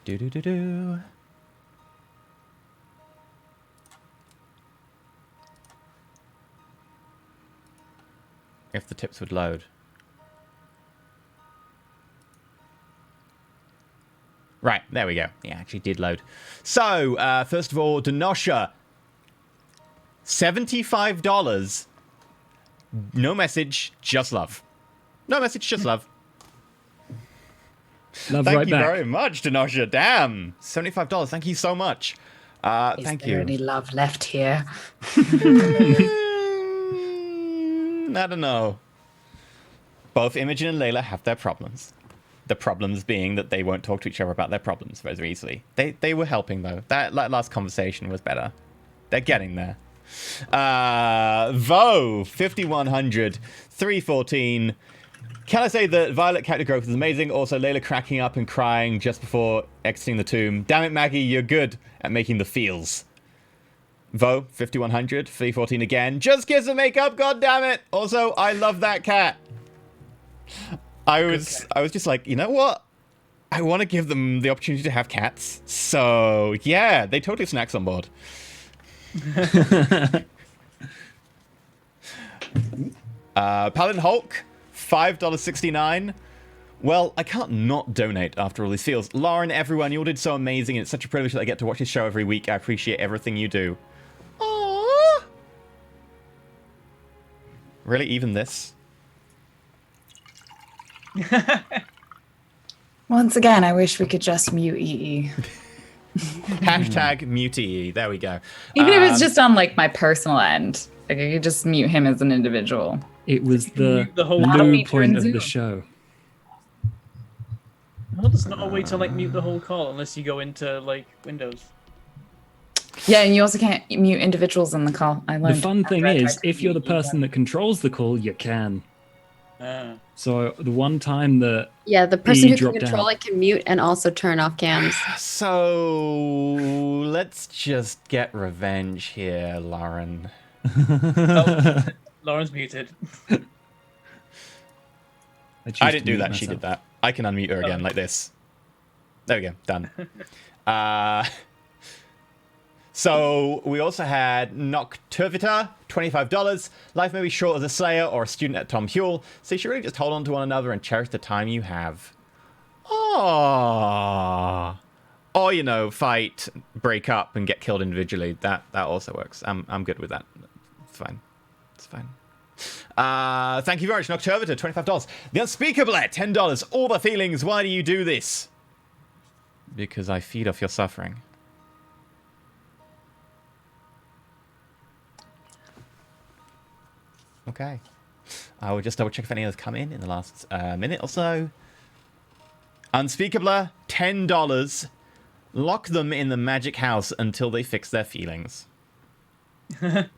Speaker 1: Do-do-do-do. If the tips would load. Right, there we go. Yeah, actually did load. So, first of all, Denosha. $75. No message, just love. No message, just love.
Speaker 5: Love
Speaker 1: Thank
Speaker 5: right
Speaker 1: you
Speaker 5: back.
Speaker 1: very much, Denosha. Damn. $75. Thank you so much. Thank you.
Speaker 2: Any love left here?
Speaker 1: I don't know. Both Imogen and Layla have their problems. The problems being that they won't talk to each other about their problems very easily. They were helping, though. That last conversation was better. They're getting there. Vo, 5100, 314. Can I say that Violet character growth is amazing? Also, Layla cracking up and crying just before exiting the tomb. Damn it, Maggie, you're good at making the feels. Vo, 5100, 314 again. Just kiss and make up, god damn it! Also, I love that cat. I was just like, you know what? I want to give them the opportunity to have cats. So, yeah, they totally snacks on board. Paladin Hulk, $5.69. Well, I can't not donate after all these feels. Lauren, everyone, you all did so amazing. It's such a privilege that I get to watch this show every week. I appreciate everything you do. Aww. Really, even this?
Speaker 2: Once again, I wish we could just mute EE.
Speaker 1: Hashtag mutee. There we go.
Speaker 2: Even if it's just on like my personal end. Like I could just mute him as an individual.
Speaker 5: It was the
Speaker 4: The whole
Speaker 2: That'll
Speaker 5: low
Speaker 2: be
Speaker 5: point of
Speaker 2: Zoom.
Speaker 5: the show.
Speaker 4: Well, there's not a way to like mute the whole call unless you go into like Windows.
Speaker 2: Yeah, and you also can't mute individuals in the call. I
Speaker 5: The
Speaker 2: learned.
Speaker 5: fun thing
Speaker 2: after I
Speaker 5: is,
Speaker 2: tried to
Speaker 5: if you're the
Speaker 2: mute you.
Speaker 5: person that controls the call, you can.
Speaker 4: Ah.
Speaker 5: So the one time that
Speaker 3: Yeah, the person who can
Speaker 5: dropped
Speaker 3: control
Speaker 5: out.
Speaker 3: it can mute and also turn off cams.
Speaker 1: So, let's just get revenge here, Lauren.
Speaker 4: Oh, Lauren's muted.
Speaker 5: choose
Speaker 1: I
Speaker 5: to
Speaker 1: didn't do
Speaker 5: mute
Speaker 1: that, she
Speaker 5: myself.
Speaker 1: did that. I can unmute her again, like this. There we go, done. So we also had Nocturvita, $25. Life may be short as a Slayer or a student at Tom Huel, so you should really just hold on to one another and cherish the time you have. Aww. Or, you know, fight, break up, and get killed individually. That also works. I'm good with that. It's fine. It's fine. Thank you very much, Nocturvita, $25. The Unspeakable at $10. All the feelings. Why do you do this? Because I feed off your suffering. Okay. I will just double check if any others come in the last minute or so. Unspeakable, $10. Lock them in the magic house until they fix their feelings. It's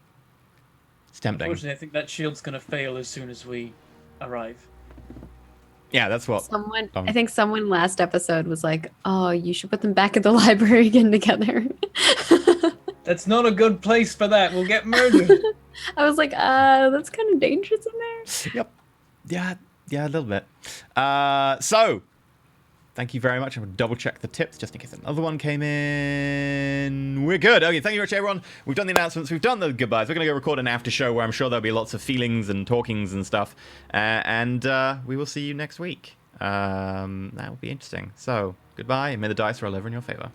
Speaker 1: tempting.
Speaker 4: Unfortunately, I think that shield's going to fail as soon as we arrive.
Speaker 1: Yeah, that's what.
Speaker 3: I think someone last episode was like, "Oh, you should put them back at the library again together."
Speaker 4: That's not a good place for that. We'll get murdered.
Speaker 3: I was like, that's kind of dangerous in there.
Speaker 1: Yep. Yeah, a little bit. So, thank you very much. I'm going to double check the tips just in case another one came in. We're good. Okay, thank you very much, everyone. We've done the announcements. We've done the goodbyes. We're going to go record an after show where I'm sure there'll be lots of feelings and talkings and stuff. And we will see you next week. That will be interesting. So, goodbye, and may the dice roll over in your favor.